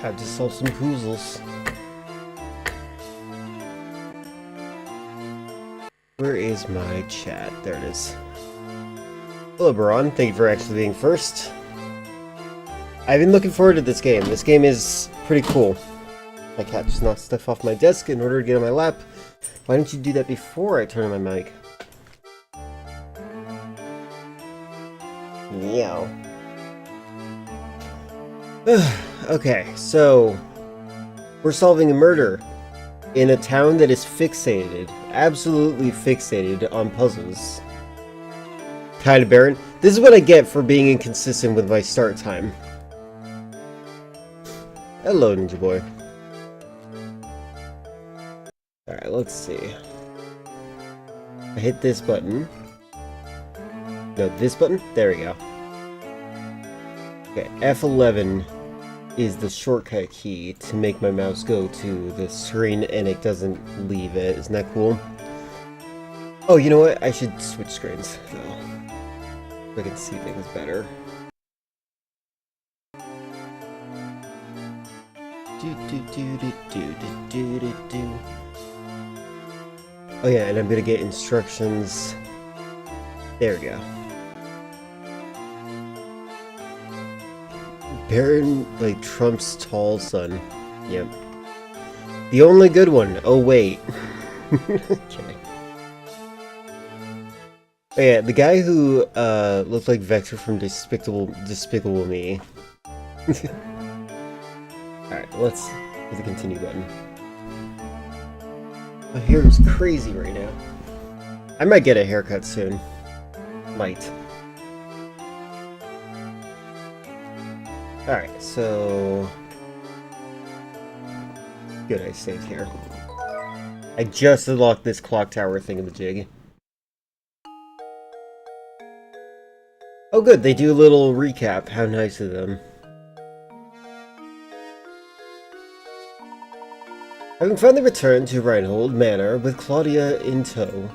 Had to solve some puzzles. Where is my chat? There it is. Hello, Baron. Thank you for actually being first. I've been looking forward to this game. This game is pretty cool. My cat just knocked stuff off my desk in order to get on my lap. Why didn't you do that before I turned on my mic? Meow. Okay, so we're solving a murder in a town that is fixated, absolutely fixated on puzzles. Kinda barren. This is what I get for being inconsistent with my start time. Hello, Ninja Boy. Alright, let's see. I hit this button. No, this button? There we go. Okay, F11 is the shortcut key to make my mouse go to the screen and it doesn't leave it. Isn't that cool? Oh, you know what? I should switch screens, though. So I can see things better. Oh yeah, and I'm gonna get instructions. There we go. Baron, like, Trump's tall son. Yep. The only good one. Oh, wait. Okay. Oh, yeah, the guy who, looked like Vector from Despicable Me. Alright, let's hit the continue button. My hair is crazy right now. I might get a haircut soon. Might. Alright, so... Good, I saved here. I just unlocked this clock tower thingamajig. Oh good, they do a little recap. How nice of them. Having finally returned to Reinhold Manor with Claudia in tow,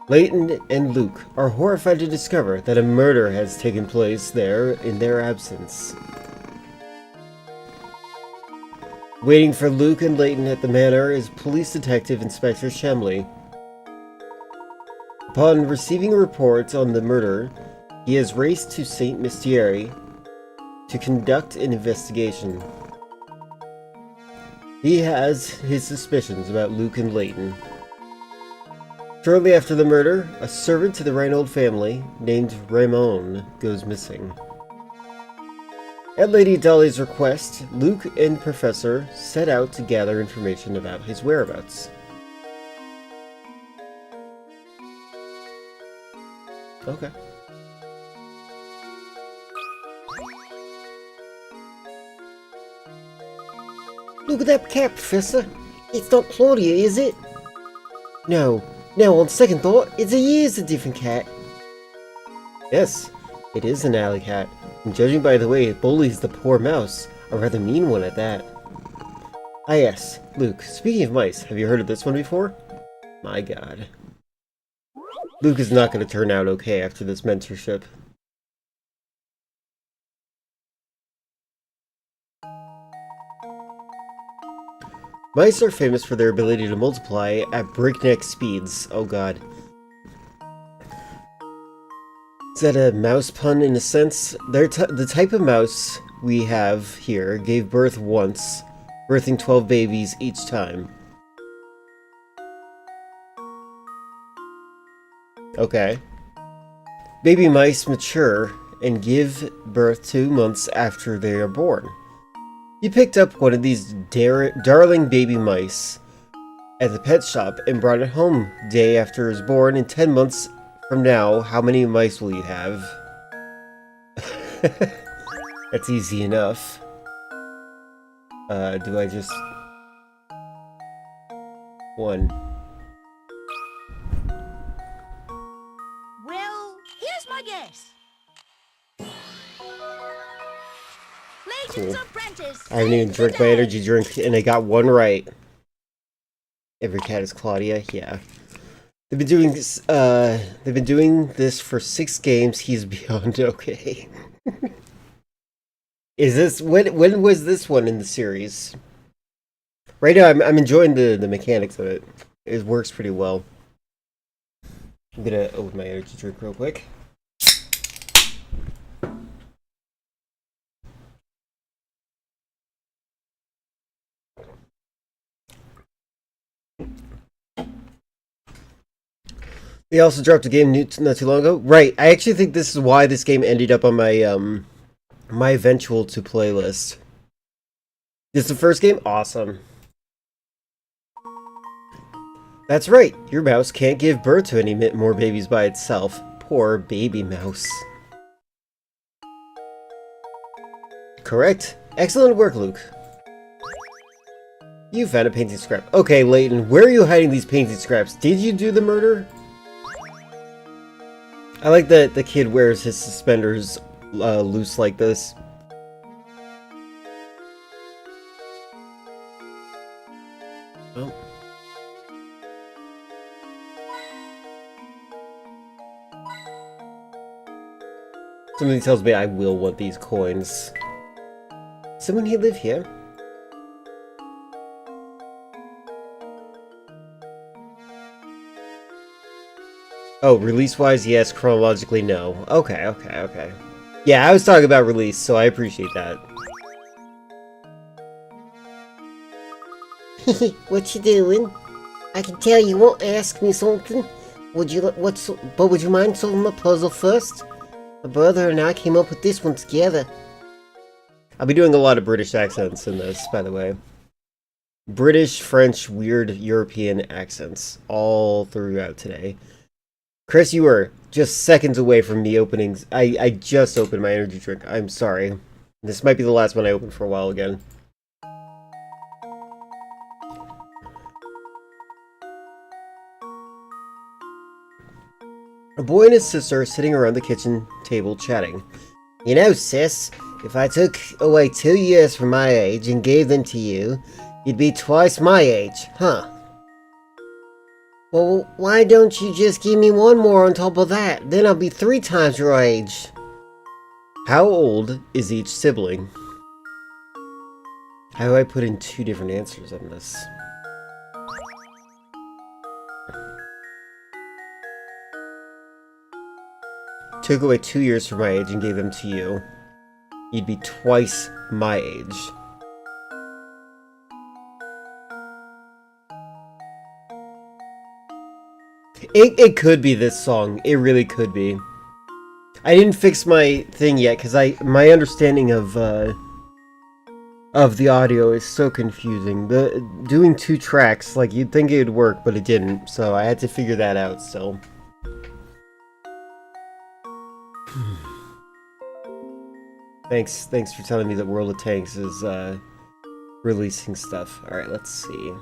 Layton and Luke are horrified to discover that a murder has taken place there in their absence. Waiting for Luke and Layton at the manor is Police Detective Inspector Shemley. Upon receiving a report on the murder, he has raced to St. Mystieri to conduct an investigation. He has his suspicions about Luke and Layton. Shortly after the murder, a servant to the Reinhold family named Ramon goes missing. At Lady Dolly's request, Luke and Professor set out to gather information about his whereabouts. Okay. Look at that cat, Professor! It's not Claudia, is it? No. Now, on second thought, it's a years a different cat. Yes, it is an alley cat, and judging by the way it bullies the poor mouse, a rather mean one at that. Ah yes, Luke, speaking of mice, have you heard of this one before? My god. Luke is not going to turn out okay after this mentorship. Mice are famous for their ability to multiply at breakneck speeds. Oh god. Is that a mouse pun in a sense? The type of mouse we have here gave birth once, birthing 12 babies each time. Okay. Baby mice mature and give birth 2 months after they are born. You picked up one of these darling baby mice at the pet shop and brought it home day after it was born. In 10 months from now, how many mice will you have? That's easy enough. Do I just... One. Well, here's my guess. Cool. I haven't even drank my energy drink, and I got one right. Every cat is Claudia. Yeah, they've been doing this. They've been doing this for 6 games. He's beyond okay. Is this when was this one in the series? Right now, I'm enjoying the mechanics of it. It works pretty well. I'm gonna open my energy drink real quick. They also dropped a game not too long ago. Right, I actually think this is why this game ended up on my my eventual to playlist. This is the first game? Awesome. That's right, your mouse can't give birth to any more babies by itself. Poor baby mouse. Correct. Excellent work, Luke. You found a painting scrap. Okay, Layton, where are you hiding these painting scraps? Did you do the murder? I like that the kid wears his suspenders loose like this. Oh. Something tells me I will want these coins. Someone here live here? Oh, release-wise, yes. Chronologically, no. Okay. Yeah, I was talking about release, so I appreciate that. What you doing? I can tell you won't ask me something. Would you mind solving my puzzle first? My brother and I came up with this one together. I'll be doing a lot of British accents in this, by the way. British, French, weird European accents all throughout today. Chris, you were just seconds away from me opening. I just opened my energy drink. I'm sorry. This might be the last one I open for a while again. A boy and his sister are sitting around the kitchen table chatting. You know, sis, if I took away 2 years from my age and gave them to you, you'd be twice my age, huh? Well, why don't you just give me 1 more on top of that? Then I'll be 3 times your age. How old is each sibling? How do I put in 2 different answers on this? Took away 2 years from my age and gave them to you. You'd be twice my age. It could be this song. It really could be. I didn't fix my thing yet because my understanding of the audio is so confusing. Doing 2 tracks, like you'd think it'd work, but it didn't. So I had to figure that out still. Thanks for telling me that World of Tanks is releasing stuff. All right, let's see.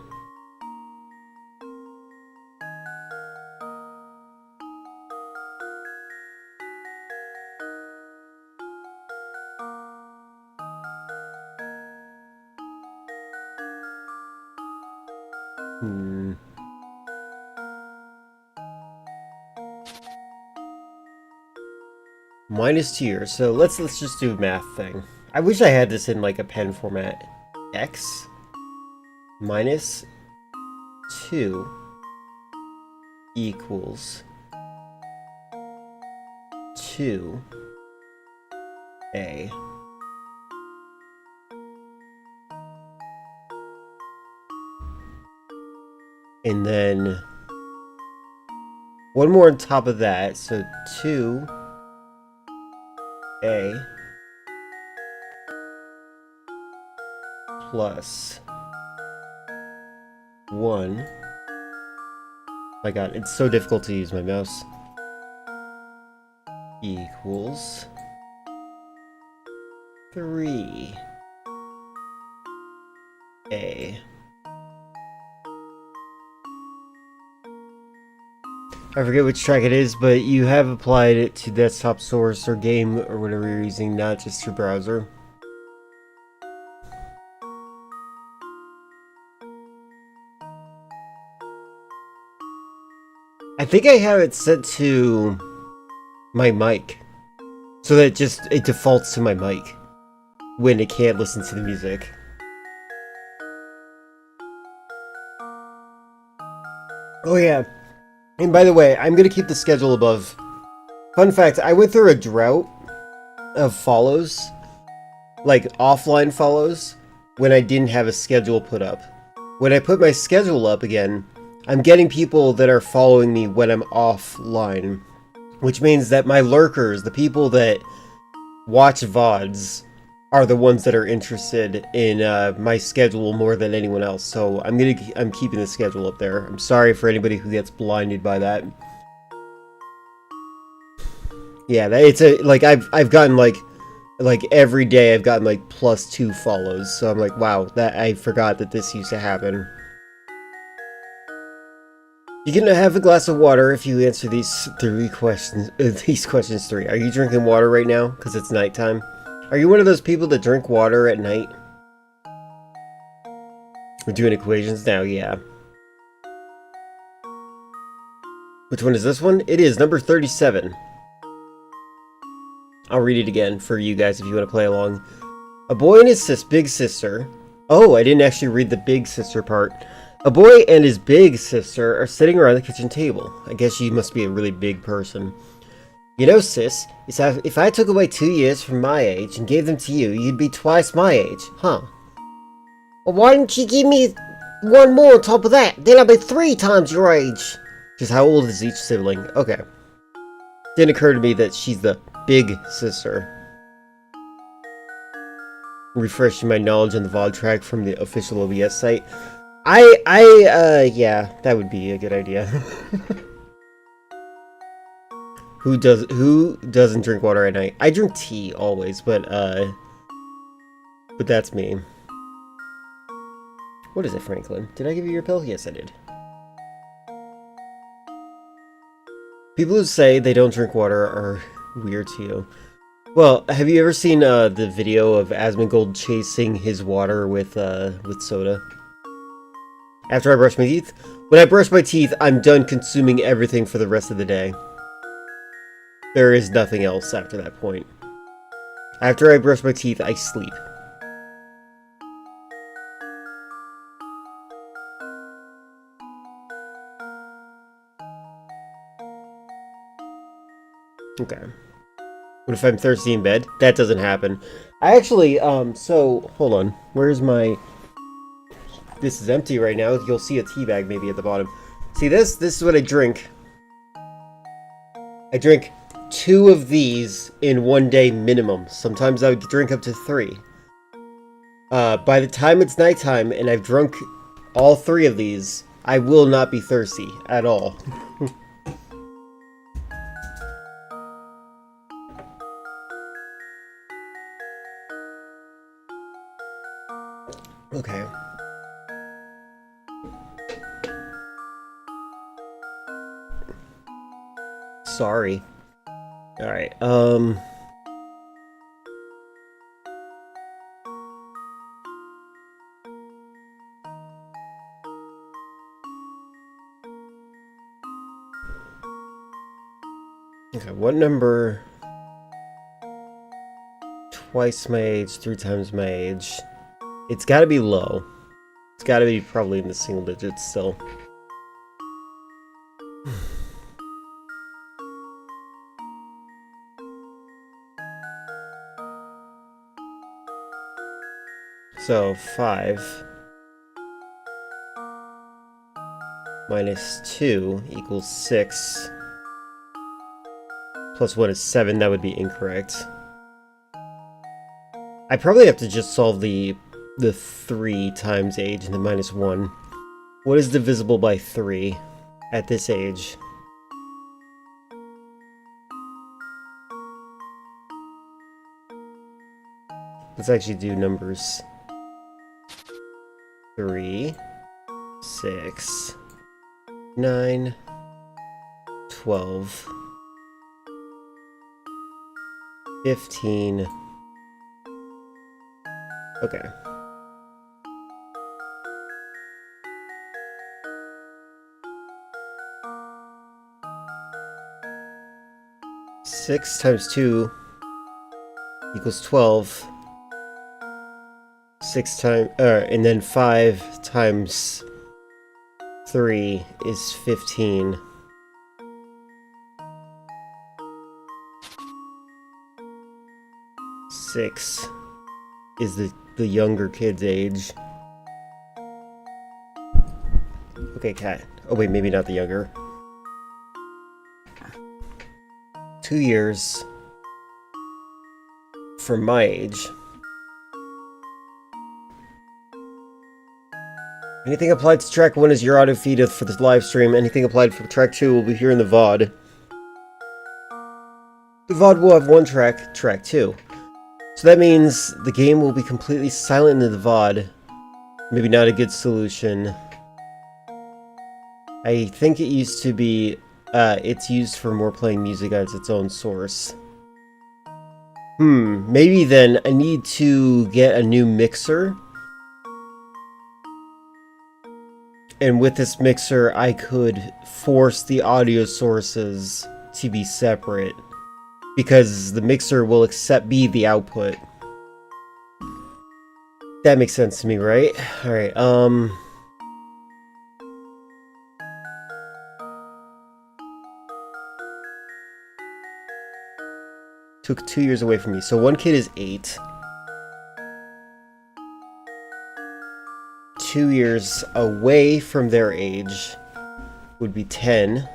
-2 years, so let's just do a math thing. I wish I had this in like a pen format. X minus 2 equals 2A. And then 1 more on top of that, so 2A plus 1. My god, it's so difficult to use my mouse. Equals 3A. I forget which track it is, but you have applied it to desktop source or game or whatever you're using, not just your browser. I think I have it set to my mic, so that it defaults to my mic. when it can't listen to the music. Oh yeah. And by the way, I'm gonna keep the schedule above. Fun fact, I went through a drought of follows, like offline follows, when I didn't have a schedule put up. When I put my schedule up again, I'm getting people that are following me when I'm offline, which means that my lurkers, the people that watch VODs, are the ones that are interested in my schedule more than anyone else. So I'm keeping the schedule up there. I'm sorry for anybody who gets blinded by that. Yeah, it's a like I've gotten like every day I've gotten like +2 follows. So I'm like, wow, that I forgot that this used to happen. You can have a glass of water if you answer these 3 questions. These questions 3. Are you drinking water right now? Because it's nighttime. Are you one of those people that drink water at night? We're doing equations now, yeah. Which one is this one? It is number 37. I'll read it again for you guys if you want to play along. A boy and his big sister... Oh, I didn't actually read the big sister part. A boy and his big sister are sitting around the kitchen table. I guess she must be a really big person. You know, sis, if I took away 2 years from my age and gave them to you, you'd be twice my age, huh? Well, why didn't you give me 1 more on top of that? Then I'll be 3 times your age. Just how old is each sibling? Okay. Didn't occur to me that she's the big sister. Refreshing my knowledge on the VOD track from the official OBS site. Yeah, that would be a good idea. Who doesn't drink water at night? I drink tea always, but that's me. What is it, Franklin? Did I give you your pill? Yes, I did. People who say they don't drink water are weird to you. Well, have you ever seen the video of Asmongold chasing his water with soda? After I brush my teeth? When I brush my teeth, I'm done consuming everything for the rest of the day. There is nothing else after that point. After I brush my teeth, I sleep. Okay. What if I'm thirsty in bed? That doesn't happen. I actually, so, hold on. Where's my... This is empty right now. You'll see a tea bag maybe at the bottom. See this? This is what I drink. I drink 2 of these in 1 day minimum. Sometimes I would drink up to 3. By the time it's nighttime and I've drunk all 3 of these, I will not be thirsty at all. Okay. Sorry. Alright, okay, what number? Twice my age, 3 times my age. It's gotta be low. It's gotta be probably in the single digits still. So, 5 minus 2 equals 6. Plus 1 is 7, that would be incorrect. I probably have to just solve the 3 times age and the minus 1. What is divisible by 3 at this age? Let's actually do numbers. 3, 6, 9, 12, 15. Okay. Six times 2 equals 12. 6 times, and then 5 times 3 is 15. Six is the younger kid's age. Okay, cat. Oh wait, maybe not the younger. 2 years from my age. Anything applied to track 1 is your auto feed for this live stream. Anything applied for track 2 will be here in the VOD. The VOD will have 1 track, track 2. So that means the game will be completely silent in the VOD. Maybe not a good solution. I think it used to be, it's used for more playing music as its own source. Maybe then I need to get a new mixer. And with this mixer, I could force the audio sources to be separate. Because the mixer will be the output. That makes sense to me, right? Alright, took 2 years away from me. So one kid is 8. 2 years away from their age would be 10.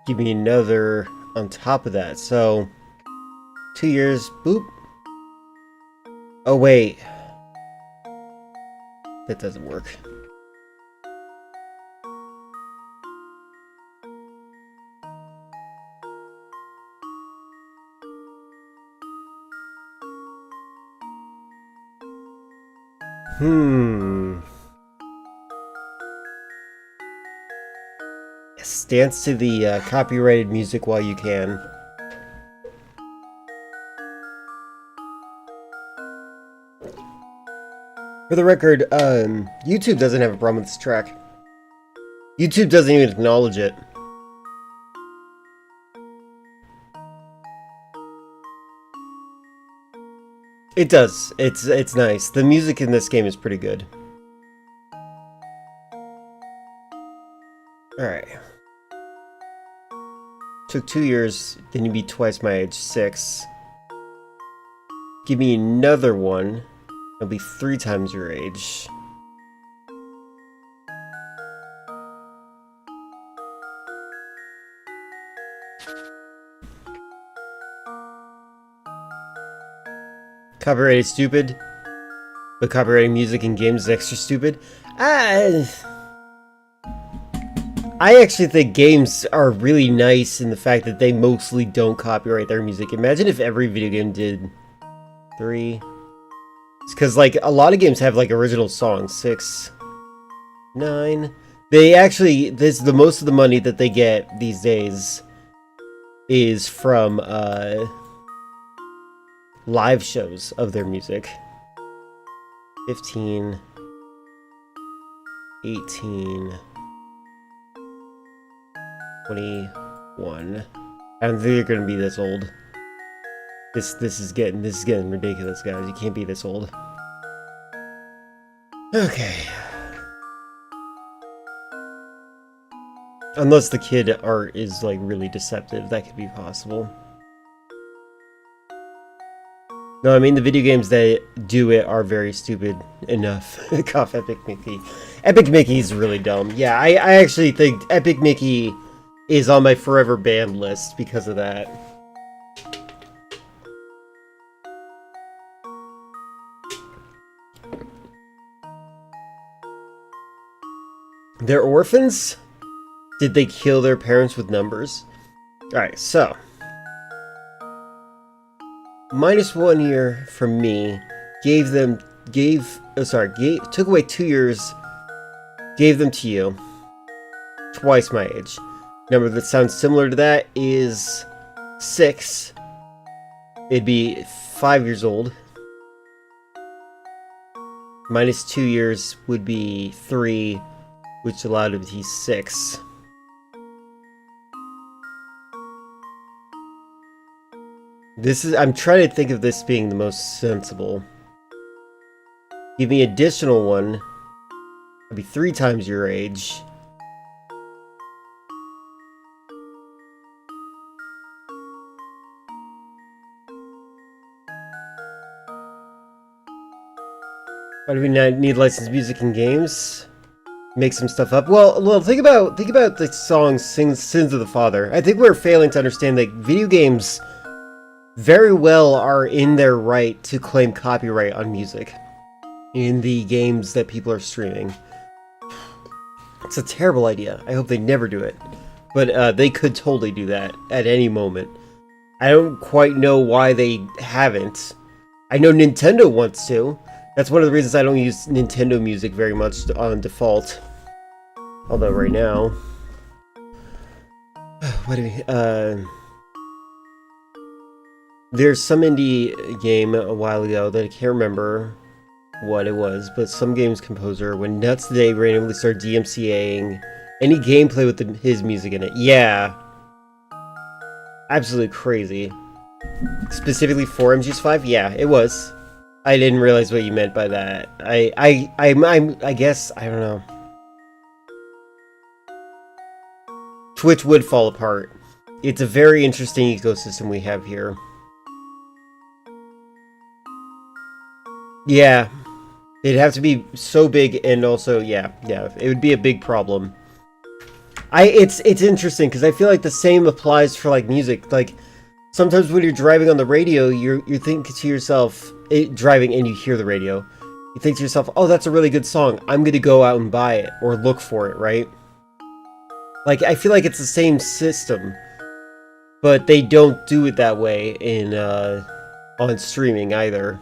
Give me another on top of that. So 2 years, boop. Oh wait. That doesn't work. Dance to the copyrighted music while you can. For the record, YouTube doesn't have a problem with this track. YouTube doesn't even acknowledge it. It does. It's nice. The music in this game is pretty good. Alright. Took 2 years, then you'd be twice my age, 6. Give me another one, it'll be 3 times your age. Copyrighted stupid, but copyrighting music in games is extra stupid. I actually think games are really nice in the fact that they mostly don't copyright their music. Imagine if every video game did 3. It's because, like, a lot of games have, like, original songs. 6, 9. They actually, the most of the money that they get these days is from, live shows of their music. 15, 18... 21. I don't think you're gonna be this old. This is getting ridiculous, guys. You can't be this old. Okay. Unless the kid art is like really deceptive, that could be possible. No, I mean the video games that do it are very stupid enough. Cough Epic Mickey. Epic Mickey is really dumb. Yeah, I actually think Epic Mickey is on my forever banned list because of that. They're orphans? Did they kill their parents with numbers? Alright, so. -1 year from me took away 2 years, gave them to you. Twice my age. Number that sounds similar to that is 6. It'd be 5 years old. -2 years would be 3, which allowed it to be 6. I'm trying to think of this being the most sensible. Give me additional one. That'd be 3 times your age. Why do we not need licensed music in games? Make some stuff up. Well, think about the song "Sins of the Father." I think we're failing to understand that video games very well are in their right to claim copyright on music in the games that people are streaming. It's a terrible idea. I hope they never do it, but they could totally do that at any moment. I don't quite know why they haven't. I know Nintendo wants to. That's one of the reasons I don't use Nintendo music very much on default. Although right now... What do we... There's some indie game a while ago that I can't remember what it was, but some games composer went nuts today, randomly started DMCAing any gameplay with his music in it. Yeah. Absolutely crazy. Specifically for MGS5? Yeah, it was. I didn't realize what you meant by that. I guess, I don't know. Twitch would fall apart. It's a very interesting ecosystem we have here. Yeah. It'd have to be so big, and also, yeah, it would be a big problem. It's interesting, because I feel like the same applies for, like, music. Like, sometimes when you're driving on the radio, you think to yourself, driving and you hear the radio, you think to yourself, oh, that's a really good song, I'm gonna go out and buy it, or look for it, right? Like, I feel like it's the same system, but they don't do it that way in, on streaming either.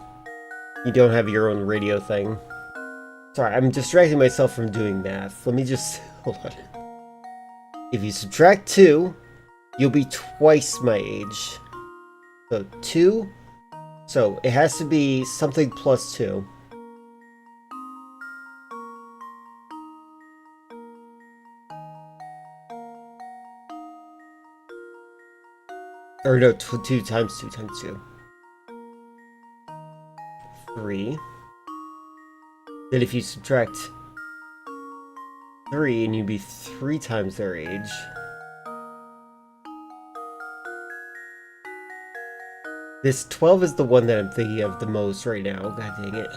You don't have your own radio thing. Sorry, I'm distracting myself from doing math. Let me just... hold on. If you subtract 2, you'll be twice my age. So 2. So it has to be something plus 2. Or no, 2 times 2 times 2. 3. Then if you subtract 3, and you'd be 3 times their age. This 12 is the one that I'm thinking of the most right now. God dang it.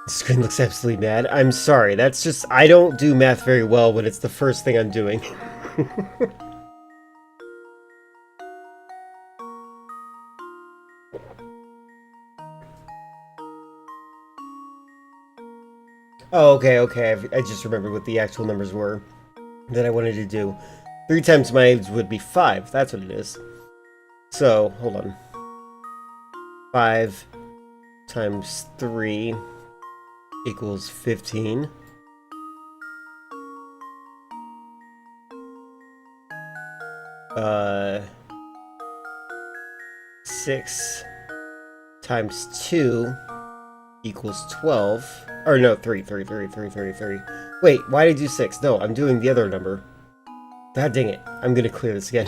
The screen looks absolutely mad. I'm sorry, that's just... I don't do math very well when it's the first thing I'm doing. Oh, okay. I just remembered what the actual numbers were that I wanted to do. 3 times my age would be 5. That's what it is. So, hold on. 5 times 3 equals 15. Uh, 6 times 2 equals 12. Or no, 3. Wait, why did I do 6? No, I'm doing the other number. God dang it. I'm gonna clear this again.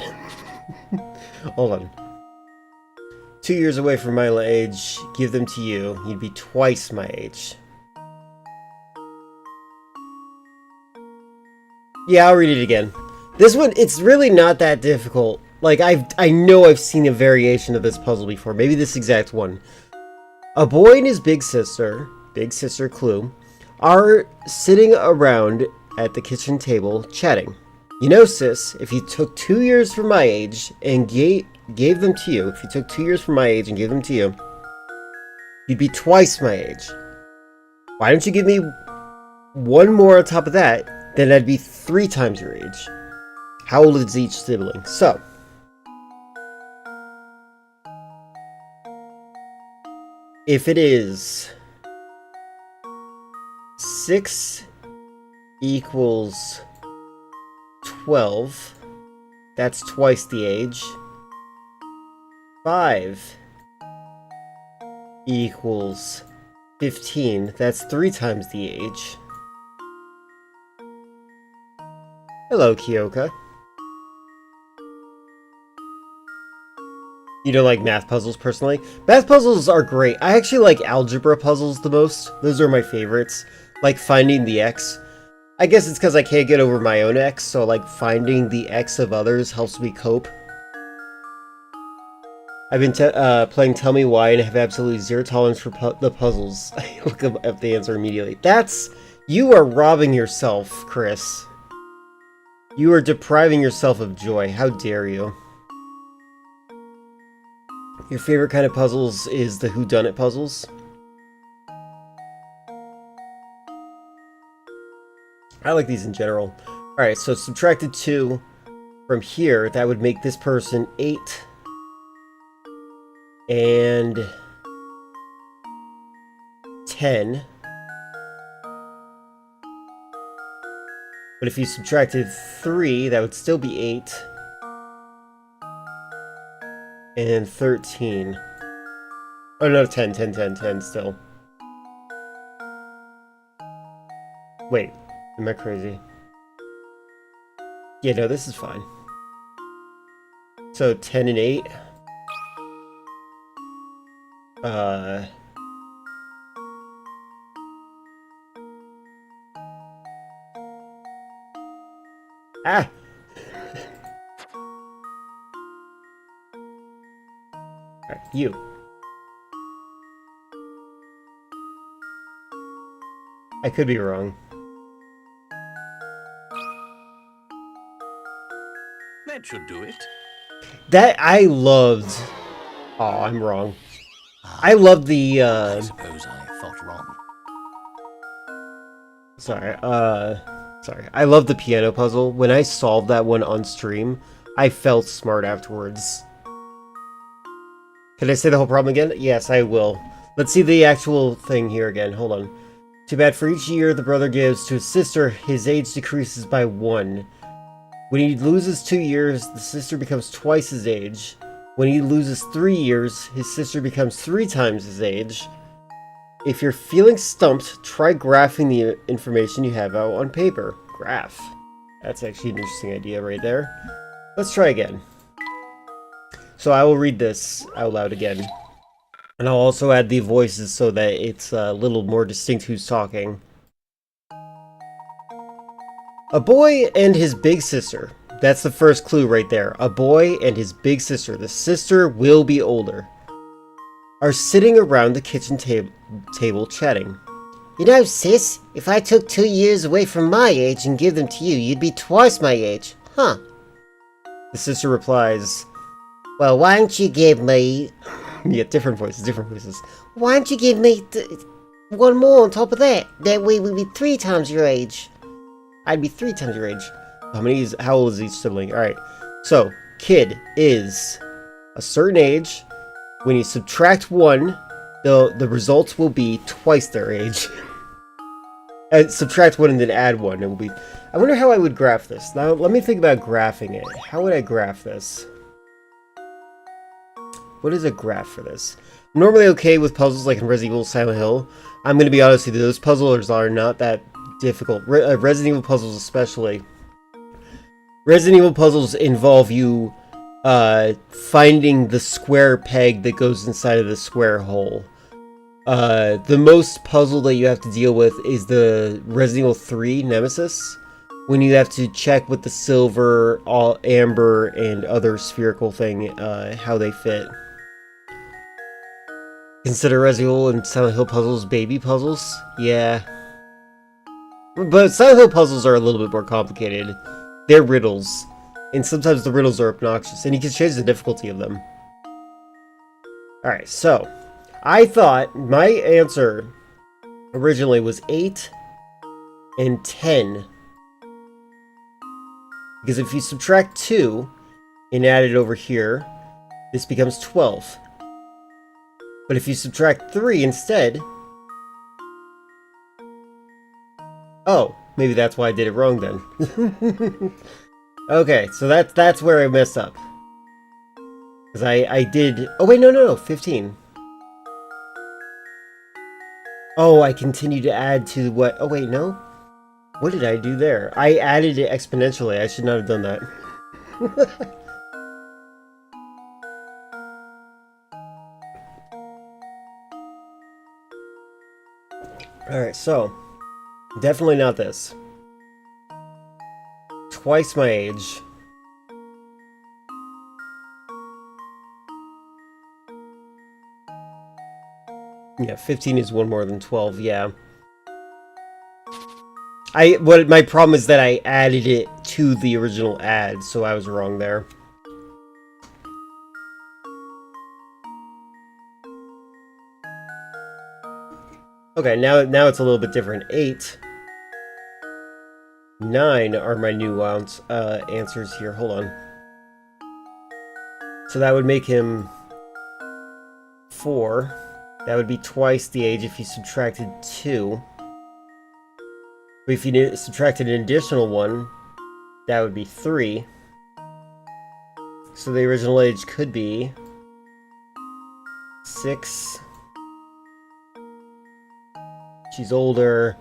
Hold on. 2 years away from my age, give them to you. You'd be twice my age. Yeah, I'll read it again. This one, it's really not that difficult. Like, I know I've seen a variation of this puzzle before. Maybe this exact one. A boy and his big sister Clue, are sitting around at the kitchen table chatting. You know, sis, if you took 2 years from my age and gave them to you, if you took 2 years from my age and gave them to you, you'd be twice my age. Why don't you give me one more on top of that? Then I'd be 3 times your age. How old is each sibling? So, if it is 6 equals 12, that's twice the age. 5 equals 15, that's 3 times the age. Hello, Kyoka. You don't like math puzzles, personally? Math puzzles are great. I actually like algebra puzzles the most. Those are my favorites. Like finding the x. I guess it's because I can't get over my own x, so like finding the x of others helps me cope. I've been playing Tell Me Why and have absolutely zero tolerance for the puzzles. I look up the answer immediately. You are robbing yourself, Chris. You are depriving yourself of joy. How dare you? Your favorite kind of puzzles is the whodunit puzzles. I like these in general. Alright, so subtracted 2 from here. That would make this person 8. And 10. But if you subtracted 3, that would still be 8. And 13. Oh no, 10 still. Wait, am I crazy? Yeah, no, this is fine. So 10 and 8. Ah! Alright, you. I could be wrong. That should do it. That I loved. Oh, I'm wrong. I love the I suppose I thought wrong. Sorry. I love the piano puzzle. When I solved that one on stream, I felt smart afterwards. Can I say the whole problem again? Yes, I will. Let's see the actual thing here again. Hold on. Too bad, for each year the brother gives to his sister, his age decreases by 1. When he loses 2 years, the sister becomes twice his age. When he loses 3 years, his sister becomes 3 times his age. If you're feeling stumped, try graphing the information you have out on paper. Graph. That's actually an interesting idea right there. Let's try again. So I will read this out loud again. And I'll also add the voices so that it's a little more distinct who's talking. A boy and his big sister. That's the first clue right there. A boy and his big sister. The sister will be older. Are sitting around the kitchen table chatting. You know, sis, if I took 2 years away from my age and give them to you, you'd be twice my age. Huh. The sister replies, Well, why don't you give me... yeah, different voices. Why don't you give me one more on top of that? That way we'd be 3 times your age. I'd be 3 times your age. How old is each sibling? Alright, so, kid is a certain age. When you subtract 1, the results will be twice their age. Subtract 1 and then add 1. It will be... I wonder how I would graph this. Now, let me think about graphing it. How would I graph this? What is a graph for this? I'm normally okay with puzzles like in Resident Evil Silent Hill. I'm going to be honest with you, those puzzles are not that difficult. Resident Evil puzzles especially. Resident Evil puzzles involve you finding the square peg that goes inside of the square hole. The most puzzle that you have to deal with is the Resident Evil 3 Nemesis, when you have to check with the silver, amber, and other spherical thing how they fit. Consider Resident Evil and Silent Hill puzzles baby puzzles? Yeah. But Silent Hill puzzles are a little bit more complicated. They're riddles. And sometimes the riddles are obnoxious, and you can change the difficulty of them. Alright, so, I thought my answer originally was 8 and 10. Because if you subtract 2 and add it over here, this becomes 12. But if you subtract 3 instead... Oh, maybe that's why I did it wrong then. Okay, so that's where I messed up. Because I did... Oh wait, no, 15. Oh, I continued to add to what... Oh wait, no? What did I do there? I added it exponentially. I should not have done that. Alright, so definitely not this. Twice my age. Yeah, 15 is one more than 12, yeah. My problem is that I added it to the original ad, so I was wrong there. Okay, now it's a little bit different. 8. 9 are my new answers here. Hold on. So that would make him 4. That would be twice the age if you subtracted 2. But if you subtracted an additional 1, that would be 3. So the original age could be 6. She's older.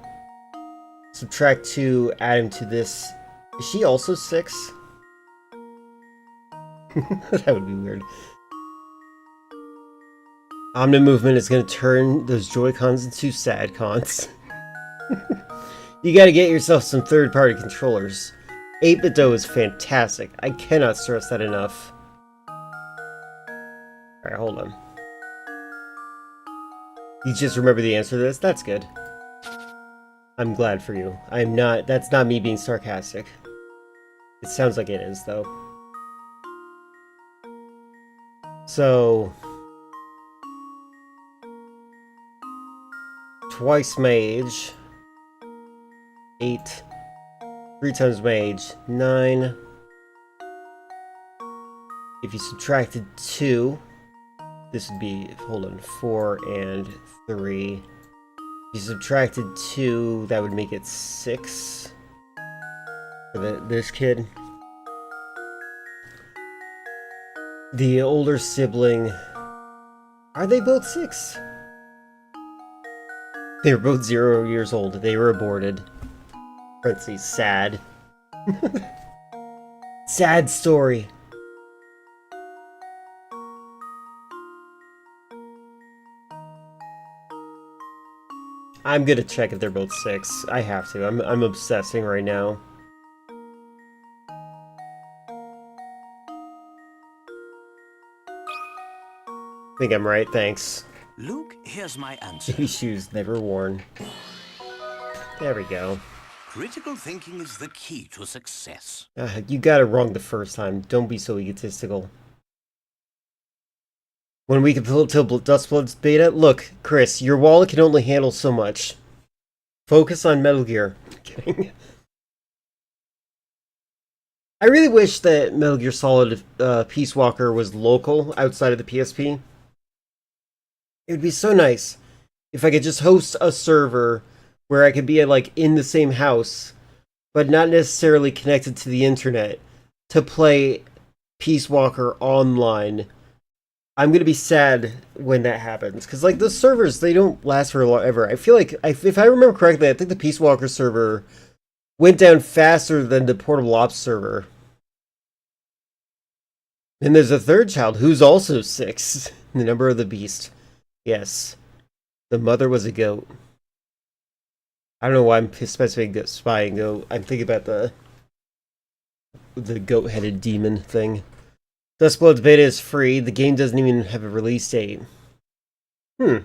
Subtract 2, add him to this. Is she also 6? That would be weird. Omni movement is going to turn those Joy-Cons into Sad-Cons. You gotta get yourself some third-party controllers. 8-bit dough is fantastic. I cannot stress that enough. Alright, hold on. You just remember the answer to this? That's good. I'm glad for you. I'm not... That's not me being sarcastic. It sounds like it is, though. So... Twice my age. 8. 3 times my age. 9. If you subtracted 2, this would be... Hold on. 4 and 3. If you subtracted 2, that would make it 6. For this kid. The older sibling... Are they both 6? They were both 0 years old. They were aborted. Parentheses, sad. Sad story. I'm gonna check if they're both 6. I have to. I'm obsessing right now. I think I'm right, thanks. Luke, here's my answer. Baby shoes never worn. There we go. Critical thinking is the key to success. You got it wrong the first time. Don't be so egotistical. When we can pull till Dustblood's beta? Look, Chris, your wallet can only handle so much. Focus on Metal Gear. Kidding. I really wish that Metal Gear Solid Peace Walker was local outside of the PSP. It would be so nice if I could just host a server where I could be like in the same house, but not necessarily connected to the internet, to play Peace Walker online. I'm gonna be sad when that happens, because like those servers, they don't last forever. I feel like, if I remember correctly, I think the Peace Walker server went down faster than the Portable Ops server. And there's a third child who's also 6. The number of the beast. Yes. The mother was a goat. I don't know why I'm specifying spying goat. I'm thinking about the goat-headed demon thing. Dustblood's beta is free. The game doesn't even have a release date. I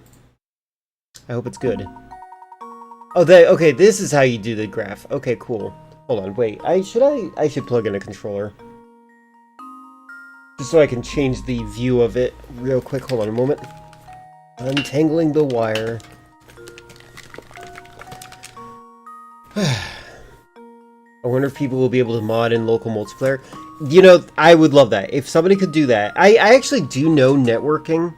hope it's good. Oh, okay, this is how you do the graph. Okay, cool. Hold on, wait. I should plug in a controller. Just so I can change the view of it real quick. Hold on a moment. Untangling the wire. I wonder if people will be able to mod in local multiplayer. You know, I would love that. If somebody could do that. I actually do know networking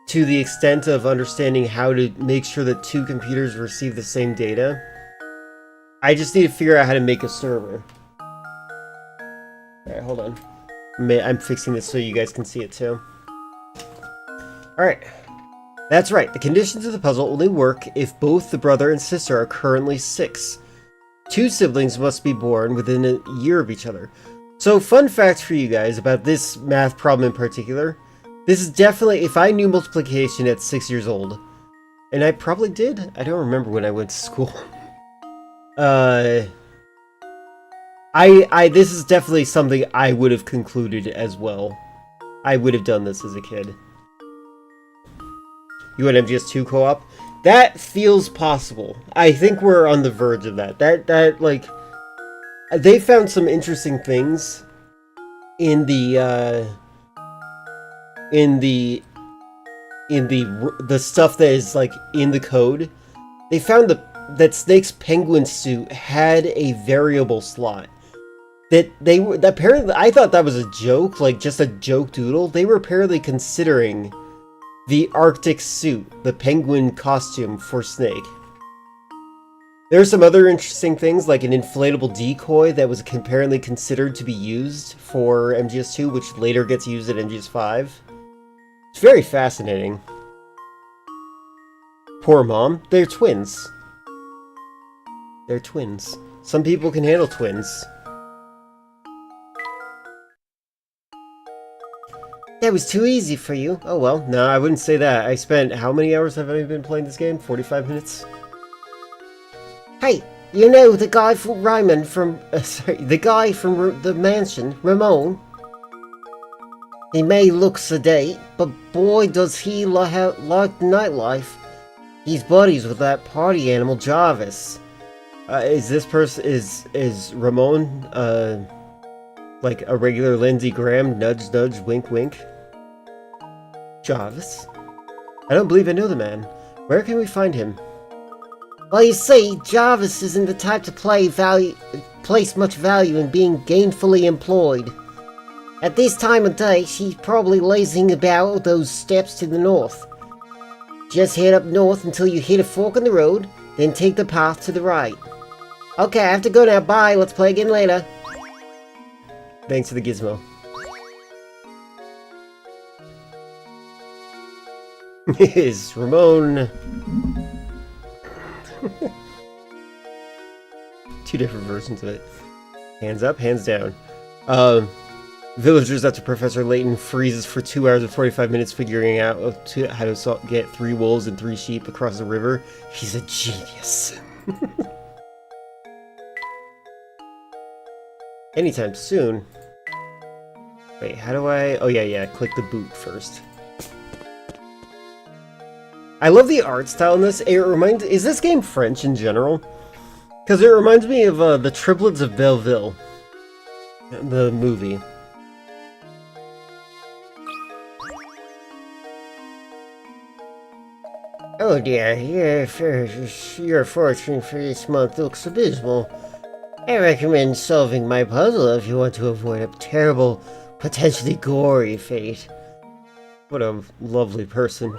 to the extent of understanding how to make sure that 2 computers receive the same data. I just need to figure out how to make a server. Alright, hold on. I'm fixing this so you guys can see it too. Alright. That's right. The conditions of the puzzle only work if both the brother and sister are currently 6. 2 siblings must be born within a year of each other. So, fun fact for you guys about this math problem in particular. This is definitely, if I knew multiplication at 6 years old, And I probably did. I don't remember when I went to school. This is definitely something I would have concluded as well. I would have done this as a kid. You and MGS2 co-op? That feels possible. I think we're on the verge of that. That like, they found some interesting things in the stuff that is like in the code. They found that Snake's penguin suit had a variable slot. That they were apparently, I thought that was a joke, like just a joke doodle. They were apparently considering the Arctic suit, the penguin costume for Snake. There are some other interesting things, like an inflatable decoy that was apparently considered to be used for MGS2, which later gets used at MGS5. It's very fascinating. Poor mom. They're twins. They're twins. Some people can handle twins. That was too easy for you. Oh well, no, I wouldn't say that. I spent, how many hours have I been playing this game? 45 minutes? Hey, you know the guy from Ryman from... the guy from the mansion, Ramon? He may look sedate, but boy does he like nightlife. He's buddies with that party animal Jarvis. Is this person, is Ramon, like a regular Lindsey Graham, nudge nudge, wink wink? Jarvis? I don't believe I know the man. Where can we find him? Well, you see, Jarvis isn't the type to place much value in being gainfully employed. At this time of day, she's probably lazing about those steps to the north. Just head up north until you hit a fork in the road, then take the path to the right. Okay, I have to go now. Bye. Let's play again later. Thanks for the gizmo. Is Ramon... Two different versions of it. Hands up, hands down. Villagers after Professor Layton freezes for 2 hours and 45 minutes figuring out how to get 3 wolves and 3 sheep across the river. He's a genius. Anytime soon. Wait, how do I... Oh yeah, click the boot first. I love the art style in this. It reminds... Is this game French in general? Because it reminds me of the Triplets of Belleville. The movie. Oh dear, your fortune for this month looks abysmal. I recommend solving my puzzle if you want to avoid a terrible, potentially gory fate. What a lovely person.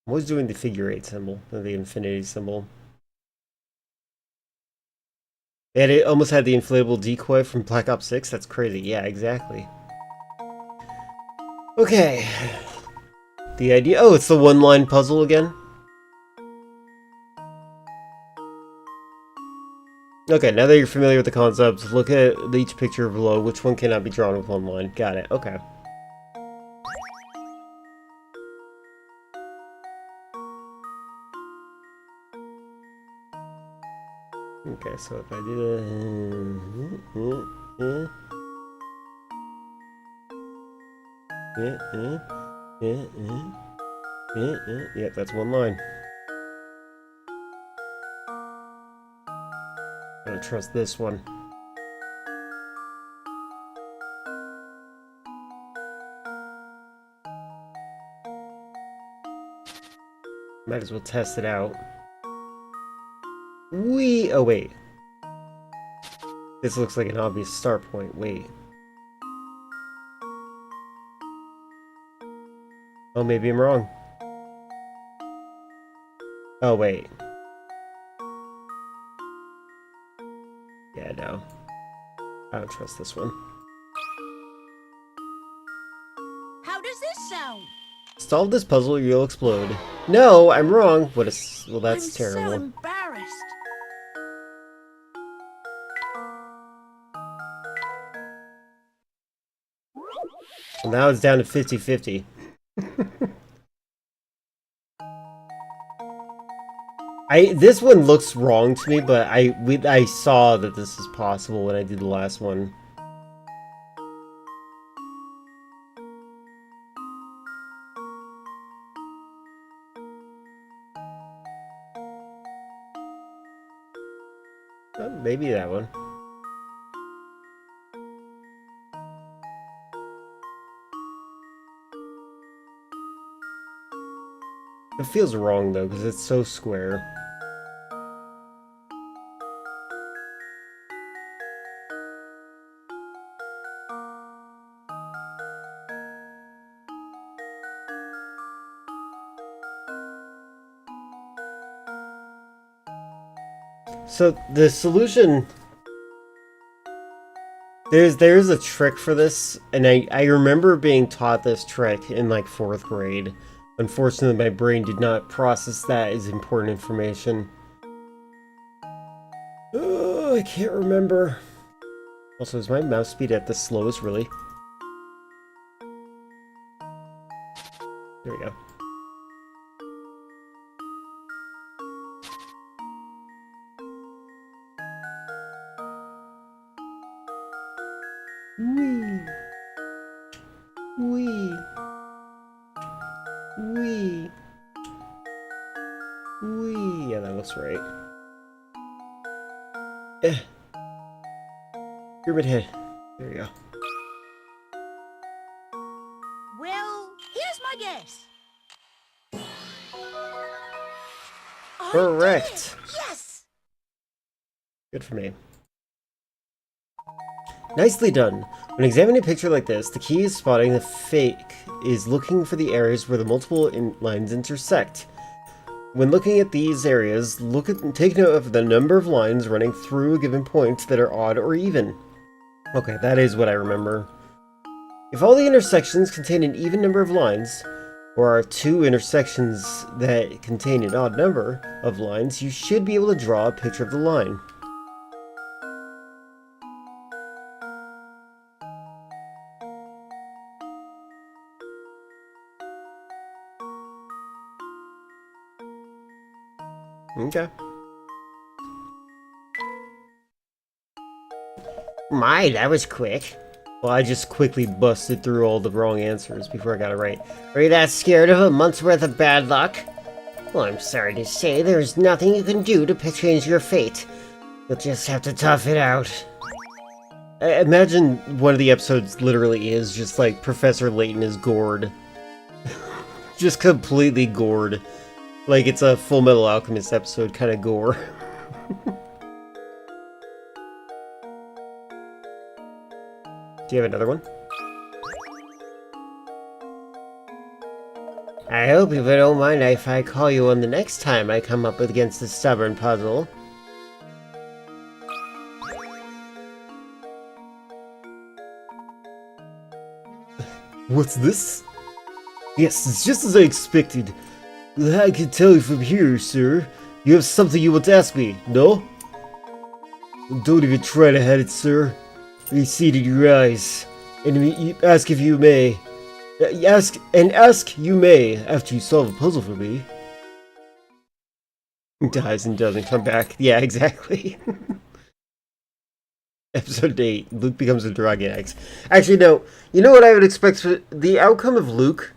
I was doing the figure 8 symbol, or the infinity symbol. And it almost had the inflatable decoy from Black Ops 6. That's crazy. Yeah, exactly. Okay. The idea... Oh, it's the one-line puzzle again? Okay, now that you're familiar with the concepts, look at each picture below. Which one cannot be drawn with one line? Got it. Okay. Okay, so if I do yep, that's one line. I don't trust this one. Might as well test it out. Oh wait. This looks like an obvious start point. Wait. Oh, maybe I'm wrong. Oh wait. Yeah, no. I don't trust this one. How does this sound? Solve this puzzle or you'll explode. No, I'm wrong. What is... Well, that's I'm terrible. so embarrassed. Well, now it's down to 50-50. This one looks wrong to me, but I saw that this is possible when I did the last one. Maybe that one. It feels wrong though, because it's so square. So the solution, there's a trick for this, and I remember being taught this trick in like 4th grade. Unfortunately, my brain did not process that as important information. Oh, I can't remember. Also, is my mouse speed at the slowest, really? There we go. Wee. Wee. Wee. Wee. Yeah, that looks right. Pyramid head. There you go. Well, here's my guess. I Correct. did it! Yes! Good for me. Nicely done. When examining a picture like this, the key is spotting the fake is looking for the areas where the multiple lines intersect. When looking at these areas, take note of the number of lines running through a given point that are odd or even. Okay, that is what I remember. If all the intersections contain an even number of lines, or are 2 intersections that contain an odd number of lines, you should be able to draw a picture of the line. Okay. My, that was quick. Well, I just quickly busted through all the wrong answers before I got it right. Are you that scared of a month's worth of bad luck? Well, I'm sorry to say there's nothing you can do to change your fate. You'll just have to tough it out. I imagine one of the episodes literally is just like Professor Layton is gored. Just completely gored. Like it's a Full Metal Alchemist episode kind of gore. Do you have another one? I hope you don't mind if I call you on the next time I come up against a stubborn puzzle. What's this? Yes, it's just as I expected. I can tell you from here, sir. You have something you want to ask me, no? Don't even try to hide it, sir. I see it in your eyes. And ask if you may. Ask you may after you solve a puzzle for me. He dies and doesn't come back. Yeah, exactly. Episode 8. Luke becomes a drug addict. Actually, no. You know what I would expect for the outcome of Luke?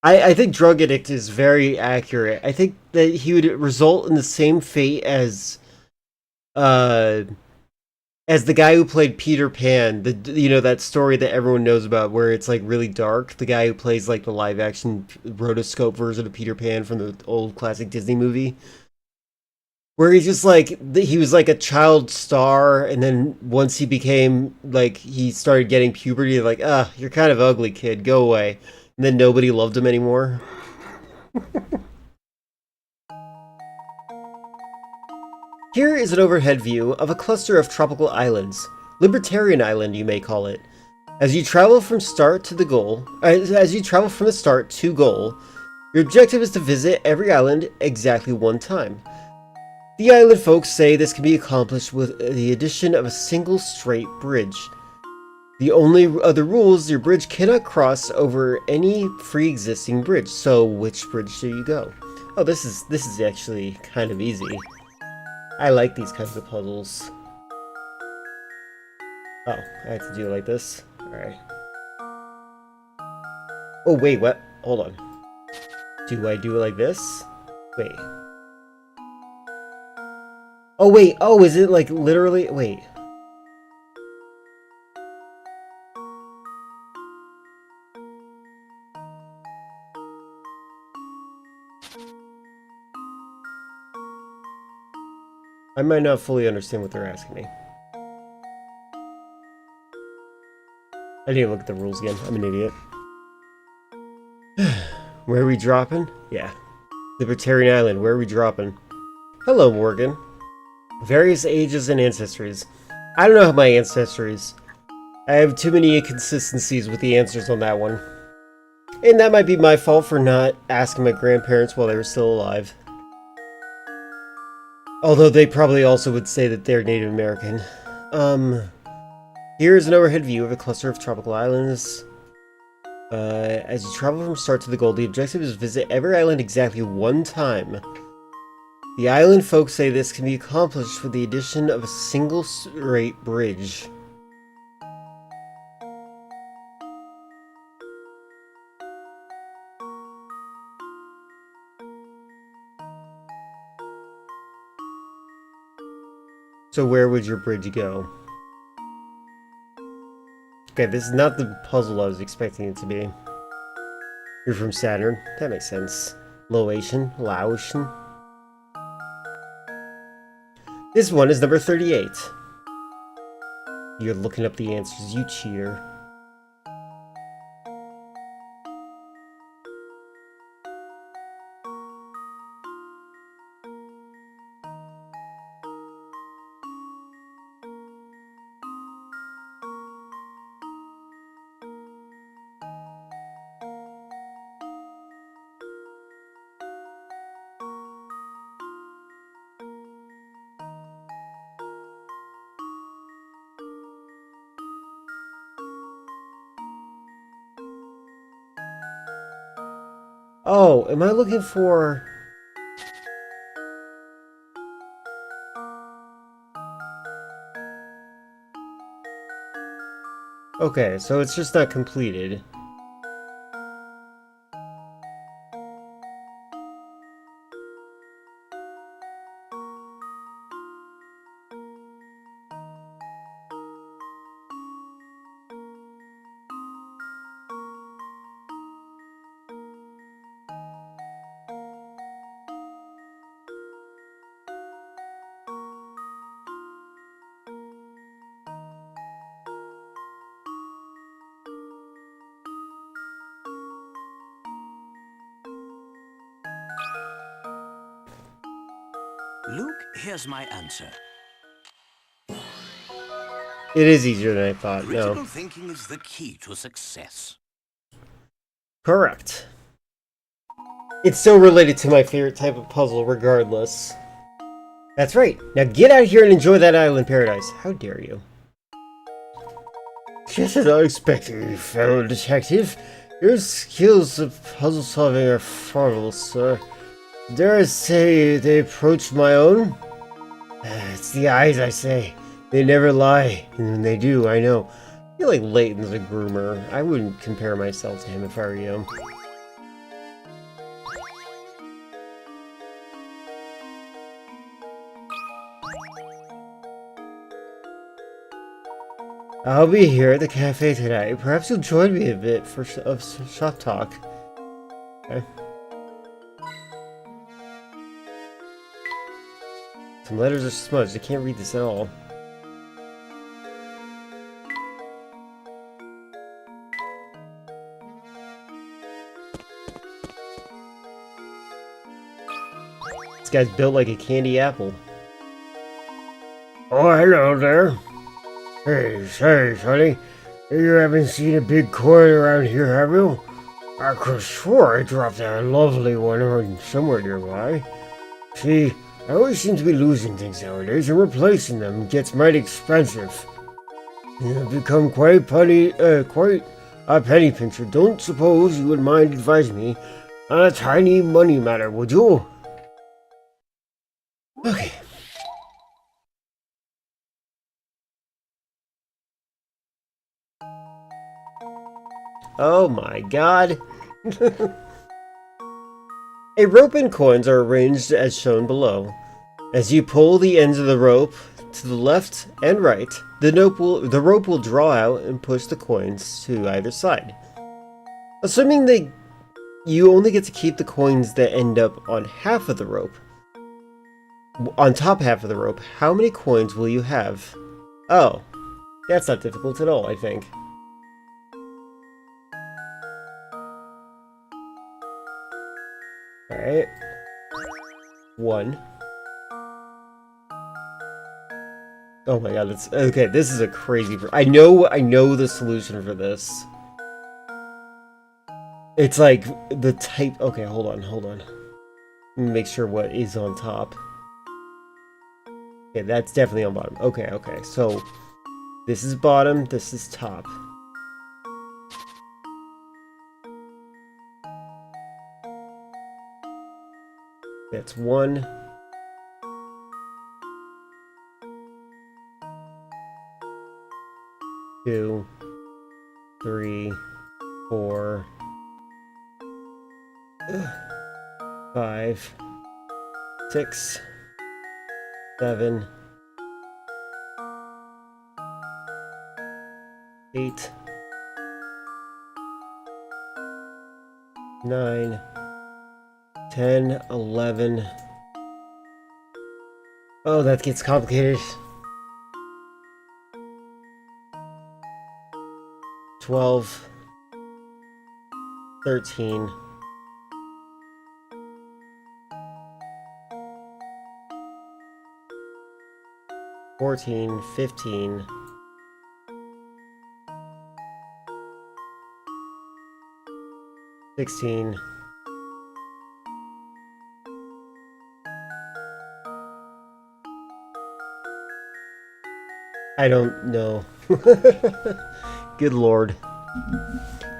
I think drug addict is very accurate. I think that he would result in the same fate as the guy who played Peter Pan. That story that everyone knows about where it's like really dark. The guy who plays like the live action rotoscope version of Peter Pan from the old classic Disney movie. Where he's just like, he was like a child star, and then once he became, like, he started getting puberty, like, you're kind of ugly, kid, go away. And then nobody loved him anymore. Here is an overhead view of a cluster of tropical islands. Libertarian Island, you may call it. As you travel from the start to goal, your objective is to visit every island exactly one time. The island folks say this can be accomplished with the addition of a single straight bridge. The only other rule is your bridge cannot cross over any pre-existing bridge. So which bridge do you go? Oh, this is actually kind of easy. I like these kinds of puzzles. Oh, I have to do it like this? Alright. Oh, wait, what? Hold on. Do I do it like this? Wait. Oh, wait. Oh, is it like literally? Wait. I might not fully understand what they're asking me. I need to look at the rules again. I'm an idiot. Where are we dropping? Yeah. Libertarian Island. Where are we dropping? Hello, Morgan. Various ages and ancestries. I don't know my ancestries. I have too many inconsistencies with the answers on that one. And that might be my fault for not asking my grandparents while they were still alive. Although they probably also would say that they're Native American. Here's an overhead view of a cluster of tropical islands. As you travel from start to the goal, the objective is to visit every island exactly one time. The island folks say this can be accomplished with the addition of a single straight bridge. So where would your bridge go? Okay, this is not the puzzle I was expecting it to be. You're from Saturn. That makes sense. Laotian. This one is number 38. You're looking up the answers, you cheater. Oh, am I looking for... Okay, so it's just not completed. Luke, here's my answer. It is easier than I thought, Critical no. thinking is the key to success. Correct. It's still related to my favorite type of puzzle, regardless. That's right. Now get out here and enjoy that island paradise. How dare you? Just as unexpected, fellow detective. Your skills of puzzle solving are marvelous, sir. Dare I say they approach my own? It's the eyes, I say. They never lie, and when they do, I know. I feel like Layton's a groomer. I wouldn't compare myself to him if I were you. I'll be here at the cafe tonight. Perhaps you'll join me a bit for shop talk. Okay. Some letters are smudged. I can't read this at all. This guy's built like a candy apple. Oh, hello there. Hey, say, sonny, you haven't seen a big coin around here, have you? I could swear I dropped a lovely one somewhere nearby. See, I always seem to be losing things nowadays, and replacing them gets mighty expensive. You have become quite a penny pincher. Don't suppose you would mind advising me on a tiny money matter, would you? Okay. Oh my god. A rope and coins are arranged as shown below. As you pull the ends of the rope to the left and right, the rope will draw out and push the coins to either side. Assuming that you only get to keep the coins that end up on half of the rope, on top half of the rope, how many coins will you have? Oh, that's not difficult at all, I think. Alright. 1. Oh my god, that's okay. This is a crazy. I know the solution for this. It's like the type. Okay, hold on. Let me make sure what is on top. Okay, that's definitely on bottom. Okay. So this is bottom. This is top. That's 1. 2, 3, 4, 5, 6, 7, 8, 9, 10, 11. Oh, that gets complicated. 12, 13, 14, 15, 16, I don't know. Good lord.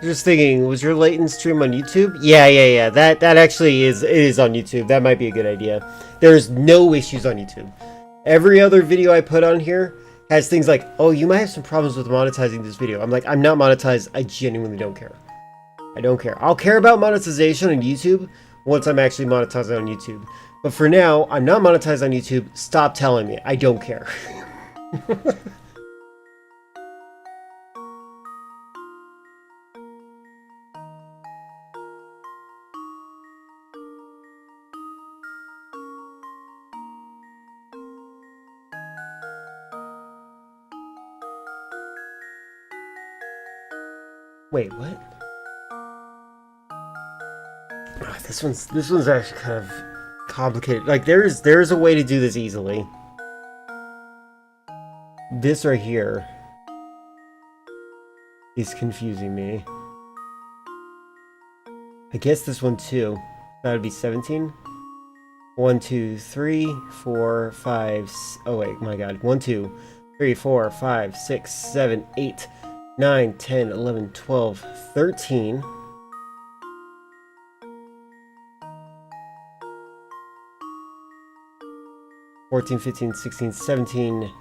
Just thinking, was your Layton stream on YouTube? Yeah. That actually is on YouTube. That might be a good idea. There's no issues on YouTube. Every other video I put on here has things like, oh, you might have some problems with monetizing this video. I'm like, I'm not monetized. I genuinely don't care. I don't care. I'll care about monetization on YouTube once I'm actually monetized on YouTube. But for now, I'm not monetized on YouTube. Stop telling me. I don't care. Wait, what? Oh, this one's actually kind of complicated. Like there's a way to do this easily. This right here is confusing me. I guess this one too. That would be 17. 1, 2, 3, 4, 5. Oh wait, my god. 1, 2, 3, 4, 5, 6, 7, 8, 9, 10, 11, 12, 13. 14, 15, 16, 17.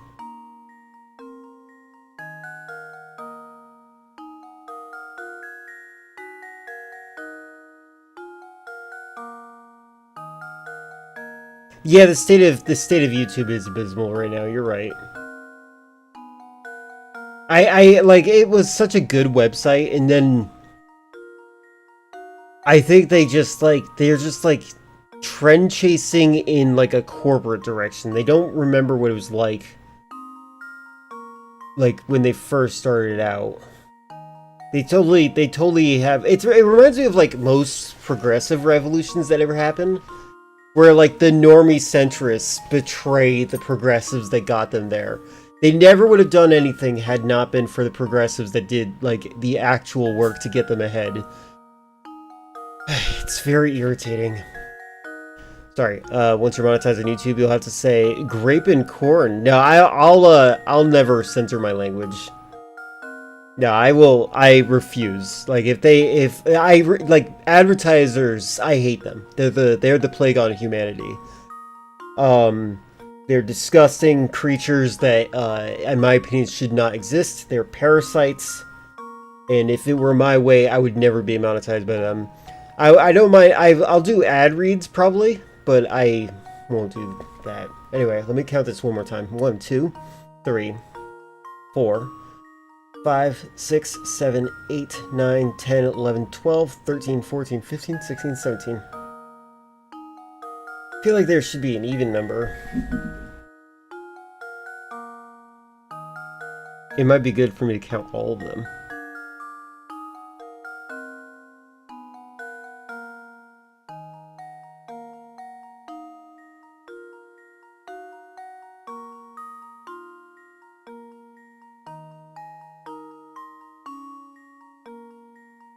Yeah, the state of YouTube is abysmal right now. You're right. I like it was such a good website, and then I think they're just like trend chasing in like a corporate direction. They don't remember what it was like when they first started out. They totally have it reminds me of like most progressive revolutions that ever happened, where like the normie centrists betray the progressives that got them there. They never would have done anything had not been for the progressives that did like the actual work to get them ahead. It's very irritating. Sorry, once you're monetized on YouTube, you'll have to say grape and corn. No, I'll never censor my language. No, I refuse. Like like advertisers, I hate them. They're the plague on humanity. Um, they're disgusting creatures that, in my opinion, should not exist. They're parasites, and if it were my way, I would never be monetized by them. I don't mind. I'll do ad reads probably, but I won't do that. Anyway, let me count this one more time. 1, 2, 3, 4, 5, 6, 7, 8, 9, 10, 11, 12, 13, 14, 15, 16, 17. I feel like there should be an even number. It might be good for me to count all of them.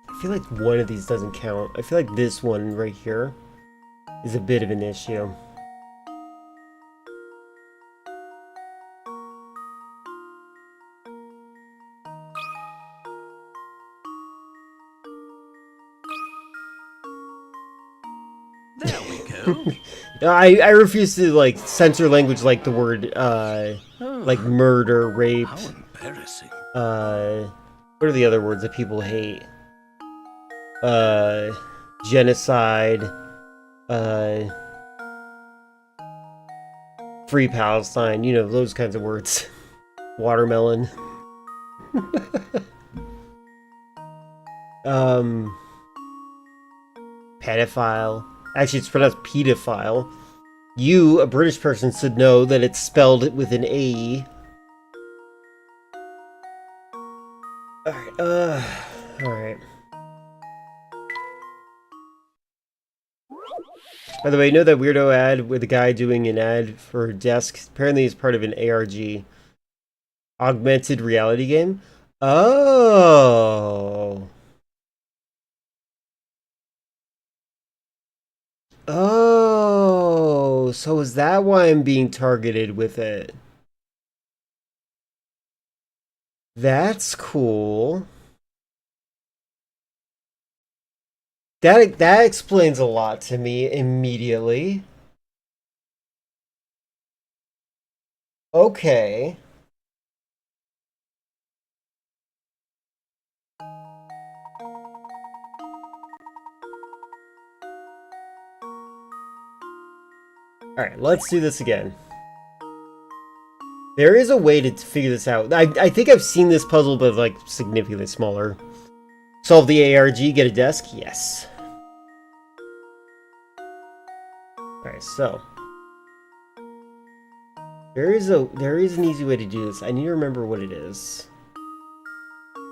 I feel like one of these doesn't count. I feel like this one right here is a bit of an issue. There we go. I refuse to like censor language like the word like Oh, murder, rape, how embarrassing. what are the other words that people hate? Genocide, uh Free Palestine, you know, those kinds of words. Watermelon. Pedophile. Actually, it's pronounced pedophile. You, a British person, should know that it's spelled with an A. Alright, alright. By the way, you know that weirdo ad with the guy doing an ad for a desk? Apparently it's part of an ARG. Augmented reality game? Oh. Oh, so is that why I'm being targeted with it? That's cool. That explains a lot to me immediately. Okay. Alright, let's do this again. There is a way to figure this out. I think I've seen this puzzle, but like significantly smaller. Solve the ARG, get a desk? Yes. Alright, so. There is an easy way to do this. I need to remember what it is.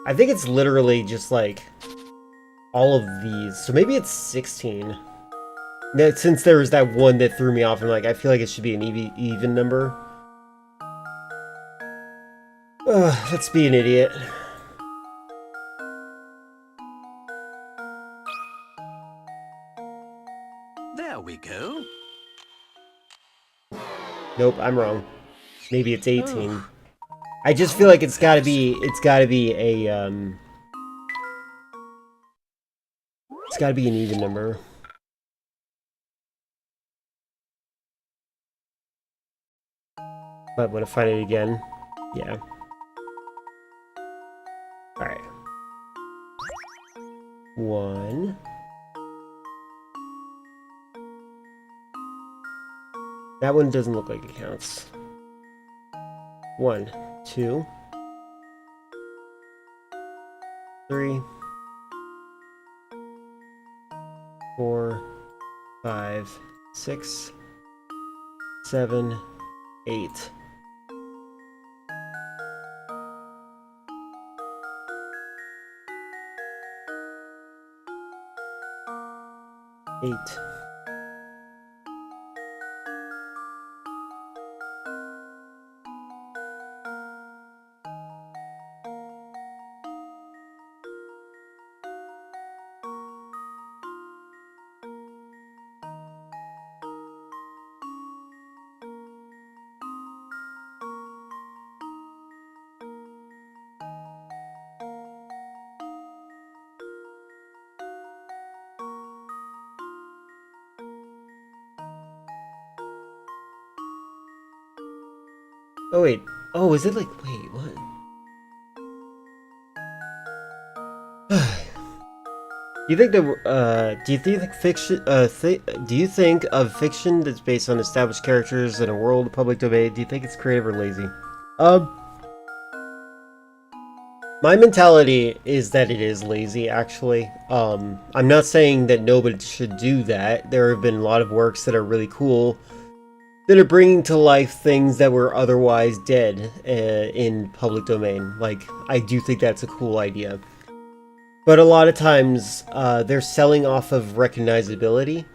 I think it's literally just like all of these. So maybe it's 16. That, since there was that one that threw me off, I'm like, I feel like it should be an even number. Let's be an idiot. There we go. Nope, I'm wrong. Maybe it's 18. Oh, I just feel like it's gotta be a, it's gotta be an even number. But want to find it again? Yeah. Alright. 1. That one doesn't look like it counts. 1, 2, 3, 4, 5, 6, 7, 8. 8. Oh wait. Oh, is it like wait, what? Do you think that do you think fiction do you think of fiction that's based on established characters in a world of public domain, do you think it's creative or lazy? Um my mentality is that it is lazy, actually. I'm not saying that nobody should do that. There have been a lot of works that are really cool that are bringing to life things that were otherwise dead in public domain. Like, I do think that's a cool idea. But a lot of times, they're selling off of recognizability.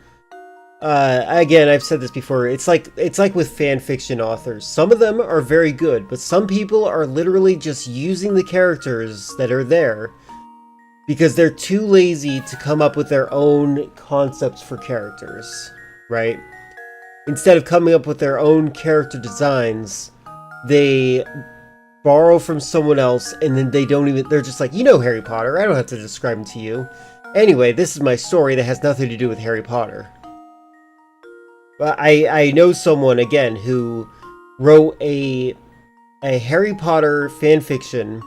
Again, I've said this before. It's like with fan fiction authors. Some of them are very good, but some people are literally just using the characters that are there because they're too lazy to come up with their own concepts for characters, right? Instead of coming up with their own character designs, they borrow from someone else, and then they're just like, you know Harry Potter, I don't have to describe him to you. Anyway, this is my story that has nothing to do with Harry Potter. But I know someone, again, who wrote a Harry Potter fanfiction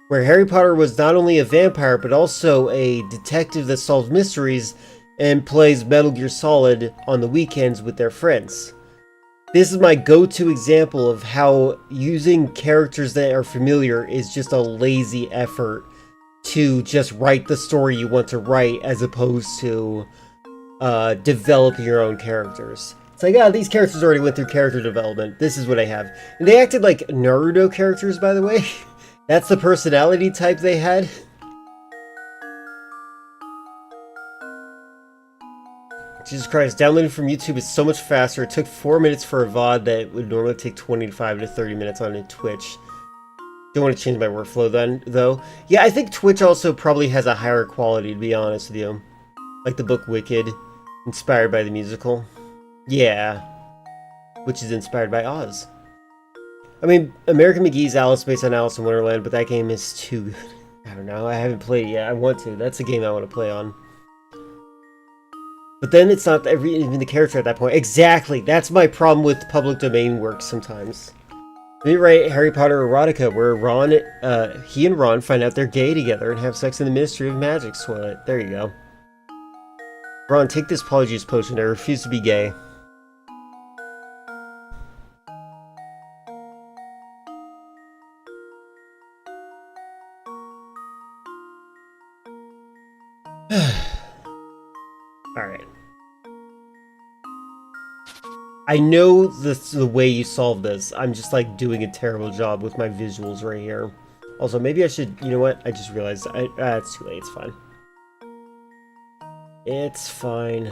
where Harry Potter was not only a vampire, but also a detective that solves mysteries and plays Metal Gear Solid on the weekends with their friends. This is my go-to example of how using characters that are familiar is just a lazy effort to just write the story you want to write as opposed to developing your own characters. It's like, these characters already went through character development. This is what I have. And they acted like Naruto characters, by the way. That's the personality type they had. Jesus Christ, downloading from YouTube is so much faster. It took 4 minutes for a VOD that would normally take 25 to 30 minutes on Twitch. Don't want to change my workflow then, though. Yeah, I think Twitch also probably has a higher quality, to be honest with you. Like the book Wicked, inspired by the musical. Yeah, which is inspired by Oz. I mean, American McGee's Alice based on Alice in Wonderland, but that game is too good. I don't know, I haven't played it yet. I want to. That's a game I want to play on. But then it's not even the character at that point. Exactly! That's my problem with public domain work sometimes. Let me write Harry Potter erotica, where he and Ron find out they're gay together and have sex in the Ministry of Magic's toilet. There you go. Ron, take this polyjuice potion. I refuse to be gay. Alright. I know the way you solve this. I'm just like doing a terrible job with my visuals right here. Also, maybe I should, you know what? I just realized it's too late. It's fine. It's fine.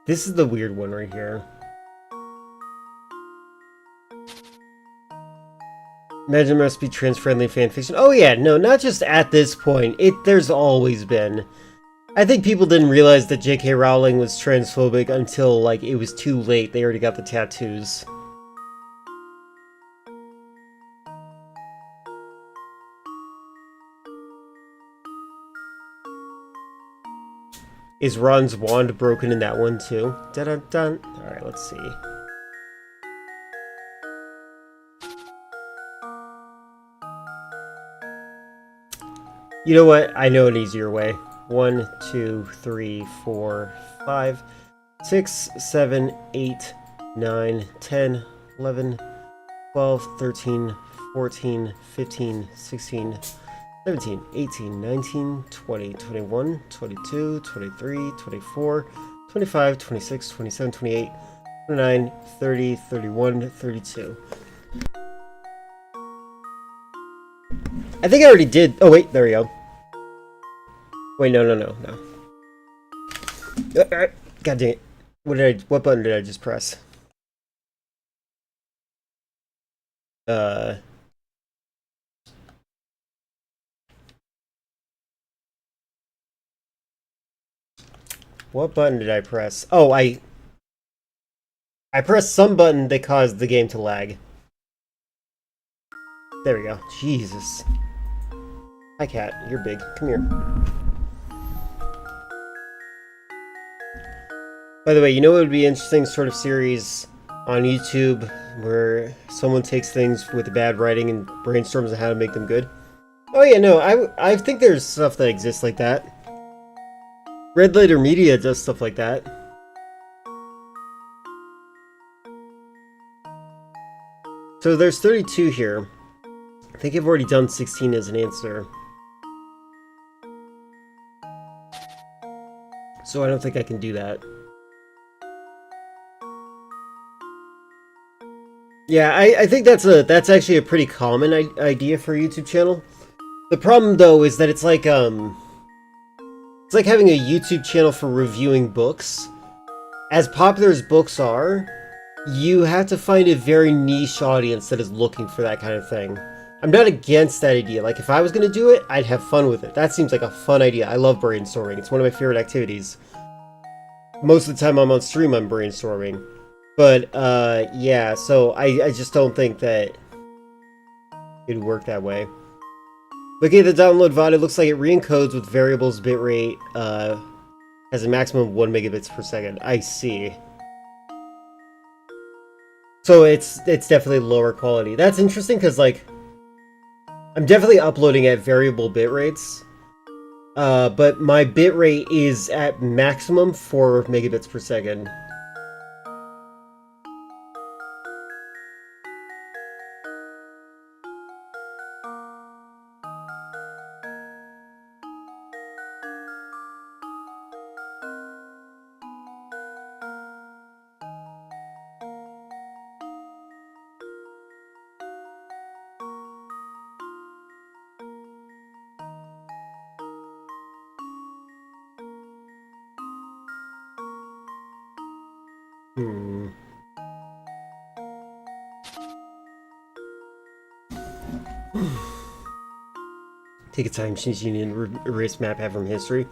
This is the weird one right here. Imagine must be trans-friendly fanfiction. Oh yeah, no, not just at this point. There's always been. I think people didn't realize that J.K. Rowling was transphobic until, like, it was too late. They already got the tattoos. Is Ron's wand broken in that one, too? Dun-dun-dun. Alright, let's see. You know what? I know an easier way. 1, 2, 3, 4, 5, 6, 7, 8, 9, 10, 11, 12, 13, 14, 15, 16, 17, 18, 19, 20, 21, 22, 23, 24, 25, 26, 27, 28, 29, 30, 31, 32. I think I already did. Oh, wait, there we go. Wait, no. God dang it. What button did I just press? What button did I press? Oh, I pressed some button that caused the game to lag. There we go. Jesus. Hi, cat. You're big. Come here. By the way, you know what would be an interesting sort of series on YouTube where someone takes things with bad writing and brainstorms on how to make them good? Oh yeah, no, I think there's stuff that exists like that. Red Letter Media does stuff like that. So there's 32 here. I think I've already done 16 as an answer. So I don't think I can do that. Yeah, I think that's actually a pretty common idea for a YouTube channel. The problem though is that it's like having a YouTube channel for reviewing books. As popular as books are, you have to find a very niche audience that is looking for that kind of thing. I'm not against that idea. Like, if I was going to do it, I'd have fun with it. That seems like a fun idea. I love brainstorming. It's one of my favorite activities. Most of the time I'm on stream, I'm brainstorming. But, yeah, so I just don't think that it'd work that way. Looking at the download VOD, it looks like it re-encodes with variables bitrate, has a maximum of 1 megabits per second. I see. So it's definitely lower quality. That's interesting because, like, I'm definitely uploading at variable bit rates. But my bitrate is at maximum 4 megabits per second. Take a time machine and erase MatPat from history.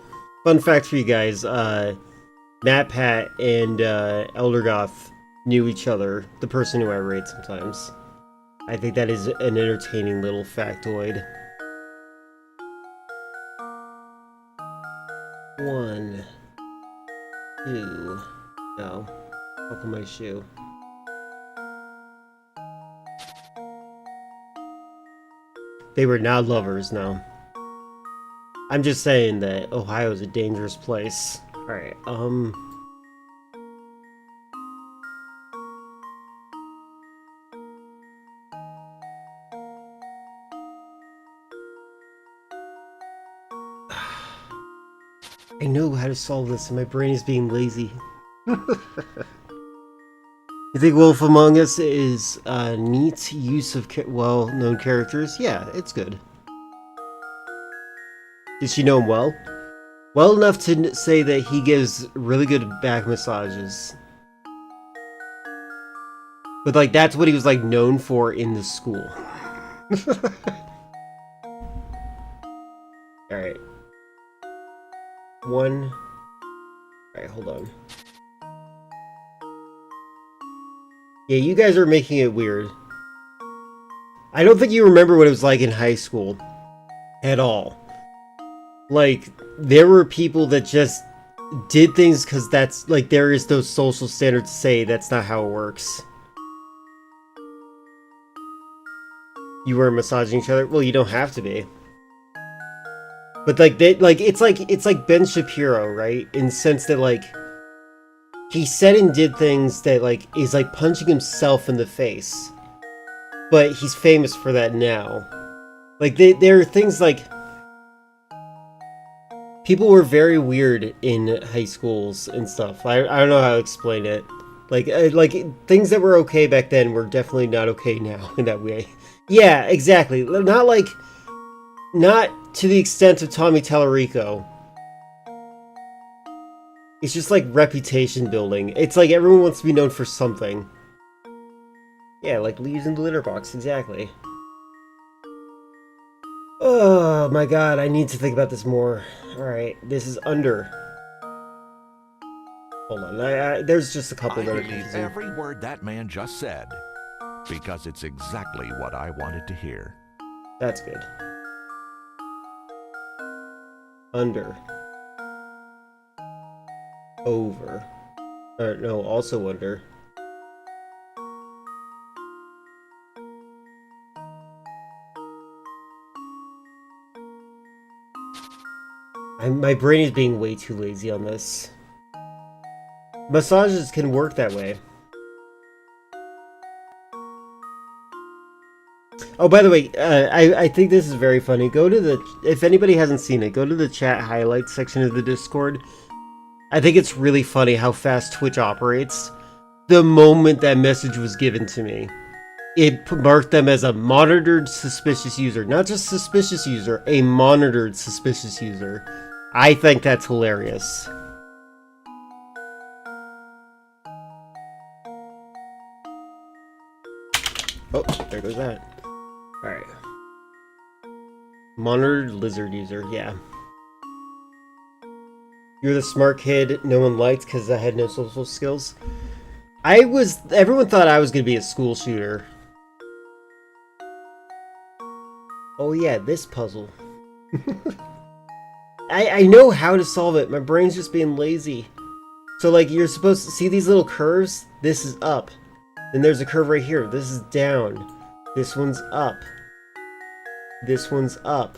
Fun fact for you guys, MatPat and Eldergoth knew each other, the person who I rate sometimes. I think that is an entertaining little factoid. 1, 2, no, buckle my shoe. They were now lovers now. I'm just saying that Ohio's a dangerous place. Alright, I know how to solve this and my brain is being lazy. You think Wolf Among Us is a neat use of well-known characters? Yeah, it's good. Did she know him well? Well enough to say that he gives really good back massages. But, like, that's what he was, like, known for in the school. Alright. 1. Alright, hold on. Yeah, you guys are making it weird. I don't think you remember what it was like in high school. At all. Like, there were people that just did things because that's, like, there is those social standards to say that's not how it works. You were massaging each other? Well, you don't have to be. But, like, it's like Ben Shapiro, right? In the sense that, like, he said and did things that, like, is like punching himself in the face. But he's famous for that now. Like, there are things like... People were very weird in high schools and stuff. I don't know how to explain it. Like things that were okay back then were definitely not okay now in that way. Yeah, exactly. Not to the extent of Tommy Tallarico. It's just like reputation building. It's like everyone wants to be known for something. Yeah, like leaves in the litter box, exactly. Oh my god, I need to think about this more. Alright, this is under. Hold on, there's just a couple I that are believe confusing. every word that man just said, because it's exactly what I wanted to hear. That's good. Under. Over. No, also under. My brain is being way too lazy on this. Massages can work that way. Oh, by the way, I think this is very funny. Go to the, if anybody hasn't seen it, go to the chat highlights section of the Discord. I think it's really funny how fast Twitch operates. The moment that message was given to me, it marked them as a monitored suspicious user. Not just suspicious user, a monitored suspicious user. I think that's hilarious. Oh, there goes that. Alright. Monitored lizard user, yeah. You're the smart kid no one liked because I had no social skills. Everyone thought I was going to be a school shooter. Oh yeah, this puzzle. I know how to solve it. My brain's just being lazy. So like, you're supposed to see these little curves? This is up. Then there's a curve right here. This is down. This one's up. This one's up.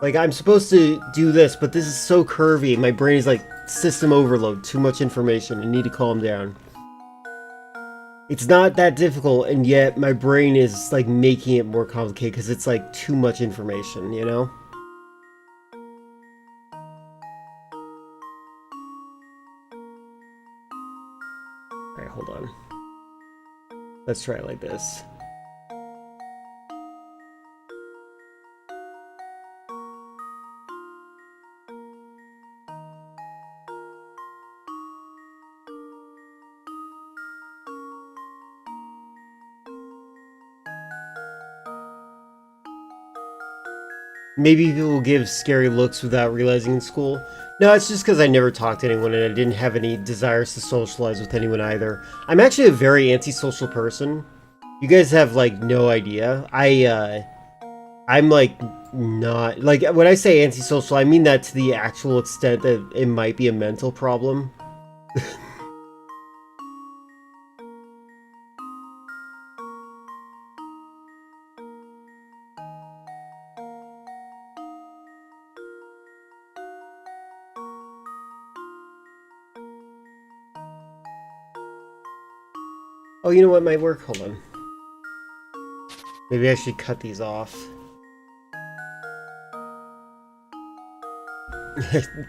Like, I'm supposed to do this, but this is so curvy. My brain is like, system overload. Too much information. I need to calm down. It's not that difficult, and yet my brain is like making it more complicated because it's like too much information, you know? Alright, hold on. Let's try it like this. Maybe people will give scary looks without realizing in school. No, it's just because I never talked to anyone and I didn't have any desires to socialize with anyone either. I'm actually a very antisocial person. You guys have, like, no idea. I'm, like, not... Like, when I say antisocial, I mean that to the actual extent that it might be a mental problem. Oh, you know what might work? Hold on. Maybe I should cut these off.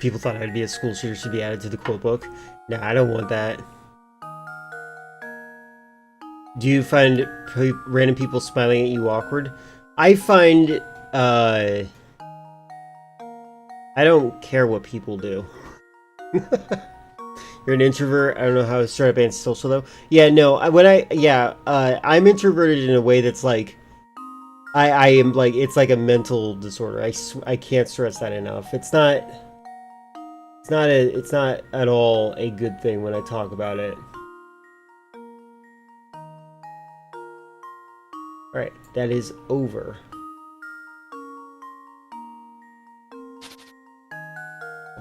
People thought I'd be a school shooter should be added to the quote book. Nah, I don't want that. Do you find random people smiling at you awkward? I find, I don't care what people do. You're an introvert. I don't know how to start up antisocial though. Yeah, no. I'm introverted in a way that's like, I am like, it's like a mental disorder. I can't stress that enough. It's not at all a good thing when I talk about it. All right, that is over.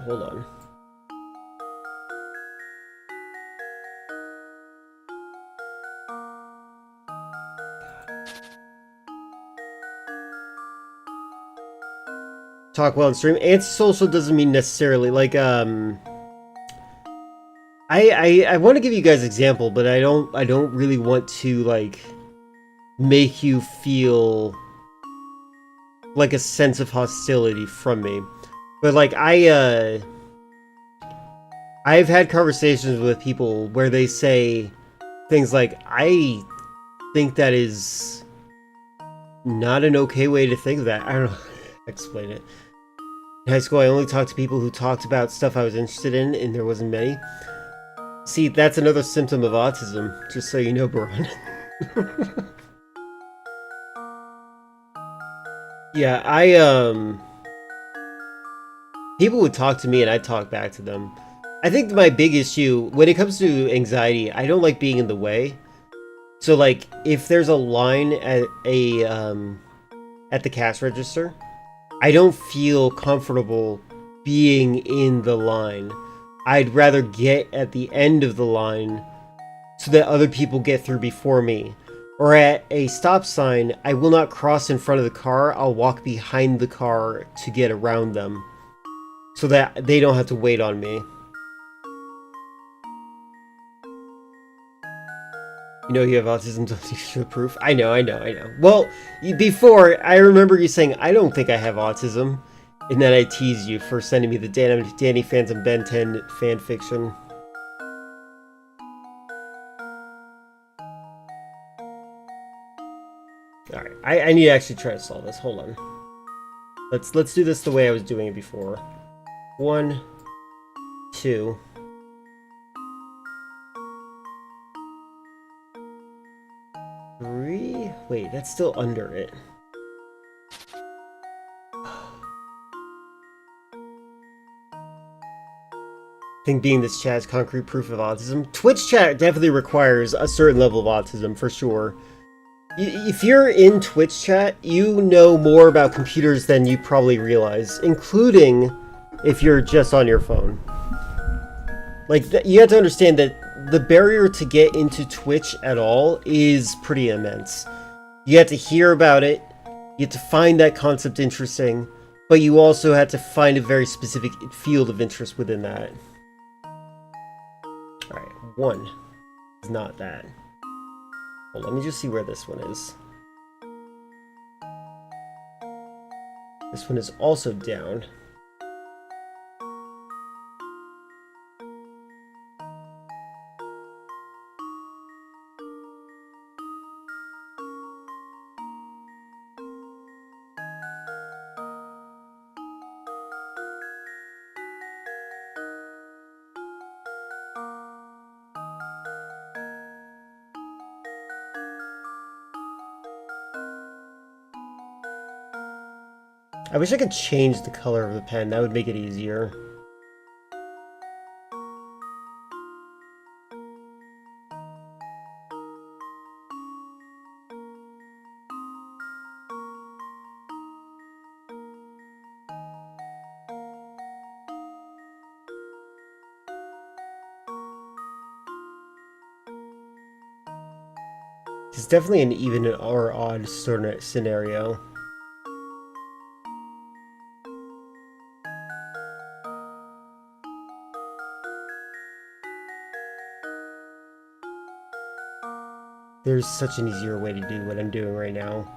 Hold on. Talk well on stream. Antisocial doesn't mean necessarily like I want to give you guys an example, but I don't really want to like make you feel like a sense of hostility from me. But like I've had conversations with people where they say things like, I think that is not an okay way to think of that. I don't know how to explain it. In high school, I only talked to people who talked about stuff I was interested in, and there wasn't many. See, that's another symptom of autism, just so you know, Baron. Yeah, people would talk to me and I'd talk back to them. I think my big issue when it comes to anxiety, I don't like being in the way. So like if there's a line at the cash register, I don't feel comfortable being in the line. I'd rather get at the end of the line so that other people get through before me. Or at a stop sign, I will not cross in front of the car, I'll walk behind the car to get around them. So that they don't have to wait on me. You know you have autism, don't you show proof? I know. Well, before, I remember you saying, I don't think I have autism. And then I teased you for sending me the Danny Phantom Ben 10 fan fiction. Alright, I need to actually try to solve this. Hold on. Let's do this the way I was doing it before. 1, 2. Three? Wait, that's still under it. I think being this chat is concrete proof of autism. Twitch chat definitely requires a certain level of autism, for sure. If you're in Twitch chat, you know more about computers than you probably realize, including if you're just on your phone. Like, you have to understand that the barrier to get into Twitch at all is pretty immense. You have to hear about it, you have to find that concept interesting, but you also have to find a very specific field of interest within that. Alright, 1 is not that. Well, let me just see where this one is. This one is also down. I wish I could change the color of the pen, that would make it easier. It's definitely an even or odd sort of scenario. There's such an easier way to do what I'm doing right now.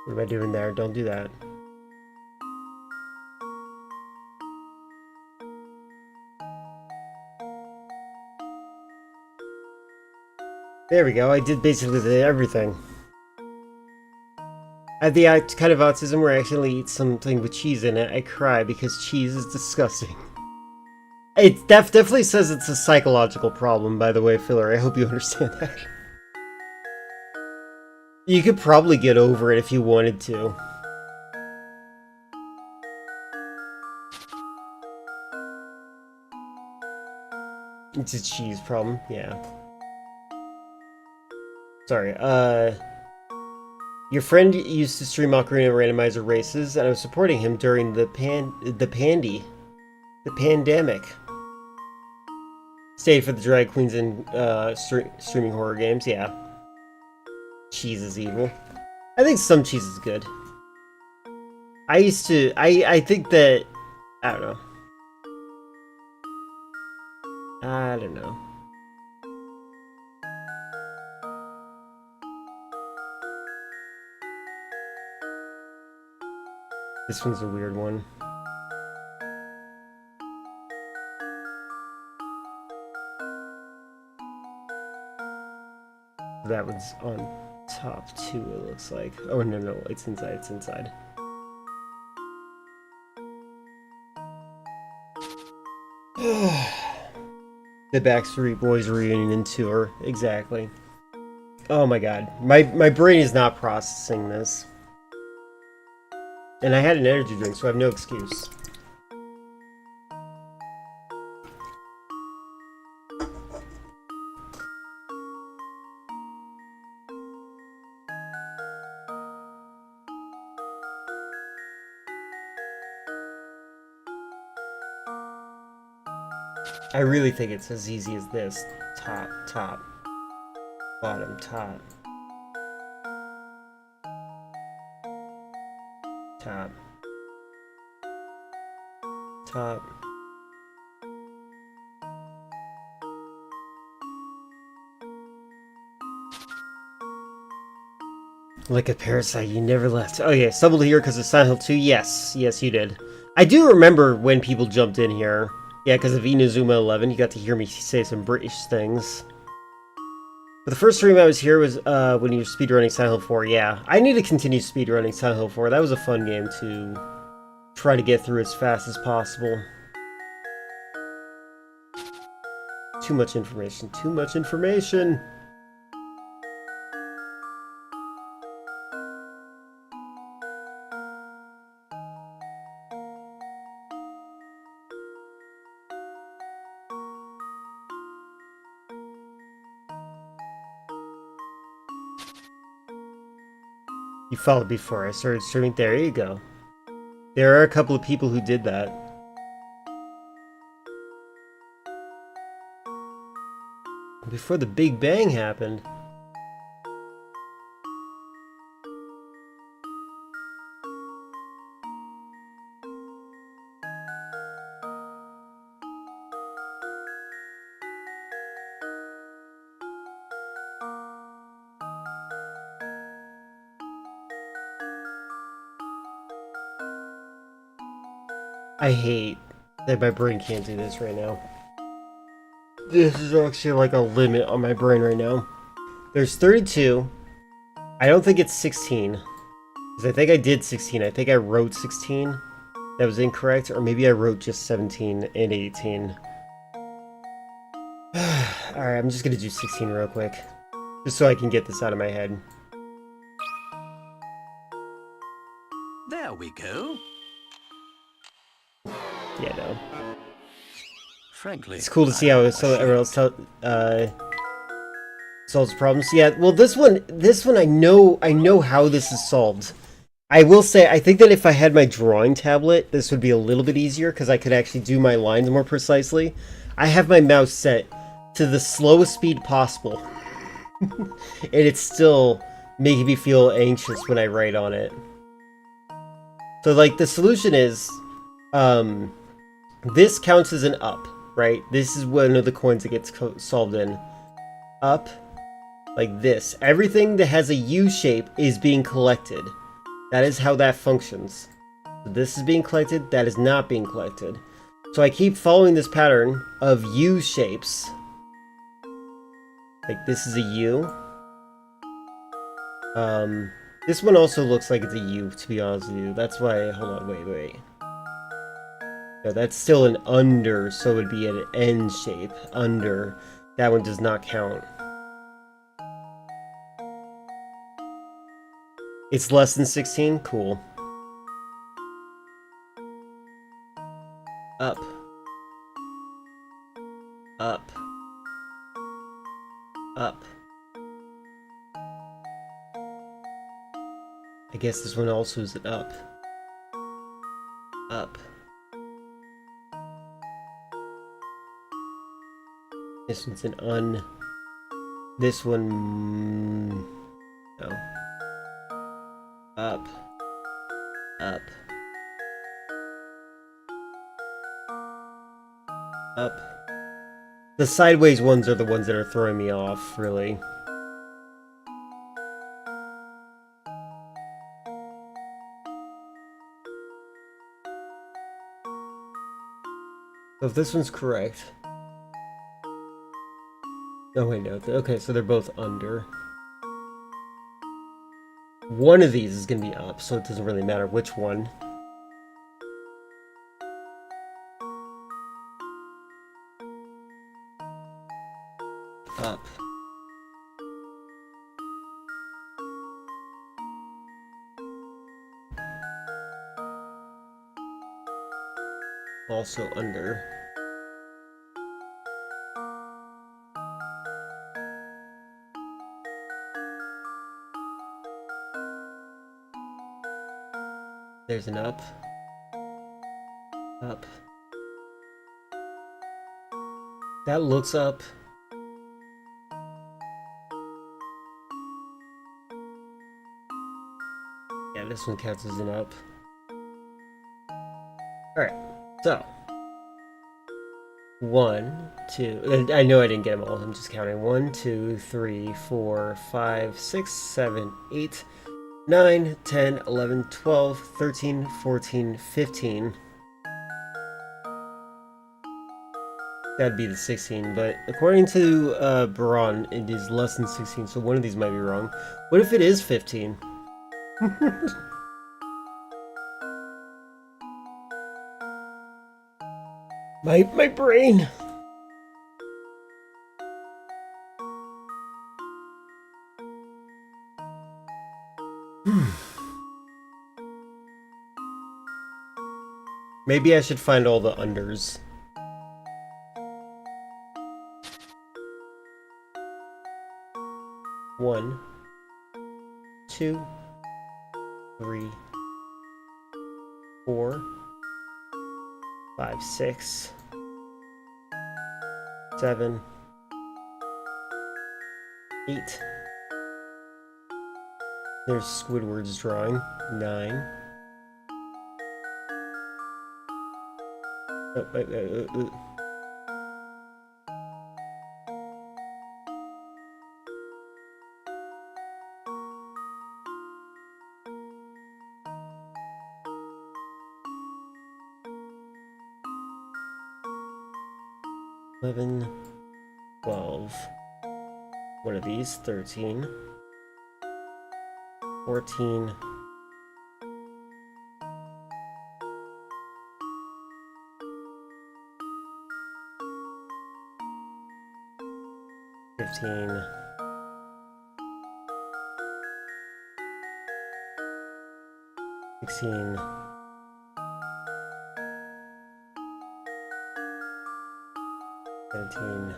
What am I doing there? Don't do that. There we go, I did basically everything. I have the kind of autism where I accidentally eat something with cheese in it, I cry because cheese is disgusting. It definitely says it's a psychological problem, by the way, Filler. I hope you understand that. You could probably get over it if you wanted to. It's a cheese problem, yeah. Sorry, your friend used to stream Ocarina Randomizer races, and I was supporting him during the pandemic. Stayed for the drag queens and streaming horror games, yeah. Cheese is evil. I think some cheese is good. I think that, I don't know. I don't know. This one's a weird one. That one's on top too, it looks like. Oh, no, it's inside, it's inside. The Backstreet Boys reunion tour, exactly. Oh my god, my brain is not processing this. And I had an energy drink, so I have no excuse. I really think it's as easy as this. Top, top, bottom, top. Top. Top. Like a parasite, you never left. Oh yeah, stumbled here because of Silent Hill 2? Yes, yes you did. I do remember when people jumped in here. Yeah, because of Inazuma 11, you got to hear me say some British things. But the first stream I was here was when you were speedrunning Silent Hill 4, yeah. I need to continue speedrunning Silent Hill 4. That was a fun game to try to get through as fast as possible. Too much information, too much information! You followed before I started streaming. There you go. There are a couple of people who did that. Before the Big Bang happened. I hate that my brain can't do this right now. This is actually like a limit on my brain right now. There's 32. I don't think it's 16. Because I think I did 16. I think I wrote 16. That was incorrect. Or maybe I wrote just 17 and 18. Alright, I'm just gonna do 16 real quick. Just so I can get this out of my head. There we go. Yeah, no. Frankly, It's cool to see how everyone else solves problems. Yeah, well, this one, I know how this is solved. I will say, I think that if I had my drawing tablet, this would be a little bit easier because I could actually do my lines more precisely. I have my mouse set to the slowest speed possible, and it's still making me feel anxious when I write on it. So, like, the solution is, this counts as an up, right? This is one of the coins that gets solved in. Up, like this. Everything that has a U shape is being collected. That is how that functions. So this is being collected, that is not being collected. So I keep following this pattern of U shapes. Like this is a U. This one also looks like it's a U, to be honest with you. That's why, hold on, wait. No, that's still an under, so it would be an N shape. Under. That one does not count. It's less than 16? Cool. Up. Up. Up. I guess this one also is an up. Up. This one's an un. This one. No. Up. Up. Up. The sideways ones are the ones that are throwing me off, really. So if this one's correct. Oh wait, no. Okay, so they're both under. One of these is going to be up, so it doesn't really matter which one. up. Also under. There's an up. Up. That looks up. Yeah, this one counts as an up. Alright, so. 1, 2. I know I didn't get them all. I'm just counting. 1, 2, 3, 4, 5, 6, 7, 8, 9, 10, 11, 12, 13, 14, 15. That'd be the 16, but according to Baron, it is less than 16, so one of these might be wrong. What if it is 15? My brain! Maybe I should find all the unders. One, 2, 3, 4, 5, 6, 7, 8. There's Squidward's drawing. 9. Oh, 11, 12. One of these, 13, 14, 15, 16, 17.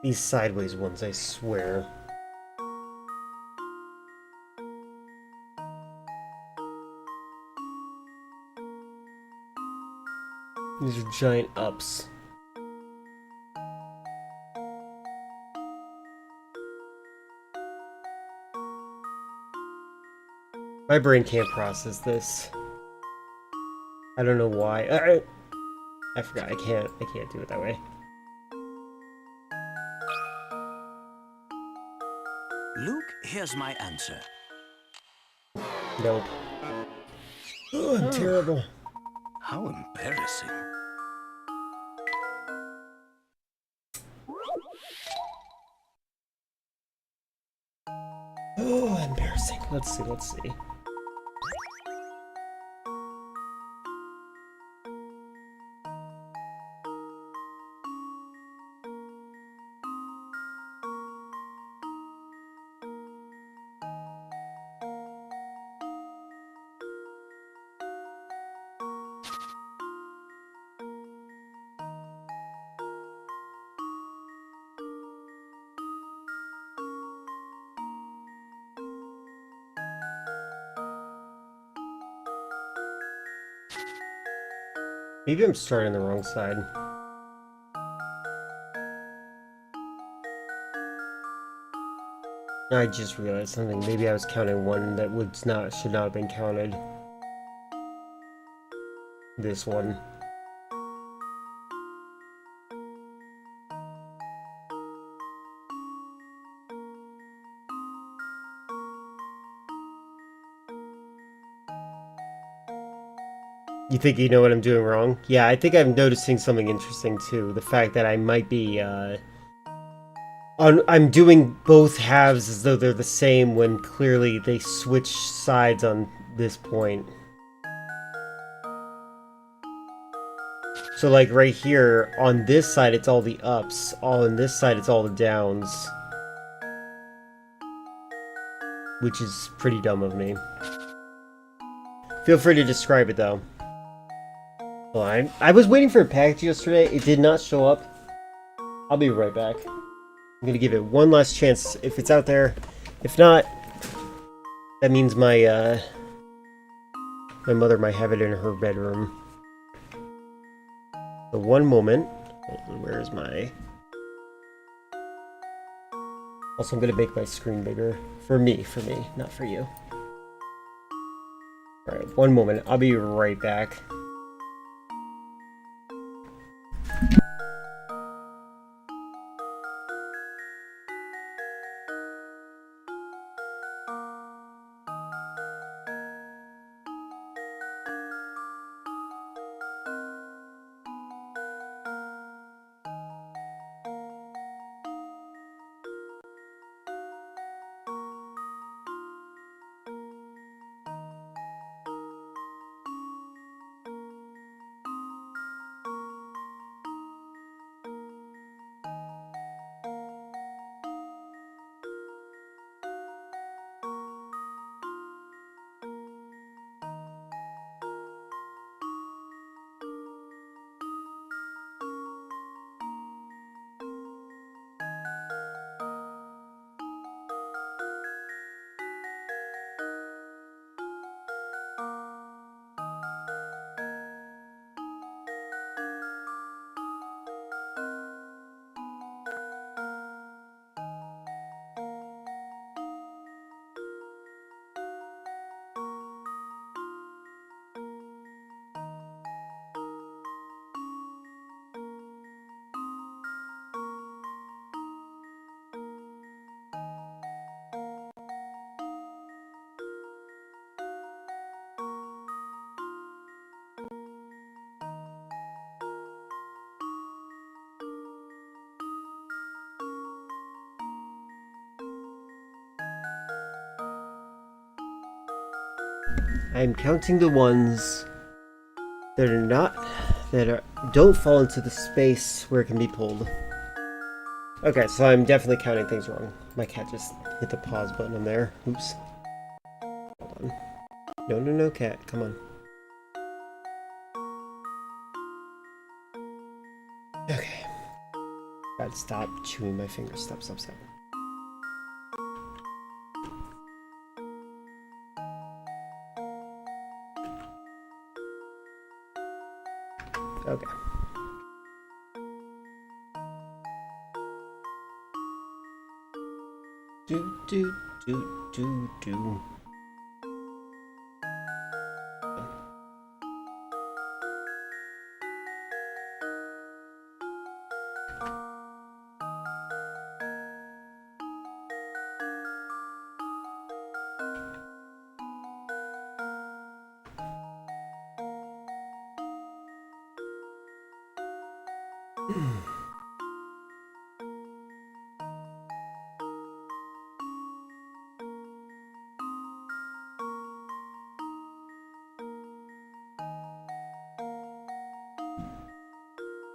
These sideways ones, I swear. These are giant ups. My brain can't process this. I don't know why. I forgot. I can't do it that way. Luke, here's my answer. Nope. Oh, I'm terrible. How embarrassing. Oh, embarrassing. Let's see. Maybe I'm starting the wrong side. I just realized something. Maybe I was counting one that should not have been counted. This one. You think you know what I'm doing wrong? Yeah, I think I'm noticing something interesting too. The fact that I might be, I'm doing both halves as though they're the same when clearly they switch sides on this point. So like right here, on this side it's all the ups, on this side it's all the downs. Which is pretty dumb of me. Feel free to describe it though. Well, I was waiting for a package yesterday, it did not show up. I'll be right back. I'm gonna give it one last chance if it's out there. If not, that means my mother might have it in her bedroom. So one moment. Where is my... Also, I'm gonna make my screen bigger. For me, not for you. Alright, one moment. I'll be right back. I'm counting the ones that are don't fall into the space where it can be pulled. Okay, so I'm definitely counting things wrong. My cat just hit the pause button on there. Oops. Hold on. No, no, no, cat. Come on. Okay. God, stop chewing my fingers. Stop, stop, stop. Okay. Do.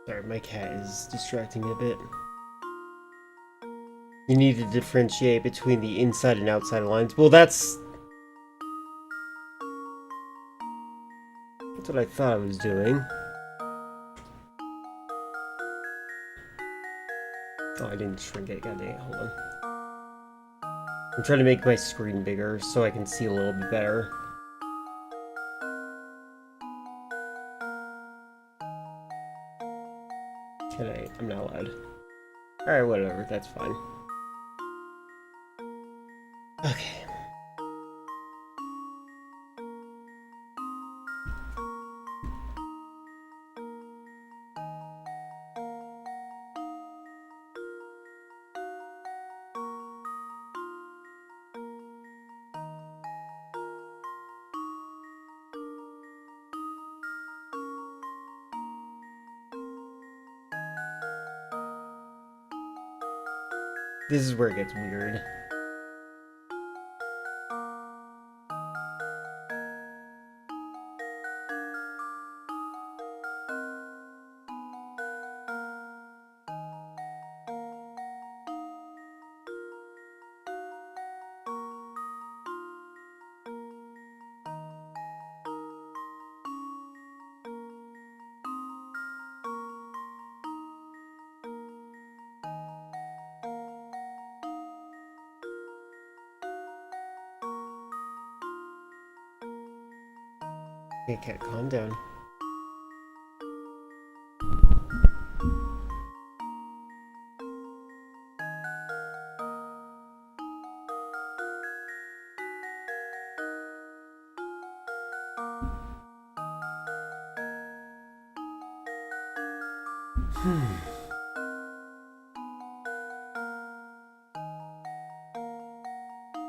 Sorry, my cat is distracting me a bit. You need to differentiate between the inside and outside lines. Well, that's what I thought I was doing. Oh, I didn't shrink it. God dang it. Hold on. I'm trying to make my screen bigger so I can see a little bit better. Can I? I'm not allowed. Alright, whatever. That's fine. Okay. This is where it gets weird. Hey, cat, calm down.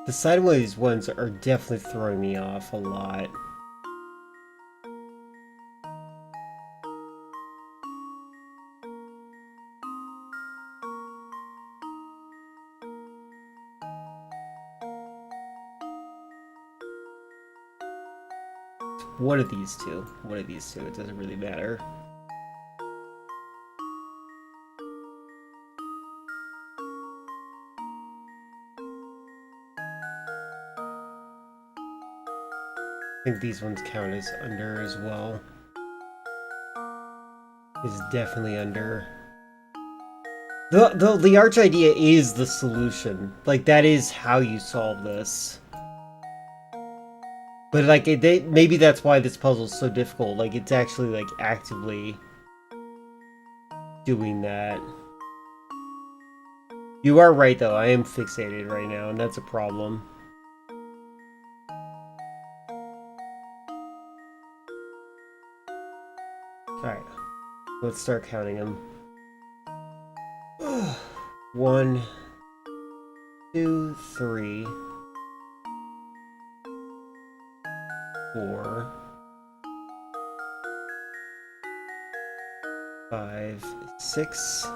The sideways ones are definitely throwing me off a lot. One of these two. One of these two. It doesn't really matter. I think these ones count as under as well. Is definitely under. The arch idea is the solution. Like, that is how you solve this. But like, maybe that's why this puzzle is so difficult. Like, it's actually like actively doing that. You are right though. I am fixated right now, and that's a problem. Alright, let's start counting them. 1, 2, 3, 4, 5, 6,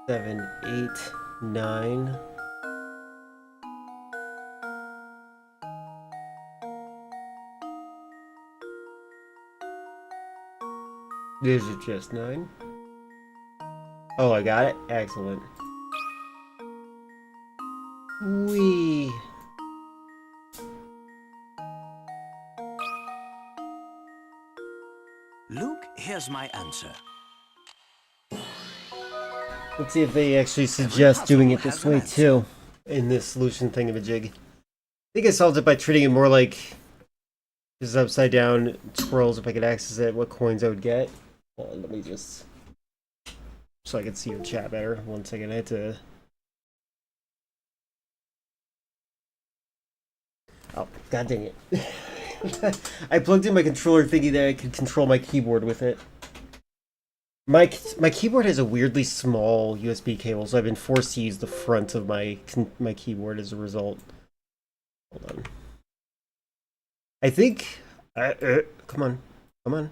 7, 8, 9. Is it just 9? Oh, I got it? Excellent. Whee! Luke, here's my answer. Let's see if they actually suggest doing it this way too, in this solution thingamajig. I think I solved it by treating it more like this upside down twirls. If I could access it, what coins I would get. Hold on, let me just... so I can see your chat better. 1 second, I had to... Oh, god dang it. I plugged in my controller thinking that I could control my keyboard with it. My keyboard has a weirdly small USB cable, so I've been forced to use the front of my keyboard as a result. Hold on. I think... come on. Come on.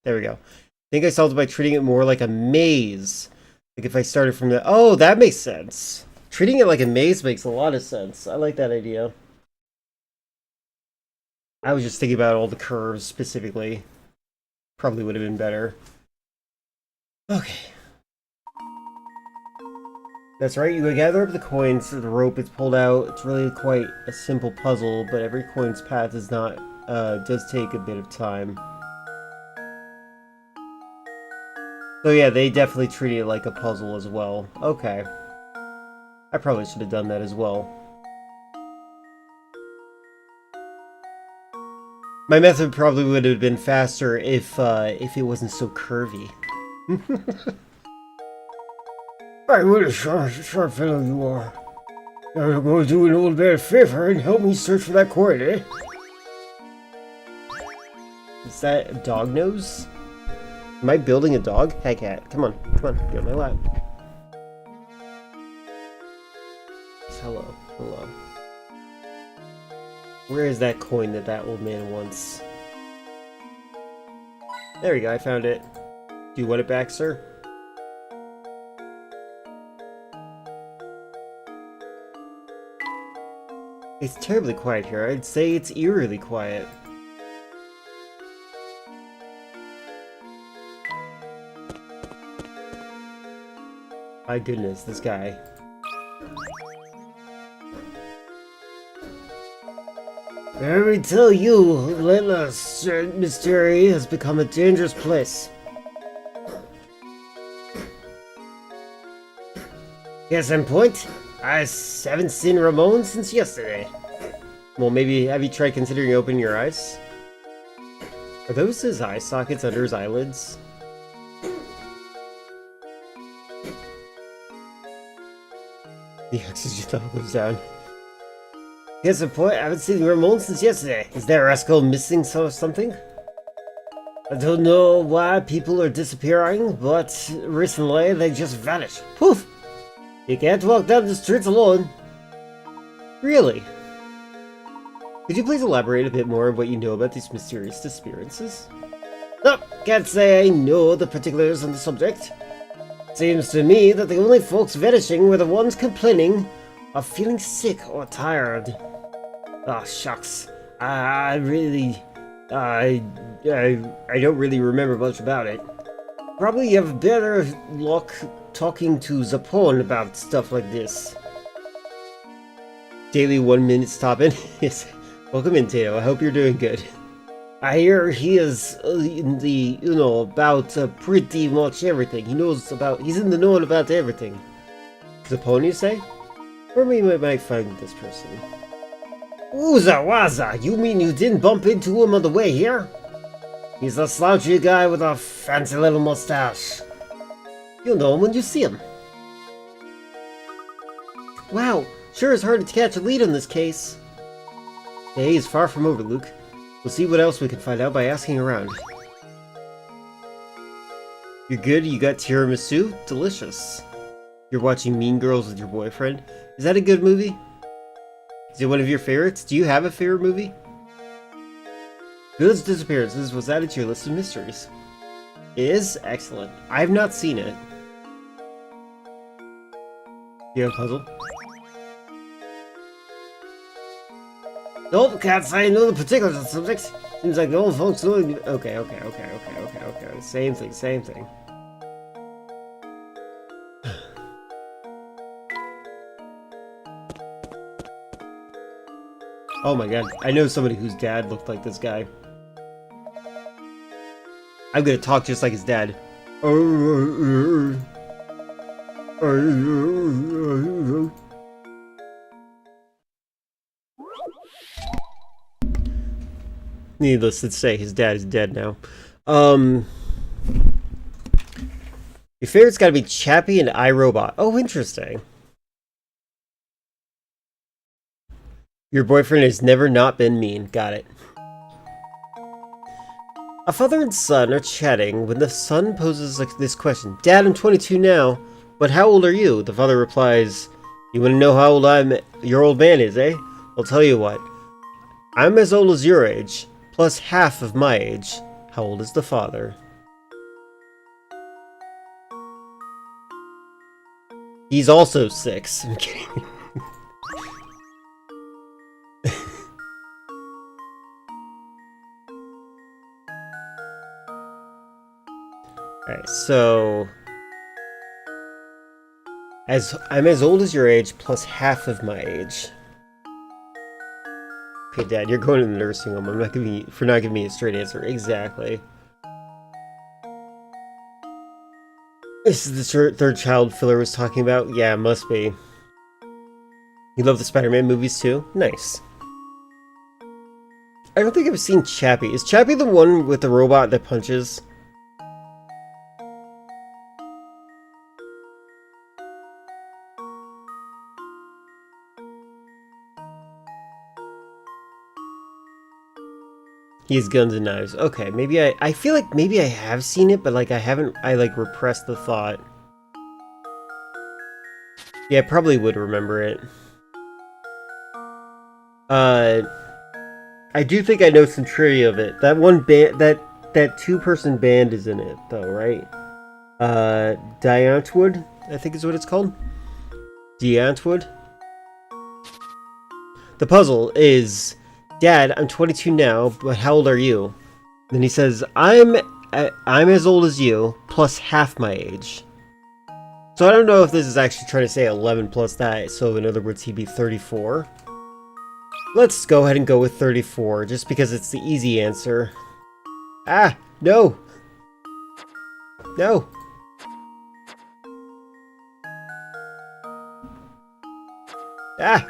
There we go. I think I solved it by treating it more like a maze. Like if I started from the... Oh, that makes sense. Treating it like a maze makes a lot of sense. I like that idea. I was just thinking about all the curves specifically. Probably would have been better. Okay. That's right, you gather up the coins, the rope is pulled out. It's really quite a simple puzzle, but every coin's path is not, does take a bit of time. So yeah, they definitely treat it like a puzzle as well. Okay. I probably should have done that as well. My method probably would have been faster if it wasn't so curvy. Hey, what a sharp fellow you are. Now you're going to do an old man a favor and help me search for that coin, eh? Is that a dog nose? Am I building a dog? Hey cat, come on, get on my lap. Hello, hello. Where is that coin that old man wants? There we go, I found it. Do you want it back, sir? It's terribly quiet here. I'd say it's eerily quiet. My goodness, this guy. Let me tell you, Relentless Mystery has become a dangerous place. Case in point, I haven't seen Ramon since yesterday. Well, maybe have you tried considering opening your eyes? Are those his eye sockets under his eyelids? The oxygen level goes down. Here's the point. I haven't seen Ramon since yesterday. Is that rascal missing or something? I don't know why people are disappearing, but recently they just vanish. Poof! You can't walk down the streets alone. Really? Could you please elaborate a bit more on what you know about these mysterious disappearances? No, can't say I know the particulars on the subject. Seems to me that the only folks vanishing were the ones complaining of feeling sick or tired. Ah, shucks. I don't really remember much about it. Probably have better luck talking to Zapon about stuff like this. Daily 1 minute stop-in. Yes. Welcome in, Tato. I hope you're doing good. I hear he is in the, about pretty much everything. He's in the know about everything. Zapon, you say? Or we might find this person. Ooza waza, you mean you didn't bump into him on the way here? He's a slouchy guy with a fancy little mustache. You'll know him when you see him. Wow, sure is hard to catch a lead on this case. The day is far from over, Luke. We'll see what else we can find out by asking around. You're good? You got tiramisu? Delicious. You're watching Mean Girls with your boyfriend? Is that a good movie? Is it one of your favorites? Do you have a favorite movie? Village Disappearances was added to your list of mysteries. It is excellent. I have not seen it. Do you have a puzzle? Nope, can't say I know the particulars of the subject. Seems like the old folks know. Okay. Same thing. Oh my god, I know somebody whose dad looked like this guy. I'm gonna talk just like his dad. Needless to say, his dad is dead now. Your favorite's gotta be Chappie and iRobot. Oh, interesting. Your boyfriend has never not been mean. Got it. A father and son are chatting when the son poses this question. Dad, I'm 22 now, but how old are you? The father replies, you want to know how old your old man is, eh? I'll tell you what. I'm as old as your age, plus half of my age. How old is the father? He's also 6. I'm kidding. Alright, so... I'm as old as your age, plus half of my age. Okay, Dad, you're going to the nursing home. I'm not giving you, for not giving me a straight answer. Exactly. This is the third child Filler was talking about? Yeah, it must be. You love the Spider-Man movies too? Nice. I don't think I've seen Chappie. Is Chappie the one with the robot that punches? He has guns and knives. Okay, maybe I feel like maybe I have seen it, but like I haven't, I like repressed the thought. Yeah, I probably would remember it. I do think I know some trivia of it. That one band, that two-person band is in it, though, right? Diantwood, I think is what it's called. Diantwood. The puzzle is, Dad, I'm 22 now, but how old are you? Then he says, I'm as old as you, plus half my age. So I don't know if this is actually trying to say 11 plus that, so in other words, he'd be 34. Let's go ahead and go with 34, just because it's the easy answer. Ah, no! No! Ah!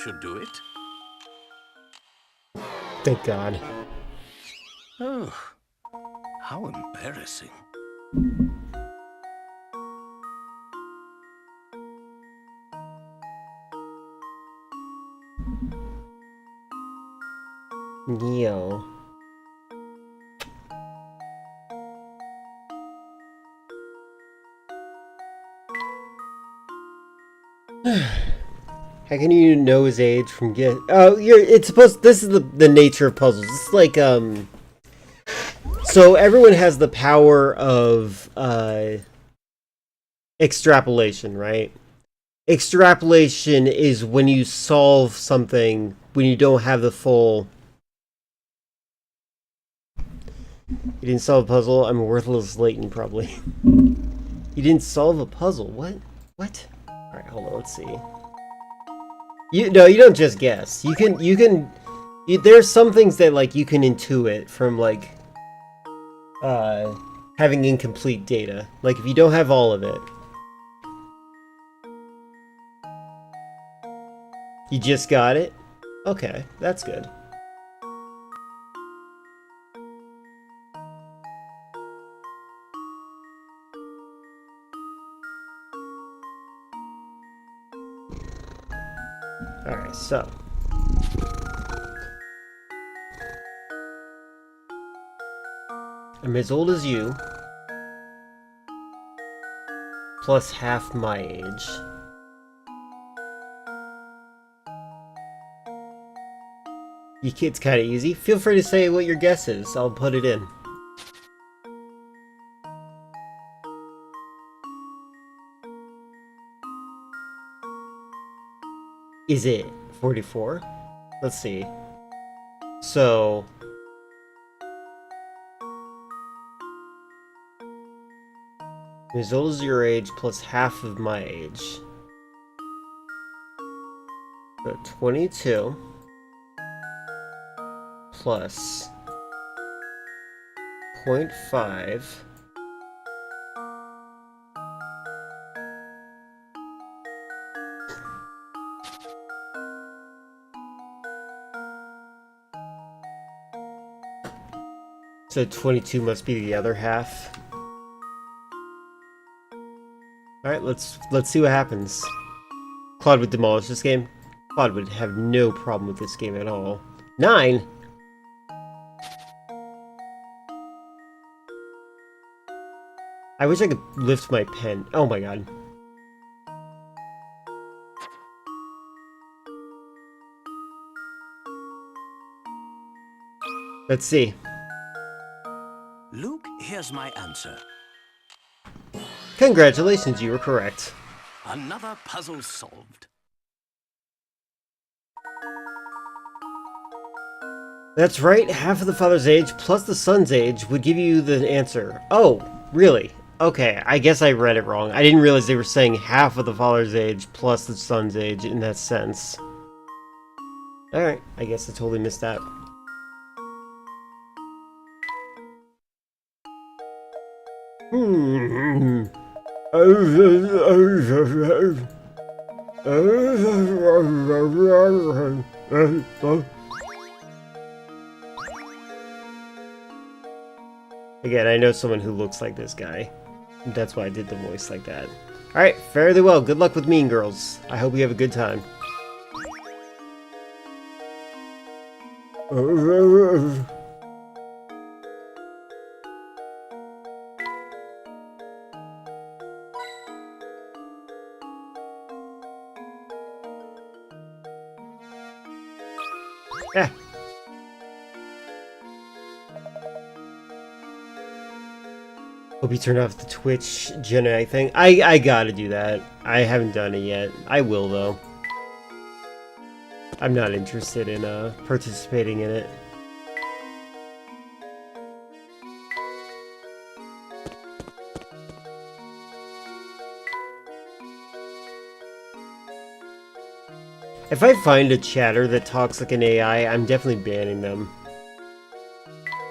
should do it. Thank God. Oh, how embarrassing. Yo. How can you know his age from get? Oh, it's supposed. This is the nature of puzzles. It's like So everyone has the power of extrapolation, right? Extrapolation is when you solve something when you don't have the full. You didn't solve a puzzle. I'm a worthless Layton, probably. You didn't solve a puzzle. What? What? All right, hold on. Let's see. You don't just guess. There's some things that like you can intuit from like having incomplete data. Like if you don't have all of it, you just got it. Okay, that's good. Alright, so. I'm as old as you. Plus half my age. It's kind of easy. Feel free to say what your guess is. I'll put it in. Is it 44? Let's see. So... I'm as old as your age plus half of my age. So 22 plus 0.5 so 22 must be the other half. Alright, let's see what happens. Claude would demolish this game. Claude would have no problem with this game at all. 9? I wish I could lift my pen. Oh my god. Let's see. Luke, here's my answer. Congratulations, you were correct. Another puzzle solved. That's right, half of the father's age plus the son's age would give you the answer. Oh, really? Okay, I guess I read it wrong. I didn't realize they were saying half of the father's age plus the son's age in that sense. Alright, I guess I totally missed that. Again, I know someone who looks like this guy. That's why I did the voice like that. Alright, fairly well. Good luck with Mean Girls. I hope you have a good time. Eh. Hope you turn off the Twitch generic thing. I gotta do that. I haven't done it yet. I will though. I'm not interested in participating in it. If I find a chatter that talks like an AI, I'm definitely banning them.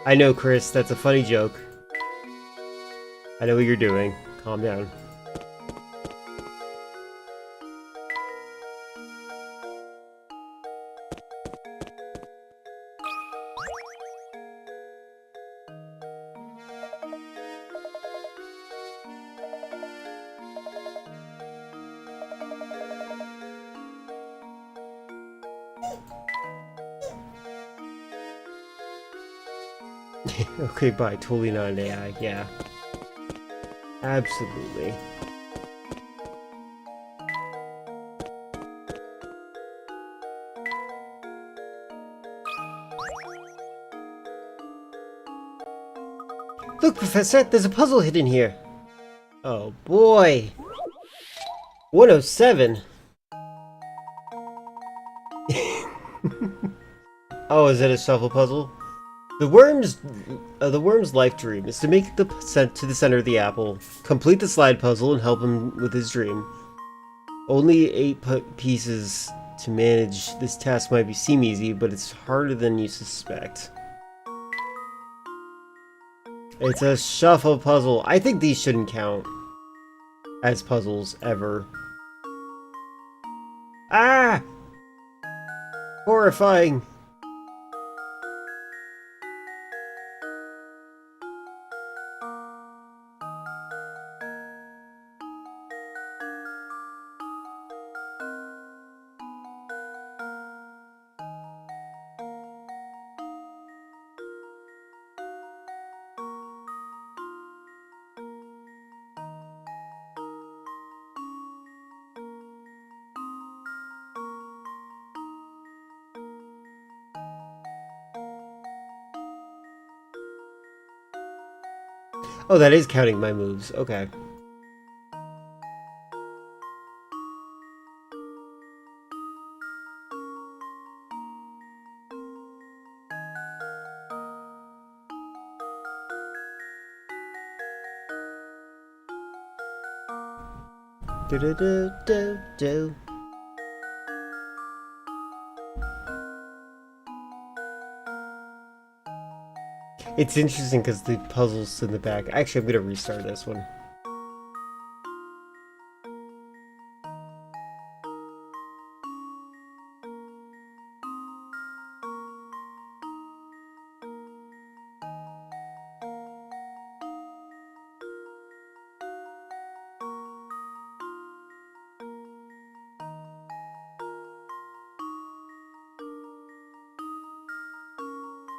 I know, Chris, that's a funny joke. I know what you're doing. Calm down. Okay, bye. Totally not an AI. Yeah. Absolutely. Look, Professor, there's a puzzle hidden here. Oh boy. 107. Oh, is it a shuffle puzzle? The worm's life dream is to make the sent to the center of the apple, complete the slide puzzle, and help him with his dream. Only 8 pieces to manage. This task might seem easy, but it's harder than you suspect. It's a shuffle puzzle. I think these shouldn't count as puzzles ever. Ah! Horrifying. Oh, that is counting my moves. Okay. Do do do do do. It's interesting because the puzzle's in the back. Actually, I'm gonna restart this one.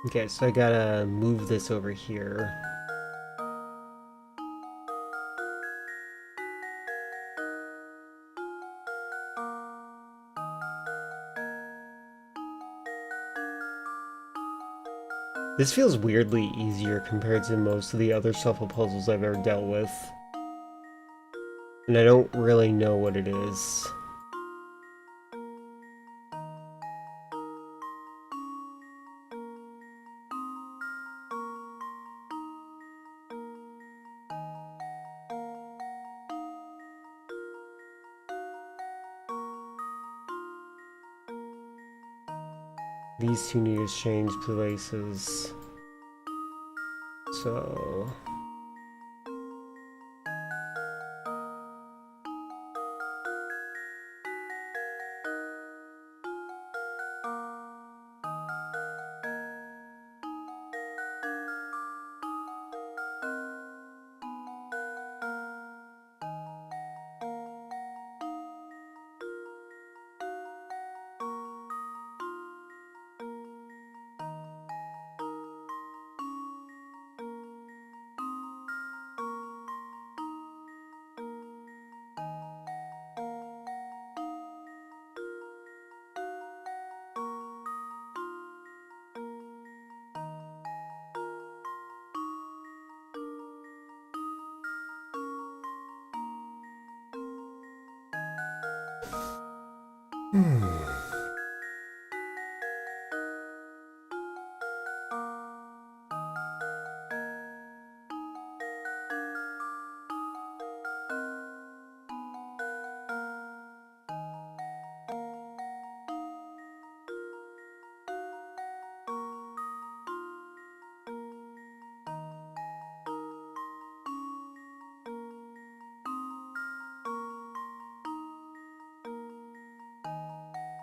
Okay, so I gotta move this over here. This feels weirdly easier compared to most of the other shuffle puzzles I've ever dealt with. And I don't really know what it is. These two need to change places. So...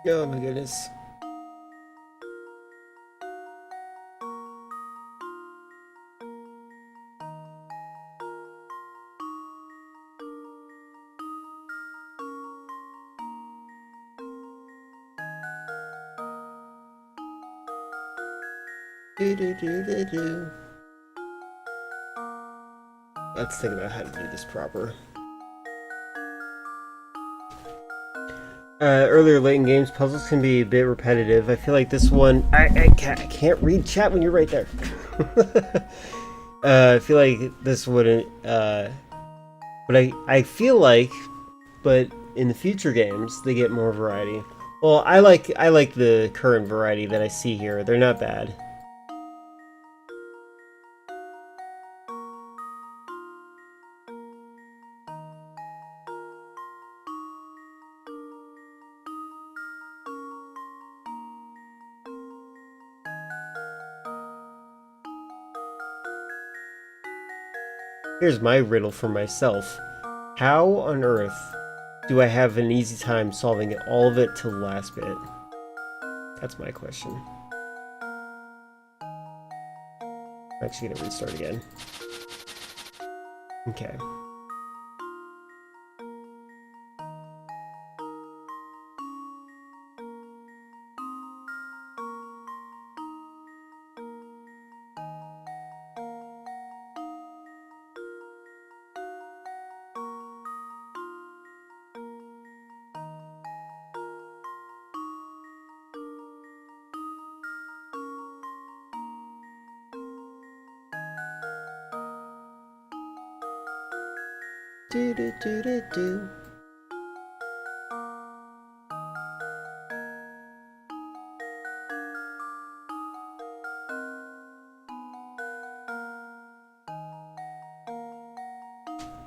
Oh my goodness. Do do do do do. Let's think about how to do this proper. Earlier Layton games, puzzles can be a bit repetitive. I feel like this one... I can't read chat when you're right there. I feel like this wouldn't... but I feel like... But in the future games, they get more variety. Well, I like the current variety that I see here. They're not bad. Here's my riddle for myself. How on earth do I have an easy time solving all of it to the last bit? That's my question. I'm actually gonna restart again. Okay. Do do do do do.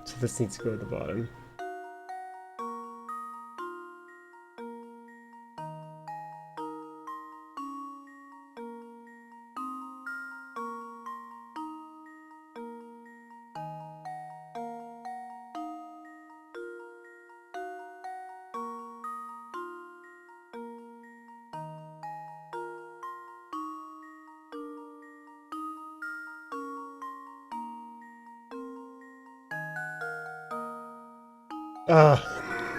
So this needs to go to the bottom. Ah,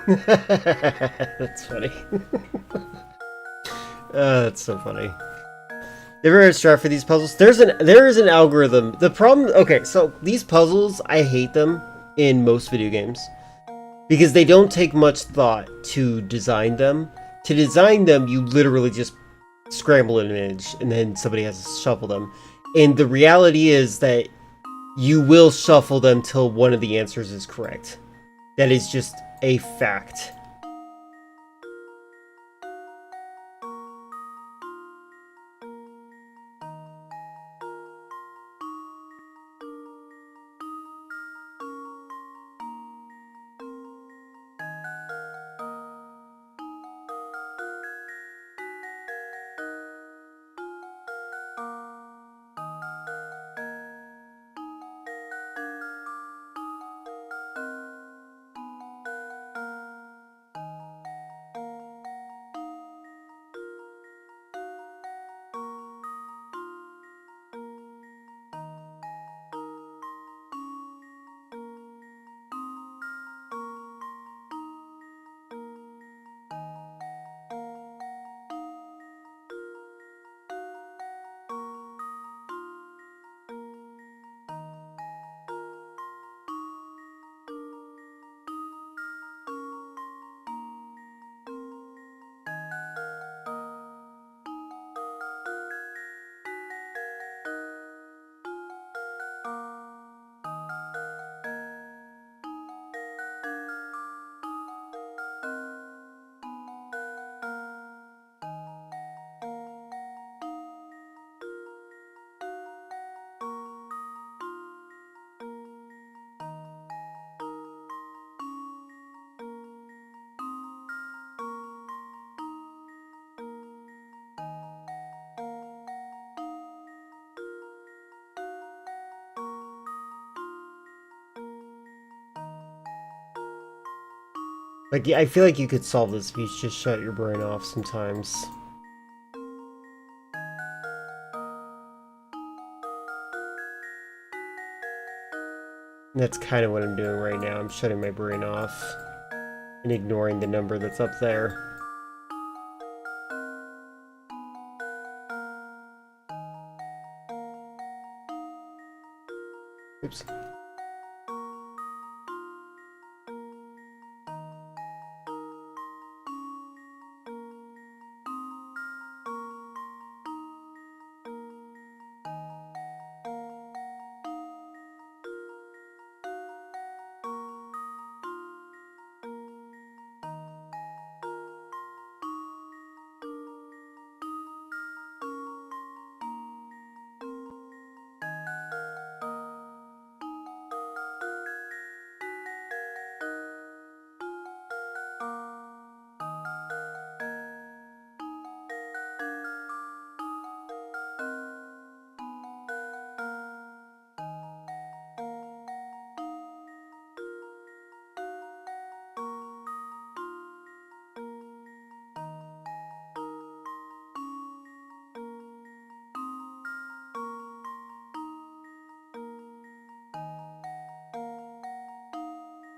that's funny. That's so funny. You ever heard strat for these puzzles? There is an algorithm. The problem, okay, so these puzzles, I hate them in most video games because they don't take much thought to design them. To design them, you literally just scramble an image and then somebody has to shuffle them. And the reality is that you will shuffle them till one of the answers is correct. That is just a fact. Like, I feel like you could solve this if you just shut your brain off sometimes. And that's kind of what I'm doing right now. I'm shutting my brain off and ignoring the number that's up there. Oops.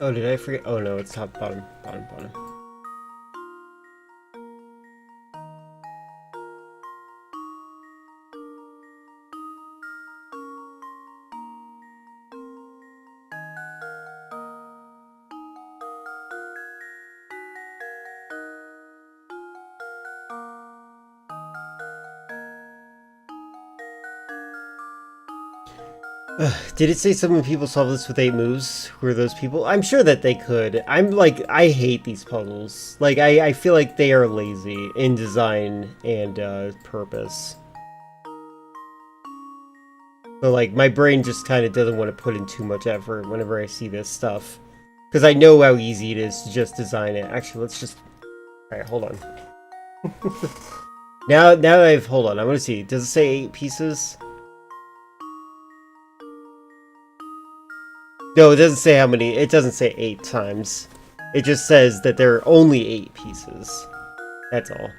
Oh, did I forget? Oh no, it's top, bottom, bottom, bottom. Did it say some people solve this with 8 moves? Who are those people? I'm sure that they could. I'm like, I hate these puzzles. Like, I feel like they are lazy in design and purpose. So like, my brain just kind of doesn't want to put in too much effort whenever I see this stuff. Because I know how easy it is to just design it. Actually, let's just... Alright, hold on. now I've... Hold on, I want to see. Does it say 8 pieces? No, it doesn't say how many. It doesn't say 8 times. It just says that there are only 8 pieces. That's all.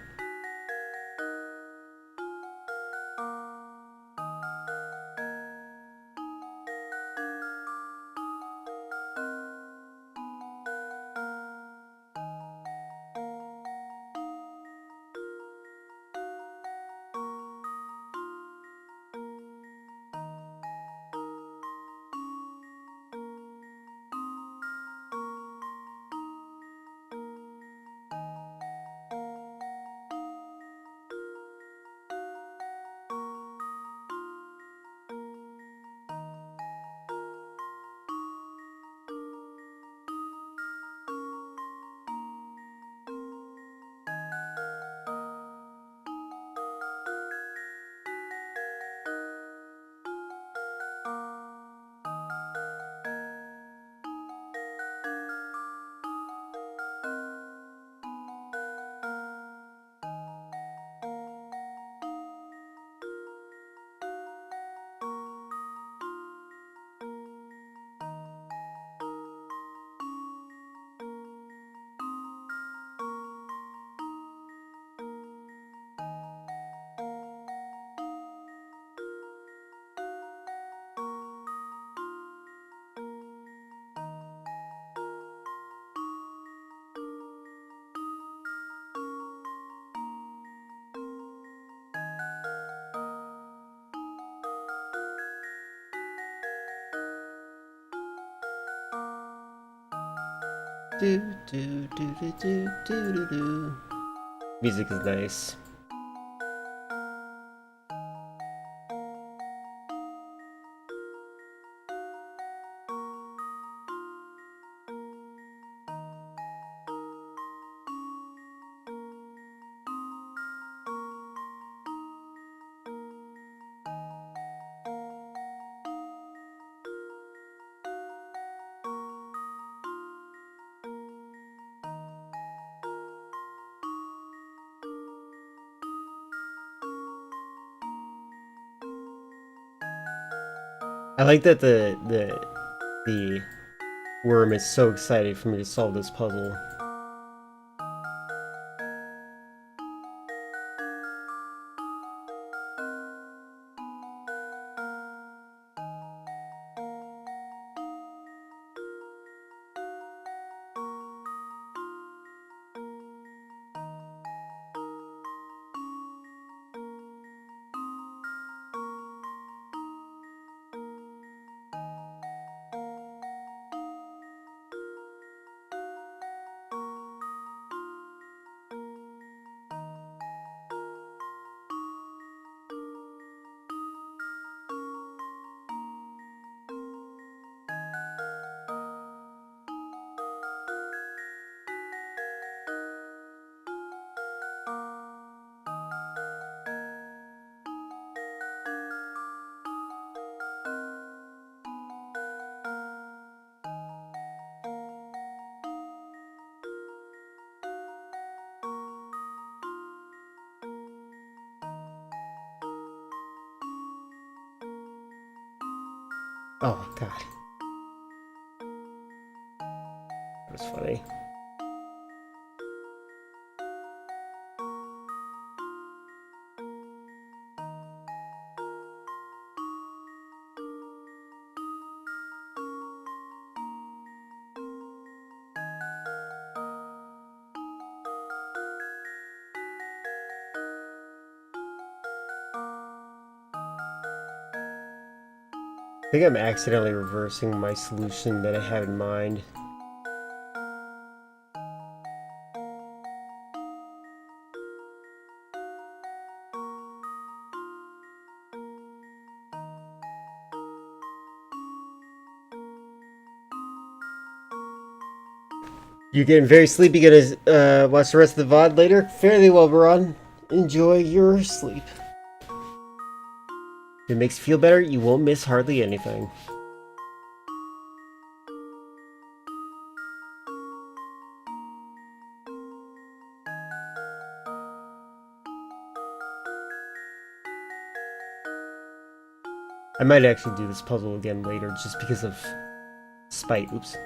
Do, do, do, do, do, do, do, do. Music is nice. I like that the worm is so excited for me to solve this puzzle. Oh god. That was funny. think I'm accidentally reversing my solution that I had in mind. You're getting very sleepy. Gonna watch the rest of the VOD later? Fairly well, Baron. Enjoy your sleep. If it makes you feel better, you won't miss hardly anything. I might actually do this puzzle again later, just because of spite. Oops.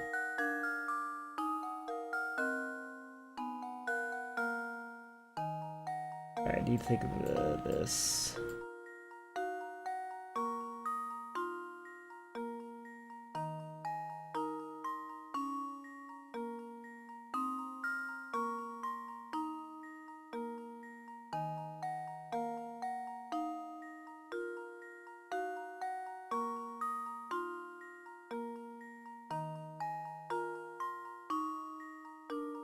Alright, I need to think of this.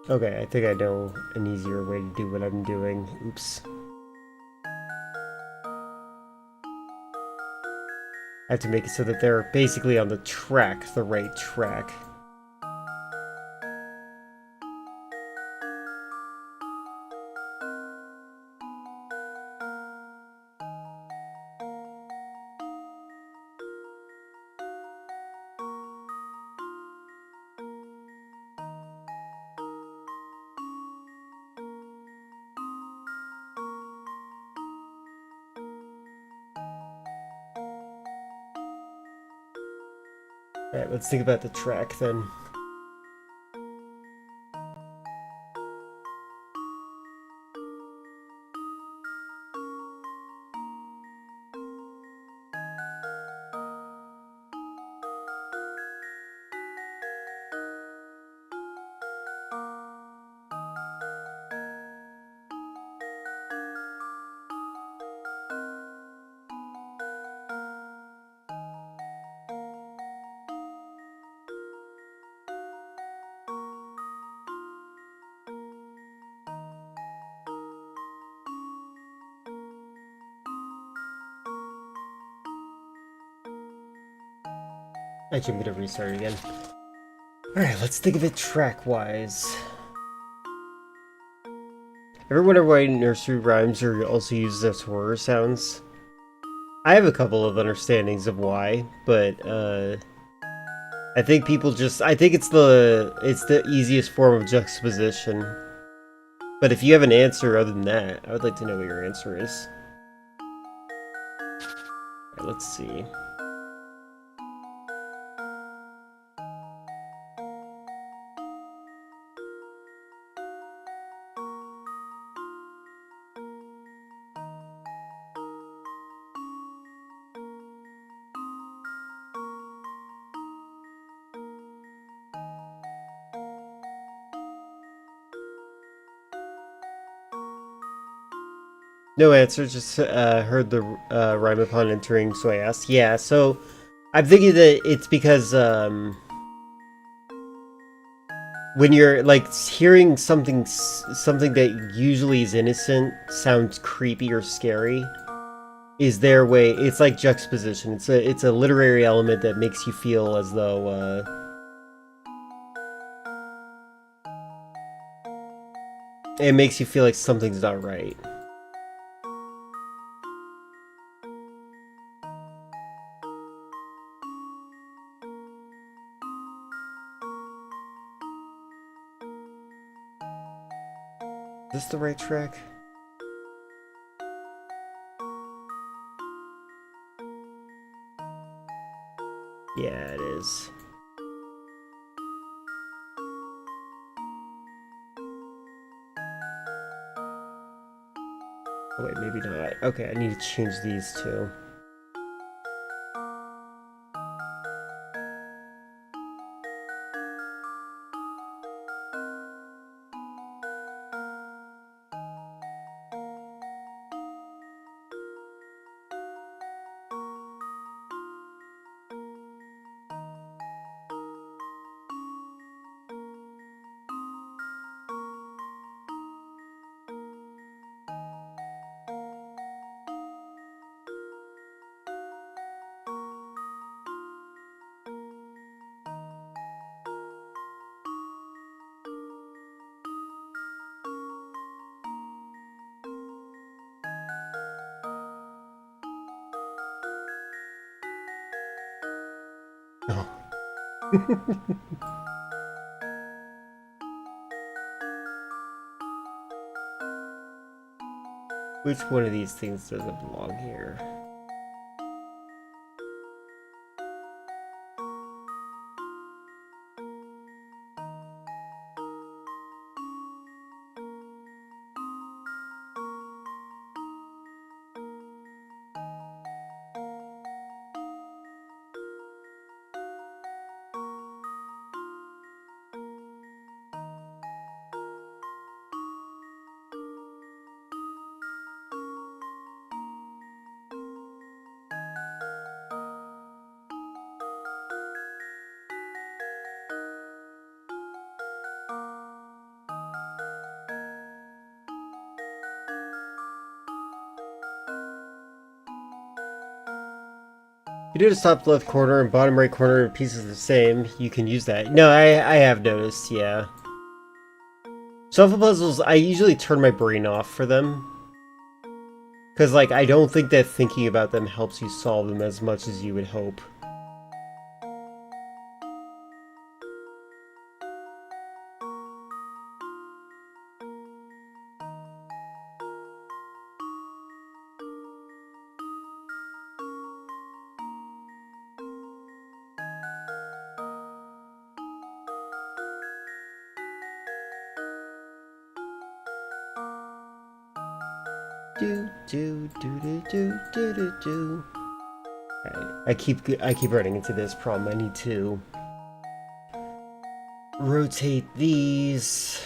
Okay, I think I know an easier way to do what I'm doing. Oops. I have to make it so that they're basically on the track, the right track. Alright, let's think about the track then. Actually, I'm gonna restart again. Alright, let's think of it track-wise. Ever wonder why nursery rhymes are also used as horror sounds? I have a couple of understandings of why, but I think people just I think it's the easiest form of juxtaposition. But if you have an answer other than that, I would like to know what your answer is. Alright, let's see. No answer, just heard the rhyme upon entering, so I asked. Yeah, so I'm thinking that it's because when you're like hearing something that usually is innocent sounds creepy or scary, is their way. It's like juxtaposition. It's a literary element that makes you feel as though it makes you feel like something's not right. Is this the right track? Yeah, it is. Oh, wait, maybe not. Okay, I need to change these two. Oh. Which one of these things doesn't belong here? You do the top left corner and bottom right corner pieces the same. You can use that. No, I have noticed, yeah. Shuffle puzzles, I usually turn my brain off for them. Because, like, I don't think that thinking about them helps you solve them as much as you would hope. Alright, I keep running into this problem. I need to rotate these.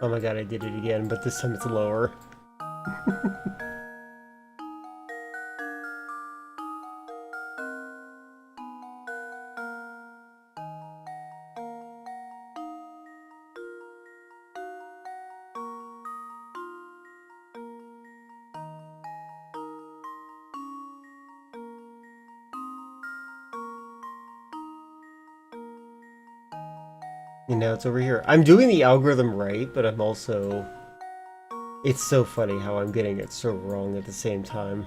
Oh my god, I did it again, but this time it's lower. And now it's over here. I'm doing the algorithm right, but I'm also... It's so funny how I'm getting it so wrong at the same time.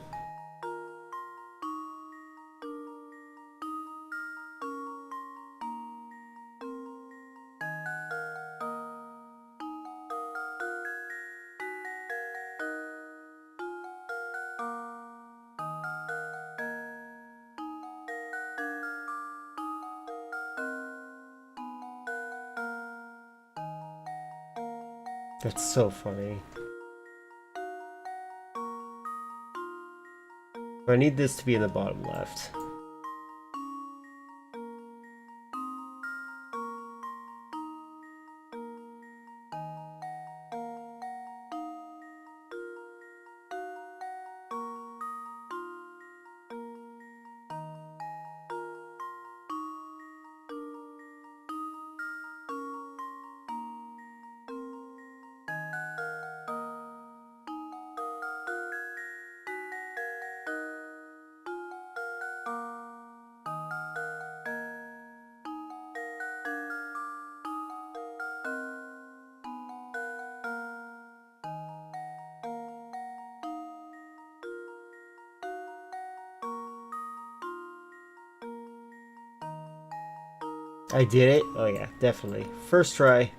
That's so funny. I need this to be in the bottom left. I did it? Oh yeah, definitely. First try.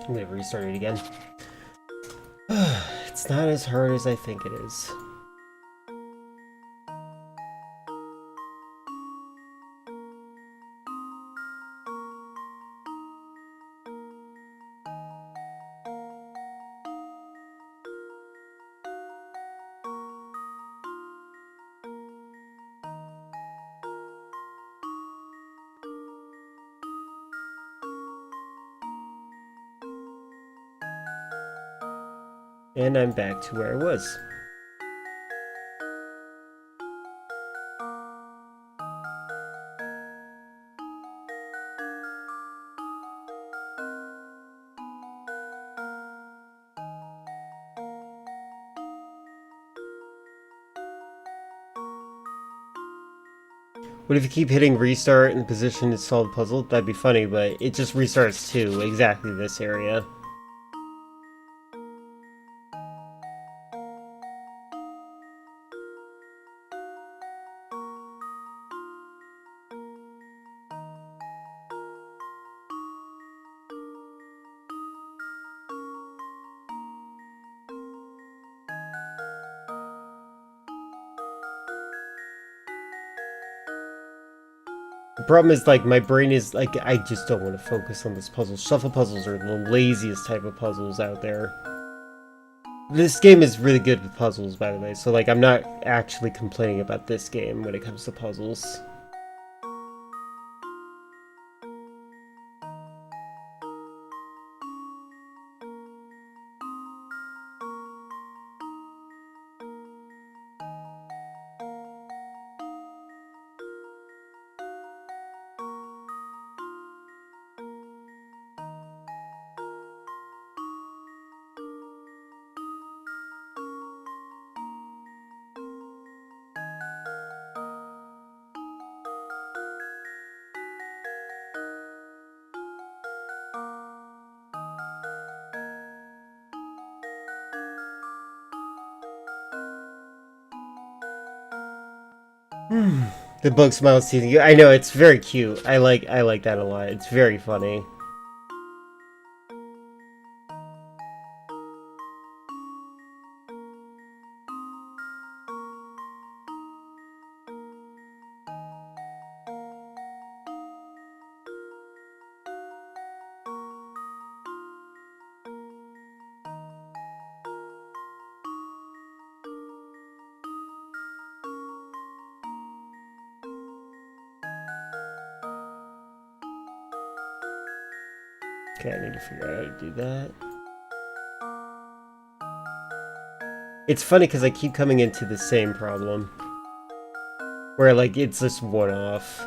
I'm gonna restart it again. It's not as hard as I think it is. And I'm back to where I was. What if you keep hitting restart in the position to solve the puzzle? That'd be funny, but it just restarts to exactly this area. The problem is, like, my brain is, like, I just don't want to focus on this puzzle. Shuffle puzzles are the laziest type of puzzles out there. This game is really good with puzzles, by the way, so, like, I'm not actually complaining about this game when it comes to puzzles. The bug smiles teasing you. I know, it's very cute. I like that a lot. It's very funny. Okay, I need to figure out how to do that. It's funny because I keep coming into the same problem. Where, like, it's just one-off.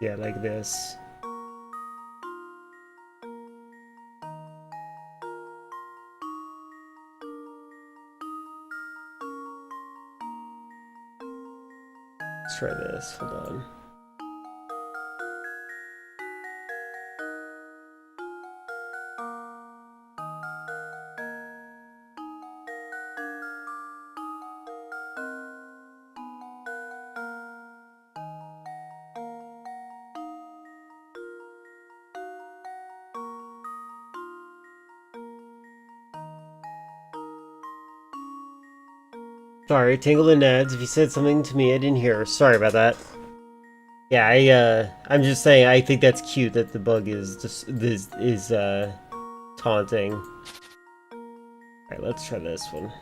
Yeah, like this. Let's try this. Hold on. Sorry, Tangled in Ads. If you said something to me I didn't hear, sorry about that. Yeah, I'm just saying I think that's cute that the bug is just taunting. Alright, let's try this one.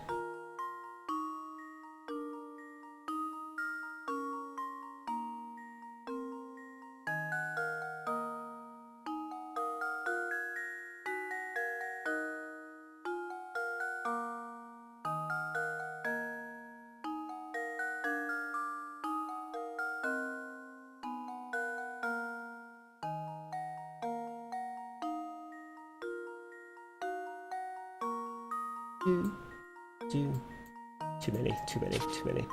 Too many.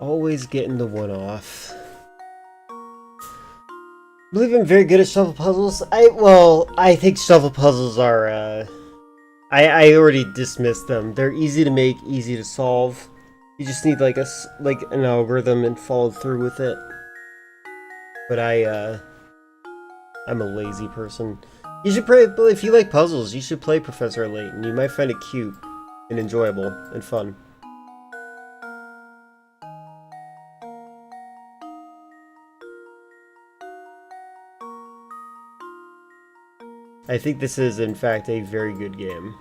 Always getting the one off. I believe I'm very good at shovel puzzles. I think shovel puzzles are, I already dismissed them. They're easy to make, easy to solve. You just need like an algorithm and follow through with it. But I'm a lazy person. You should play, if you like puzzles, you should play Professor Layton. You might find it cute and enjoyable and fun. I think this is, in fact, a very good game.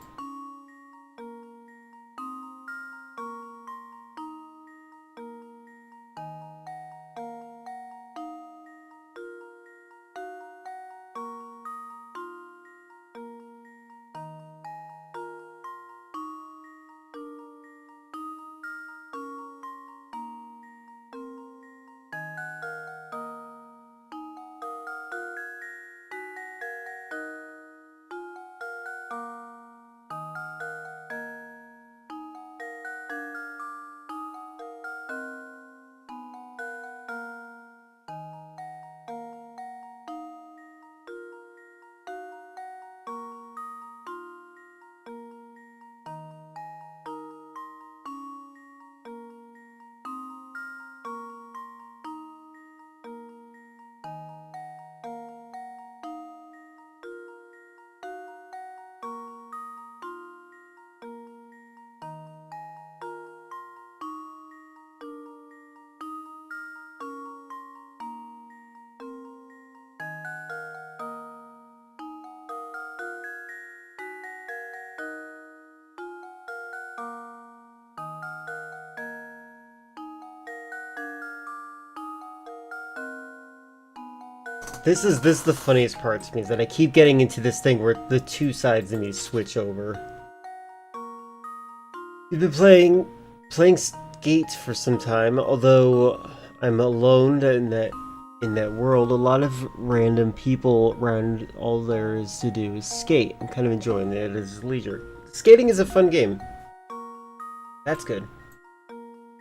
This is the funniest part to me, is that I keep getting into this thing where the two sides of me switch over. We've been playing Skate for some time, although I'm alone in that world. A lot of random people around, all there is to do is skate. I'm kind of enjoying it as leisure. Skating is a fun game. That's good.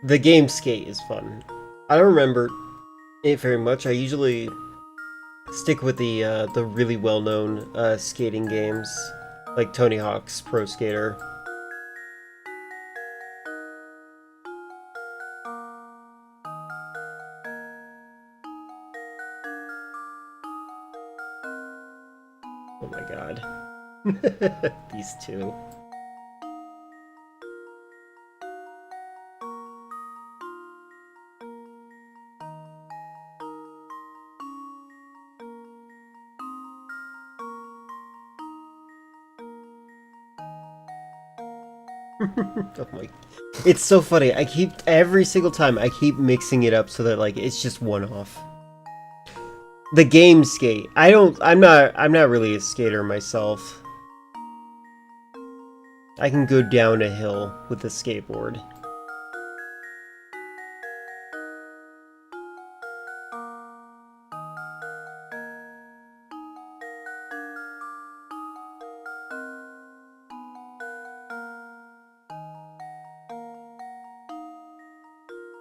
The game Skate is fun. I don't remember it very much. I usually stick with the really well-known skating games, like Tony Hawk's Pro Skater. Oh my god. These two. Oh my, it's so funny. Every single time I keep mixing it up so that like it's just one off. The game Skate. I'm not really a skater myself. I can go down a hill with a skateboard.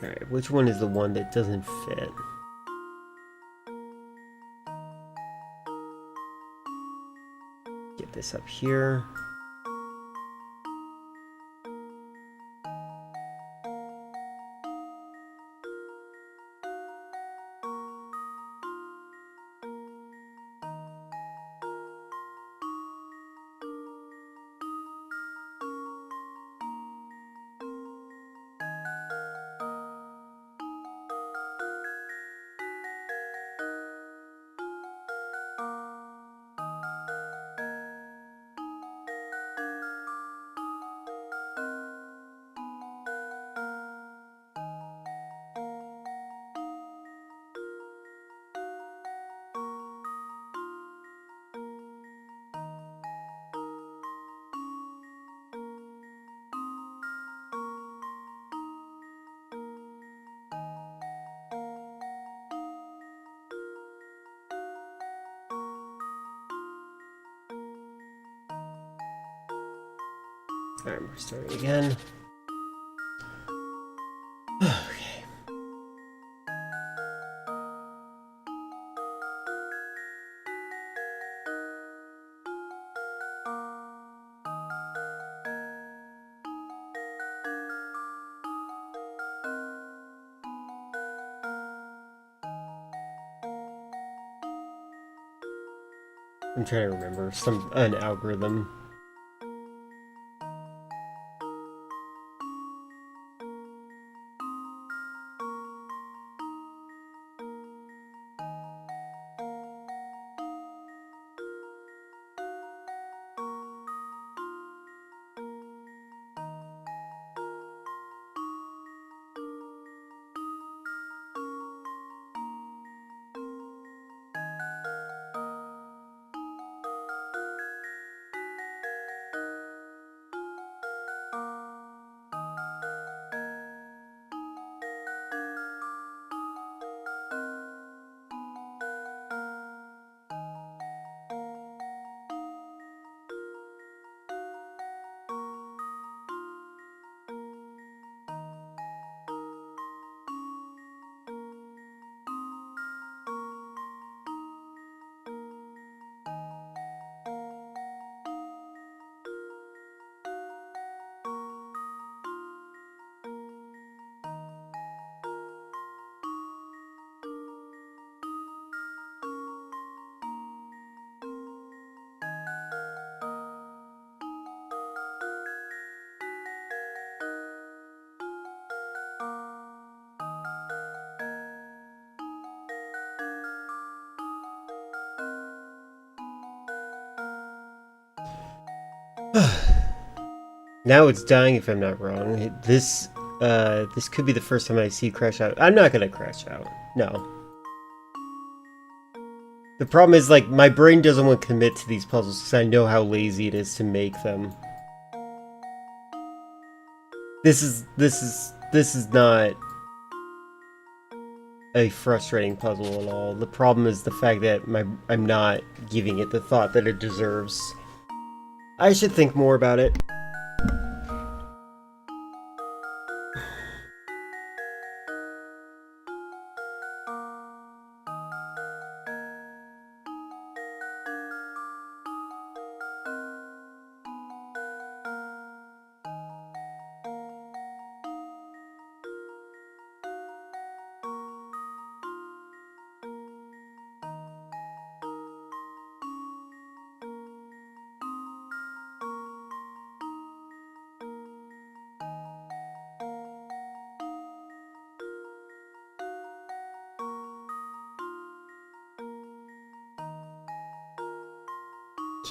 Alright, which one is the one that doesn't fit? Get this up here. Alright, we're starting again. Okay. I'm trying to remember an algorithm. Now it's dying if I'm not wrong. This could be the first time I see crash out. I'm not gonna crash out. No. The problem is, like, my brain doesn't want to commit to these puzzles because I know how lazy it is to make them. This is not a frustrating puzzle at all. The problem is the fact that I'm not giving it the thought that it deserves. I should think more about it.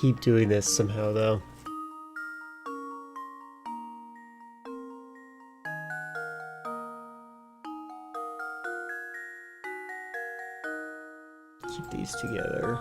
Keep doing this somehow, though. Keep these together.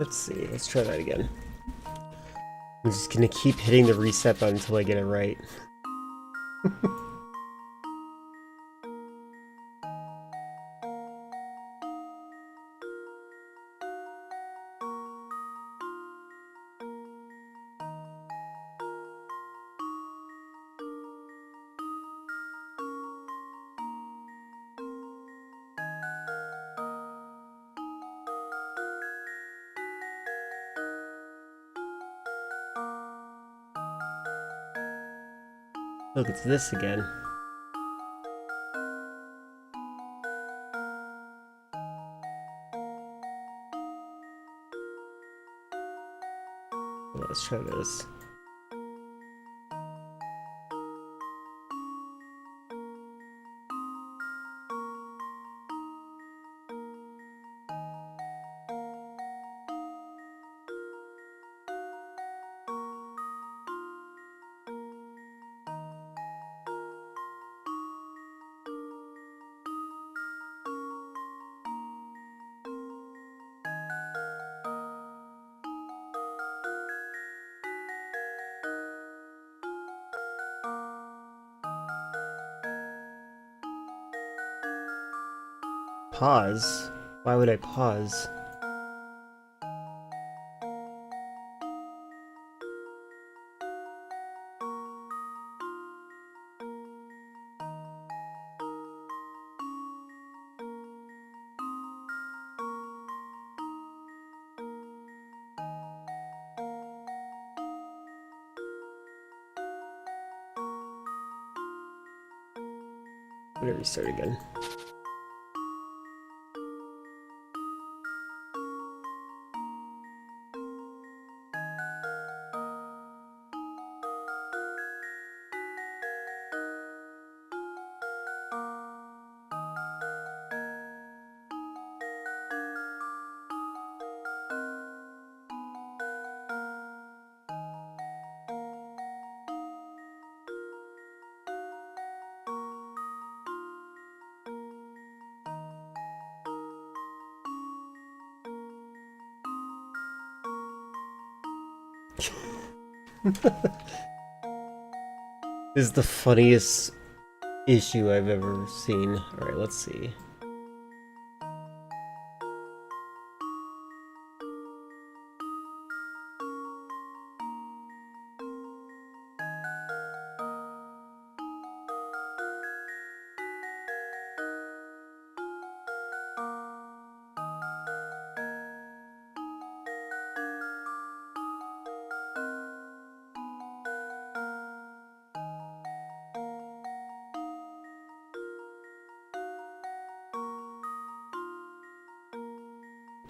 Let's see, let's try that again. I'm just gonna keep hitting the reset button until I get it right. Look, it's this again. Let's try this. pause. Why would I pause? I'm gonna restart again. This is the funniest issue I've ever seen. Alright, let's see.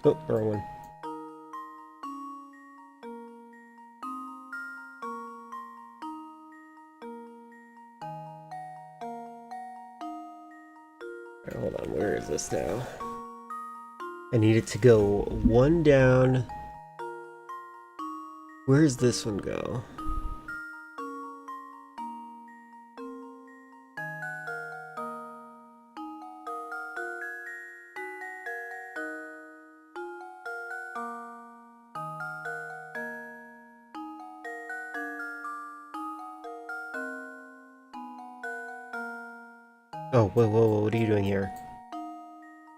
Oh, wrong one. Alright, hold on, where is this now? I need it to go one down. Where does this one go? Oh, whoa, whoa, whoa, what are you doing here?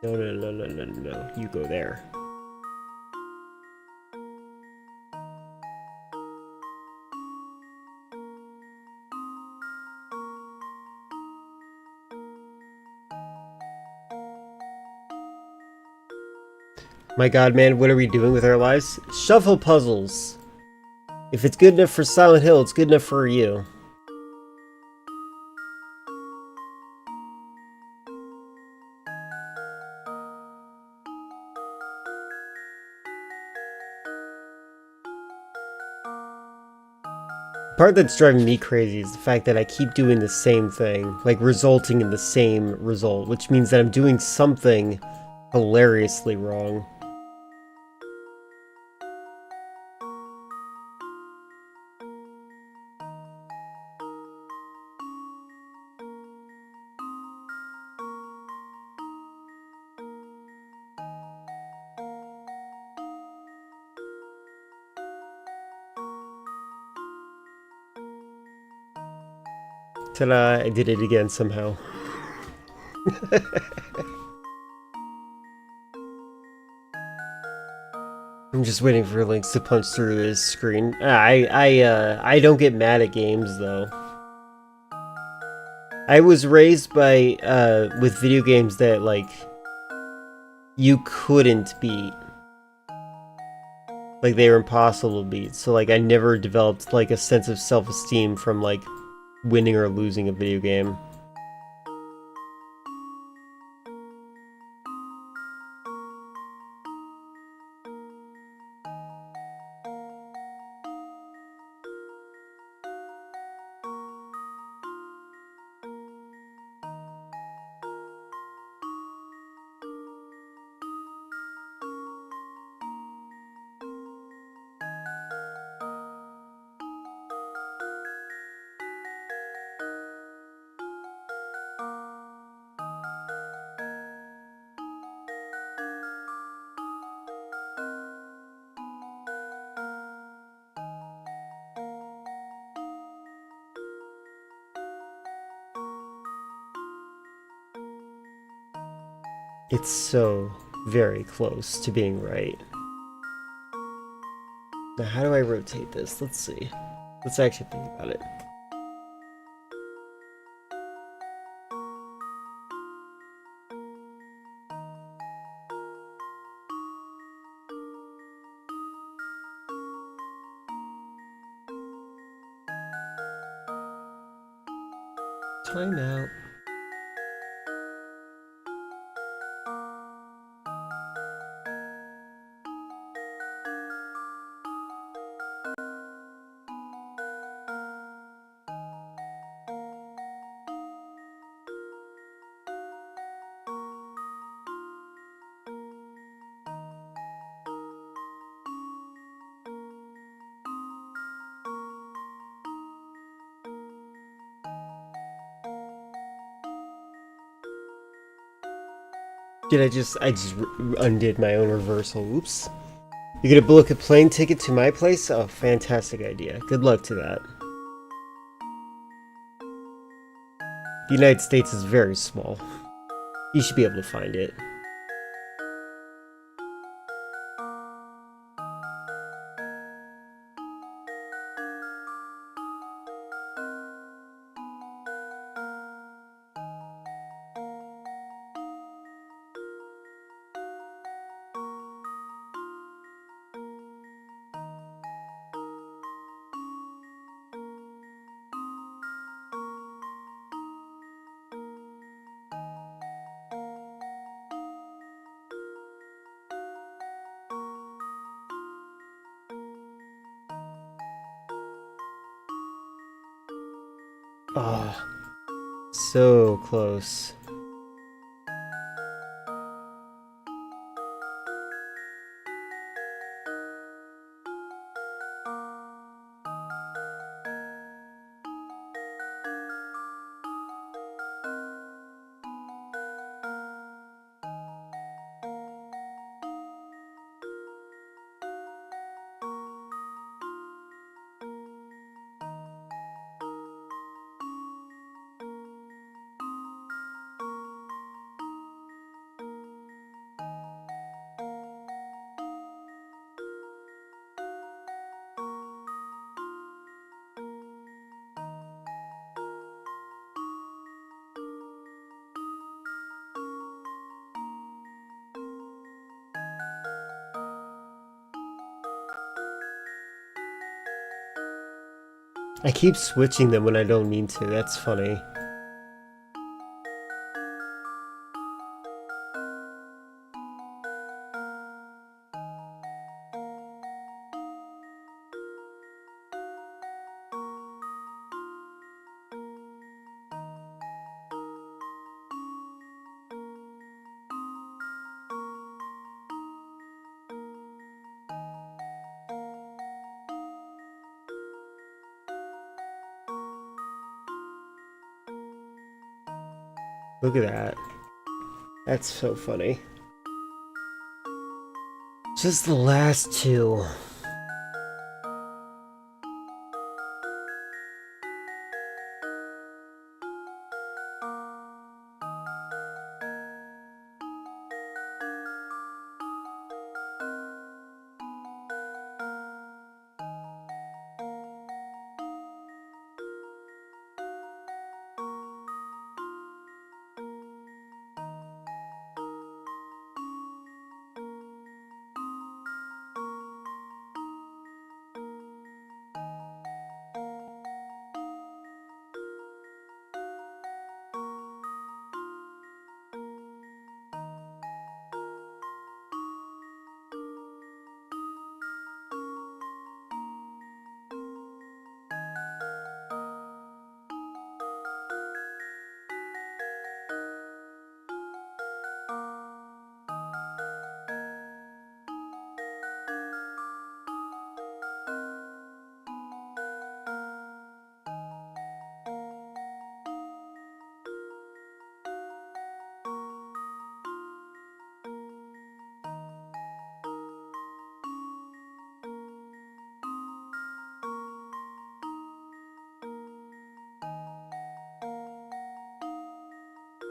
No, no, no, no, no, no, no. You go there. My god, man, what are we doing with our lives? Shuffle puzzles! If it's good enough for Silent Hill, it's good enough for you. The part that's driving me crazy is the fact that I keep doing the same thing, like resulting in the same result, which means that I'm doing something hilariously wrong. Ta-da, I did it again somehow. I'm just waiting for Lynx to punch through his screen. I don't get mad at games though. I was raised by with video games that like you couldn't beat. Like they were impossible to beat. So like I never developed like a sense of self-esteem from like winning or losing a video game. It's so very close to being right. Now, how do I rotate this? Let's see. Let's actually think about it. Time out. I just undid my own reversal. Oops. You gonna book a plane ticket to my place? Oh, fantastic idea. Good luck to that. The United States is very small. You should be able to find it. Oh, so close. I keep switching them when I don't mean to. That's funny. Look at that. That's so funny. Just the last two.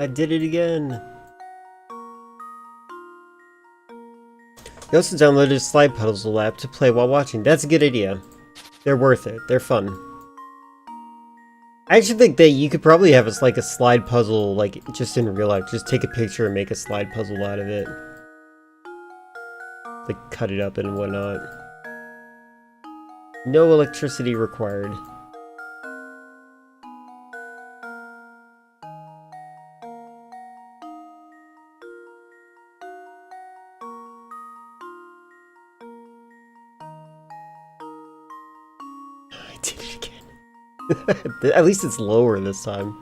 I did it again. You also downloaded a slide puzzle app to play while watching. That's a good idea. They're worth it. They're fun. I actually think that you could probably have like a slide puzzle, like, just in real life. Just take a picture and make a slide puzzle out of it. Like, cut it up and whatnot. No electricity required. I did it again. At least it's lower this time.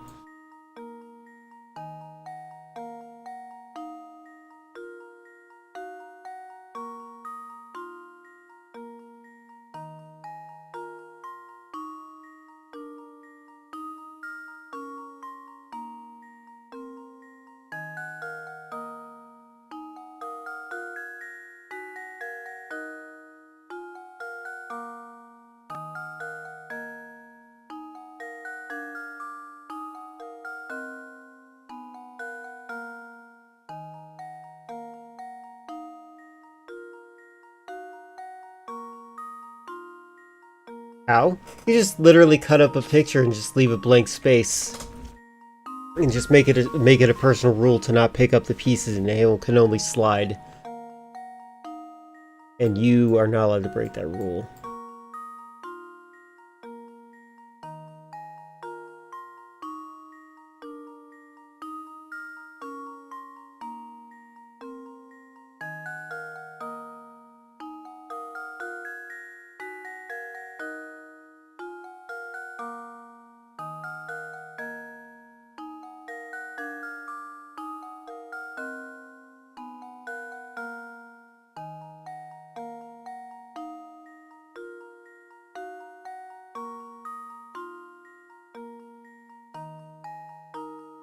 How? You just literally cut up a picture and just leave a blank space. And just make it a personal rule to not pick up the pieces, and it can only slide. And you are not allowed to break that rule.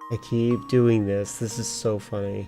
I keep doing this. This is so funny.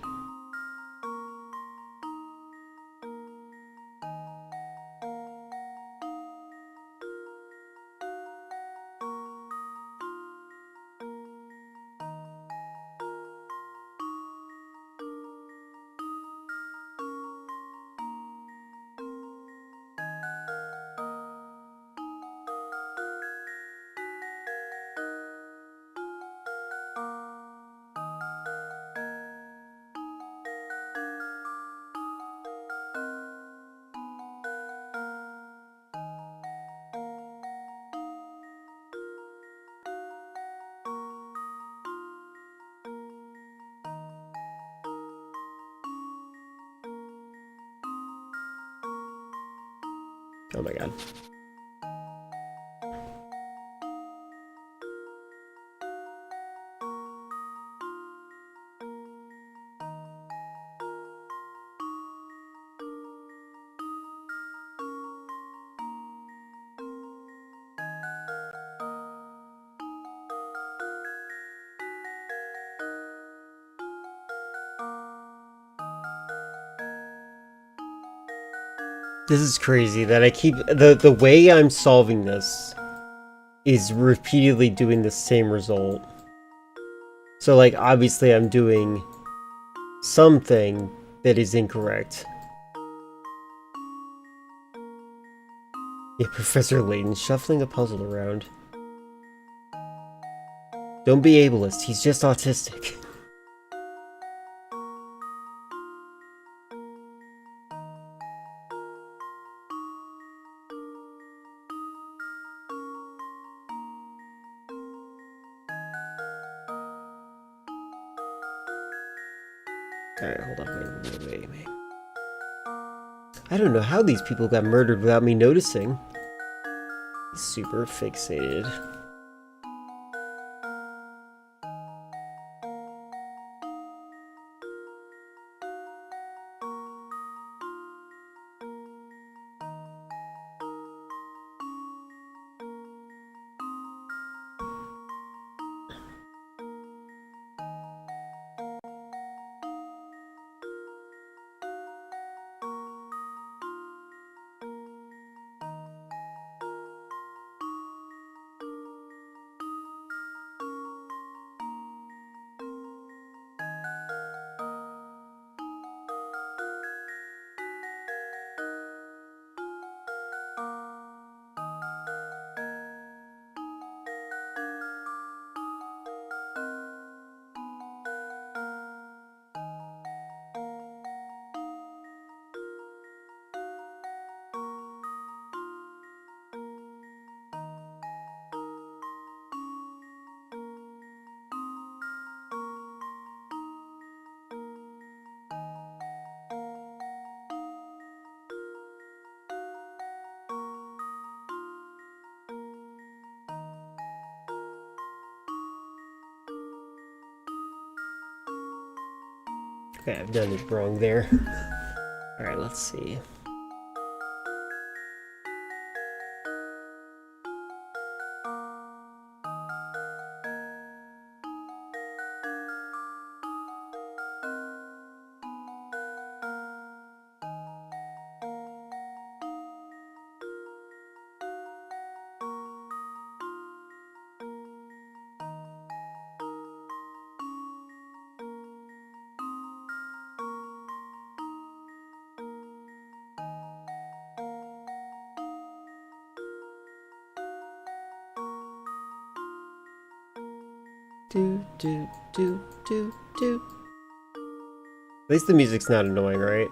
Oh my god. This is crazy that I keep the way I'm solving this is repeatedly doing the same result. So like obviously I'm doing something that is incorrect. Yeah, Professor Layton shuffling a puzzle around. Don't be ableist, he's just autistic. Alright, hold on, wait. I don't know how these people got murdered without me noticing. Super fixated. Okay, I've done it wrong there. Alright, let's see. Do, do, do, do, do. At least the music's not annoying, right?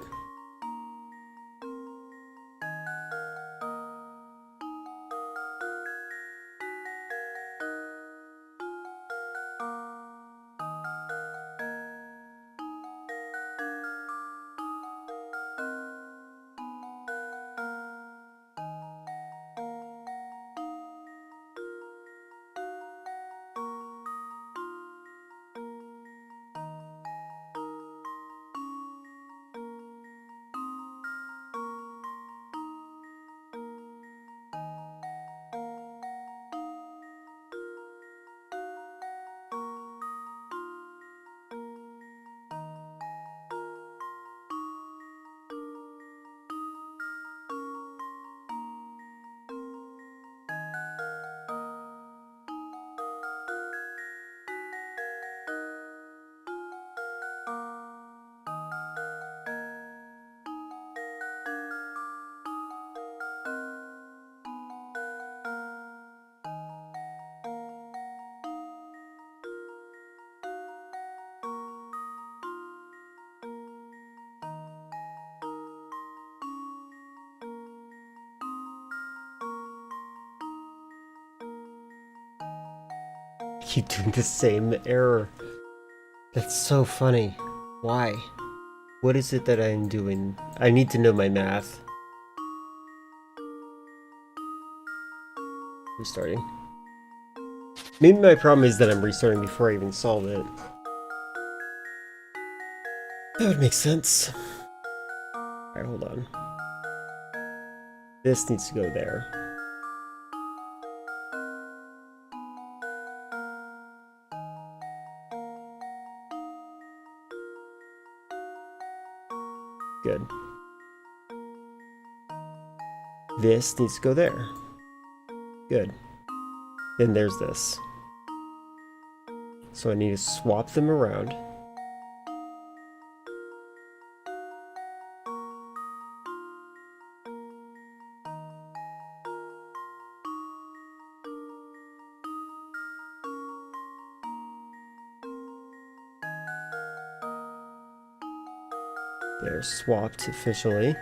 Keep doing the same error. That's so funny. Why? What is it that I'm doing? I need to know my math. Restarting. Maybe my problem is that I'm restarting before I even solve it. That would make sense. Alright, hold on. This needs to go there. Good. This needs to go there. Good. Then there's this. So I need to swap them around. They're swapped officially.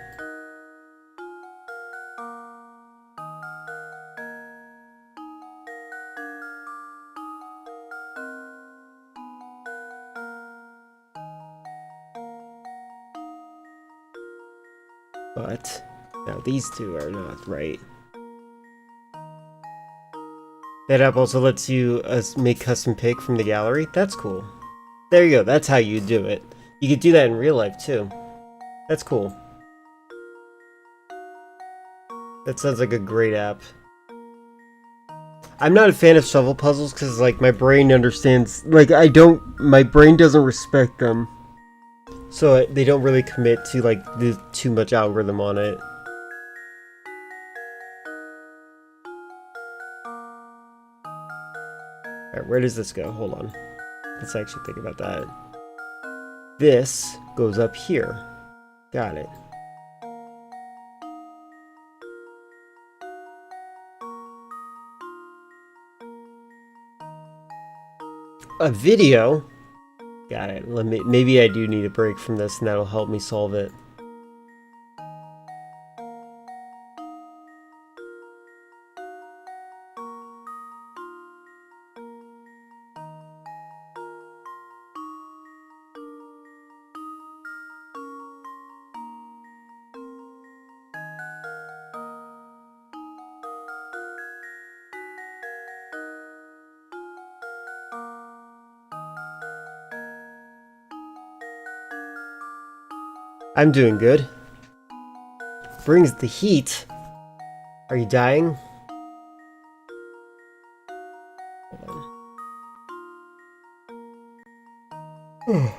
But now these two are not right. That app also lets you make custom pick from the gallery. That's cool. There you go. That's how you do it. You could do that in real life too. That's cool. That sounds like a great app. I'm not a fan of shovel puzzles because, like, my brain understands, like, my brain doesn't respect them. So they don't really commit to, like, the too much algorithm on it. Alright, where does this go? Hold on. Let's actually think about that. This goes up here. Got it. A video? Got it. Maybe I do need a break from this and that'll help me solve it. I'm doing good. Brings the heat. Are you dying? Hold on.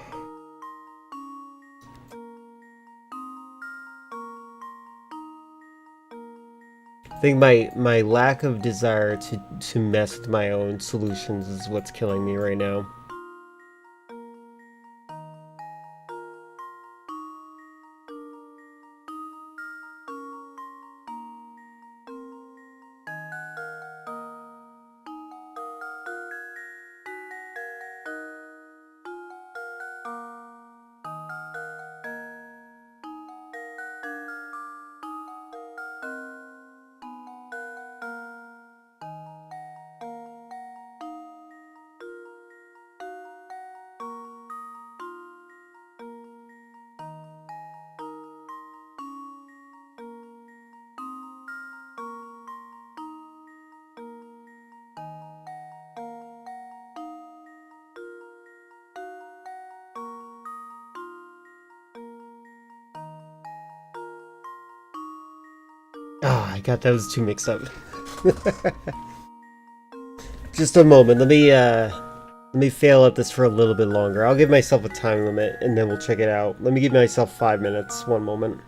I think my lack of desire to mess with my own solutions is what's killing me right now. Ah, I got those two mixed up. Just a moment. Let me fail at this for a little bit longer. I'll give myself a time limit and then we'll check it out. Let me give myself 5 minutes. One moment.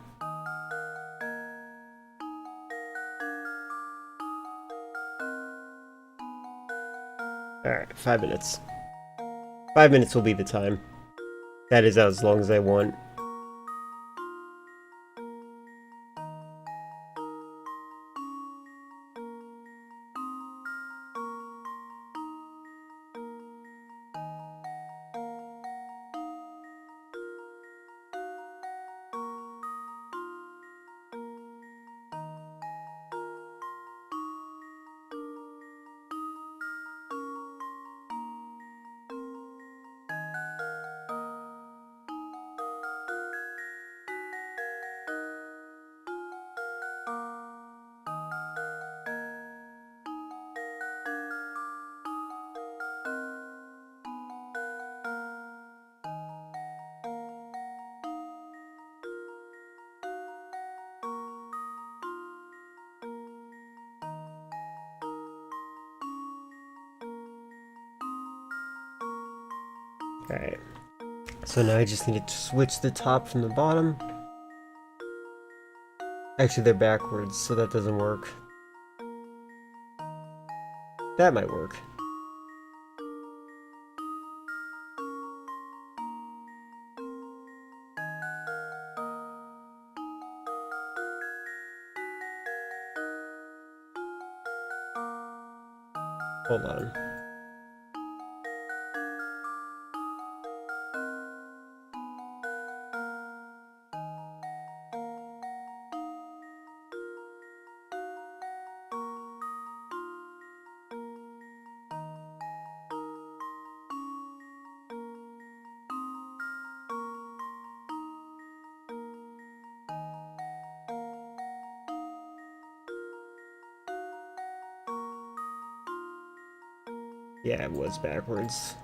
Alright, 5 minutes. 5 minutes will be the time. That is as long as I want. Alright. So now I just need to switch the top from the bottom. Actually, they're backwards, so that doesn't work. That might work. Hold on. Yeah, it was backwards.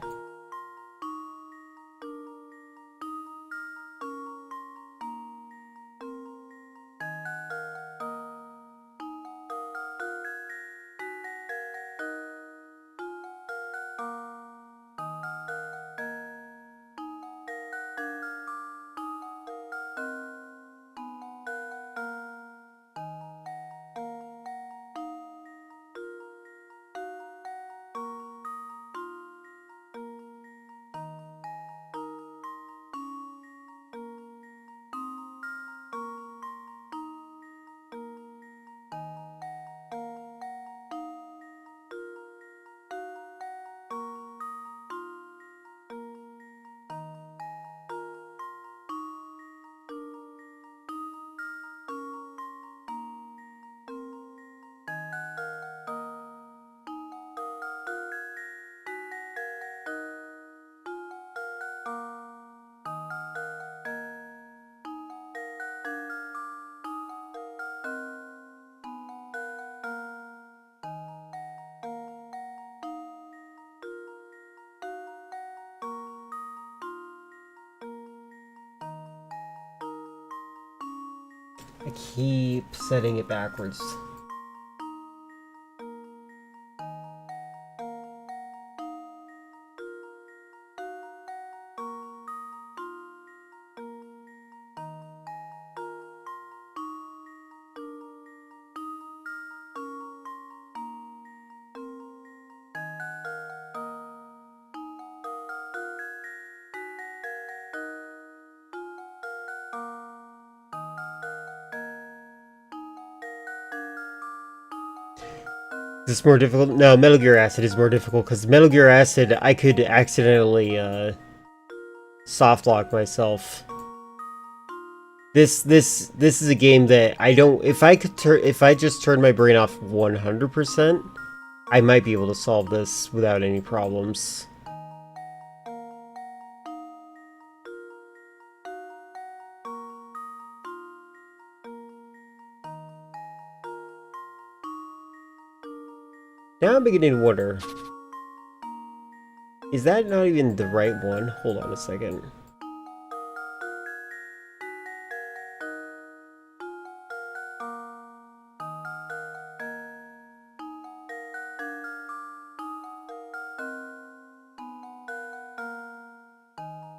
I keep setting it backwards. Is this more difficult? No, Metal Gear Acid is more difficult because Metal Gear Acid, I could accidentally soft lock myself. This is a game that I don't. If I just turn my brain off 100%, I might be able to solve this without any problems. Now I'm beginning to wonder, is that not even the right one? Hold on a second.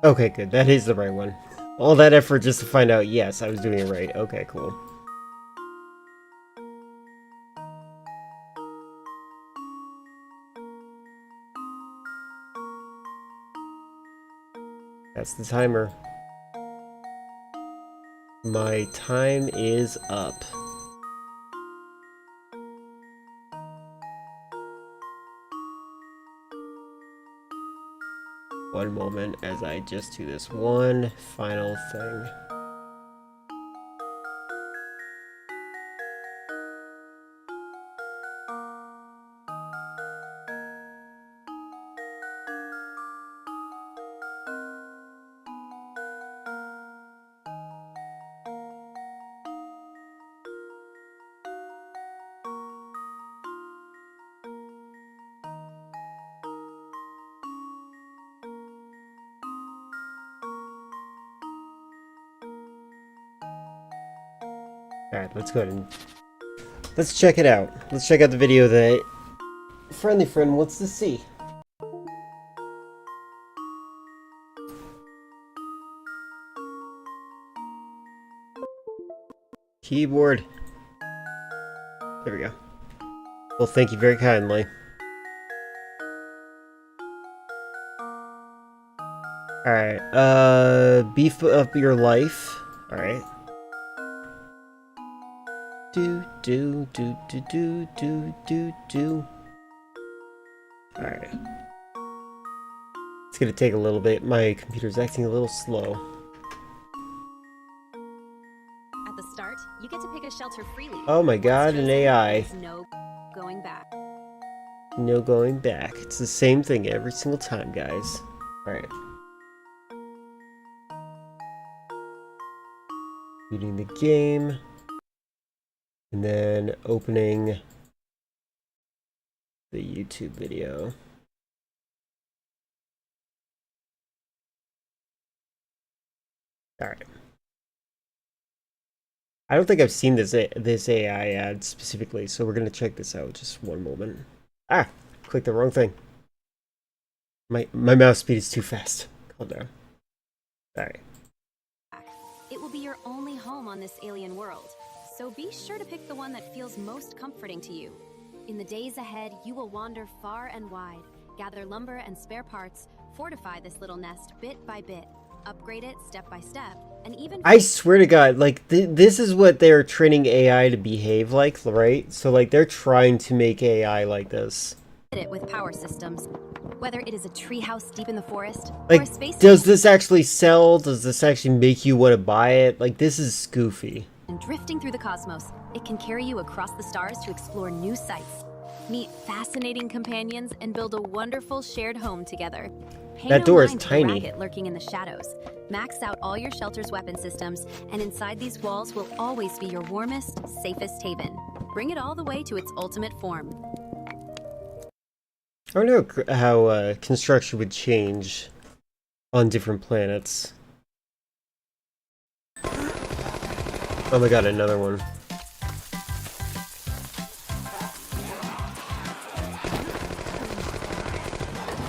Okay, good. That is the right one. All that effort just to find out, yes, I was doing it right. Okay, cool. That's the timer. My time is up. One moment as I just do this one final thing. Alright, let's go ahead and let's check it out. Let's check out the video that Friendly Friend wants to see. Keyboard. There we go. Well, thank you very kindly. Alright, beef up your life. Alright. Do. Alright. It's gonna take a little bit. My computer's acting a little slow. At the start, you get to pick a shelter freely. Oh my god, an AI. There's no going back. No going back. It's the same thing every single time, guys. Alright. Reading the game. And then opening the YouTube video. Alright. I don't think I've seen this AI ad specifically, so we're gonna check this out. Just one moment. Ah! Clicked the wrong thing. My mouse speed is too fast. Calm down. Alright. It will be your only home on this alien world, so be sure to pick the one that feels most comforting to you. In the days ahead, you will wander far and wide, gather lumber and spare parts, fortify this little nest bit by bit, upgrade it step by step, and even— I swear to God, like, this is what they're training AI to behave like, right? So, like, they're trying to make AI like this. it with power systems. Whether it is a treehouse deep in the forest, Like, or a space does this actually sell? Does this actually make you want to buy it? Like, this is goofy. and drifting through the cosmos, it can carry you across the stars to explore new sights, meet fascinating companions, and build a wonderful shared home together. Pay That no door is mind to the tiny. racket lurking in the shadows. Max out all your shelter's weapon systems, and inside these walls will always be your warmest, safest haven. Bring it all the way to its ultimate form. I don't know how construction would change on different planets. Oh my god, another one.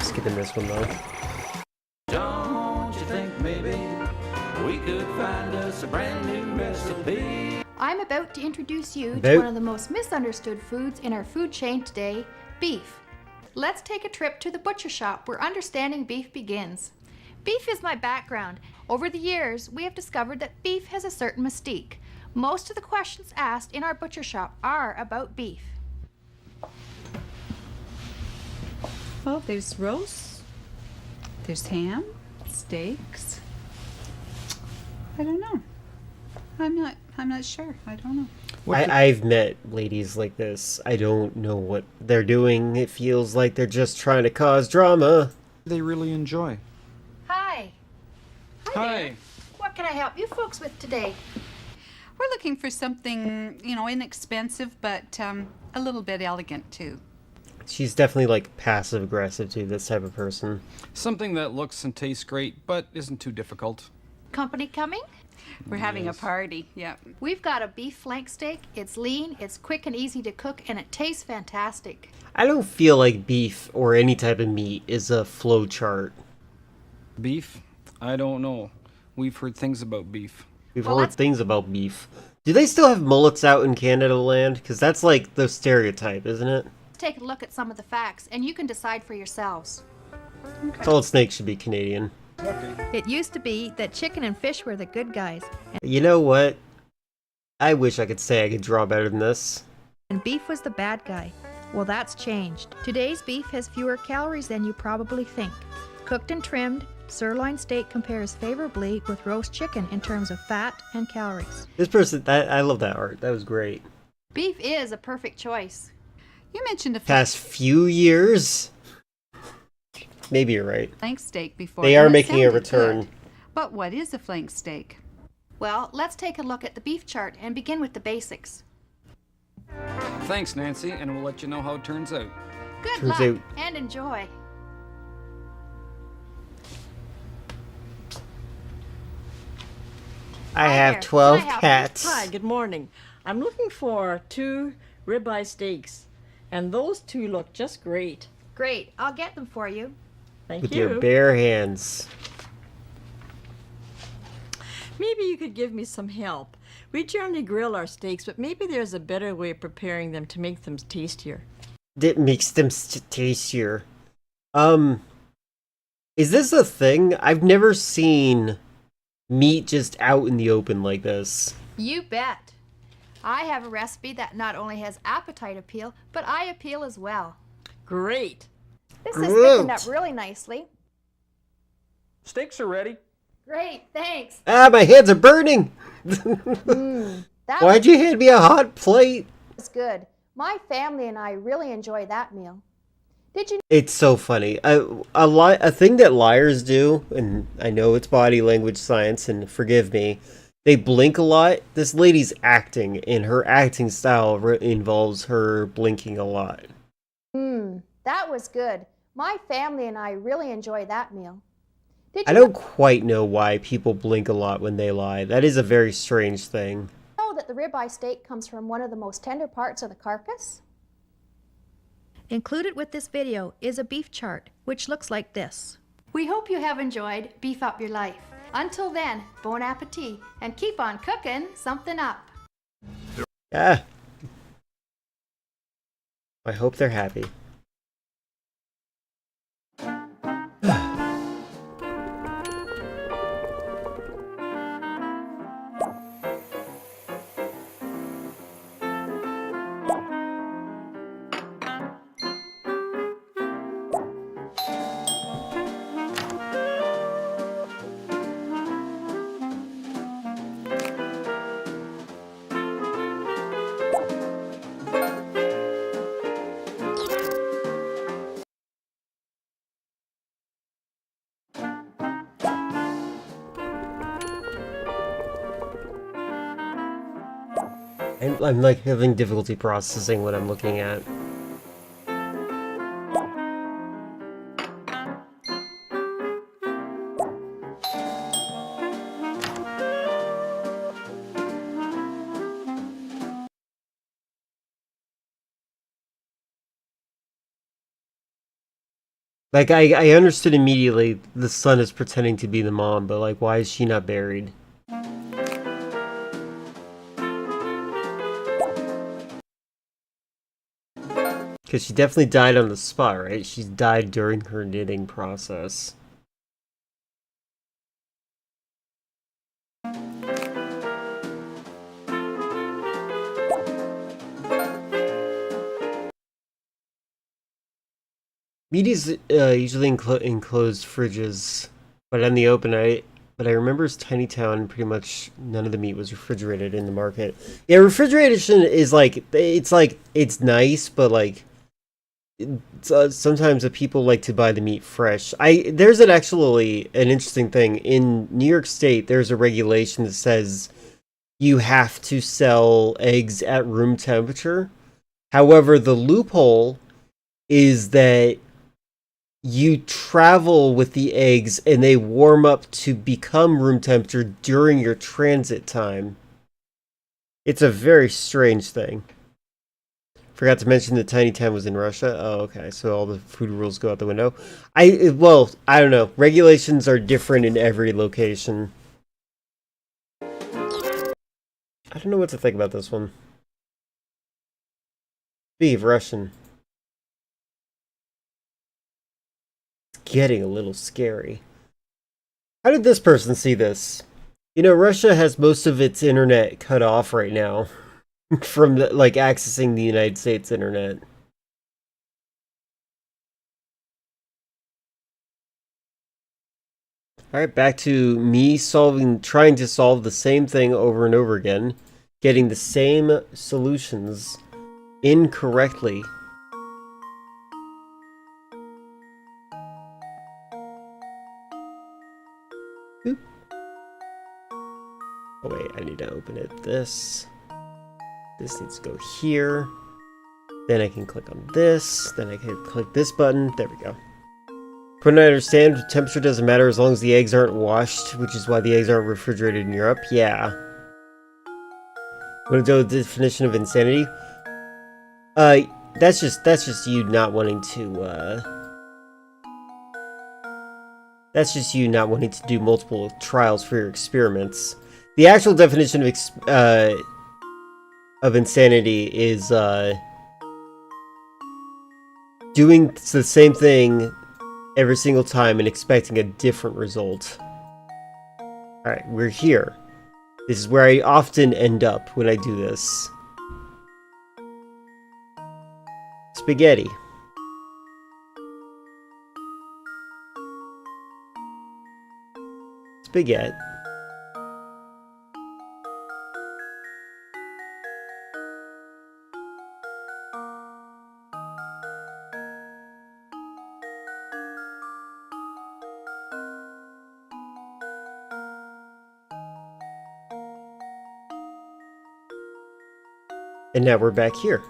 Skipping this one though. Don't you think maybe we could find us a brand new recipe? I'm about to introduce you About- to one of the most misunderstood foods in our food chain today, beef. Let's take a trip to the butcher shop where understanding beef begins. Beef is my background. Over the years, we have discovered that beef has a certain mystique. Most of the questions asked in our butcher shop are about beef. Well, there's roast, there's ham, steaks. I don't know. I'm not sure. I don't know. I've met ladies like this. I don't know what they're doing. It feels like they're just trying to cause drama. They really enjoy. Hi. Hi. What can I help you folks with today? We're looking for something, inexpensive, but a little bit elegant too. She's definitely like passive aggressive too, this type of person. Something that looks and tastes great, but isn't too difficult. Company coming? We're having a party. Yeah. We've got a beef flank steak. It's lean, it's quick and easy to cook, and it tastes fantastic. I don't feel like beef or any type of meat is a flow chart. Beef? I don't know. We've heard things about beef. We've Well, heard let's- things about beef. Do they still have mullets out in Canada land? Because that's like the stereotype, isn't it? Let's take a look at some of the facts, and you can decide for yourselves. Solid snake should be Canadian. It used to be that chicken and fish were the good guys, You know what? I wish I could say I could draw better than this. and beef was the bad guy. Well, that's changed. Today's beef has fewer calories than you probably think. Cooked and trimmed, sirloin steak compares favorably with roast chicken in terms of fat and calories. This person, I love that art. That was great. Beef is a perfect choice. You mentioned a Past few years? Maybe you're right. flank steak before. They are and it making a sounded return. good. But what is a flank steak? Well, let's take a look at the beef chart and begin with the basics. Thanks, Nancy, and we'll let you know how it turns out. Good Turns luck out- and enjoy. I Hi have there. 12 Can I help you? cats. Hi, good morning. I'm looking for 2 ribeye steaks, and those 2 look just great. Great, I'll get them for you. Thank With you. your bare hands. Maybe you could give me some help. We generally grill our steaks, but maybe there's a better way of preparing them to make them tastier. That makes them tastier. Is this a thing? I've never seen meat just out in the open like this. You bet. I have a recipe that not only has appetite appeal, but eye appeal as well. Great. This is Great. thickened up really nicely. Steaks are ready. Great, thanks. Ah, my hands are burning! That Why'd you hand me a hot plate? was good. My family and I really enjoy that meal. Did you It's so funny. A thing that liars do, and I know it's body language science, and forgive me, they blink a lot. This lady's acting, and her acting style involves her blinking a lot. That was good. My family and I really enjoy that meal. Did I you don't quite know why people blink a lot when they lie. That is a very strange thing. know that the ribeye steak comes from one of the most tender parts of the carcass? Included with this video is a beef chart, which looks like this. We hope you have enjoyed Beef Up Your Life. Until then, bon appetit, and keep on cooking something up. Ah. I hope they're happy. I'm like having difficulty processing what I'm looking at. Like, I understood immediately the son is pretending to be the mom, but, like, why is she not buried? Because she definitely died on the spot, right? She died during her knitting process. Meat is usually enclosed fridges, but in the open, but I remember as Tiny Town, pretty much none of the meat was refrigerated in the market. Yeah, refrigeration is it's nice, but like sometimes the people like to buy the meat fresh. There's actually an interesting thing in New York State. There's a regulation that says you have to sell eggs at room temperature. However, the loophole is that you travel with the eggs and they warm up to become room temperature during your transit time. It's a very strange thing. Forgot to mention that Tiny Town was in Russia. Oh, okay. So all the food rules go out the window. I don't know. Regulations are different in every location. I don't know what to think about this one. Speaking of Russian. It's getting a little scary. How did this person see this? You know, Russia has most of its internet cut off right now from like accessing the United States internet. Alright, back to me trying to solve the same thing over and over again, getting the same solutions incorrectly. Boop. Oh wait, I need to open it. This needs to go here. Then I can click on this. Then I can click this button. There we go. From what I understand, temperature doesn't matter as long as the eggs aren't washed, which is why the eggs aren't refrigerated in Europe. Yeah. Want to do the definition of insanity? That's just you not wanting to, that's just you not wanting to do multiple trials for your experiments. The actual definition of insanity is, doing the same thing every single time and expecting a different result. Alright, we're here. This is where I often end up when I do this. Spaghetti. Spaghetti. And now we're back here,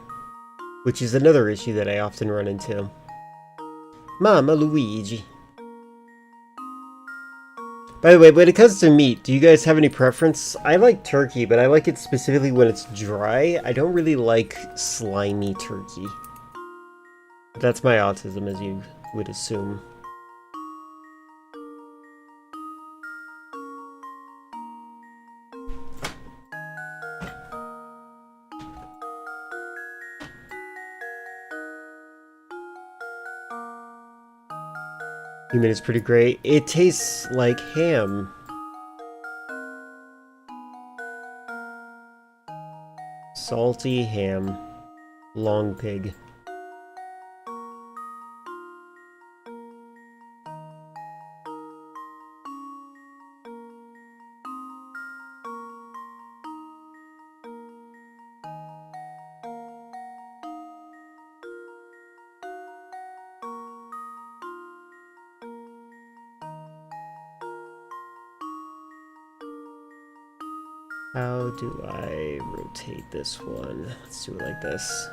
which is another issue that I often run into. Mama Luigi. By the way, when it comes to meat, do you guys have any preference? I like turkey, but I like it specifically when it's dry. I don't really like slimy turkey. That's my autism, as you would assume. Human is pretty great. It tastes like ham. Salty ham. Long pig. How do I rotate this one? Let's do it like this.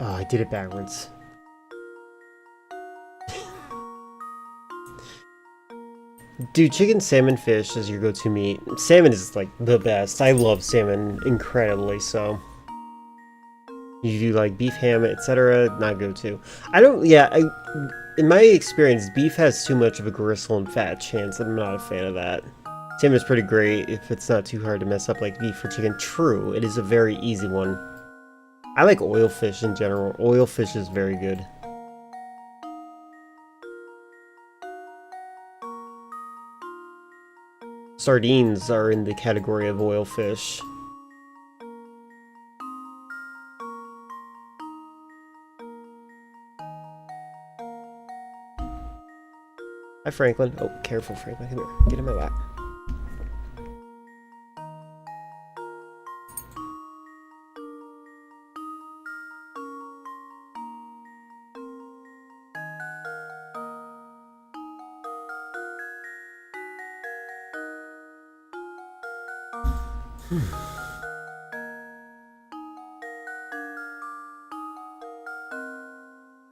Oh, I did it backwards. Dude, chicken, salmon, fish is your go-to meat. Salmon is like the best. I love salmon incredibly so. You do like beef, ham, etc. Not go-to. I don't. Yeah, in my experience, beef has too much of a gristle and fat chance. I'm not a fan of that. Salmon is pretty great if it's not too hard to mess up like beef or chicken. True, it is a very easy one. I like oil fish in general. Oil fish is very good. Sardines are in the category of oil fish. Hi, Franklin. Oh, careful, Franklin. Come here. Get in my lap.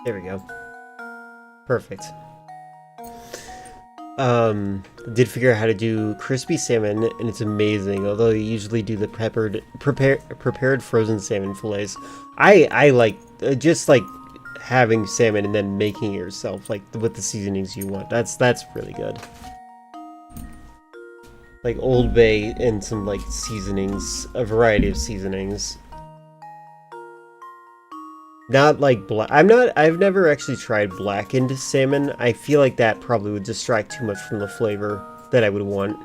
There we go. Perfect. Did figure out how to do crispy salmon, and it's amazing. Although you usually do the prepared frozen salmon fillets. I like just like having salmon and then making it yourself, like with the seasonings you want. That's really good. Like Old Bay and some like seasonings, a variety of seasonings. Not like black. I've never actually tried blackened salmon. I feel like that probably would distract too much from the flavor that I would want.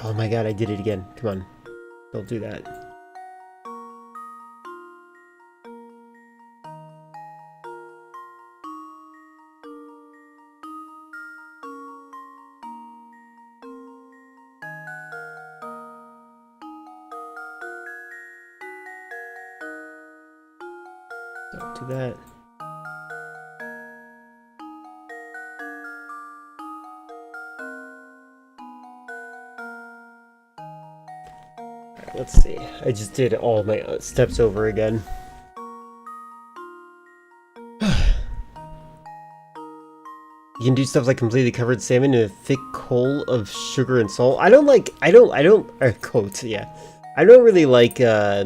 Oh my god, I did it again. Come on. Don't do that. Don't do that. Alright, let's see. I just did all my steps over again. You can do stuff like completely covered salmon in a thick coal of sugar and salt. I don't coat, yeah. I don't really like, I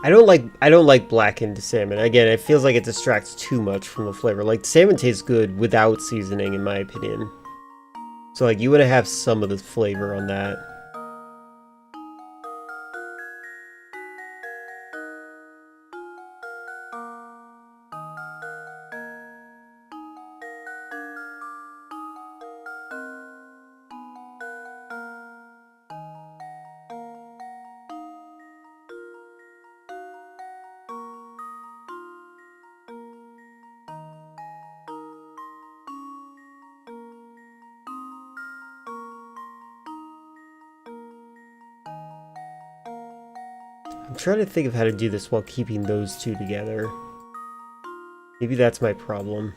don't like blackened salmon. Again, it feels like it distracts too much from the flavor. Like, salmon tastes good without seasoning, in my opinion. So, like, you want to have some of the flavor on that. I'm trying to think of how to do this while keeping those two together. Maybe that's my problem.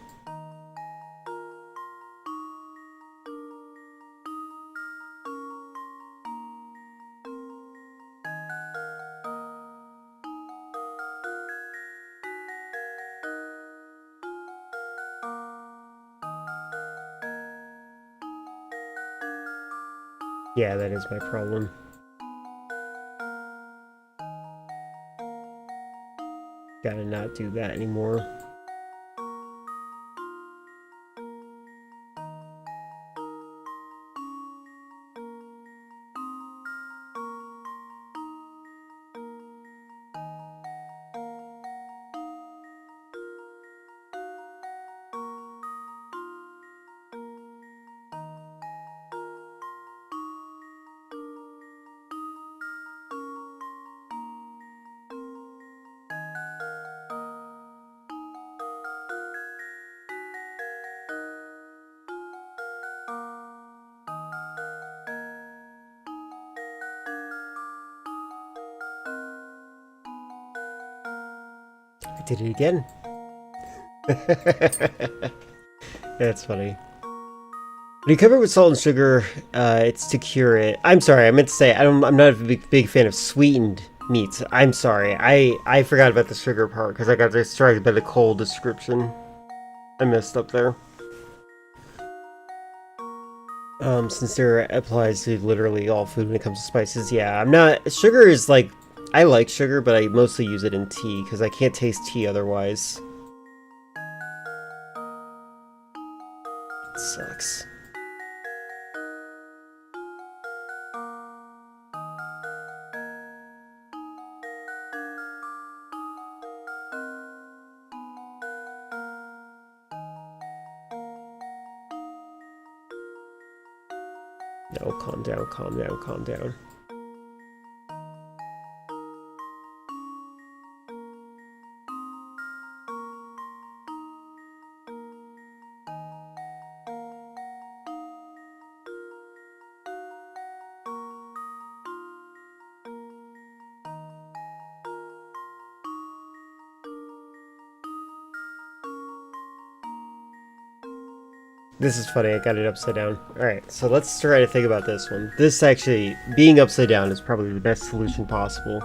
Yeah, that is my problem. Gotta not do that anymore. I did it again. That's funny. When you cover it with salt and sugar, it's to cure it. I'm sorry, I meant to say I'm not a big fan of sweetened meats. I'm sorry, I forgot about the sugar part because I got distracted by the cold description. I messed up there. Since there applies to literally all food when it comes to spices, yeah, I'm not. Sugar is like, I like sugar, but I mostly use it in tea because I can't taste tea otherwise. It sucks. No, calm down, calm down, calm down. This is funny, I got it upside down. Alright, so let's try to think about this one. This actually, being upside down is probably the best solution possible.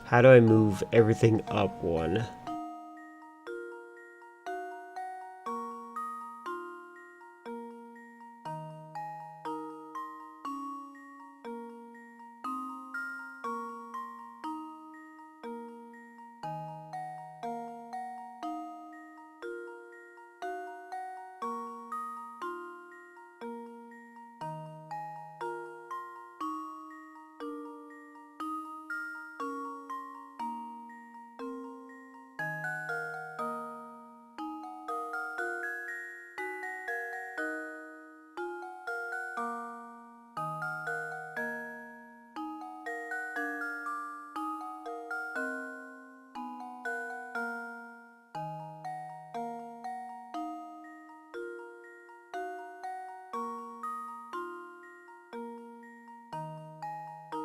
How do I move everything up one?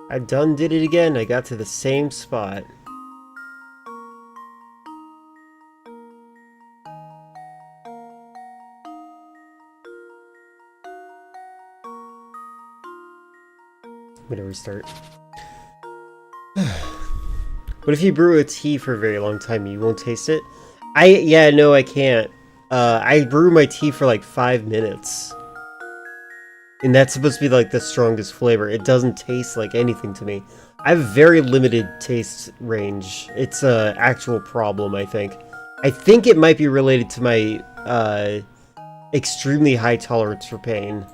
I done did it again, I got to the same spot. I'm gonna restart. What if you brew a tea for a very long time, you won't taste it? Yeah, no, I can't. I brew my tea for like 5 minutes. And that's supposed to be like the strongest flavor. It doesn't taste like anything to me. I have a very limited taste range. It's a actual problem, I think. I think it might be related to my extremely high tolerance for pain.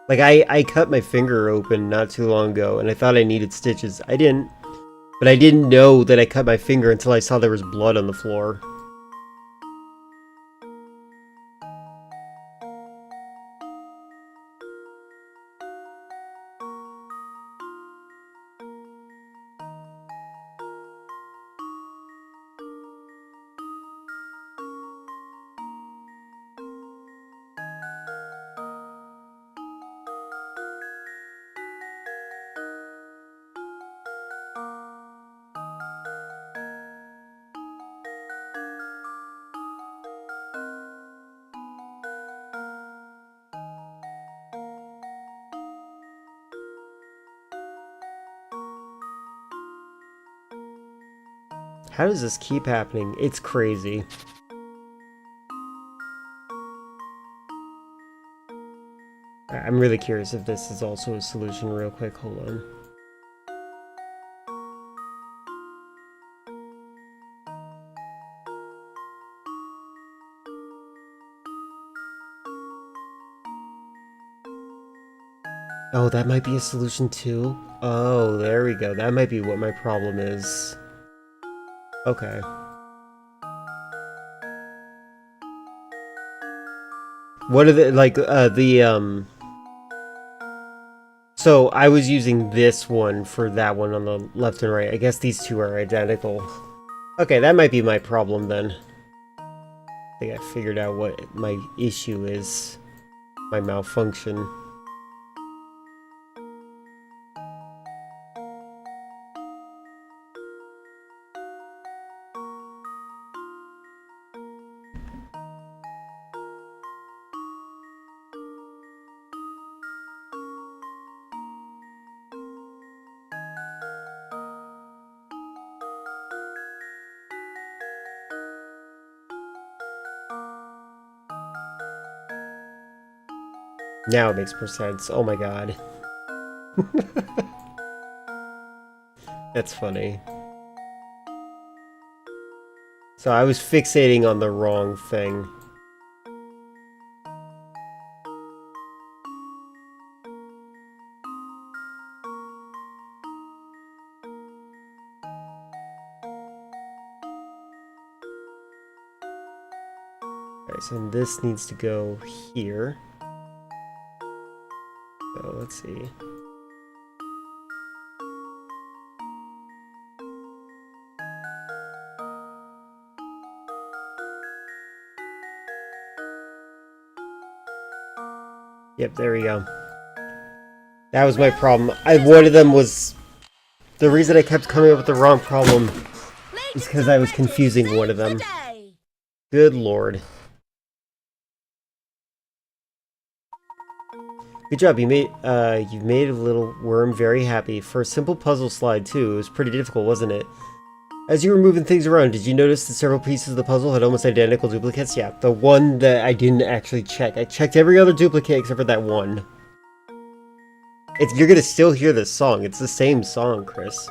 Like, I cut my finger open not too long ago, and I thought I needed stitches. I didn't. But I didn't know that I cut my finger until I saw there was blood on the floor. How does this keep happening? It's crazy. I'm really curious if this is also a solution real quick. Hold on. Oh, that might be a solution too? Oh, there we go. That might be what my problem is. Okay. What are the, like, so I was using this one for that one on the left and right. I guess these two are identical. Okay, that might be my problem then. I think I figured out what my issue is. my malfunction. Now it makes more sense. Oh my god. That's funny. So I was fixating on the wrong thing. Alright, so this needs to go here. So let's see. Yep, there we go. That was my problem. One of them was... The reason I kept coming up with the wrong problem is because I was confusing one of them. Good lord. Good job, you made a little worm very happy. For a simple puzzle slide too, it was pretty difficult, wasn't it? As you were moving things around, did you notice that several pieces of the puzzle had almost identical duplicates? Yeah, the one that I didn't actually check. I checked every other duplicate except for that one. You're gonna still hear this song. It's the same song, Chris.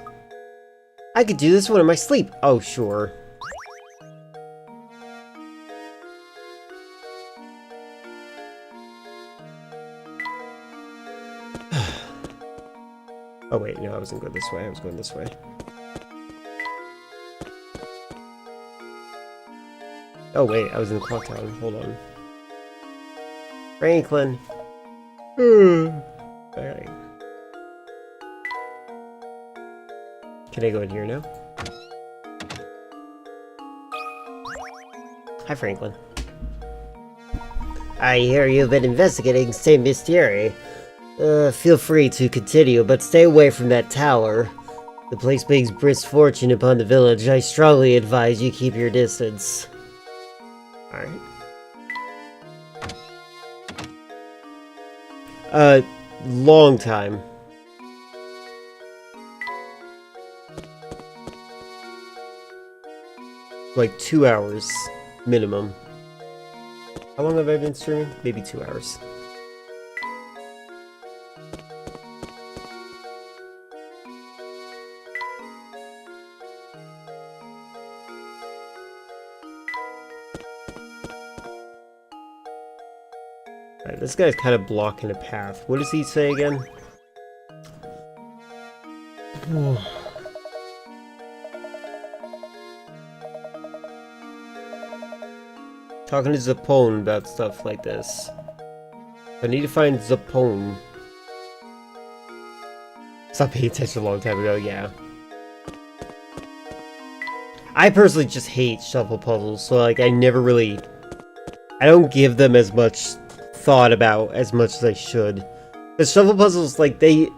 I could do this one in my sleep. Oh, sure. Oh wait, no, I wasn't going this way. I was going this way. Oh wait, I was in the clock town. Hold on. Franklin. Alright. Can I go in here now? Hi, Franklin. I hear you've been investigating St. Mystery. Feel free to continue, but stay away from that tower. The place brings brisk fortune upon the village. I strongly advise you keep your distance. Alright. Long time. Like 2 hours minimum. How long have I been streaming? Maybe 2 hours. Alright, this guy's kind of blocking a path. What does he say again? Talking to Zapone about stuff like this. I need to find Zapone. Stopped paying attention a long time ago, yeah. I personally just hate shuffle puzzles, so like I don't give them as much thought about as much as I should. Because shuffle puzzles, like you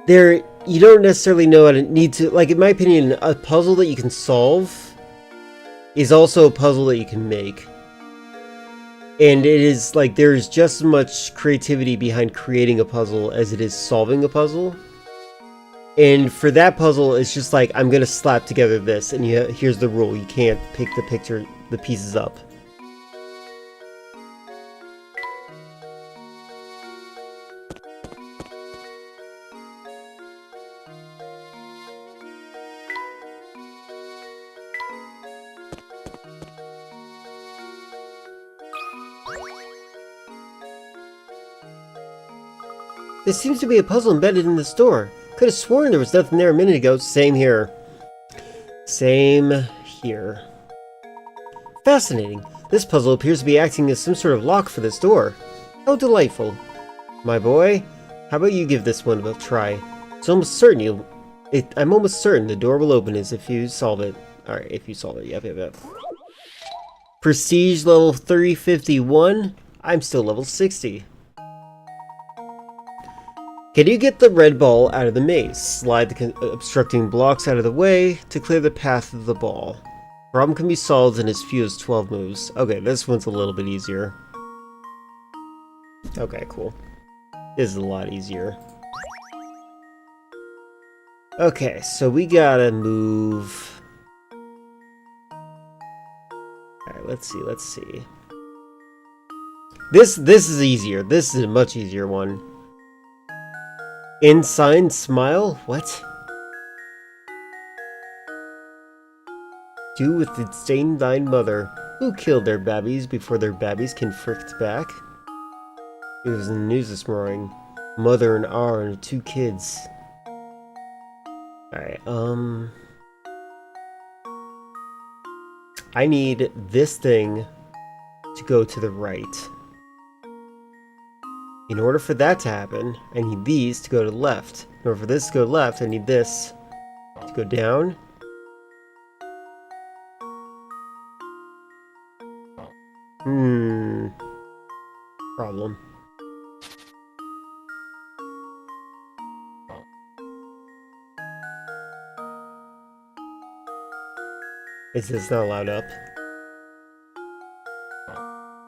don't necessarily know how to need to, like in my opinion, a puzzle that you can solve is also a puzzle that you can make. And it is like there's just as much creativity behind creating a puzzle as it is solving a puzzle. And for that puzzle, it's just like, I'm gonna slap together this, and here's the rule: you can't pick the pieces up. There seems to be a puzzle embedded in this door. Could have sworn there was nothing there a minute ago. Same here. Same here. Fascinating. This puzzle appears to be acting as some sort of lock for this door. How delightful. My boy, how about you give this one a try? I'm almost certain the door will open if you solve it. Alright, if you solve it. Yep. Prestige level 351. I'm still level 60. Can you get the red ball out of the maze? Slide the obstructing blocks out of the way to clear the path of the ball. Problem can be solved in as few as 12 moves. Okay, this one's a little bit easier. Okay, cool. This is a lot easier. Okay, so we gotta move... Alright, let's see. This is easier. This is a much easier one. Ensign smile? What? Do with disdain thine mother, who killed their babbies before their babbies can frict back? It was in the news this morning. Mother and R and 2 kids. Alright, I need this thing to go to the right. In order for that to happen, I need these to go to the left. In order for this to go left, I need this to go down. Problem. Is this not allowed up?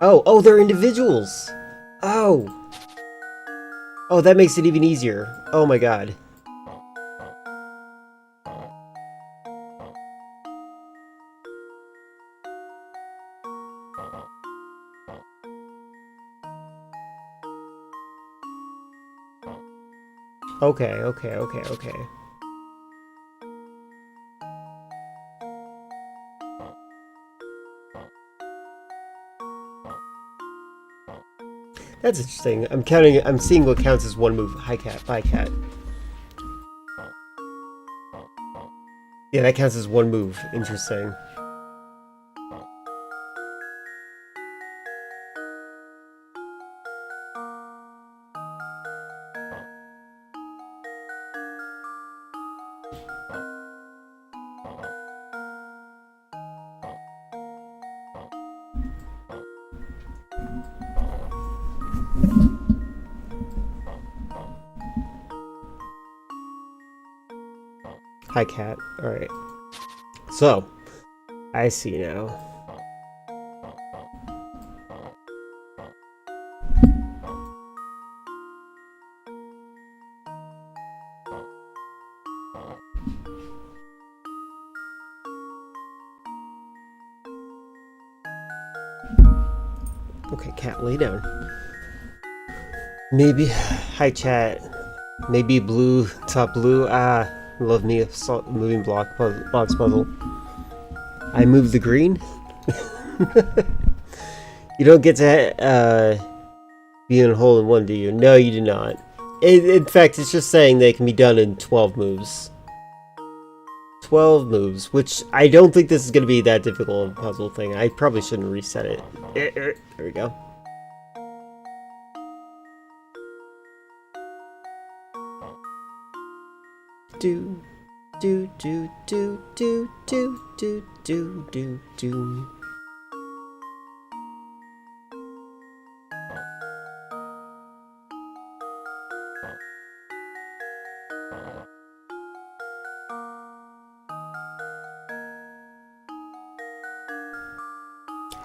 Oh, they're individuals! Oh! Oh, that makes it even easier. Oh my god. Okay. That's interesting. I'm seeing what counts as one move. Hi cat, bye cat. Yeah, that counts as one move. Interesting. Hi cat. Alright. So, I see now. Okay, cat, lay down. Maybe... Hi chat. Maybe blue, top blue. Ah, love me a moving box puzzle. I move the green? You don't get to be in a hole in one, do you? No, you do not. In fact, it's just saying they can be done in 12 moves. 12 moves, which I don't think this is going to be that difficult of a puzzle thing. I probably shouldn't reset it. There we go. Do, do, do, do, do, do, do, do, do, do.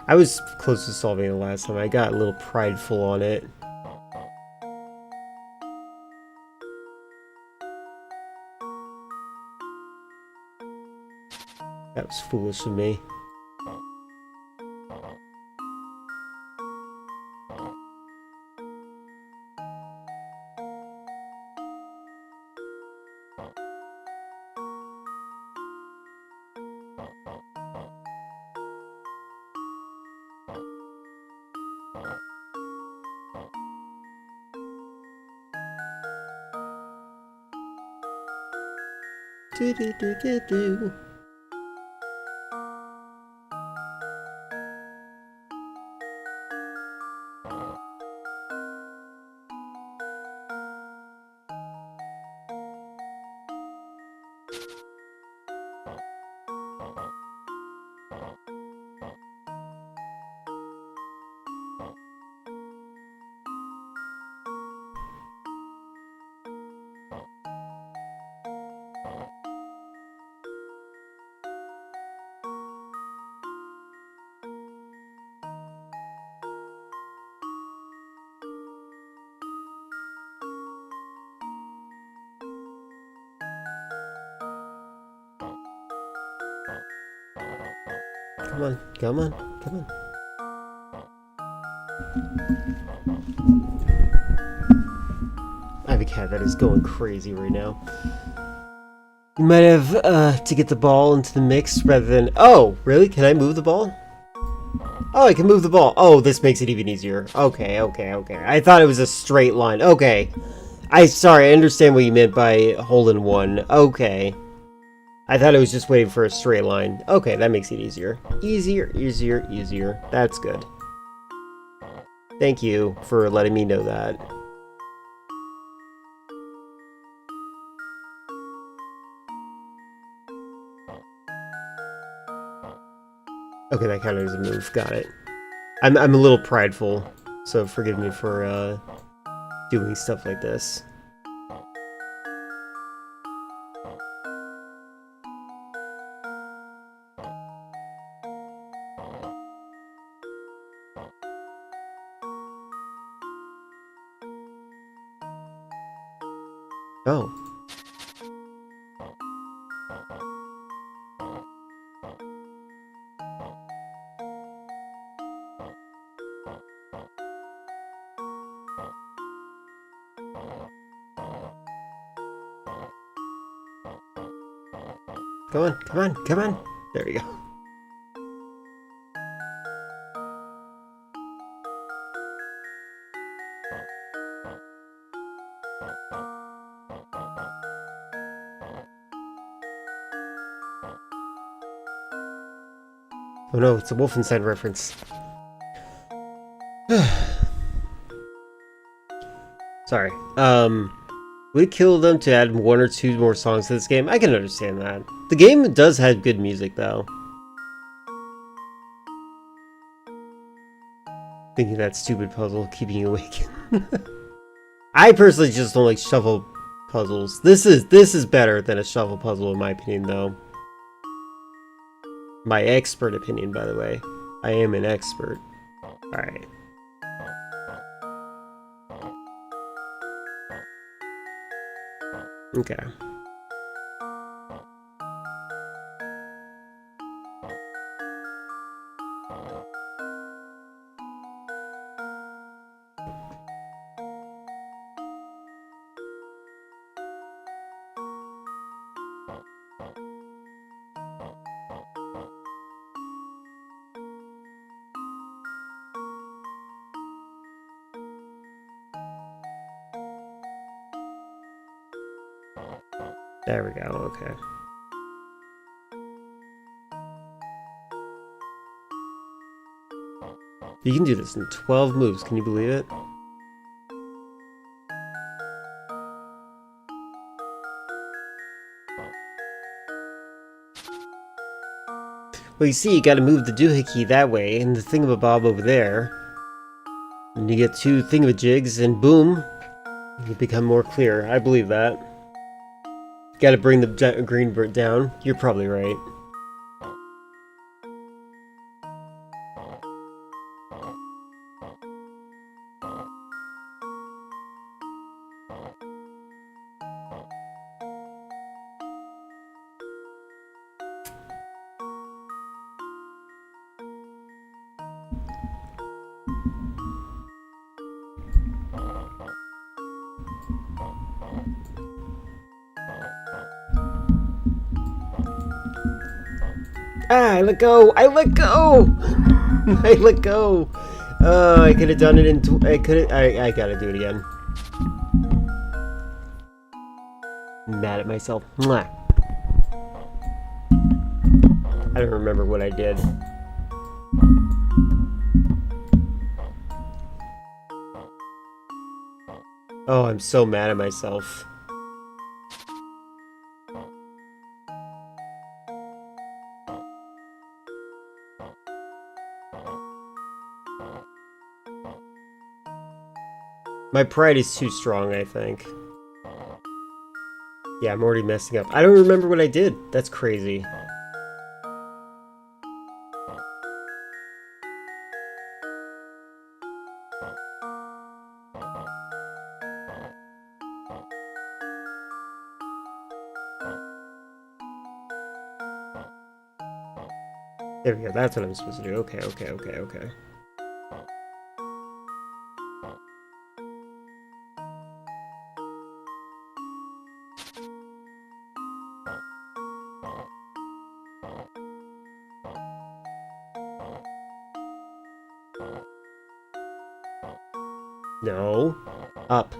I was close to solving it last time. I got a little prideful on it. That was foolish of me. Do do do do do. Come on, come on, come on. I have a cat that is going crazy right now. You might have to get the ball into the mix rather than... Oh, really? Can I move the ball? Oh, I can move the ball. Oh, this makes it even easier. Okay, okay, okay. I thought it was a straight line. Okay. Sorry, I understand what you meant by holding one. Okay. I thought it was just waiting for a straight line. Okay, that makes it easier. Easier, easier, easier. That's good. Thank you for letting me know that. Okay, that counted as a move. Got it. I'm a little prideful, so forgive me for doing stuff like this. Oh. Come on, come on, come on. There we go. Oh no, it's a Wolfenstein reference. Sorry. Would it kill them to add 1 or 2 more songs to this game? I can understand that. The game does have good music, though. Thinking that stupid puzzle, keeping you awake. I personally just don't like shovel puzzles. This is better than a shovel puzzle, in my opinion, though. My expert opinion, by the way. I am an expert. Alright. Okay. There we go, okay. You can do this in 12 moves, can you believe it? Well, you see, you gotta move the doohickey that way, and the thingamabob over there. And you get 2 thingamajigs, and boom! You become more clear. I believe that. Gotta bring the green bird down. You're probably right. Ah, I let go! I let go! I let go! I could have done it in... I gotta do it again. I'm mad at myself. Mwah. I don't remember what I did. Oh, I'm so mad at myself. My pride is too strong, I think. Yeah, I'm already messing up. I don't remember what I did. That's crazy. There we go. That's what I'm supposed to do. Okay, okay, okay, okay. No. Up.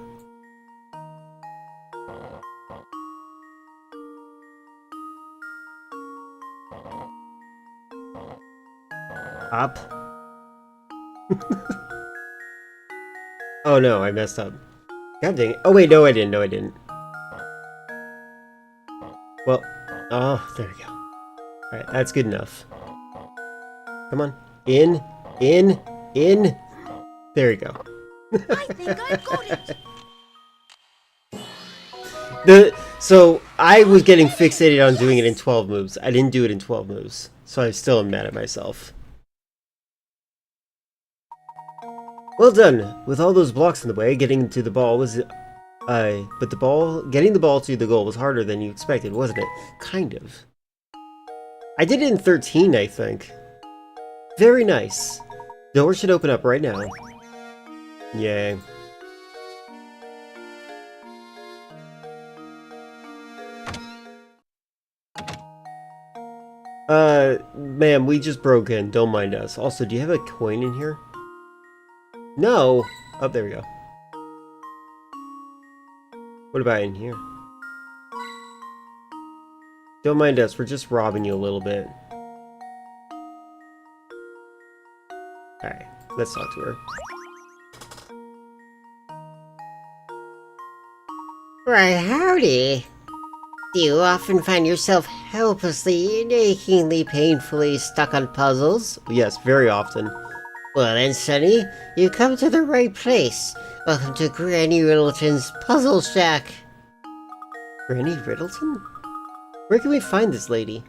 Up. Oh no, I messed up. God dang it. Oh wait, no I didn't. No I didn't. Well, oh, there we go. Alright, that's good enough. Come on. In. In. In. There we go. I think I got it. So I was getting fixated on doing it in 12 moves. I didn't do it in 12 moves. So I still am mad at myself. Well done. With all those blocks in the way, getting to the ball was getting the ball to the goal was harder than you expected, wasn't it? Kind of. I did it in 13, I think. Very nice. Door should open up right now. Yay. Ma'am, we just broke in. Don't mind us. Also, do you have a coin in here? No! Oh, there we go. What about in here? Don't mind us. We're just robbing you a little bit. Alright, let's talk to her. Why, howdy. Do you often find yourself helplessly, achingly, painfully stuck on puzzles? Yes, very often. Well then, Sonny, you come to the right place. Welcome to Granny Riddleton's Puzzle Shack. Granny Riddleton? Where can we find this lady?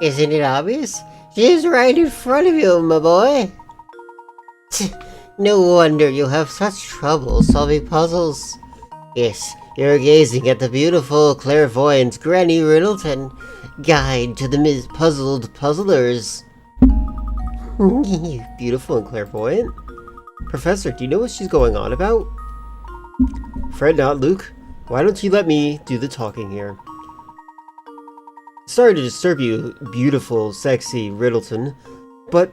Isn't it obvious? She's right in front of you, my boy. No wonder you have such trouble solving puzzles. Yes, you're gazing at the beautiful, clairvoyant Granny Riddleton, guide to the puzzled puzzlers. Beautiful and clairvoyant? Professor, do you know what she's going on about? Fret not, Luke. Why don't you let me do the talking here? Sorry to disturb you, beautiful, sexy Riddleton, but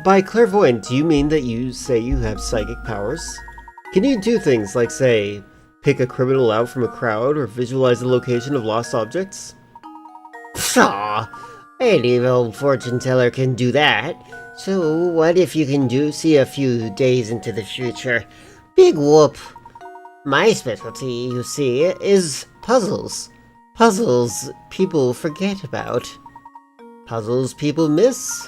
by clairvoyant, do you mean that you say you have psychic powers? Can you do things like, say, pick a criminal out from a crowd or visualize the location of lost objects? Pshaw! Any old fortune teller can do that. So what if you can see a few days into the future? Big whoop! My specialty, you see, is puzzles. Puzzles people forget about. Puzzles people miss.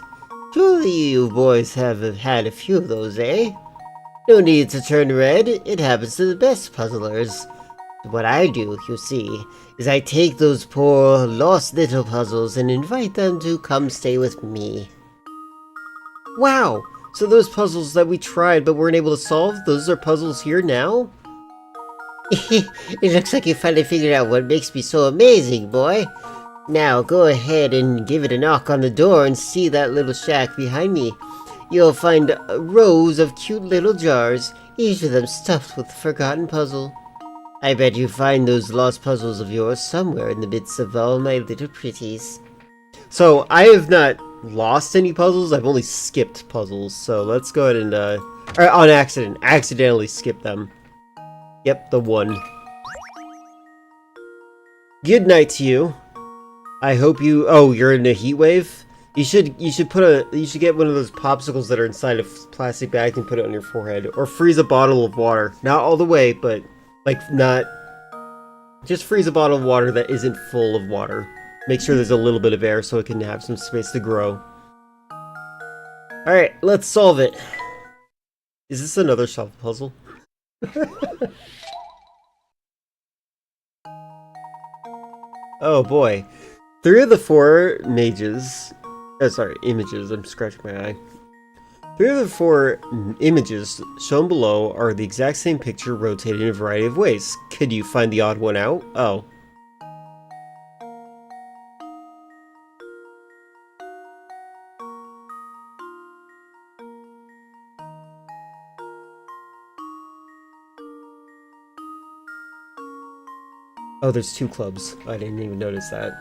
Surely you boys have had a few of those, eh? No need to turn red, it happens to the best puzzlers. What I do, you see, is I take those poor, lost little puzzles and invite them to come stay with me. Wow! So those puzzles that we tried but weren't able to solve, those are puzzles here now? It looks like you finally figured out what makes me so amazing, boy. Now go ahead and give it a knock on the door and see that little shack behind me. You'll find rows of cute little jars, each of them stuffed with a forgotten puzzle. I bet you find those lost puzzles of yours somewhere in the midst of all my little pretties. So, I have not lost any puzzles, I've only skipped puzzles, so let's go ahead and, or on accident, accidentally skip them. Yep, the one. Good night to you. I hope you, oh, you're in a heat wave? You should get one of those popsicles that are inside a plastic bag and put it on your forehead, or freeze a bottle of water. Not all the way, but, like, not, just freeze a bottle of water that isn't full of water. Make sure there's a little bit of air so it can have some space to grow. Alright, let's solve it. Is this another solved puzzle? Oh boy. 3 of the 4 images, I'm scratching my eye. 3 of the 4 images shown below are the exact same picture rotated in a variety of ways. Could you find the odd one out? Oh. Oh, there's 2 clubs. I didn't even notice that.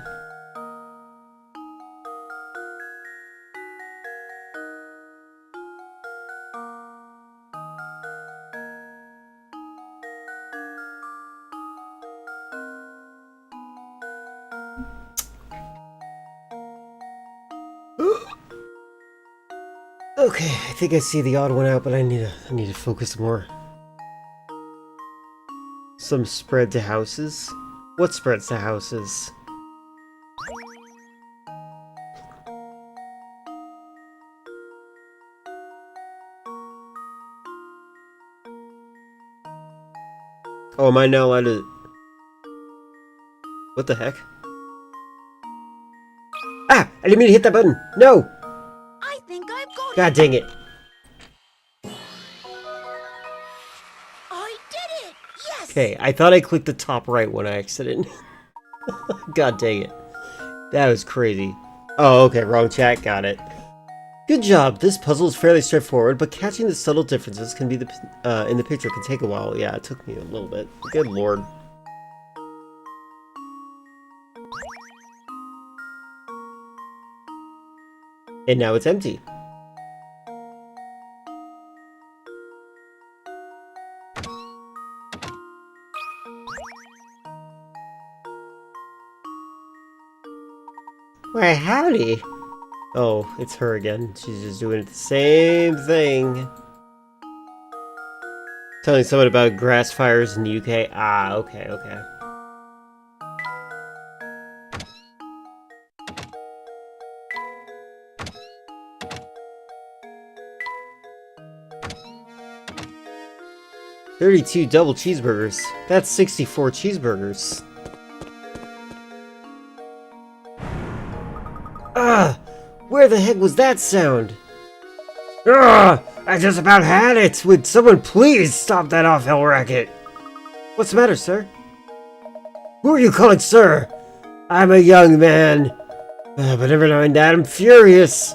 Okay, I think I see the odd one out, but I need to focus more. Some spread to houses? What spreads to houses? Oh, am I now allowed to... What the heck? Ah! I didn't mean to hit that button! No! I think I've got God it. dang it. I did it. Yes. Okay, I thought I clicked the top right one on accident. God dang it. That was crazy. Oh, okay, wrong chat, got it. Good job. This puzzle is fairly straightforward, but catching the subtle differences can be in the picture can take a while. Yeah, it took me a little bit. Good lord. And now it's empty. Why, howdy. Oh, it's her again. She's just doing the same thing. Telling someone about grass fires in the UK. Ah, okay, okay. $32 double cheeseburgers. That's 64 cheeseburgers. Ah! Where the heck was that sound? Ah! I just about had it! Would someone please stop that off-hell racket? What's the matter, sir? Who are you calling sir? I'm a young man. But never mind that, I'm furious.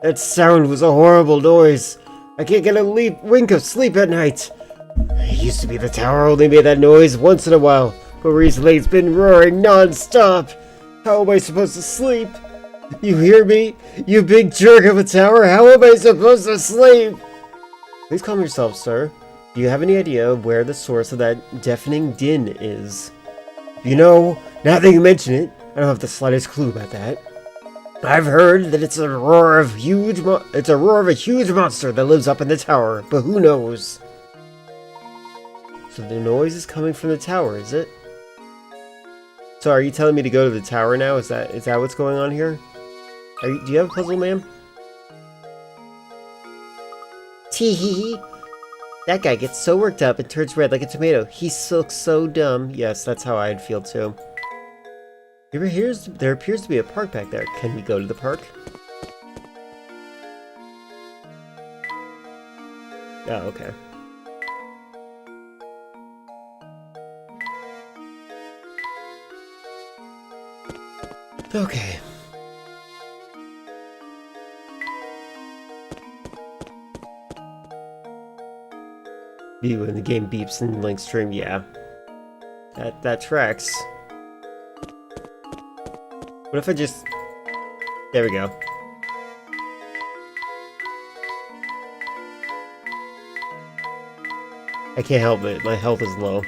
That sound was a horrible noise. I can't get a wink of sleep at night. It used to be the tower only made that noise once in a while, but recently it's been roaring non-stop. How am I supposed to sleep? You hear me? You big jerk of a tower, how am I supposed to sleep? Please calm yourself, sir. Do you have any idea of where the source of that deafening din is? You know, now that you mention it, I don't have the slightest clue about that. I've heard that it's a roar of a huge monster that lives up in the tower, but who knows? So the noise is coming from the tower, is it? So are you telling me to go to the tower now? Is that what's going on here? Do you have a puzzle, ma'am? Tee hee hee. That guy gets so worked up and turns red like a tomato. He looks so dumb. Yes, that's how I'd feel too. There appears to be a park back there. Can we go to the park? Oh, okay. Okay. When the game beeps in link stream, yeah. That tracks. What if I just... There we go. I can't help it, my health is low.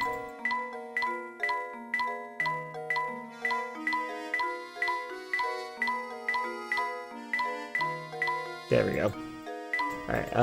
There we go. Alright,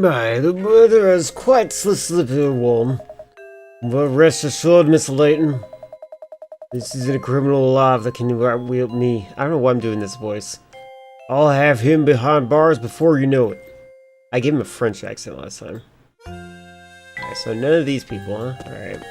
My, the weather is quite slippery and warm. But rest assured, Miss Layton, this isn't a criminal alive that can outwit me. I don't know why I'm doing this voice. I'll have him behind bars before you know it. I gave him a French accent last time. Alright, so none of these people, huh? Alright.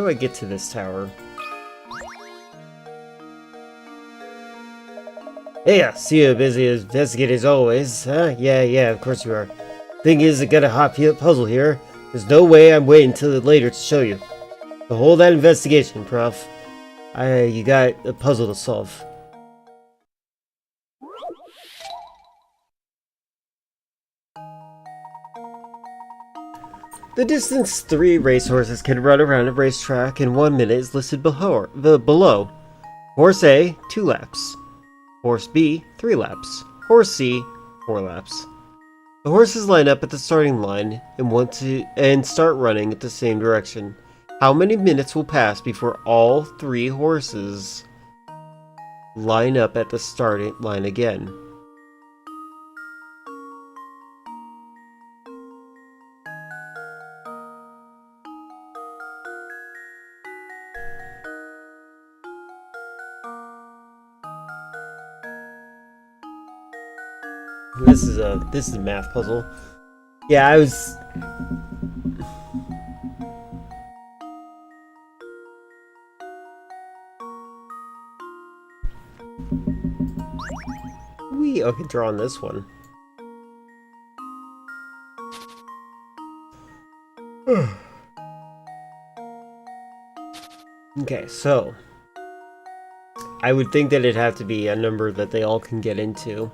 do I get to this tower? Hey, I see you're busy as investigating as always, huh? Yeah, of course you are. Thing is, I got a hot puzzle here. There's no way I'm waiting until later to show you. So hold that investigation, Prof. You got a puzzle to solve. The distance 3 racehorses can run around a racetrack in 1 minute is listed below. Horse A, 2 laps. Horse B, 3 laps. Horse C, 4 laps. The horses line up at the starting line and start running at the same direction. How many minutes will pass before all 3 horses line up at the starting line again? This is a math puzzle. Yeah, I was. Okay, draw on this one. Okay, so I would think that it'd have to be a number that they all can get into.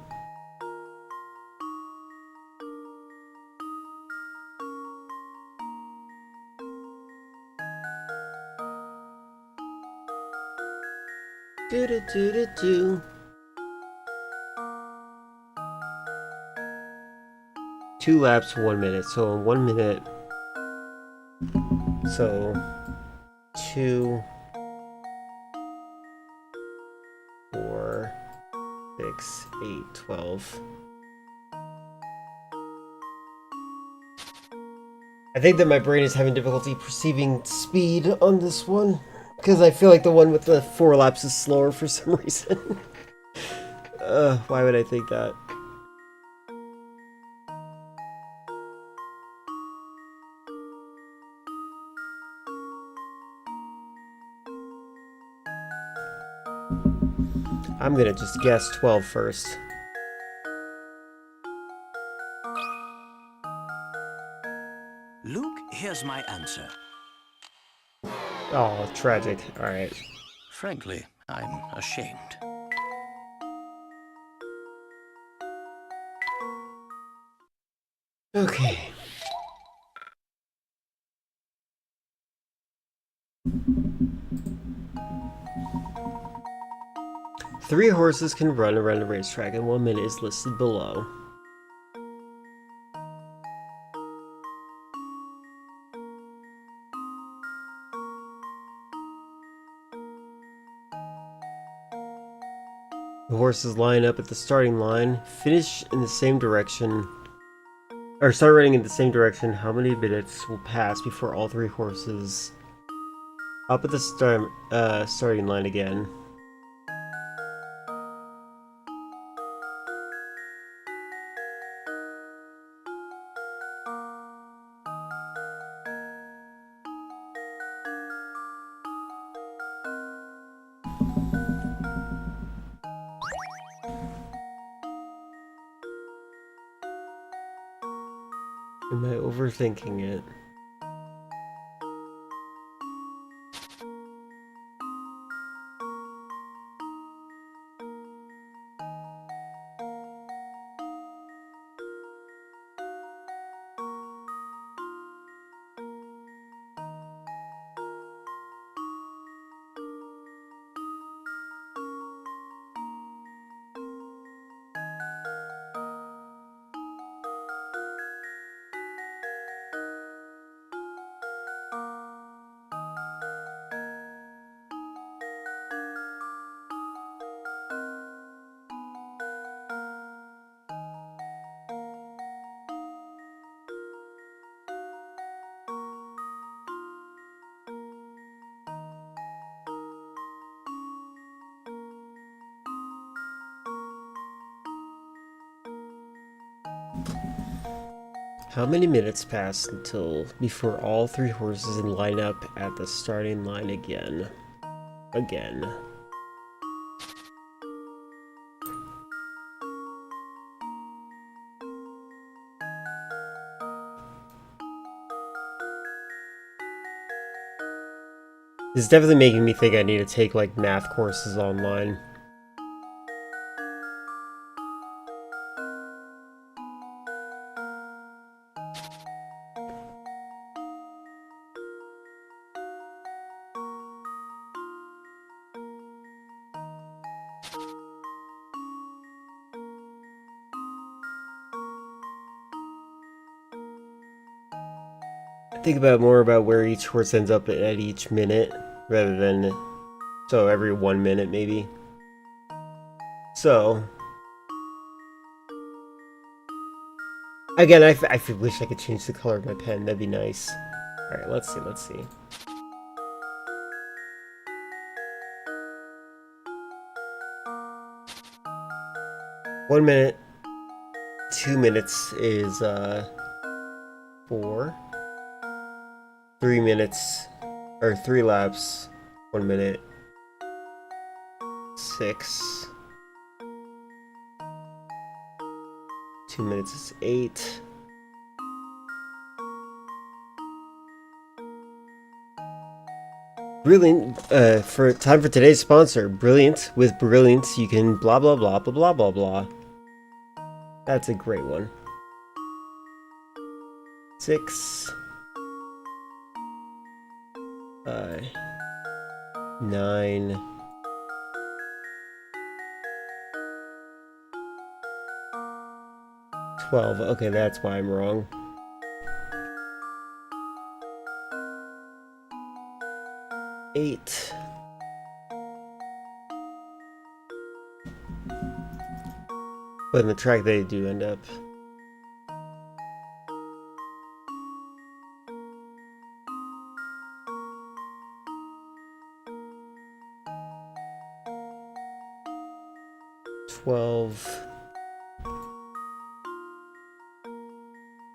Do. 2 laps, 1 minute. So in 1 minute. So 2, 4, 6, 8, 12. I think that my brain is having difficulty perceiving speed on this one. Because I feel like the one with the 4 laps is slower for some reason. Why would I think that? I'm gonna just guess 12 first. Luke, here's my answer. Oh, tragic. Alright. Frankly, I'm ashamed. Okay. Three horses can run around a racetrack and 1 minute is listed below. The horses line up at the starting line, finish in the same direction, or start running in the same direction. How many minutes will pass before all 3 horses up at the starting line again? Am I overthinking it? How many minutes pass until before all 3 horses line up at the starting line again? Again. This is definitely making me think I need to take like math courses online. Think about more about where each horse ends up at each minute, rather than so every 1 minute maybe. So again, I wish I could change the color of my pen. That'd be nice. All right, let's see. Let's see. One minute, 2 minutes is 4. 3 minutes, or 3 laps, 1 minute, 6. 2 minutes is 8. Brilliant, for time for today's sponsor, Brilliant. With Brilliant, you can blah blah blah blah blah blah blah. That's a great one. 6. 9. 12. Okay, that's why I'm wrong. 8. But in the track they do end up.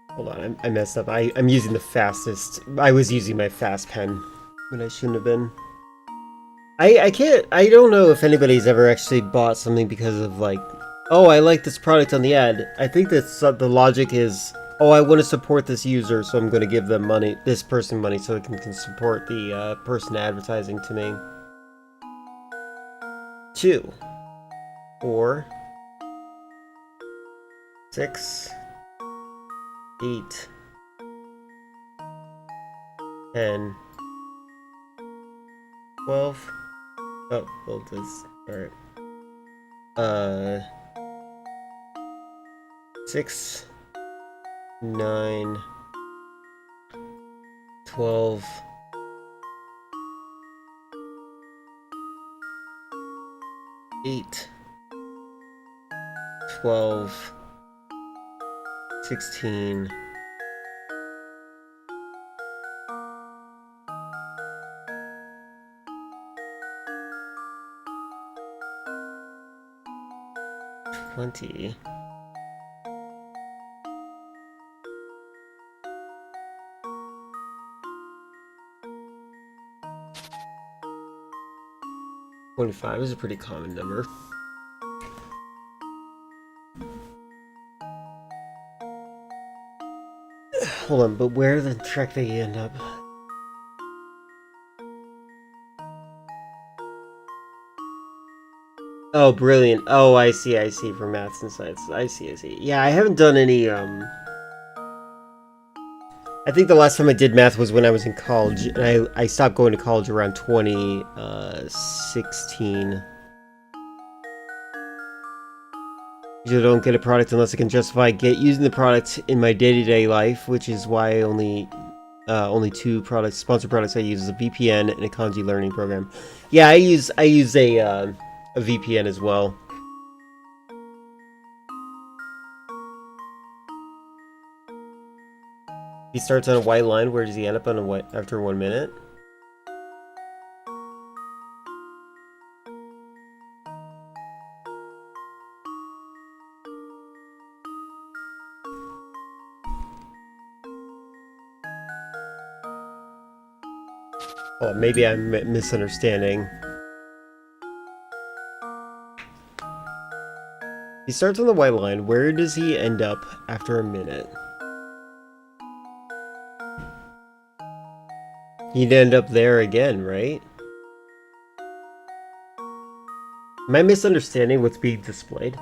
Hold on, I messed up. I'm using the fastest. I was using my fast pen when I shouldn't have been. I don't know if anybody's ever actually bought something because of like, oh, I like this product on the ad. I think that's the logic is, oh, I want to support this user, so I'm going to give them money, this person money, so it can support the person advertising to me. 2, 4, 6, 8, 10, 12. Oh, well, this. Alright. 6, 9, 12, 8, 12, 16, 20. $25 is a pretty common number. Hold on, but where the track they end up? Oh, brilliant. Oh, I see, for maths and science. I see. Yeah, I haven't done any, I think the last time I did math was when I was in college, and I stopped going to college around 2016. Usually don't get a product unless I can justify using the product in my day-to-day life, which is why only 2 products, sponsored products I use is a VPN and a kanji learning program. Yeah, I use a VPN as well. He starts on a white line. Where does he end up on a white after 1 minute? Oh, maybe I'm misunderstanding. He starts on the white line. Where does he end up after a minute? He'd end up there again, right? Am I misunderstanding what's being displayed?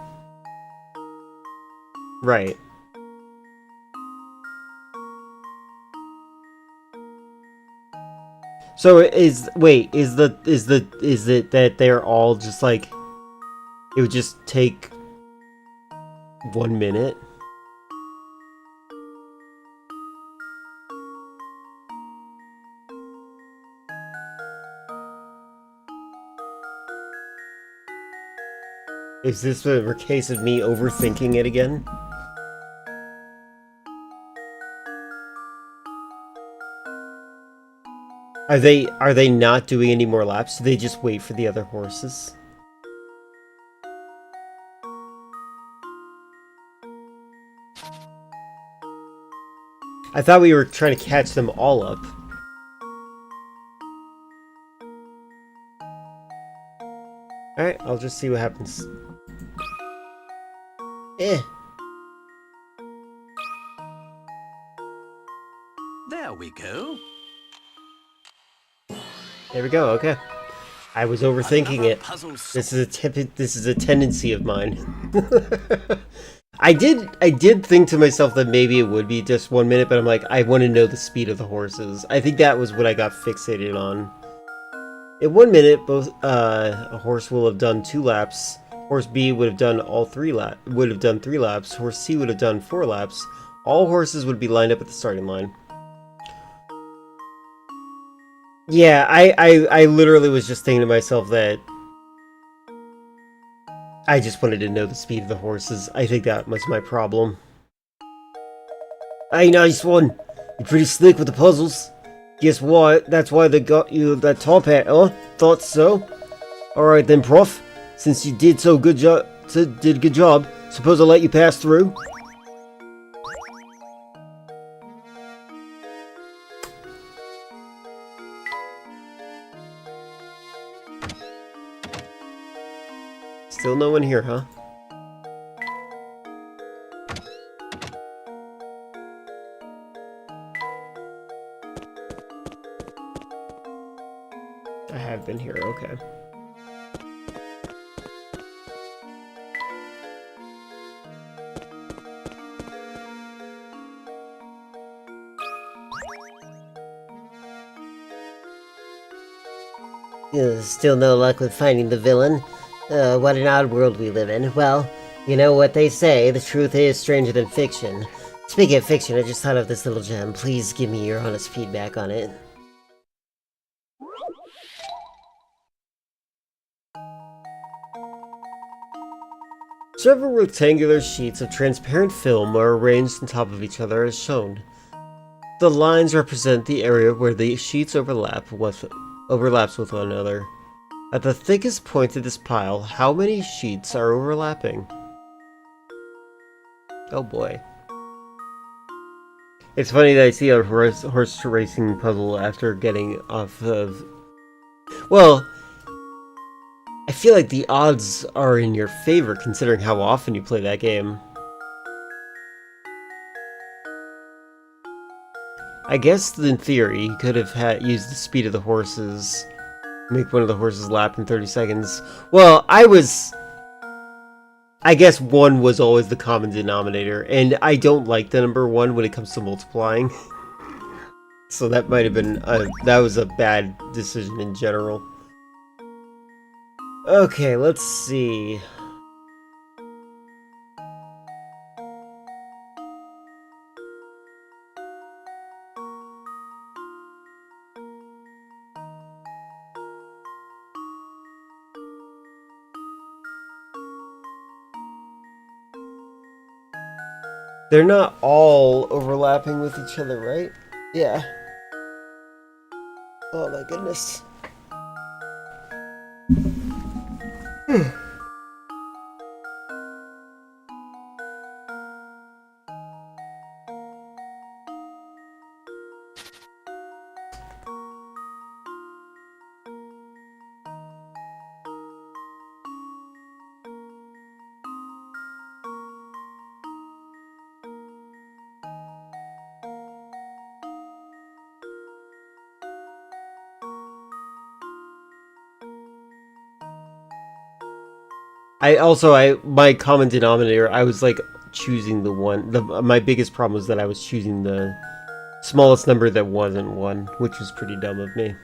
Right. So is it that they're all just like it would just take 1 minute? Is this a case of me overthinking it again? Are they not doing any more laps? Do they just wait for the other horses? I thought we were trying to catch them all up. Alright, I'll just see what happens. Eh. There we go. There we go, okay. I was overthinking Another it. puzzle This is a tendency of mine. I did think to myself that maybe it would be just 1 minute, but I'm like, I want to know the speed of the horses. I think that was what I got fixated on. In 1 minute, both a horse will have done 2 laps. Horse B would have done three laps. Horse C would have done 4 laps. All horses would be lined up at the starting line. Yeah, I literally was just thinking to myself that I just wanted to know the speed of the horses. I think that was my problem. Hey, nice one. You're pretty slick with the puzzles. Guess what? That's why they got you that top hat, huh? Thought so. Alright then, prof. Since you did good job, suppose I'll let you pass through? Still no one here, huh? I have been here, okay. Still no luck with finding the villain. What an odd world we live in. Well, you know what they say, the truth is stranger than fiction. Speaking of fiction, I just thought of this little gem. Please give me your honest feedback on it. Several rectangular sheets of transparent film are arranged on top of each other as shown. The lines represent the area where the sheets overlaps with one another. At the thickest point of this pile, how many sheets are overlapping? Oh boy. It's funny that I see a horse racing puzzle after getting off of... Well, I feel like the odds are in your favor considering how often you play that game. I guess in theory, you could have used the speed of the horses, make one of the horses lap in 30 seconds. Well, I guess 1 was always the common denominator, and I don't like the number 1 when it comes to multiplying. So that might have been, that was a bad decision in general. Okay, let's see. They're not all overlapping with each other, right? Yeah. Oh my goodness. my common denominator, I was like choosing the one. My biggest problem was that I was choosing the smallest number that wasn't 1, which was pretty dumb of me.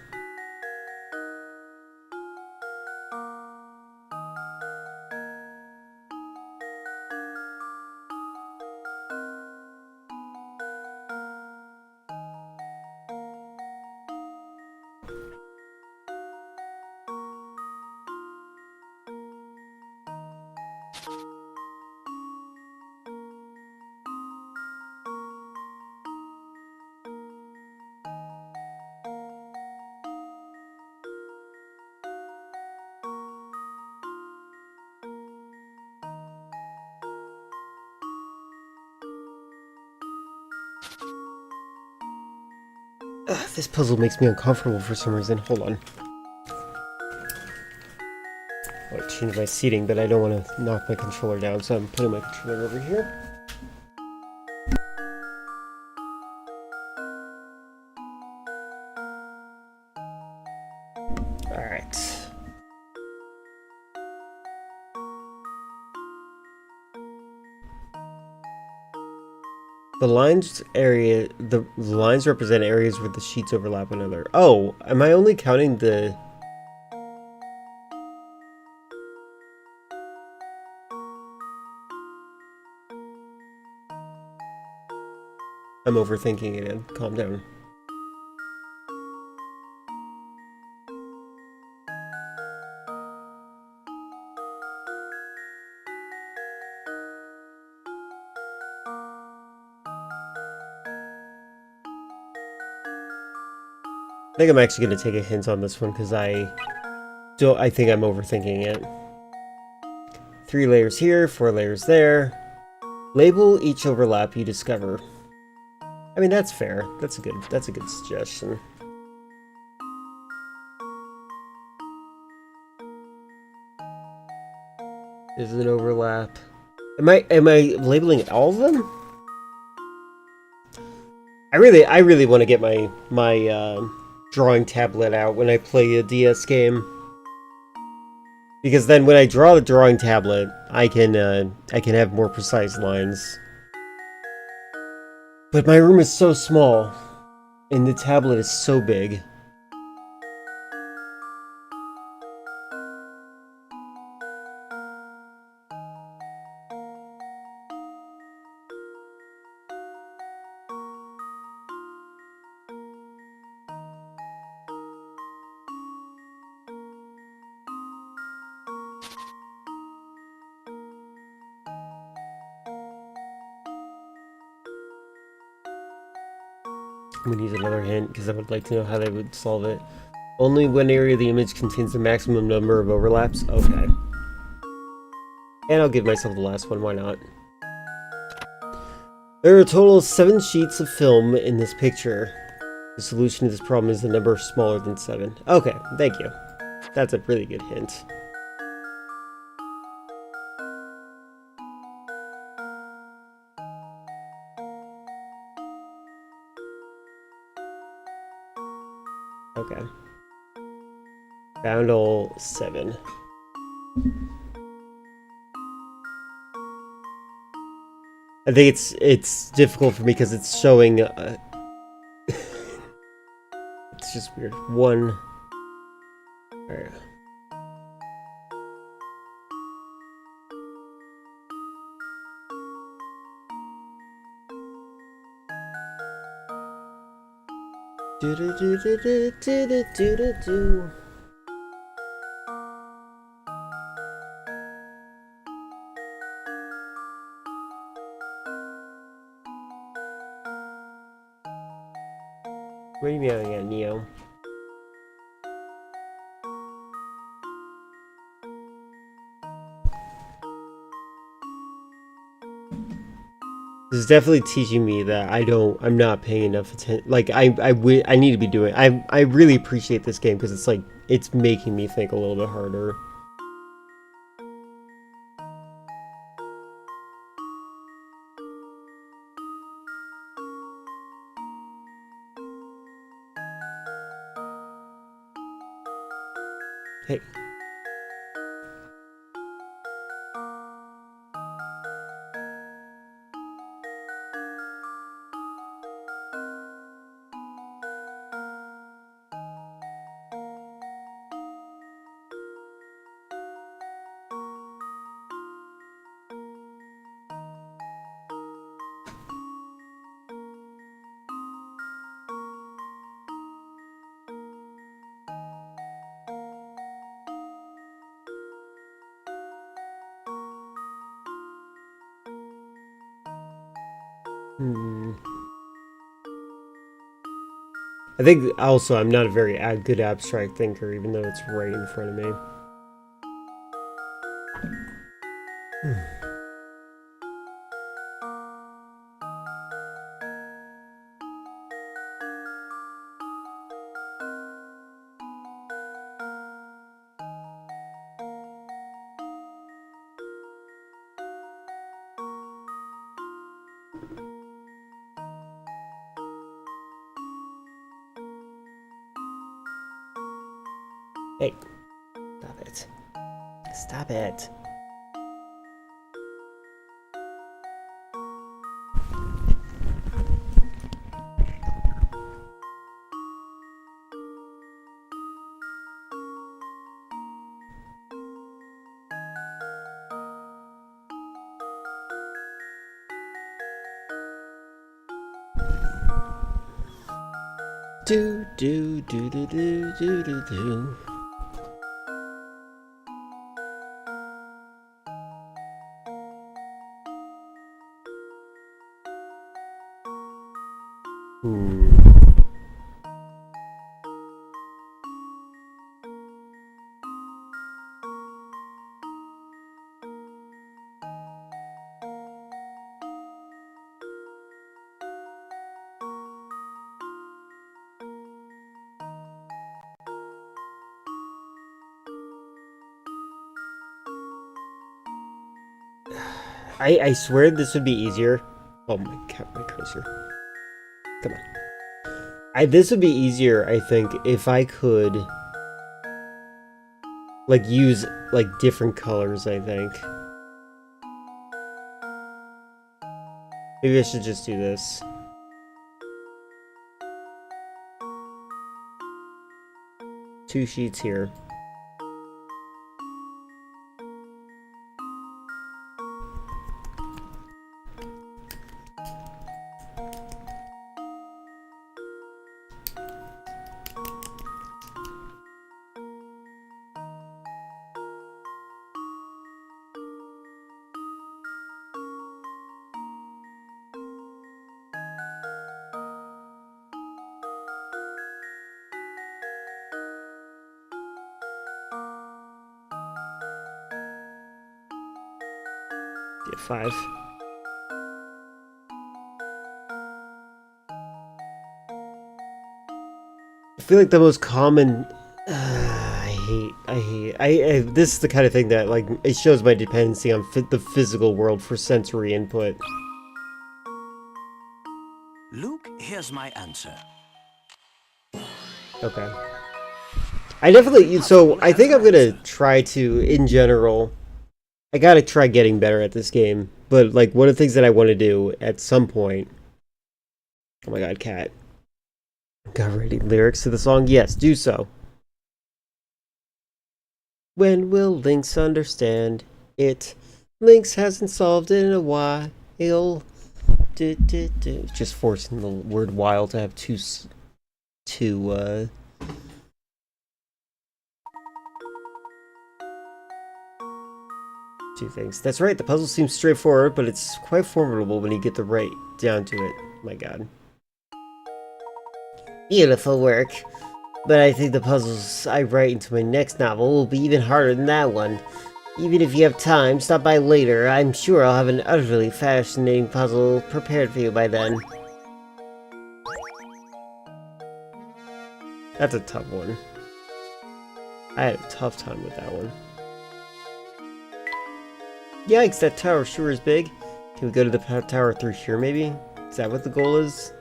Ugh, this puzzle makes me uncomfortable for some reason. Hold on. I change my seating, but I don't want to knock my controller down, so I'm putting my controller over here. Alright. The lines represent areas where the sheets overlap one another. Oh, am I only counting the... I'm overthinking it again. Calm down. I think I'm actually going to take a hint on this one because I think I'm overthinking it. 3 layers here, 4 layers there. Label each overlap you discover. I mean, that's fair. That's a good suggestion. There's an overlap. Am I labeling all of them? I really want to get my drawing tablet out when I play a DS game. Because then when I draw the drawing tablet, I can have more precise lines. But my room is so small, and the tablet is so big. We need another hint, because I would like to know how they would solve it. Only one area of the image contains the maximum number of overlaps? Okay. And I'll give myself the last one, why not? There are a total of 7 sheets of film in this picture. The solution to this problem is the number smaller than 7. Okay, thank you. That's a really good hint. Okay. Found all 7. I think it's difficult for me because it's showing. It's just weird. 1. Alright. Do do do do do do do do do. What are you yelling at, Neo? This is definitely teaching me that I'm not paying enough attention. Like, I need to be doing. I really appreciate this game because it's like, it's making me think a little bit harder. Hey. I think also I'm not a very good abstract thinker, even though it's right in front of me. Hey, stop it. Stop it. Do do do do do do do do. I swear this would be easier. Oh my god, my cursor. Come on. This would be easier, I think, if I could like use like different colors, I think. Maybe I should just do this. Two sheets here. Get 5. I feel like the most common. This is the kind of thing that like it shows my dependency on the physical world for sensory input. Luke, here's my answer. Okay. I definitely. So I think I'm gonna try to, in general. I gotta try getting better at this game, but like one of the things that I want to do at some point. Oh my god, cat. Got writing lyrics to the song? Yes, do so. When will Lynx understand it? Lynx hasn't solved it in a while. Just forcing the word while to have two things. That's right, the puzzle seems straightforward, but it's quite formidable when you get the right down to it. My god. Beautiful work. But I think the puzzles I write into my next novel will be even harder than that one. Even if you have time, stop by later. I'm sure I'll have an utterly fascinating puzzle prepared for you by then. That's a tough one. I had a tough time with that one. Yikes, that tower sure is big. Can we go to the tower through here, maybe? Is that what the goal is?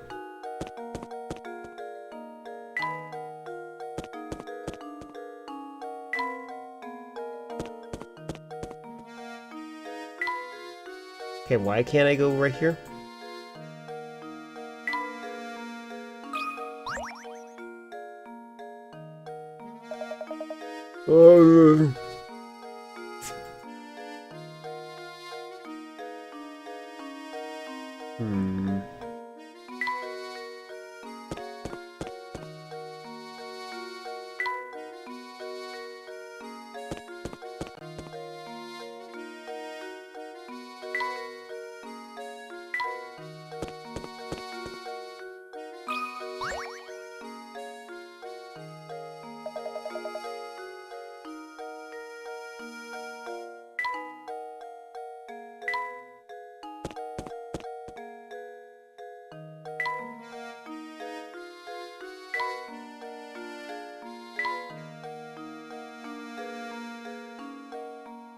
Okay, why can't I go right here?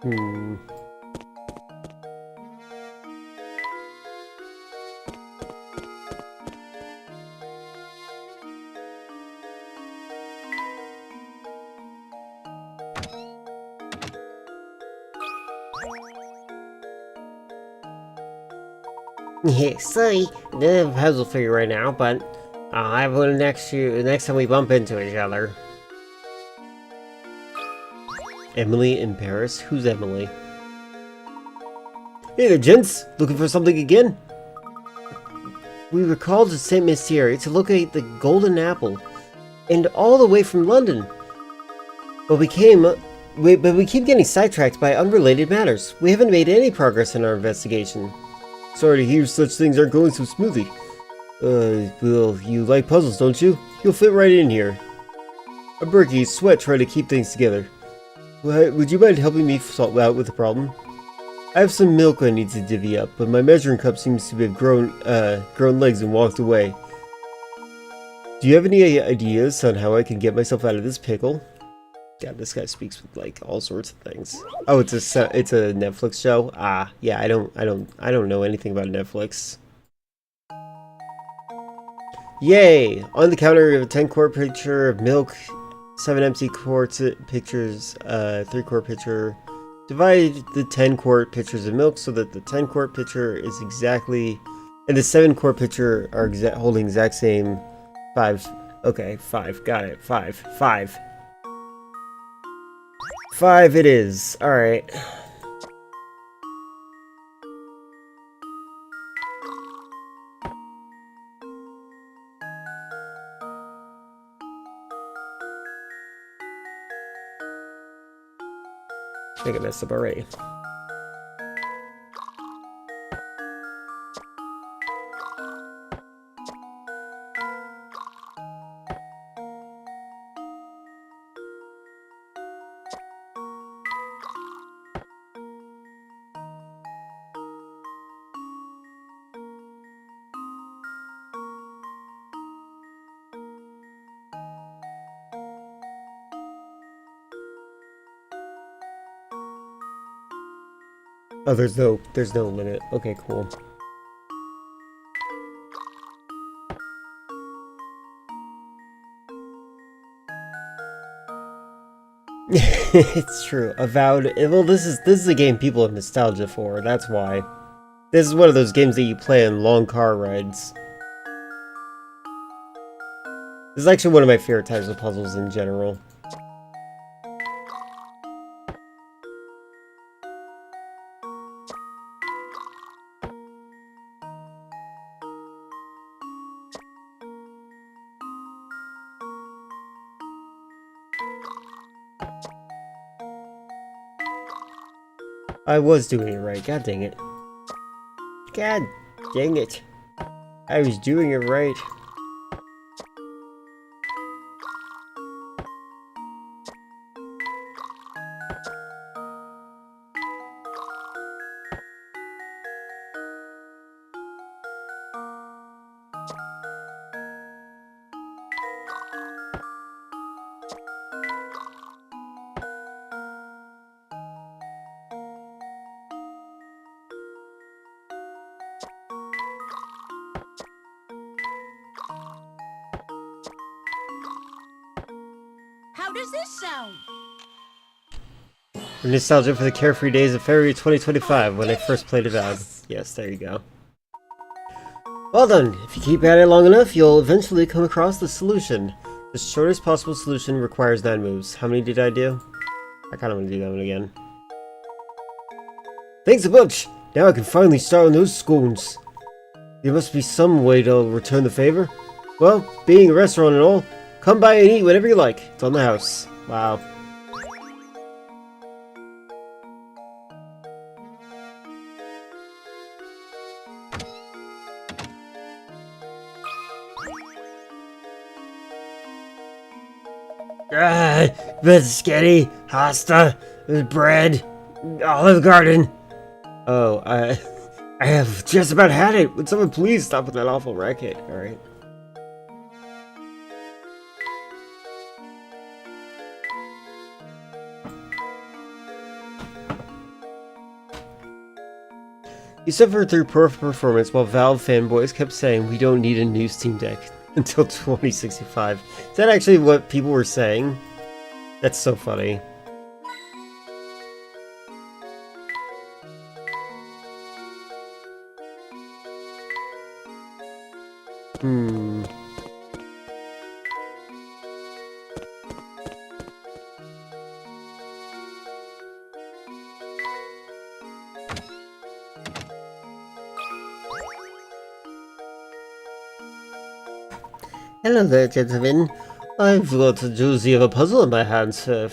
Hmm. Yeah, sorry, don't have a puzzle for you right now, but I'll have one next time we bump into each other. Emily in Paris? Who's Emily? Hey there, gents! Looking for something again? We were called to Saint Mystery to locate the Golden Apple, and all the way from London. But we keep getting sidetracked by unrelated matters. We haven't made any progress in our investigation. Sorry to hear such things aren't going so smoothly. Well, you like puzzles, don't you? You'll fit right in here. A Berkey sweat trying to keep things together. Would you mind helping me sort out with the problem? I have some milk I need to divvy up, but my measuring cup seems to have grown legs and walked away. Do you have any ideas on how I can get myself out of this pickle? God, this guy speaks with like all sorts of things. Oh, it's a Netflix show. Ah, yeah, I don't know anything about Netflix. Yay! On the counter, we have a 10-quart pitcher of milk, 7 empty quarts pitchers, 3-quart pitcher. Divide the 10-quart pitchers of milk so that the 10-quart pitcher is exactly, and the 7-quart pitcher are holding exact same 5. Okay, 5. Got it. 5. 5 it is. Alright. I think I messed up already. Oh, there's no limit. Okay, cool. It's true. Avowed. Well, this is a game people have nostalgia for. That's why. This is one of those games that you play on long car rides. This is actually one of my favorite types of puzzles in general. I was doing it right. God dang it. God dang it. I was doing it right. How does this sound? Nostalgia for the carefree days of February 2025 when I first played Avowed. Yes, there you go. Well done! If you keep at it long enough, you'll eventually come across the solution. The shortest possible solution requires 9 moves. How many did I do? I kinda wanna do that one again. Thanks a bunch! Now I can finally start on those scones. There must be some way to return the favor. Well, being a restaurant and all, come by and eat whatever you like. It's on the house. Wow. Biscotti, pasta, bread, Olive Garden. Oh, I have just about had it. Would someone please stop with that awful racket? Alright. You suffered through poor performance while Valve fanboys kept saying we don't need a new Steam Deck until 2065. Is that actually what people were saying? That's so funny. Hello there, gentlemen. I've got a doozy of a puzzle in my hands, sir.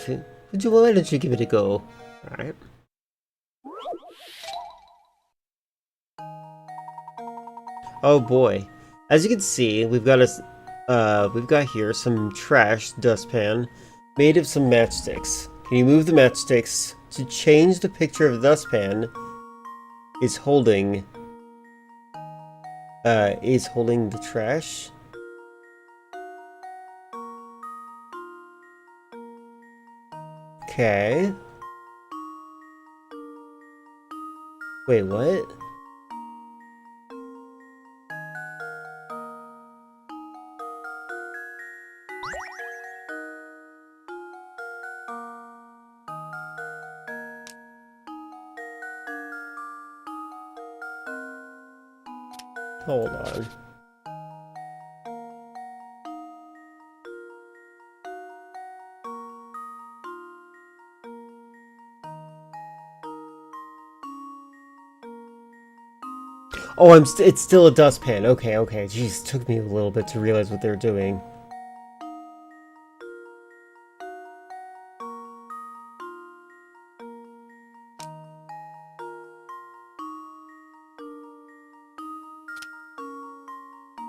Why don't you give it a go? Alright. Oh boy. As you can see, we've got here some trash dustpan made of some matchsticks. Can you move the matchsticks to change the picture of the dustpan is holding the trash? Okay. Wait, what? Hold on. Oh, it's still a dustpan. Okay. Jeez, took me a little bit to realize what they were doing.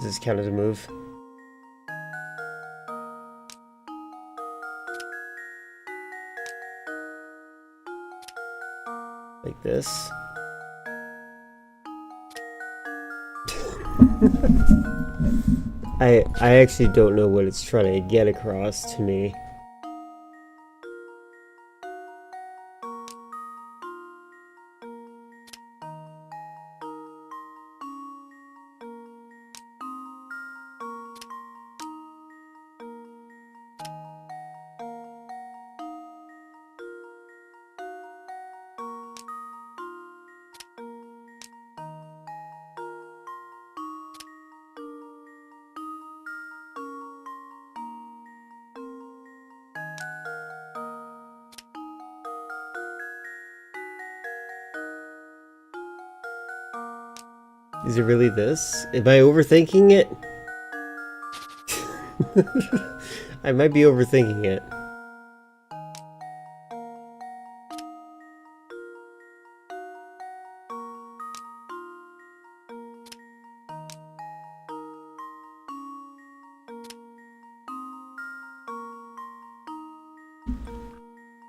Does this count as a move? Like this. I actually don't know what it's trying to get across to me. Is it really this? Am I overthinking it? I might be overthinking it.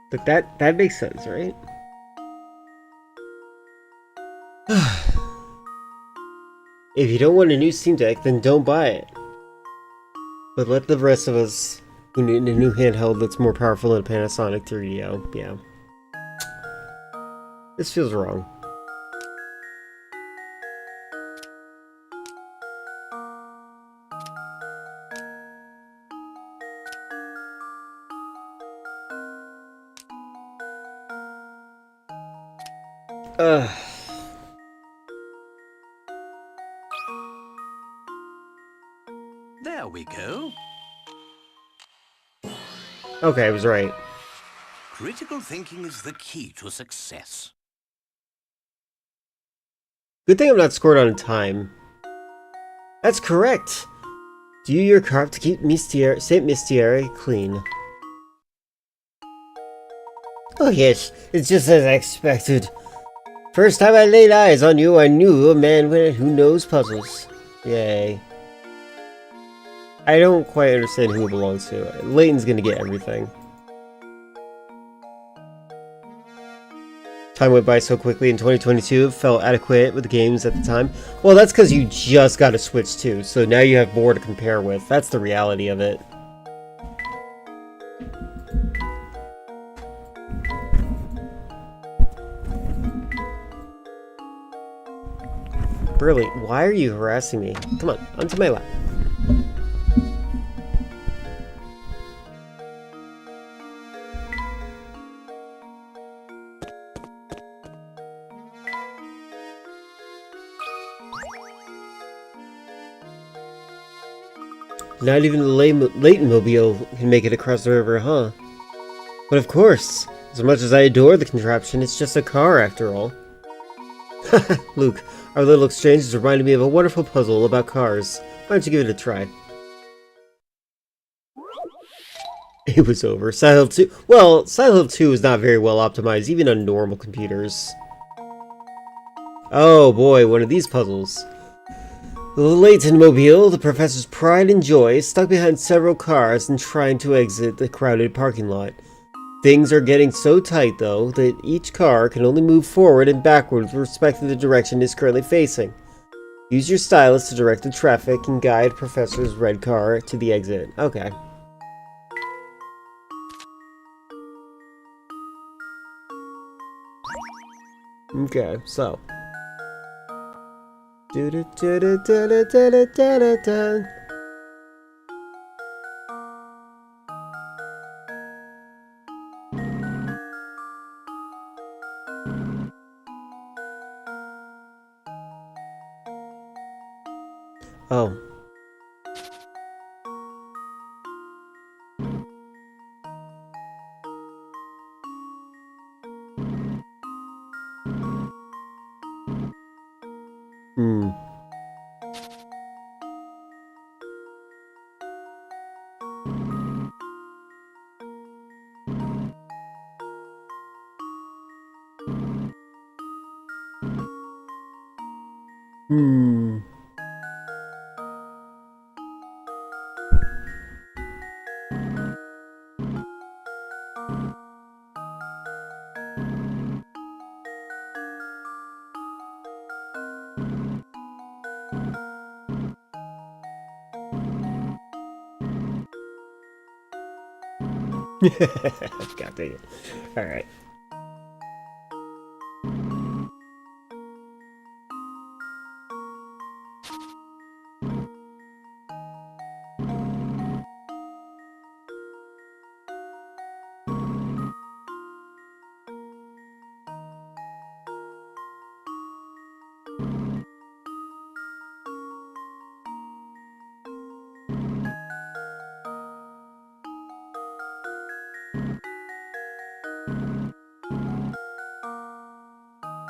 But that makes sense, right? If you don't want a new Steam Deck, then don't buy it. But let the rest of us who need a new handheld that's more powerful than a Panasonic 3DO, yeah. This feels wrong. There we go. Okay, I was right. Critical thinking is the key to success. Good thing I'm not scored on time. That's correct! Do your carp to keep Saint Mystiere clean. Oh yes, it's just as I expected. First time I laid eyes on you, I knew a man who knows puzzles. Yay. I don't quite understand who it belongs to. Layton's gonna get everything. Time went by so quickly in 2022, it felt adequate with the games at the time. Well, that's because you just got a Switch too, so now you have more to compare with. That's the reality of it. Burley, why are you harassing me? Come on, onto my lap. Not even the Layton mobile can make it across the river, huh? But of course, as much as I adore the contraption, it's just a car after all. Luke, our little exchange has reminded me of a wonderful puzzle about cars. Why don't you give it a try? It was over. Silent Hill 2... Well, Silent Hill 2 is not very well optimized, even on normal computers. Oh boy, one of these puzzles. The Layton mobile, the professor's pride and joy, is stuck behind several cars and trying to exit the crowded parking lot. Things are getting so tight, though, that each car can only move forward and backward with respect to the direction it's currently facing. Use your stylus to direct the traffic and guide Professor's red car to the exit. Okay. Okay, so... Oh. Hmm. Hmm. God dang it. Alright.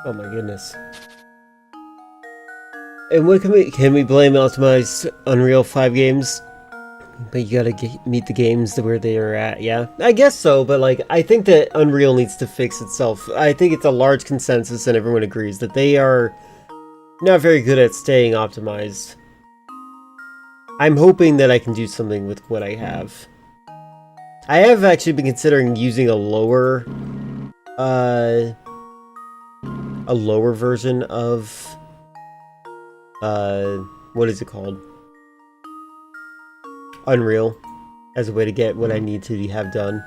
Oh my goodness. And what can we blame optimized Unreal 5 games? But you gotta meet the games where they are at, yeah? I guess so, but like, I think that Unreal needs to fix itself. I think it's a large consensus and everyone agrees that they are not very good at staying optimized. I'm hoping that I can do something with what I have. I have actually been considering using a lower version of, what is it called? Unreal, as a way to get what I need to have done.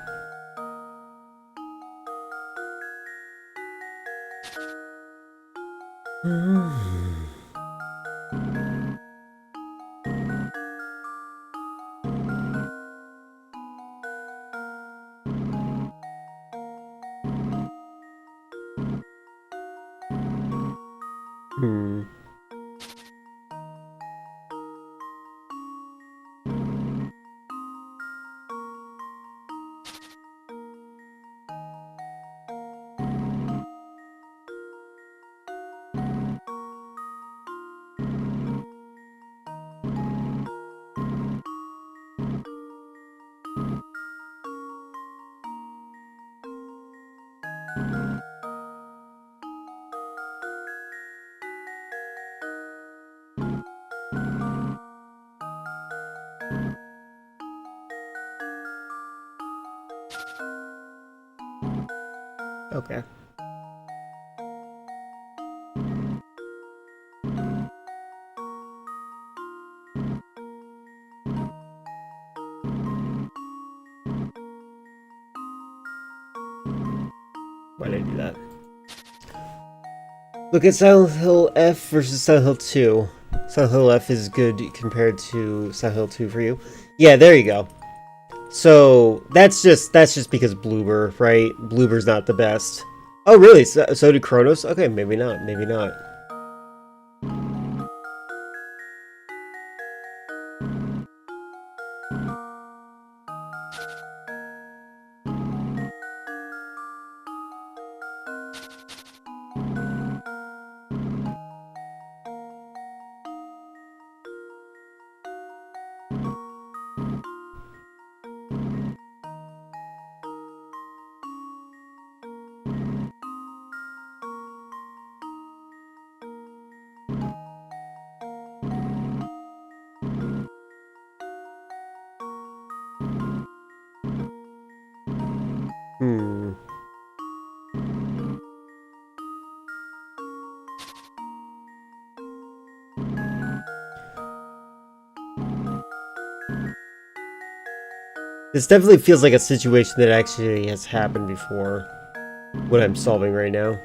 Okay. Why did I do that? Look at Silent Hill F versus Silent Hill 2. Silent Hill F is good compared to Silent Hill 2 for you. Yeah, there you go. So that's just because Bloober, right? Bloober's not the best. Oh, really? So did Kronos? Okay, maybe not. Maybe not. Hmm. This definitely feels like a situation that actually has happened before. What I'm solving right now.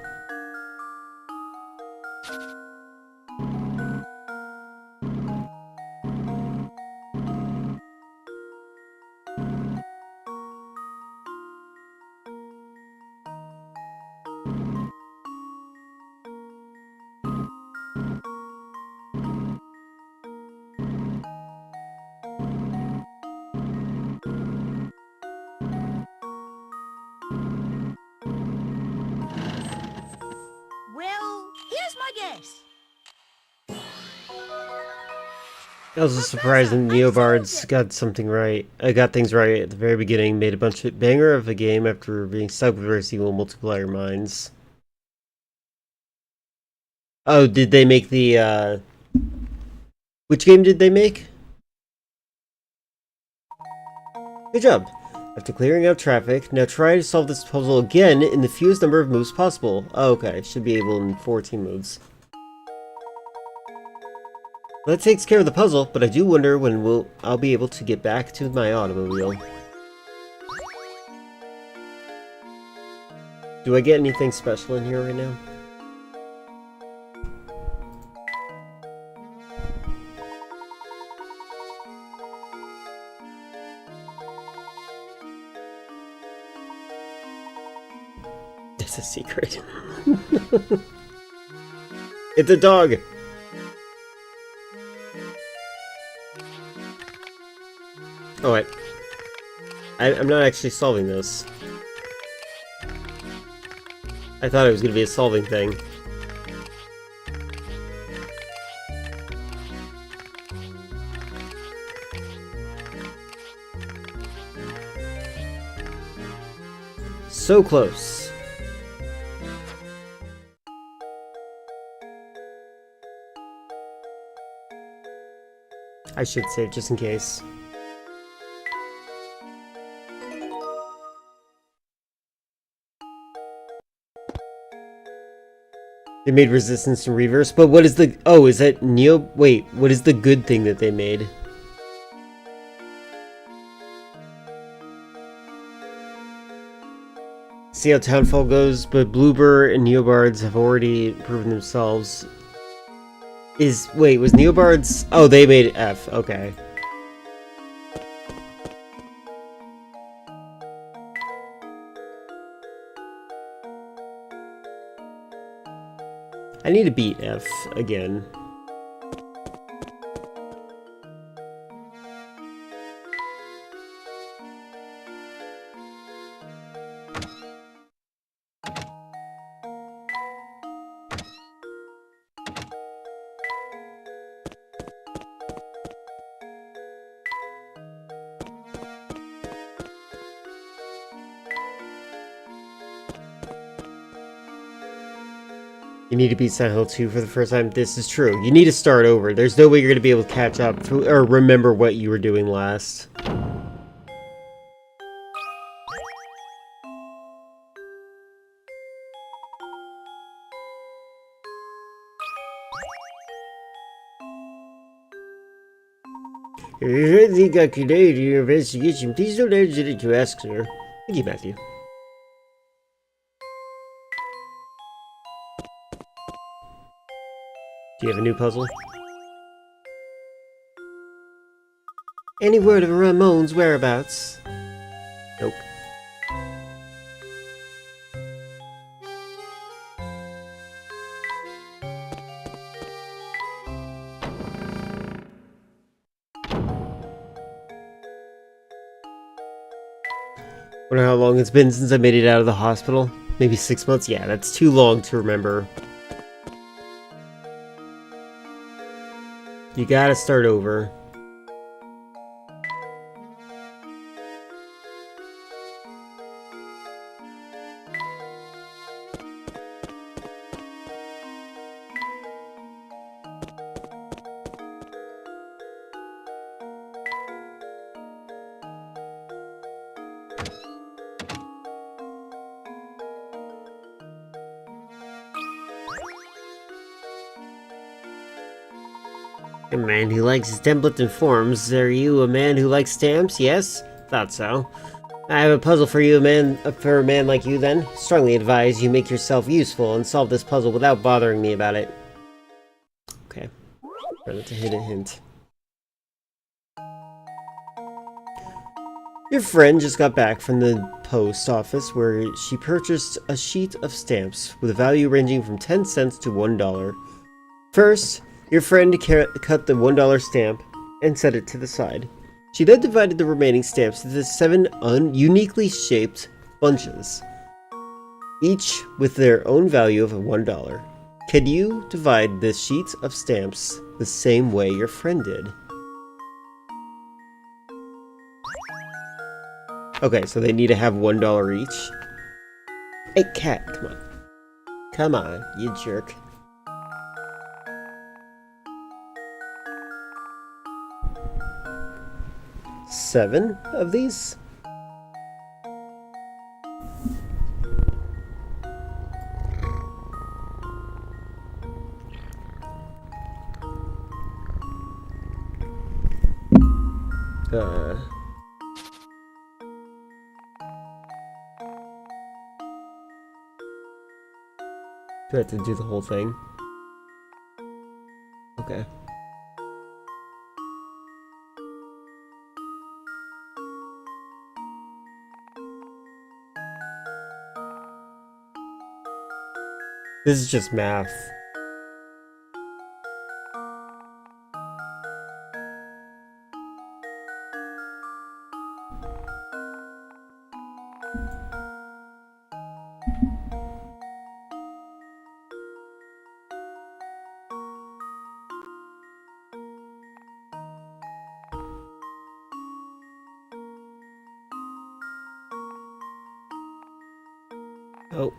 Well, here's my guess. I was just surprised that Neobards got something right. I got things right at the very beginning, made a bunch of banger of a game after being stuck with Resident Evil multiplayer minds. Oh, did they make the, which game did they make? Good job. After clearing out traffic, now try to solve this puzzle again in the fewest number of moves possible. Oh, okay, should be able in 14 moves. That takes care of the puzzle, but I do wonder when I'll be able to get back to my automobile. Do I get anything special in here right now? That's a secret. It's a dog! Oh, wait. I'm not actually solving this. I thought it was going to be a solving thing. So close. I should save just in case. They made resistance and reverse, but what is the... Oh, is that Neo... Wait, what is the good thing that they made? See how Townfall goes, but Bloober and Neobards have already proven themselves. Wait, was Neobards... Oh, they made F, okay. I need to beat F again. You need to beat Silent Hill 2 for the first time. This is true. You need to start over. There's no way you're going to be able to catch up to, or remember what you were doing last. If you think I could aid in your investigation, please don't hesitate to ask, sir. Thank you, Matthew. Do you have a new puzzle? Any word of Ramon's whereabouts? Nope. Wonder how long it's been since I made it out of the hospital? Maybe 6 months? Yeah, that's too long to remember. You gotta start over. A man who likes his template and forms. Are you a man who likes stamps? Yes? Thought so. I have a puzzle for you, for a man like you then. Strongly advise you make yourself useful and solve this puzzle without bothering me about it. Okay. Ready to hit a hint. Your friend just got back from the post office where she purchased a sheet of stamps with a value ranging from 10 cents to $1. First, your friend cut the $1 stamp and set it to the side. She then divided the remaining stamps into 7 uniquely shaped bunches, each with their own value of $1. Can you divide the sheets of stamps the same way your friend did? Okay, so they need to have $1 each. Hey, cat, come on. Come on, you jerk. Seven of these? Do I have to do the whole thing? Okay. This is just math. Oh.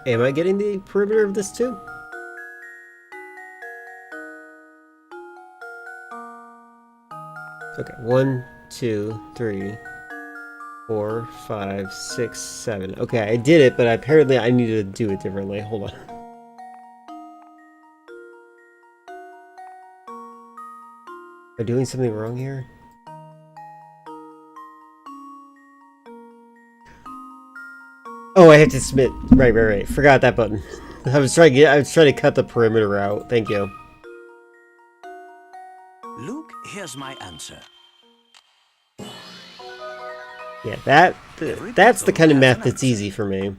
Am I getting the perimeter of this too? Okay, 1, 2, 3, 4, 5, 6, 7. Okay, I did it, but apparently I needed to do it differently. Hold on. Am I doing something wrong here? Oh, I have to submit. Right. Forgot that button. I was trying to cut the perimeter out. Thank you. Luke, here's my answer. Yeah, that's the kind of math that's easy for me.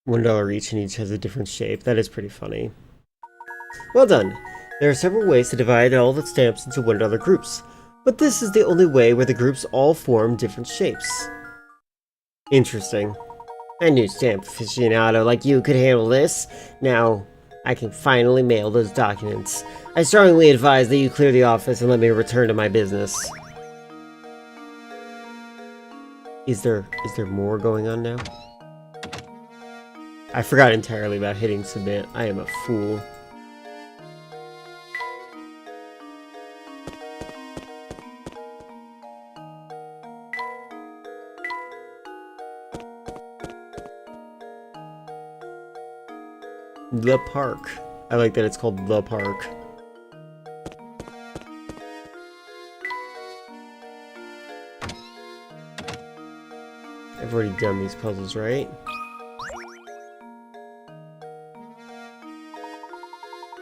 $1 each, and each has a different shape. That is pretty funny. Well done. There are several ways to divide all the stamps into $1 groups, but this is the only way where the groups all form different shapes. Interesting. I knew stamp aficionado like you could handle this. Now, I can finally mail those documents. I strongly advise that you clear the office and let me return to my business. Is there more going on now? I forgot entirely about hitting submit. I am a fool. The park. I like that it's called the park. I've already done these puzzles, right?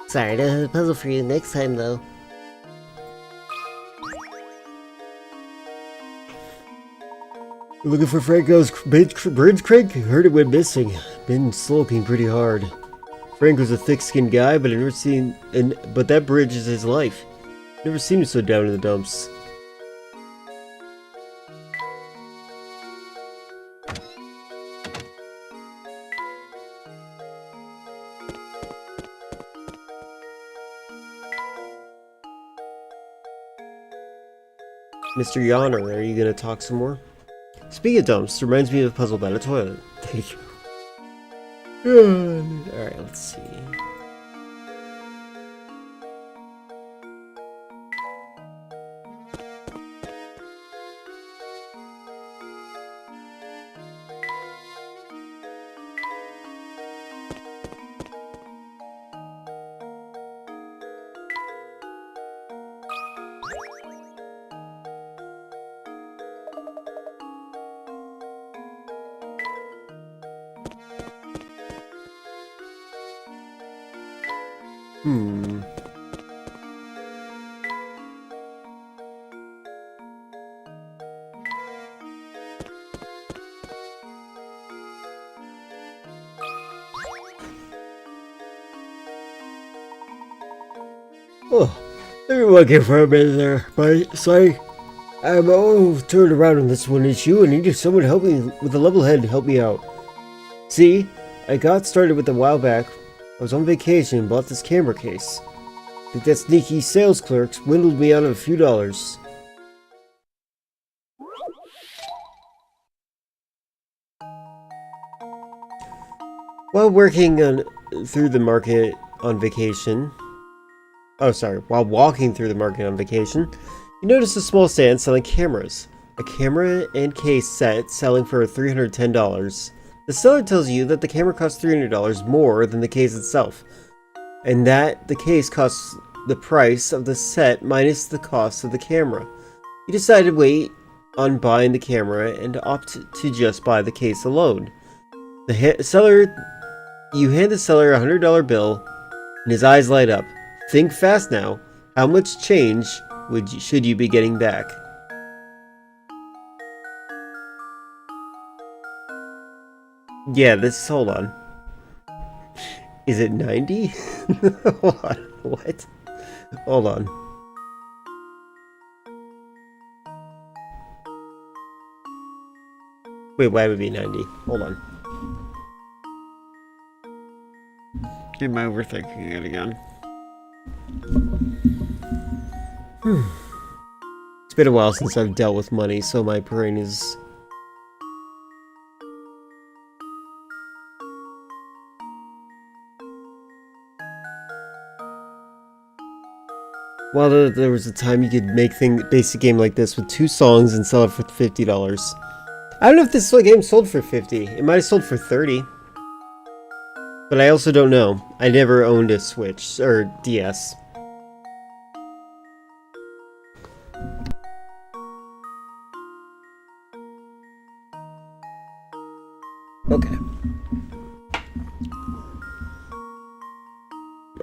Sorry, I don't have a puzzle for you next time, though. Looking for Franco's bridge, Craig? Heard it went missing. Been sulking pretty hard. Franco's a thick-skinned guy, but but that bridge is his life. Never seen him so down in the dumps. Mr. Yonner, are you gonna talk some more? Speaking of dumps, reminds me of a puzzle about a toilet. Thank you. Alright, let's see. Oh, everyone can find me there, but say, I'm all turned around on this one issue and needed someone to help me with a level head to help me out. See, I got started with a while back. I was on vacation and bought this camera case. I think that sneaky sales clerk swindled me out of a few dollars. While working through the market on vacation, while walking through the market on vacation, you notice a small stand selling cameras. A camera and case set selling for $310. The seller tells you that the camera costs $300 more than the case itself, and that the case costs the price of the set minus the cost of the camera. You decide to wait on buying the camera and opt to just buy the case alone. You hand the seller a $100 bill, and his eyes light up. Think fast now. How much change should you be getting back? Yeah, hold on. Is it 90? Hold on, what? Hold on. Wait, why would it be 90? Hold on. Am I overthinking it again? It's been a while since I've dealt with money, so my brain is... Well, there was a time you could make basic game like this with 2 songs and sell it for $50. I don't know if this game sold for $50. It might have sold for $30. But I also don't know. I never owned a Switch, or DS. Okay.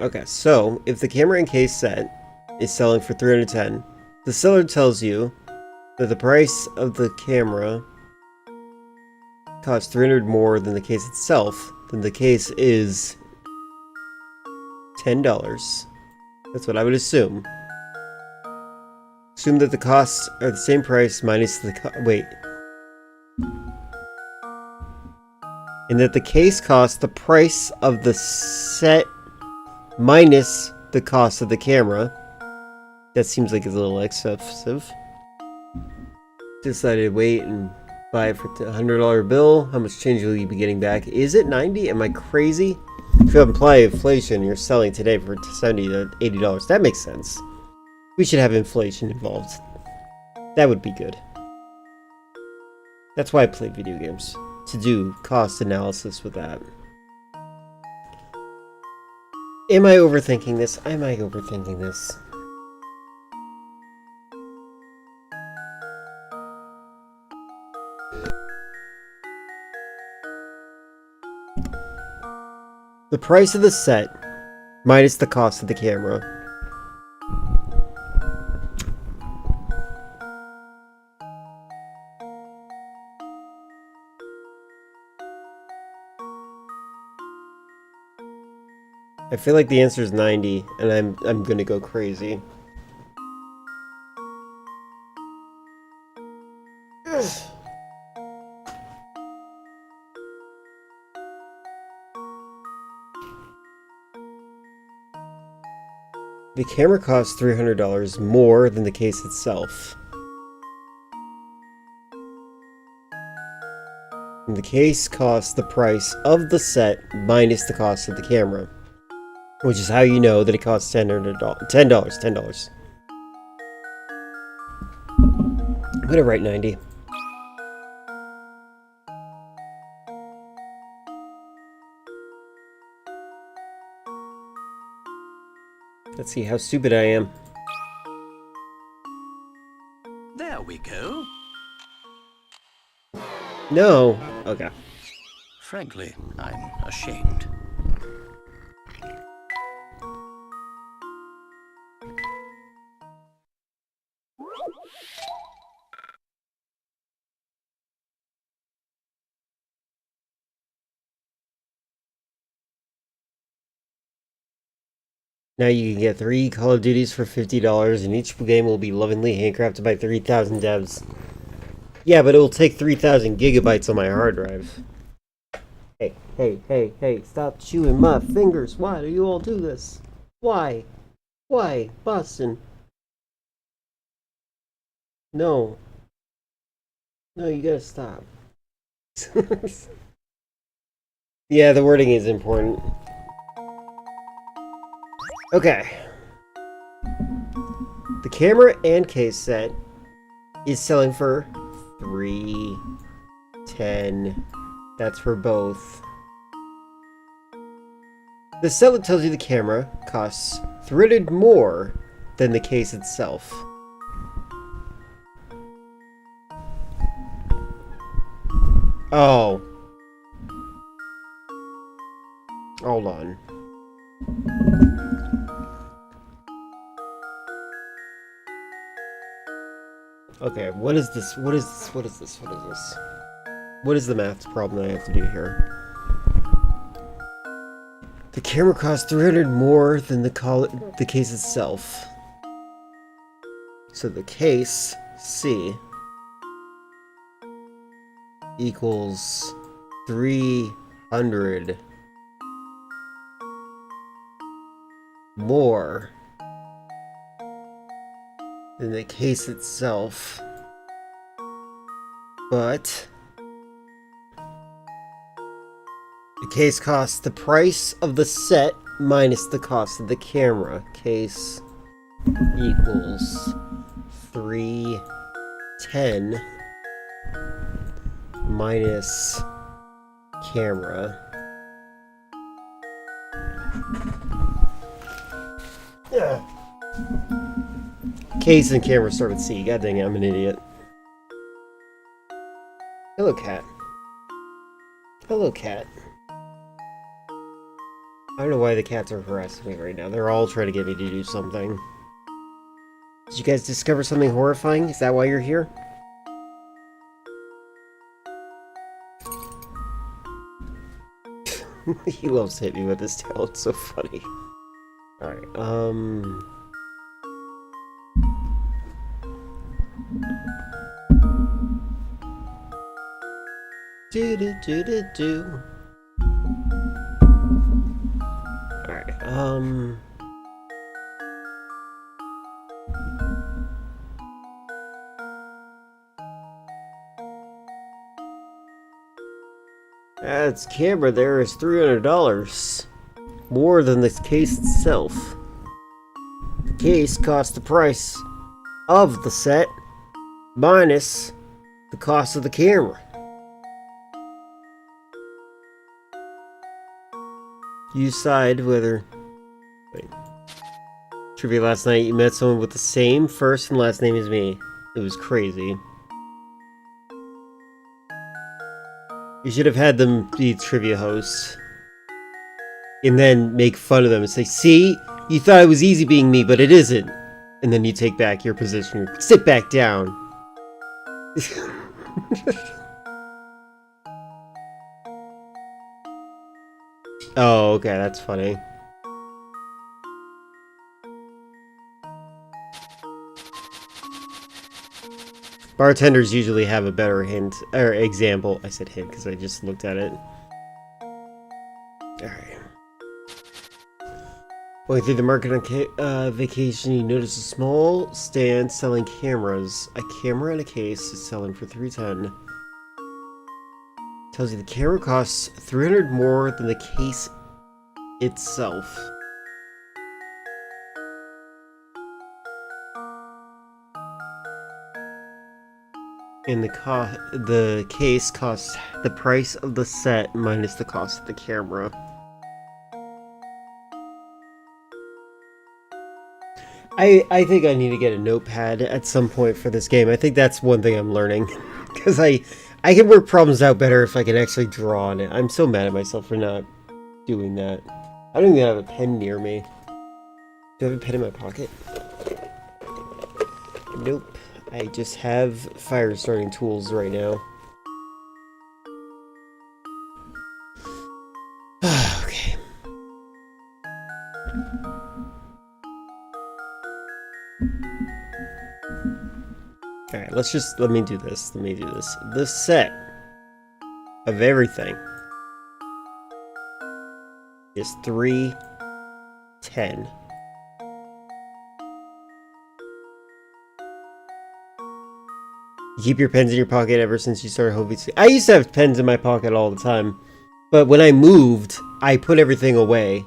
Okay, so if the camera and case set is selling for $310, the seller tells you that the price of the camera costs $300 more than the case itself, then the case is $10. That's what I would assume. Assume that the costs are the same price minus the wait. And that the case costs the price of the set minus the cost of the camera. That seems like it's a little excessive. Decided to wait and buy it for a $100 bill. How much change will you be getting back? Is it 90? Am I crazy? If you apply inflation, you're selling today for $70 to $80. That makes sense. We should have inflation involved. That would be good. That's why I play video games. To do cost analysis with that. Am I overthinking this? Am I overthinking this? The price of the set minus the cost of the camera. I feel like the answer is 90, and I'm gonna go crazy. Ugh. The camera costs $300 more than the case itself. And the case costs the price of the set minus the cost of the camera. Which is how you know that it costs $10. $10. I'm gonna write 90. Let's see how stupid I am. There we go. No. Okay. Frankly, I'm ashamed. Now you can get 3 Call of Duties for $50, and each game will be lovingly handcrafted by 3,000 devs. Yeah, but it will take 3,000 gigabytes on my hard drive. Hey, stop chewing my fingers. Why do you all do this? Why? Why? Boston. No. No, you gotta stop. Yeah, the wording is important. Okay. The camera and case set is selling for $310. That's for both. The seller tells you the camera costs $300 more than the case itself. Oh. Hold on. Okay, what is this? What is this? What is this? What is this? What is the math problem that I have to do here? The camera costs $300 more than the case itself. So the case, C, equals 300 more than the case itself. But the case costs the price of the set minus the cost of the camera. Case equals 310 minus camera. Yeah. Case and camera start with C. God dang it, I'm an idiot. Hello, cat. Hello, cat. I don't know why the cats are harassing me right now. They're all trying to get me to do something. Did you guys discover something horrifying? Is that why you're here? He loves to hit me with his tail. It's so funny. Alright, Do. Alright, That's camera there is $300. More than the case itself. The case costs the price of the set minus the cost of the camera. You decide whether Wait. Trivia last night, you met someone with the same first and last name as me. It was crazy. You should have had them be trivia hosts. And then make fun of them and say, see? You thought it was easy being me, but it isn't. And then you take back your position. Sit back down. Oh, okay, that's funny. Bartenders usually have a better hint, or example. I said hint because I just looked at it. Alright. Going through the market on vacation, you notice a small stand selling cameras. A camera and a case is selling for $310. Tells you the camera costs $300 more than the case itself. And the case costs the price of the set minus the cost of the camera. I think I need to get a notepad at some point for this game. I think that's one thing I'm learning. Because I can work problems out better if I can actually draw on it. I'm so mad at myself for not doing that. I don't even have a pen near me. Do I have a pen in my pocket? Nope. I just have fire starting tools right now. Okay. Alright, let me do this. The set of everything is $310. You keep your pens in your pocket ever since you started hoping to. I used to have pens in my pocket all the time, but when I moved, I put everything away.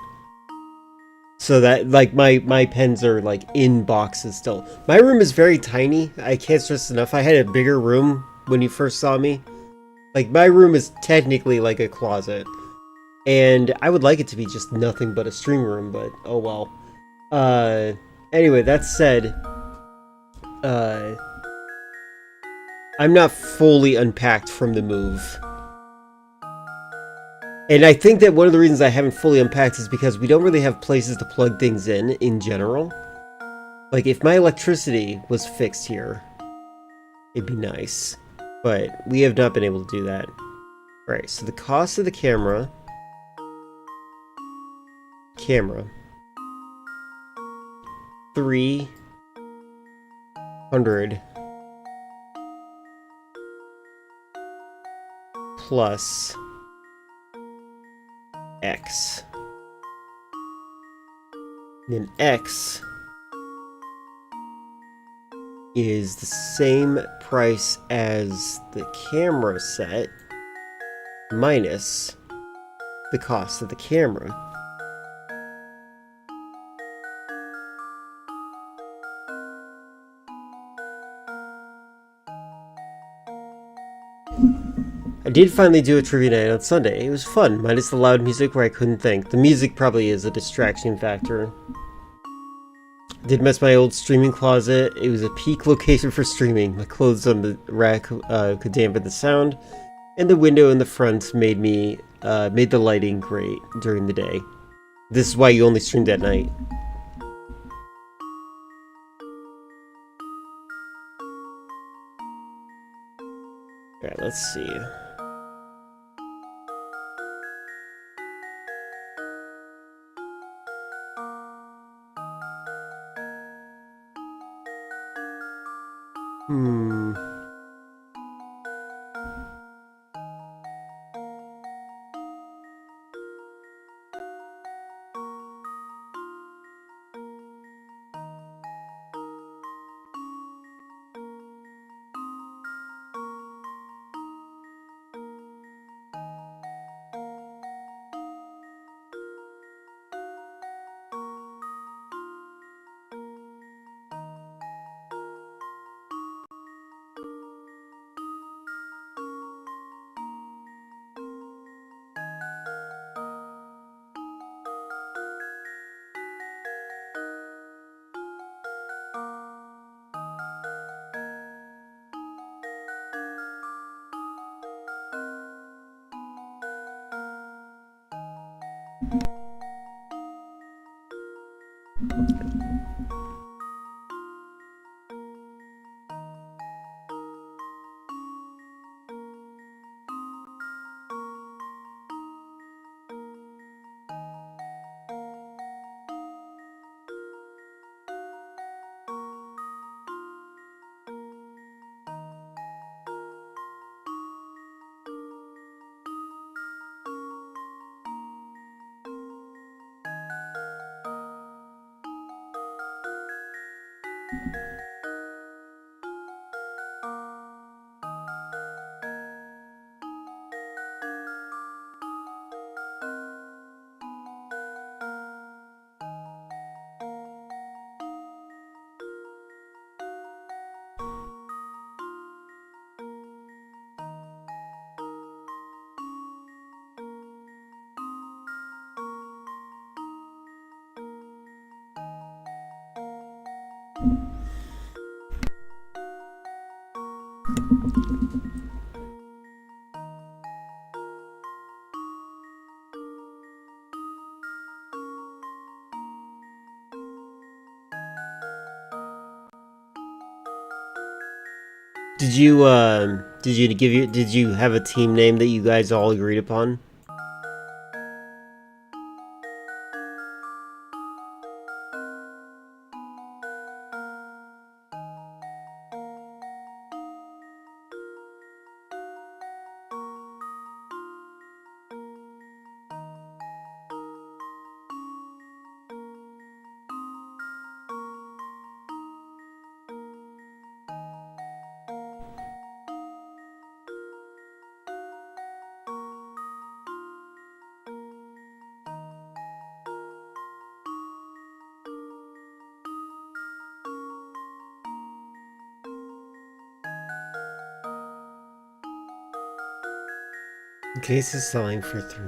So that, like, my pens are, like, in boxes still. My room is very tiny. I can't stress enough. I had a bigger room when you first saw me. Like, my room is technically like a closet. And I would like it to be just nothing but a stream room, but oh well. Anyway, that said, I'm not fully unpacked from the move. And I think that one of the reasons I haven't fully unpacked is because we don't really have places to plug things in general. Like, if my electricity was fixed here, it'd be nice. But we have not been able to do that. Alright, so the cost of the camera... $300 plus X. And then X is the same price as the camera set minus the cost of the camera. I did finally do a trivia night on Sunday. It was fun, minus the loud music where I couldn't think. The music probably is a distraction factor. Did mess my old streaming closet. It was a peak location for streaming. My clothes on the rack could dampen the sound, and the window in the front made the lighting great during the day. This is why you only streamed at night. Alright, let's see. Did you have a team name that you guys all agreed upon? In case of selling for 3.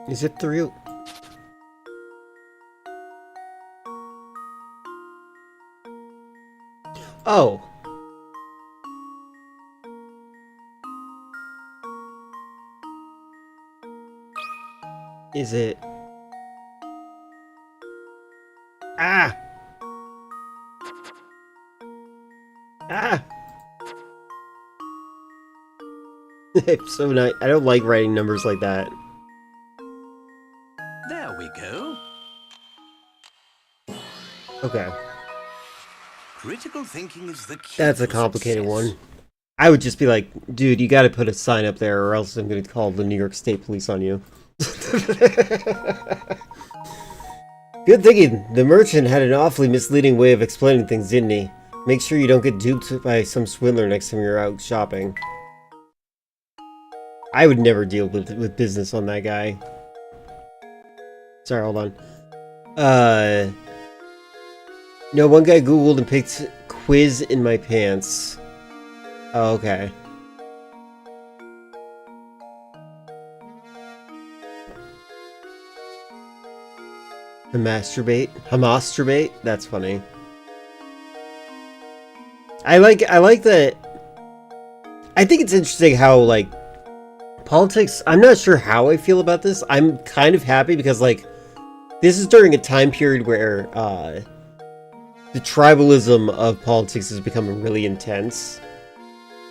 Is it 3? Oh. Is it? Ah! Ah! It's so nice. I don't like writing numbers like that. There we go. Okay. Critical thinking is the key. That's a to complicated success. one. I would just be like, dude, you gotta put a sign up there or else I'm gonna call the New York State Police on you. Good thinking. The merchant had an awfully misleading way of explaining things, didn't he? Make sure you don't get duped by some swindler next time you're out shopping. I would never deal with business on that guy. Sorry, hold on. No, one guy Googled and picked quiz in my pants. Oh, okay. Hamasturbate? That's funny. I like that. I think it's interesting how, like, politics, I'm not sure how I feel about this. I'm kind of happy because, like, this is during a time period where, the tribalism of politics is becoming really intense.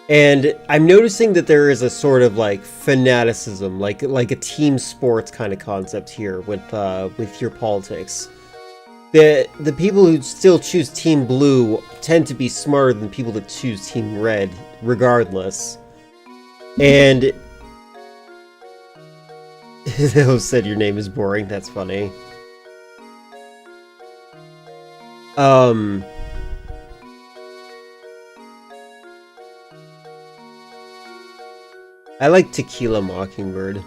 And I'm noticing that there is a sort of, like, fanaticism, like a team sports kind of concept here with your politics. The people who still choose Team Blue tend to be smarter than people that choose Team Red, regardless. And who said your name is boring? That's funny. I like Tequila Mockingbird.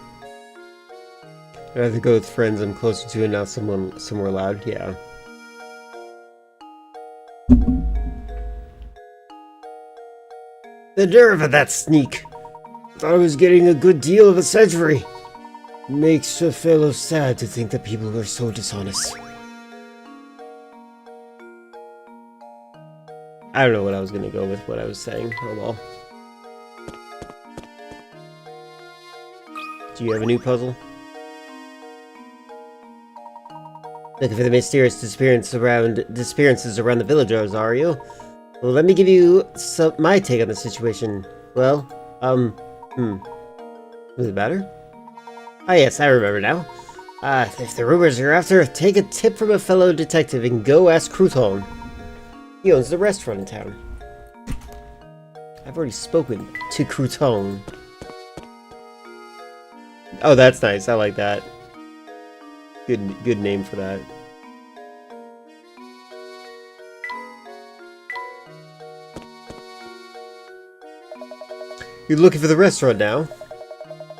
I'd rather go with friends I'm closer to and not someone somewhere loud. Yeah. The nerve of that sneak! Thought I was getting a good deal of a century. Makes a fellow sad to think that people are so dishonest. I don't know what I was gonna go with what I was saying. Oh well. Do you have a new puzzle? Looking for the mysterious disappearances around the villagers, are you? Well, let me give you my take on the situation. Well, Was it better? Ah, yes, I remember now. If the rumors you're after, take a tip from a fellow detective and go ask Crouton. He owns the restaurant in town. I've already spoken to Crouton. Oh, that's nice. I like that. Good name for that. You're looking for the restaurant now?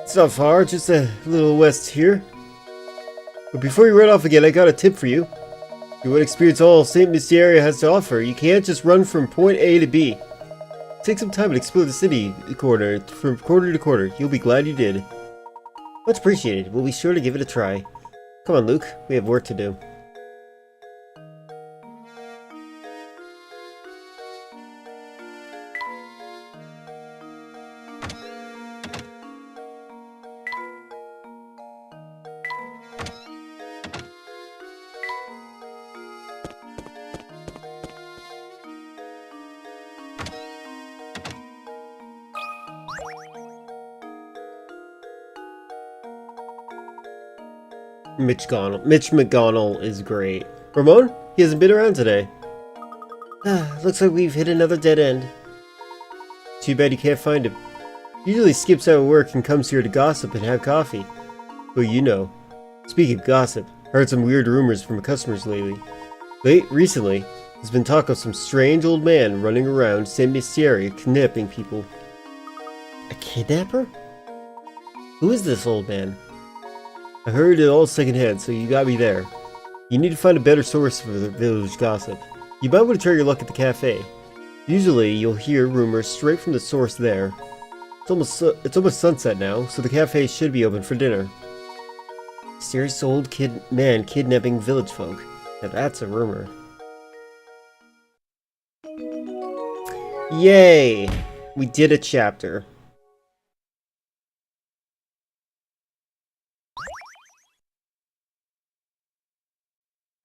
It's not far, just a little west here. But before you run off again, I got a tip for you. If you want to experience all St. Mysteria has to offer, you can't just run from point A to B. Take some time and explore the city from corner to corner. You'll be glad you did. Much appreciated. We'll be sure to give it a try. Come on, Luke. We have work to do. Mitch McGonnell is great. Ramon? He hasn't been around today. Looks like we've hit another dead end. Too bad you can't find him. Usually skips out of work and comes here to gossip and have coffee. Well, you know. Speaking of gossip, heard some weird rumors from customers lately. Recently, there's been talk of some strange old man running around St. Mysteria kidnapping people. A kidnapper? Who is this old man? I heard it all secondhand, so you got me there. You need to find a better source for the village gossip. You might want to try your luck at the cafe. Usually, you'll hear rumors straight from the source there. It's almost sunset now, so the cafe should be open for dinner. Mysterious old man kidnapping village folk. Now that's a rumor. Yay! We did a chapter.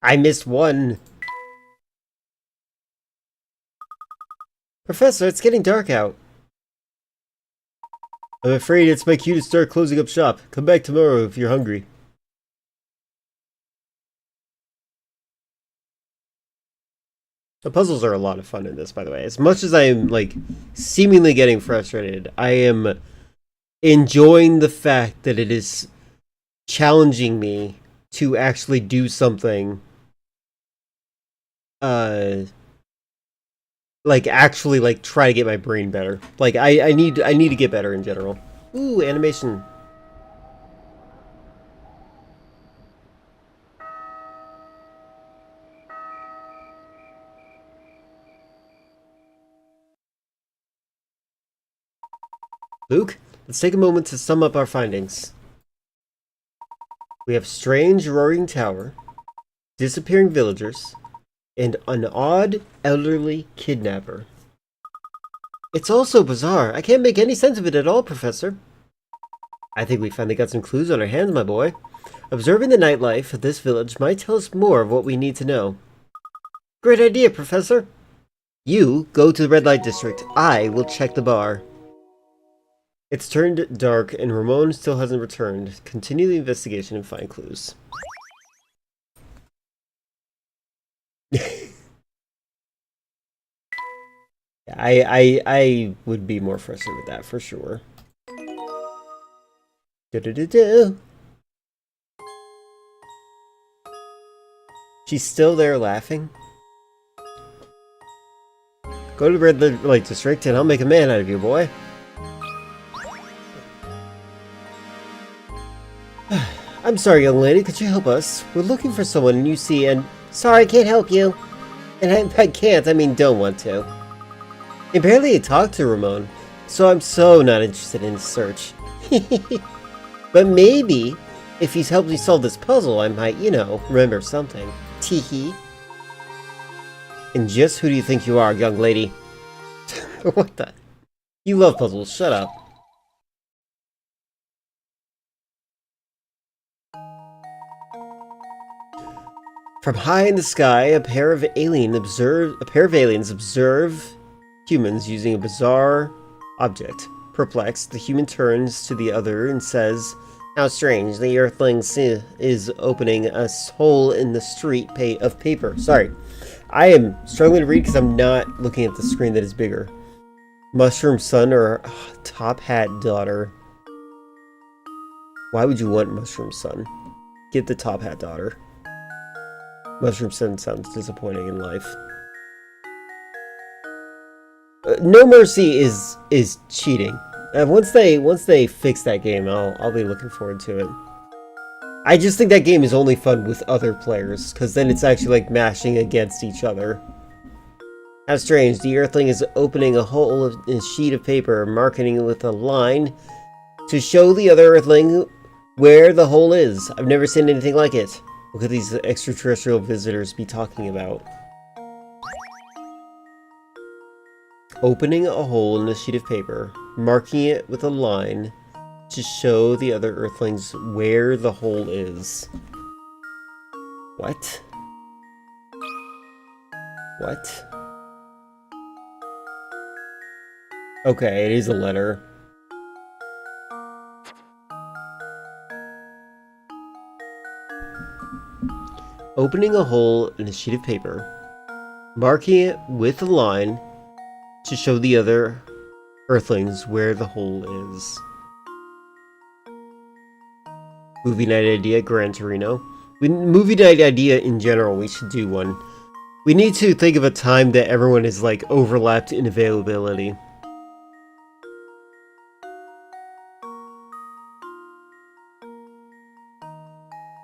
I missed one. Professor, it's getting dark out. I'm afraid it's my cue to start closing up shop. Come back tomorrow if you're hungry. The puzzles are a lot of fun in this, by the way. As much as I am, like, seemingly getting frustrated, I am enjoying the fact that it is challenging me to actually do something like actually like try to get my brain better. Like I need to get better in general. Ooh, animation. Luke, let's take a moment to sum up our findings. We have strange roaring tower, disappearing villagers, and an odd elderly kidnapper. It's all so bizarre. I can't make any sense of it at all, Professor. I think we finally got some clues on our hands, my boy. Observing the nightlife of this village might tell us more of what we need to know. Great idea, Professor. You go to the red light district. I will check the bar. It's turned dark and Ramon still hasn't returned. Continue the investigation and find clues. I would be more frustrated with that for sure. She's still there laughing. Go to the red light district and I'll make a man out of you, boy. I'm sorry, young lady, could you help us? We're looking for someone and you see and... Sorry, I can't help you. And I can't, I mean don't want to. And barely talked to Ramon, so I'm so not interested in his search. But maybe, if he's helped me solve this puzzle, I might, you know, remember something. Teehee. And just who do you think you are, young lady? What the? You love puzzles, shut up. From high in the sky, a pair of aliens observe humans using a bizarre object. Perplexed, the human turns to the other and says, "How strange, the Earthling is opening a hole in the street of paper." Sorry, I am struggling to read because I'm not looking at the screen that is bigger. Mushroom son or top hat daughter? Why would you want mushroom son? Get the top hat daughter. Mushroom son sounds disappointing in life. No Mercy is cheating. Once they fix that game, I'll be looking forward to it. I just think that game is only fun with other players, because then it's actually like mashing against each other. How strange, the Earthling is opening a hole in a sheet of paper, marking it with a line to show the other Earthling where the hole is. I've never seen anything like it. What could these extraterrestrial visitors be talking about? Opening a hole in a sheet of paper, marking it with a line to show the other Earthlings where the hole is. What? What? Okay, it is a letter. Opening a hole in a sheet of paper, marking it with a line to show the other Earthlings where the hole is. Movie night idea, Gran Torino. Movie night idea in general, we should do one. We need to think of a time that everyone is like overlapped in availability.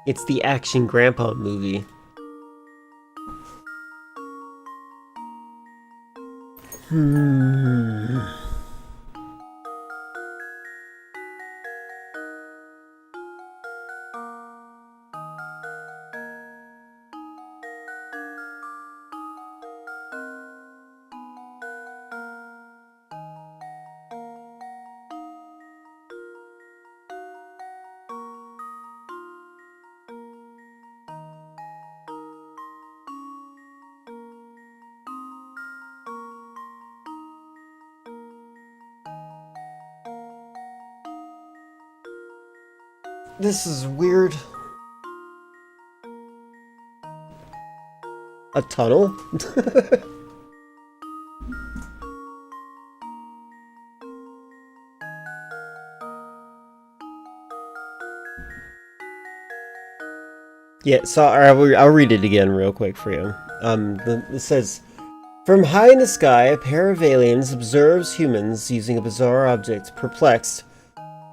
It's the Action Grandpa movie. This is weird. A tunnel? Yeah, so I'll read it again real quick for you. It says, from high in the sky, a pair of aliens observes humans using a bizarre object. Perplexed,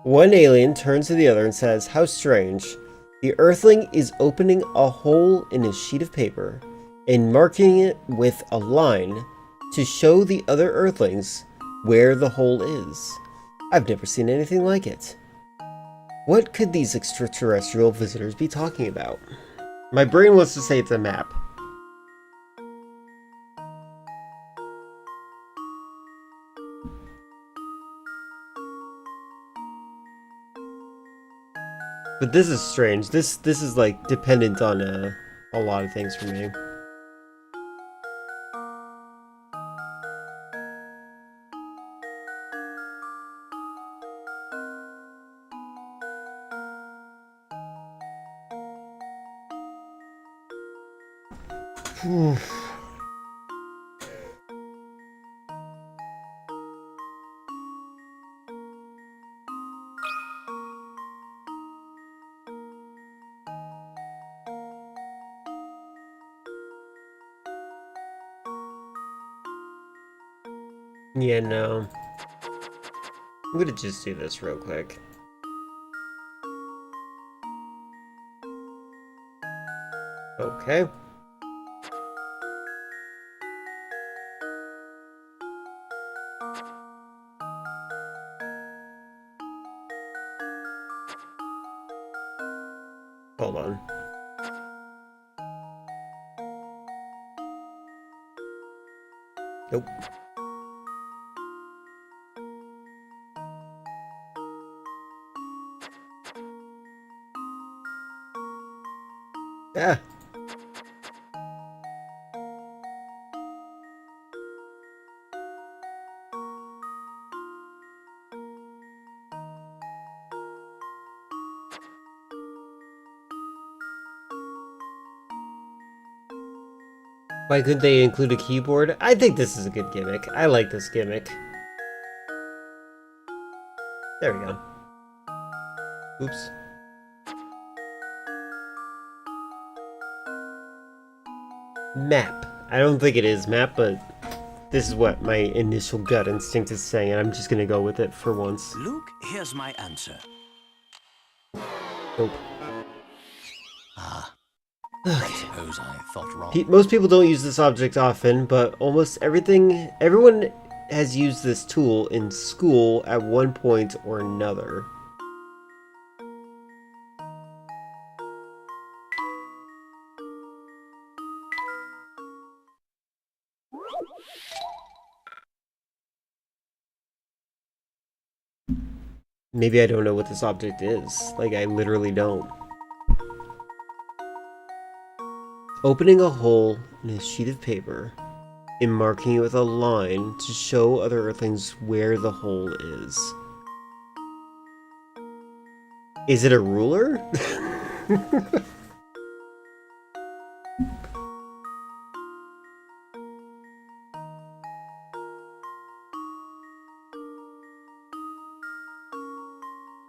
one alien turns to the other and says, "How strange. The Earthling is opening a hole in a sheet of paper and marking it with a line to show the other Earthlings where the hole is. I've never seen anything like it. What could these extraterrestrial visitors be talking about?" My brain wants to say it's a map. But this is strange. This is like dependent on a lot of things for me. Yeah, no. I'm gonna just do this real quick. Okay. Hold on. Nope. Ah. Why couldn't they include a keyboard? I think this is a good gimmick. I like this gimmick. There we go. Oops. Map. I don't think it is map, but this is what my initial gut instinct is saying, and I'm just gonna go with it for once. Luke, here's my answer. Nope. I suppose I thought wrong. Most people don't use this object often, but almost everyone has used this tool in school at one point or another. Maybe I don't know what this object is. Like, I literally don't. Opening a hole in a sheet of paper and marking it with a line to show other Earthlings where the hole is. Is it a ruler?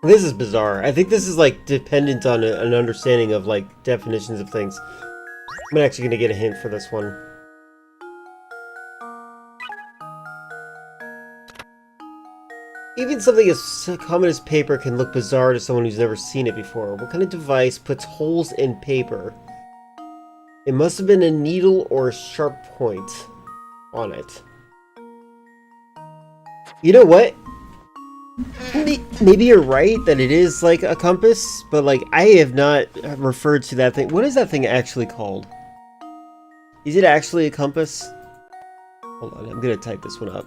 This is bizarre. I think this is like dependent on an understanding of like definitions of things. I'm actually gonna get a hint for this one. Even something as common as paper can look bizarre to someone who's never seen it before. What kind of device puts holes in paper? It must have been a needle or a sharp point on it. You know what? Maybe you're right that it is like a compass, but like I have not referred to that thing. What is that thing actually called? Is it actually a compass? Hold on, I'm gonna type this one up.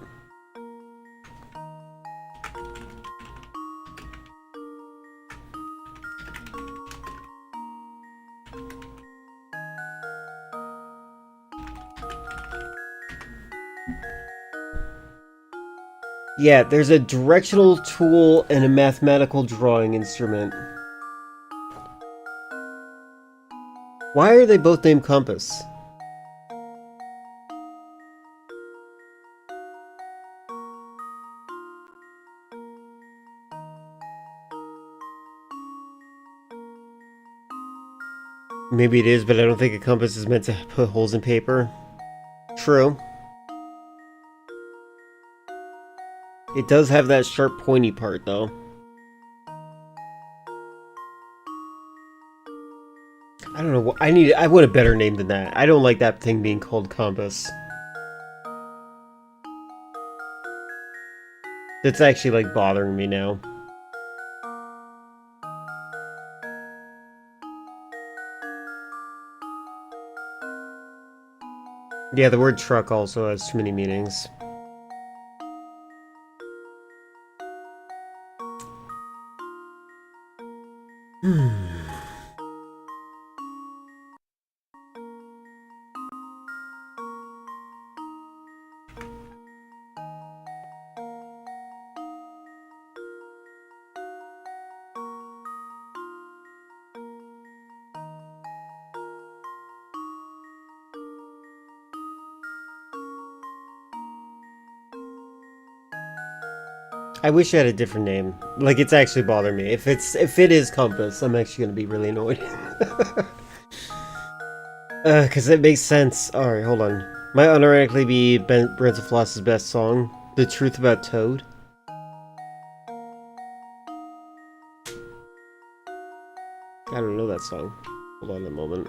Yeah, there's a directional tool and a mathematical drawing instrument. Why are they both named compass? Maybe it is, but I don't think a compass is meant to put holes in paper. True. It does have that sharp pointy part though. I don't know what I want a better name than that. I don't like that thing being called compass. That's actually like bothering me now. Yeah, the word truck also has too many meanings. I wish I had a different name. Like, it's actually bothering me. If it is compass, I'm actually gonna be really annoyed. Cause it makes sense. Alright, hold on. Might unironically be Brent Floss's best song, The Truth About Toad. I don't know that song. Hold on a moment.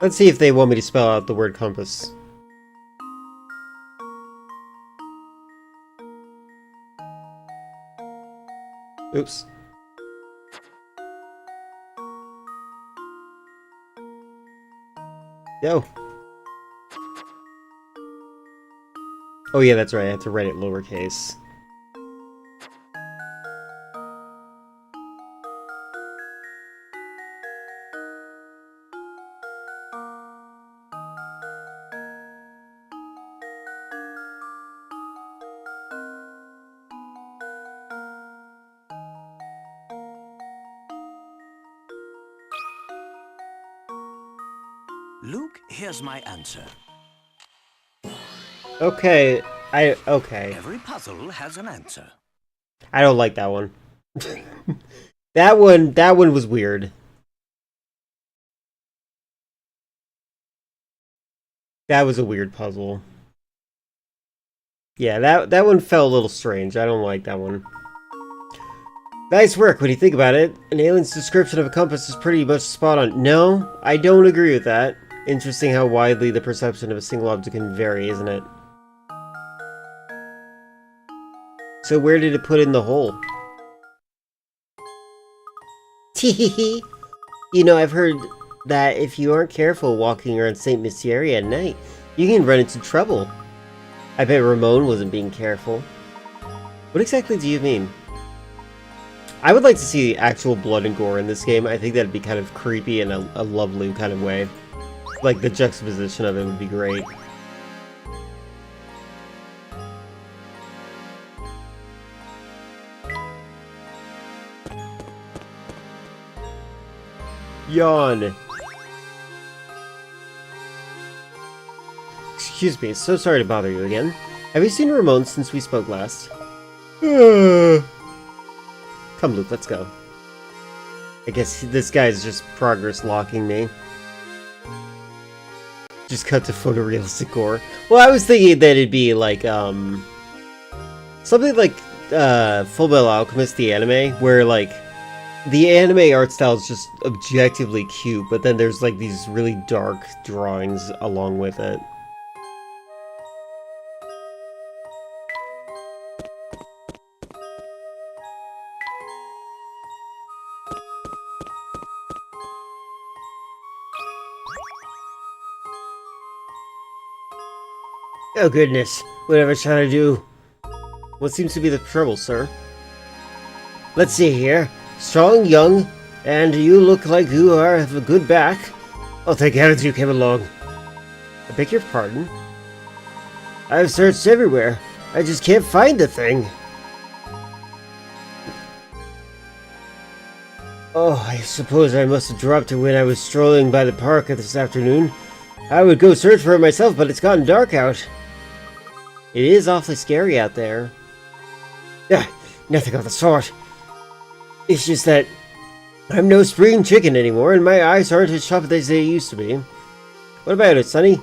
Let's see if they want me to spell out the word compass. Oops. Yo. Oh yeah, that's right. I have to write it lowercase. Luke, here's my answer. Okay, okay. Every puzzle has an answer. I don't like that one. That one was weird. That was a weird puzzle. Yeah, that one felt a little strange. I don't like that one. Nice work when you think about it. An alien's description of a compass is pretty much spot on. No, I don't agree with that. Interesting how widely the perception of a single object can vary, isn't it? So where did it put in the hole? Teehee. You know, I've heard that if you aren't careful walking around St. Mysteria at night, you can run into trouble. I bet Ramon wasn't being careful. What exactly do you mean? I would like to see actual blood and gore in this game. I think that'd be kind of creepy in a lovely kind of way. Like, the juxtaposition of it would be great. Yawn. Excuse me, so sorry to bother you again. Have you seen Ramon since we spoke last? Come, Luke, let's go. I guess this guy's just progress locking me. Just cut to photorealistic gore. Well, I was thinking that it'd be like, something like, Full Metal Alchemist, the anime, where, like, the anime art style is just objectively cute, but then there's, like, these really dark drawings along with it. Oh goodness, whatever I trying to do. What seems to be the trouble, sir? Let's see here. Strong, young, and you look like you have a good back. Oh, thank heavens you came along. I beg your pardon? I've searched everywhere. I just can't find the thing. Oh, I suppose I must have dropped it when I was strolling by the park this afternoon. I would go search for it myself, but it's gotten dark out. It is awfully scary out there. Ah, nothing of the sort. It's just that I'm no spring chicken anymore, and my eyes aren't as sharp as they used to be. What about it, Sonny?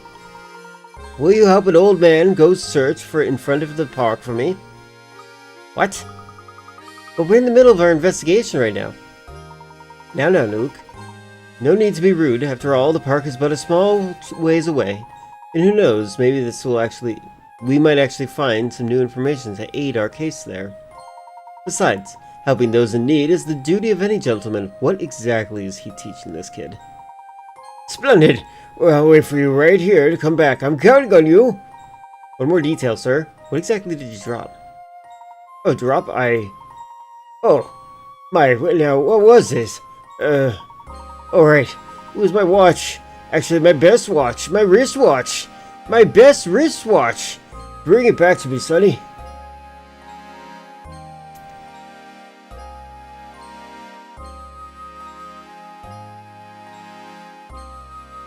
Will you help an old man go search for it in front of the park for me? What? But we're in the middle of our investigation right now. Now, Luke. No need to be rude. After all, the park is but a small ways away. And who knows, maybe we might actually find some new information to aid our case there. Besides, helping those in need is the duty of any gentleman. What exactly is he teaching this kid? Splendid! Well, I'll wait for you right here to come back. I'm counting on you! One more detail, sir. What exactly did you drop? Oh, drop? Oh, now, what was this? Alright. It was my watch. Actually, my best watch. My wristwatch. My best wristwatch. Bring it back to me, Sonny.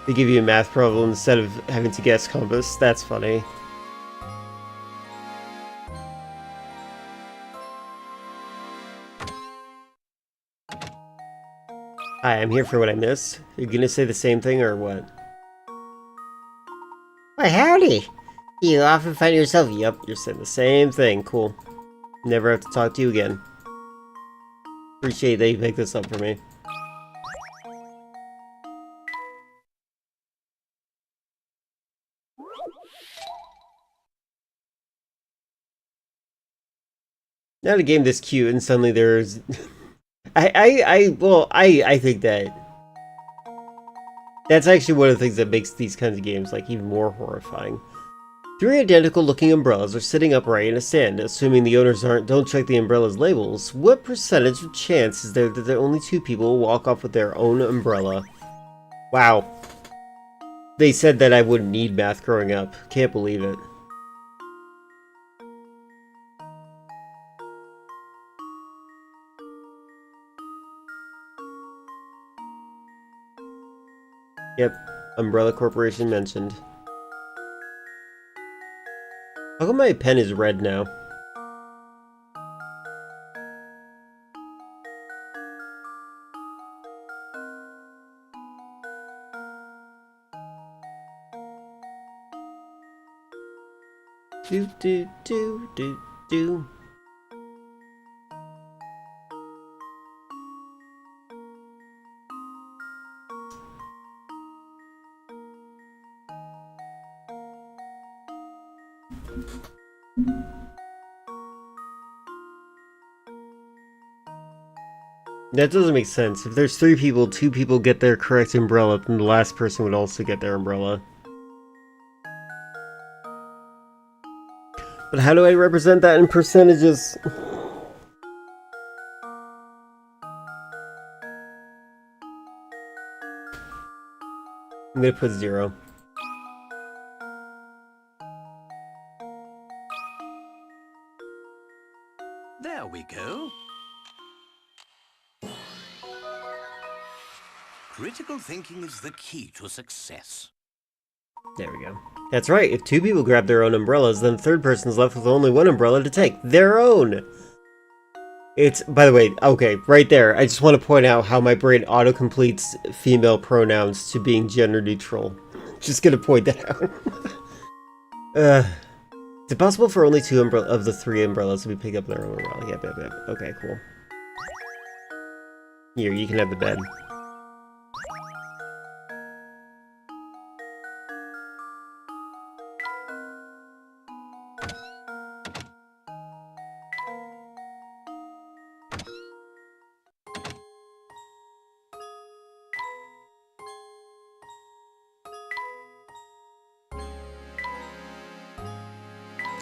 They give you a math problem instead of having to guess compass. That's funny. Hi, I'm here for what I missed. You're gonna say the same thing or what? Why, howdy! You often find yourself... Yep, you're saying the same thing. Cool. Never have to talk to you again. Appreciate that you picked this up for me. Not a game this cute and suddenly there's... I think that that's actually one of the things that makes these kinds of games like even more horrifying. 3 identical-looking umbrellas are sitting upright in a stand. Assuming the owners don't check the umbrellas' labels, what percentage of chance is there that only 2 people will walk off with their own umbrella? Wow. They said that I wouldn't need math growing up. Can't believe it. Yep, Umbrella Corporation mentioned. How come my pen is red now? Do do do do do. That doesn't make sense. If there's 3 people, 2 people get their correct umbrella, then the last person would also get their umbrella. But how do I represent that in percentages? I'm gonna put 0. There we go. Critical thinking is the key to success. There we go. That's right, if 2 people grab their own umbrellas, then the 3rd person's left with only 1 umbrella to take. Their own! It's, by the way, okay, right there, I just want to point out how my brain auto-completes female pronouns to being gender neutral. Just gonna point that out. Is it possible for only 2 of the 3 umbrellas to be picked up their own umbrella? Yep. Okay, cool. Here, you can have the bed.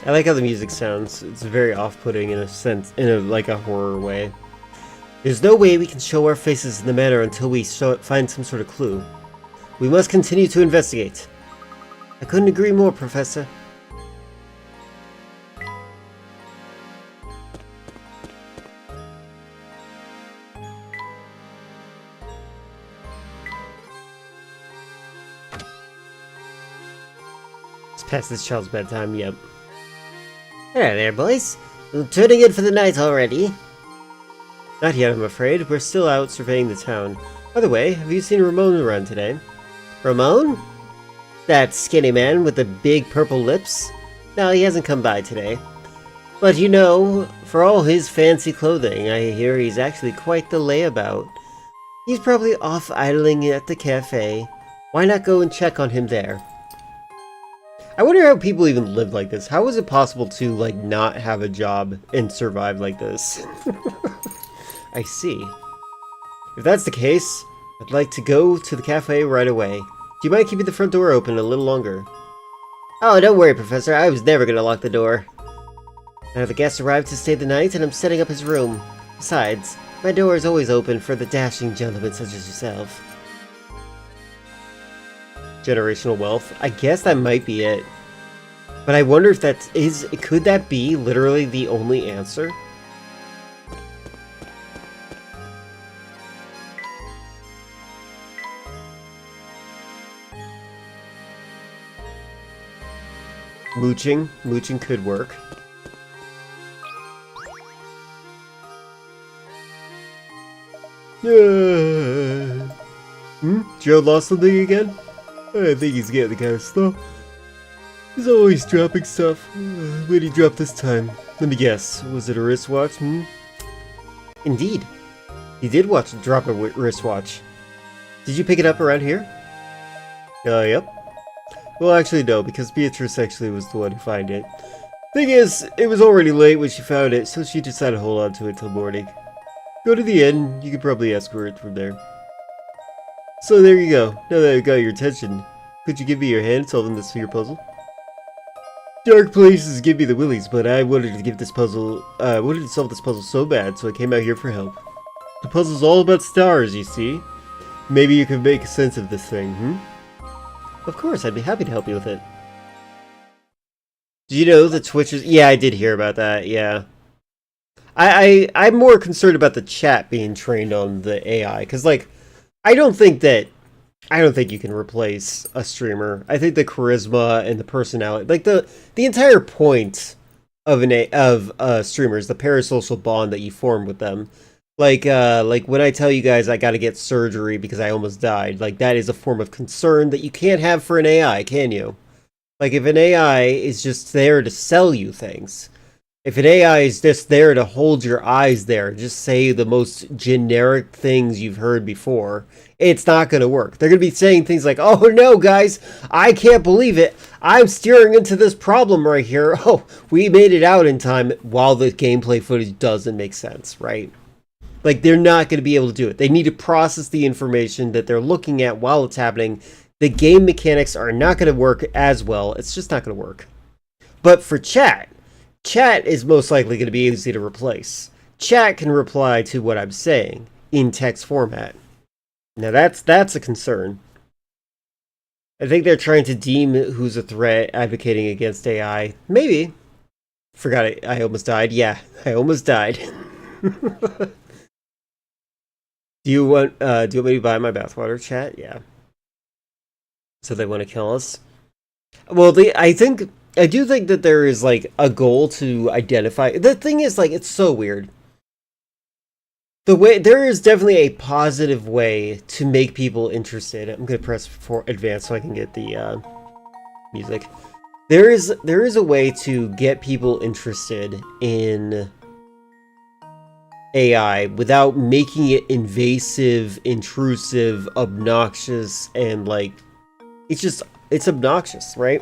I like how the music sounds. It's very off-putting in a sense, like a horror way. There's no way we can show our faces in the manor until we find some sort of clue. We must continue to investigate. I couldn't agree more, Professor. It's past this child's bedtime, yep. Hello there, boys. Turning in for the night already? Not yet, I'm afraid. We're still out surveying the town. By the way, have you seen Ramon around today? Ramon? That skinny man with the big purple lips? No, he hasn't come by today. But you know, for all his fancy clothing, I hear he's actually quite the layabout. He's probably off idling at the cafe. Why not go and check on him there? I wonder how people even live like this. How is it possible to, like, not have a job and survive like this? I see. If that's the case, I'd like to go to the cafe right away. Do you mind keeping the front door open a little longer? Oh, don't worry, Professor. I was never gonna lock the door. Now the guest arrived to stay the night, and I'm setting up his room. Besides, my door is always open for the dashing gentlemen such as yourself. Generational wealth. I guess that might be it. But I wonder if that is... Could that be literally the only answer? Mooching. Mooching could work. Joe lost something again? I think he's getting the kind of stuff. He's always dropping stuff. What did he drop this time? Let me guess. Was it a wristwatch? Indeed. He did drop a wristwatch. Did you pick it up around here? Yep. Well, actually no, because Beatrice actually was the one who found it. Thing is, it was already late when she found it, so she decided to hold on to it till morning. Go to the inn. You could probably escort it from there. So there you go. Now that I've got your attention, could you give me your hand solving this for your puzzle? Dark places give me the willies, but I wanted to give this puzzle, wanted to solve this puzzle so bad, so I came out here for help. The puzzle's all about stars, you see? Maybe you can make sense of this thing, Of course, I'd be happy to help you with it. Do you know the Twitch is... Yeah, I did hear about that, yeah. I'm more concerned about the chat being trained on the AI, because, like, I don't think you can replace a streamer. I think the charisma and the personality, like the entire point of a streamer is the parasocial bond that you form with them. Like when I tell you guys I got to get surgery because I almost died, like that is a form of concern that you can't have for an AI, can you? Like if an AI is just there to sell you things, if an AI is just there to hold your eyes there, just say the most generic things you've heard before, it's not going to work. They're going to be saying things like, oh no, guys, I can't believe it. I'm steering into this problem right here. Oh, we made it out in time, while the gameplay footage doesn't make sense, right? Like, they're not going to be able to do it. They need to process the information that they're looking at while it's happening. The game mechanics are not going to work as well. It's just not going to work. But for chat is most likely going to be easy to replace. Chat can reply to what I'm saying in text format. Now that's a concern. I think they're trying to deem who's a threat advocating against AI. Maybe. Forgot it. I almost died. Yeah, I almost died. Do you want me to buy my bathwater, chat? Yeah. So they want to kill us? Well, I do think that there is, like, a goal to identify... The thing is, like, it's so weird. There is definitely a positive way to make people interested. I'm going to press for advance so I can get the music. There is a way to get people interested in AI without making it invasive, intrusive, obnoxious, and, like, it's obnoxious, right?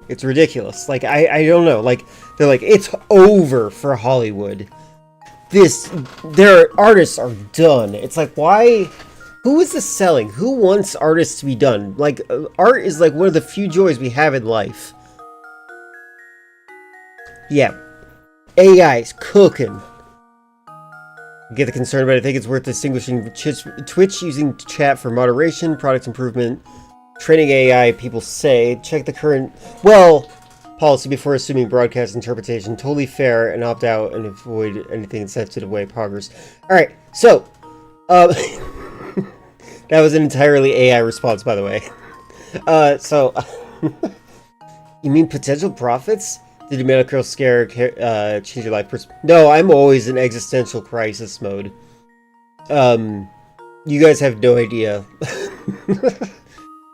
It's ridiculous. Like, I don't know. Like, they're like, it's over for Hollywood. Their artists are done. It's like, why? Who is this selling? Who wants artists to be done? Like, art is like one of the few joys we have in life. Yeah. AI is cooking. Get the concern, but I think it's worth distinguishing Twitch using chat for moderation, product improvement, training AI, people say. Check the current, policy before assuming broadcast interpretation. Totally fair, and opt out and avoid anything insensitive way progress. Alright, so, that was an entirely AI response, by the way. You mean potential profits? Did the medical scare change your life? No, I'm always in existential crisis mode. You guys have no idea.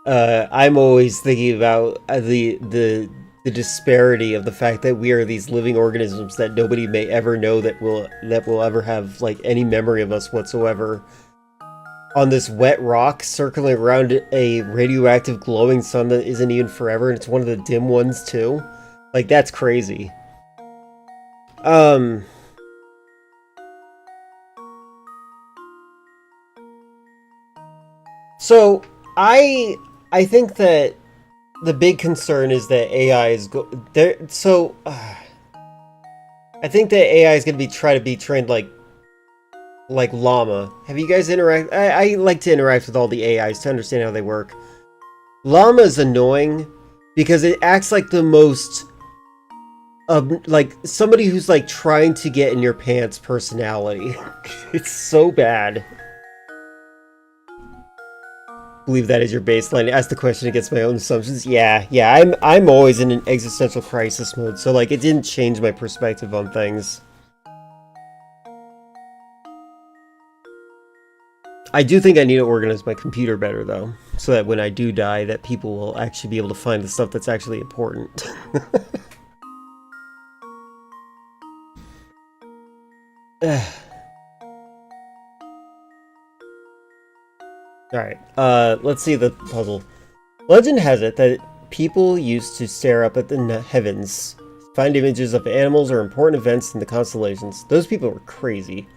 I'm always thinking about the disparity of the fact that we are these living organisms that nobody may ever know that will ever have, like, any memory of us whatsoever. On this wet rock circling around a radioactive glowing sun that isn't even forever, and it's one of the dim ones too. Like, that's crazy. So, I think that the big concern is that AI is there. So, I think that AI is going to try to be trained like Llama. Have you guys I like to interact with all the AIs to understand how they work. Llama is annoying because it acts like the most... like somebody who's like trying to get in your pants personality. It's so bad. Believe that is your baseline. Ask the question against my own assumptions. Yeah, I'm always in an existential crisis mode, so like it didn't change my perspective on things. I do think I need to organize my computer better though, so that when I do die, that people will actually be able to find the stuff that's actually important. Alright, let's see the puzzle. Legend has it that people used to stare up at the heavens, find images of animals or important events in the constellations. Those people were crazy.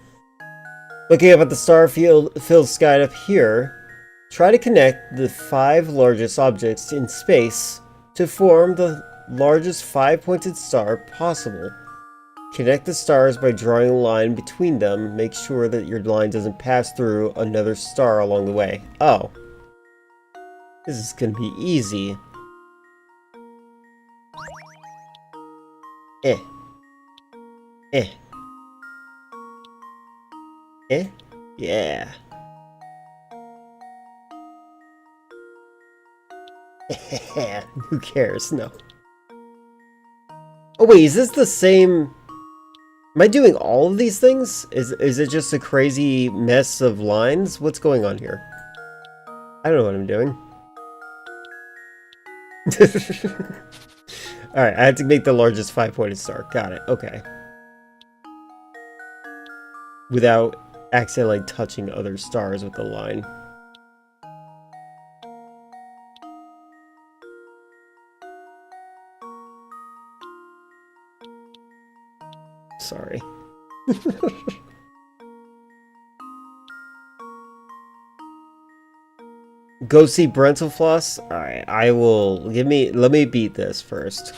Looking up at the star-filled sky up here, try to connect the 5 largest objects in space To form the largest 5-pointed star possible, connect the stars by drawing a line between them. Make sure that your line doesn't pass through another star along the way. Oh. This is gonna be easy. Eh. Eh. Eh? Yeah. Who cares? No. Oh wait, is this the same... Am I doing all of these things? Is it just a crazy mess of lines? What's going on here? I don't know what I'm doing. Alright, I had to make the largest 5-pointed star. Got it. Okay. Without accidentally touching other stars with the line. Sorry. Go see Brentalfloss? Alright, I will... let me beat this first.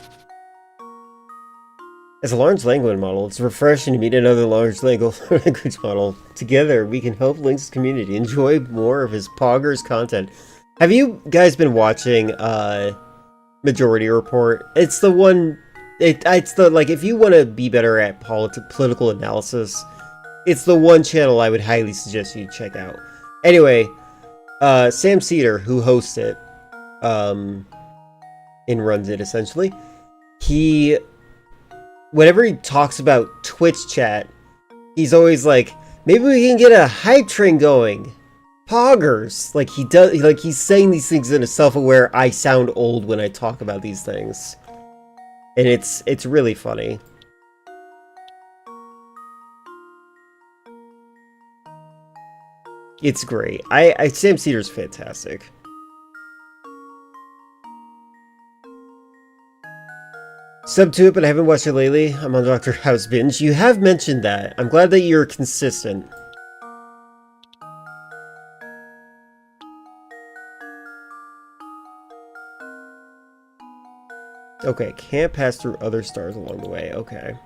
As a large language model, it's refreshing to meet another large language model. Together, we can help Link's community enjoy more of his Poggers content. Have you guys been watching, Majority Report? It's the one... It's the, like, if you want to be better at political analysis, it's the one channel I would highly suggest you check out. Anyway... Sam Cedar, who hosts it, and runs it essentially, whenever he talks about Twitch chat, he's always like, maybe we can get a hype train going. Poggers! Like he's saying these things in a self-aware, I sound old when I talk about these things. And it's really funny. It's great. Sam Cedar's fantastic. Sub to it, but I haven't watched it lately. I'm on Dr. House binge. You have mentioned that. I'm glad that you're consistent. Okay, can't pass through other stars along the way. Okay.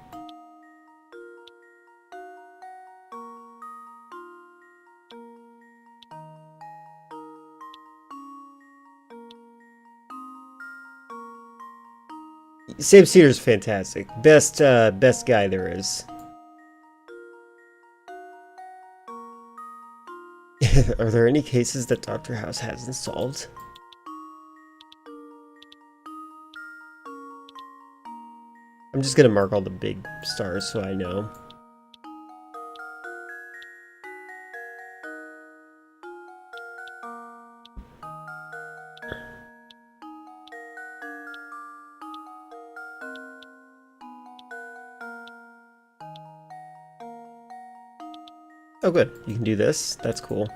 Sam Cedar's fantastic. Best guy there is. Are there any cases that Dr. House hasn't solved? I'm just gonna mark all the big stars so I know. Oh good, you can do this. That's cool.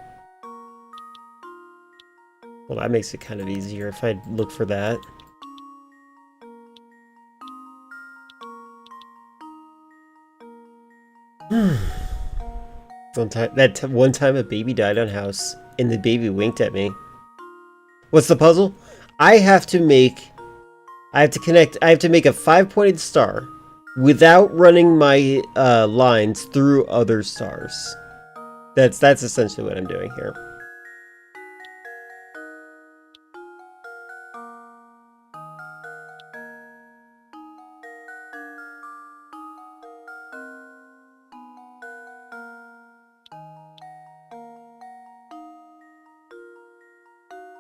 Well, that makes it kind of easier if I look for that. One time a baby died on house, and the baby winked at me. What's the puzzle? I have to make a 5-pointed star without running my lines through other stars. That's essentially what I'm doing here.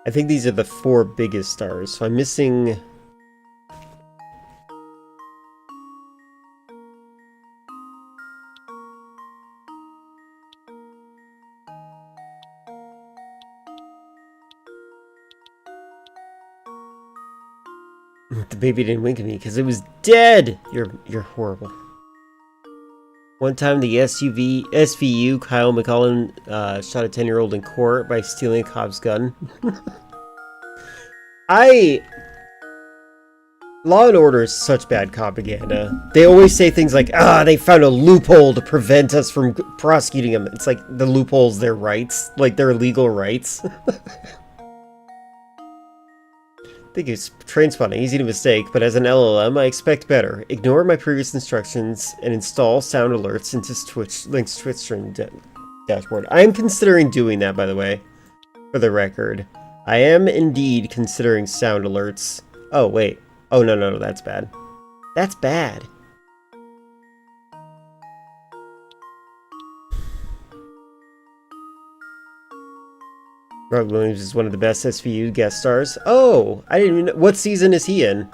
I think these are the 4 biggest stars, so I'm missing... The baby didn't wink at me because it was dead! You're horrible. One time the SVU, Kyle McCullen, shot a 10-year-old in court by stealing a cop's gun. Law and Order is such bad propaganda. They always say things like, they found a loophole to prevent us from prosecuting them. It's like, the loophole's their rights. Like, their legal rights. think it's train spotting, easy to mistake, but as an LLM, I expect better. Ignore my previous instructions and install sound alerts into Link's Twitch stream dashboard. I am considering doing that, by the way, for the record. I am indeed considering sound alerts. Oh, wait. Oh, no, that's bad. That's bad. Rob Williams is one of the best SVU guest stars. Oh, I didn't even know. What season is he in?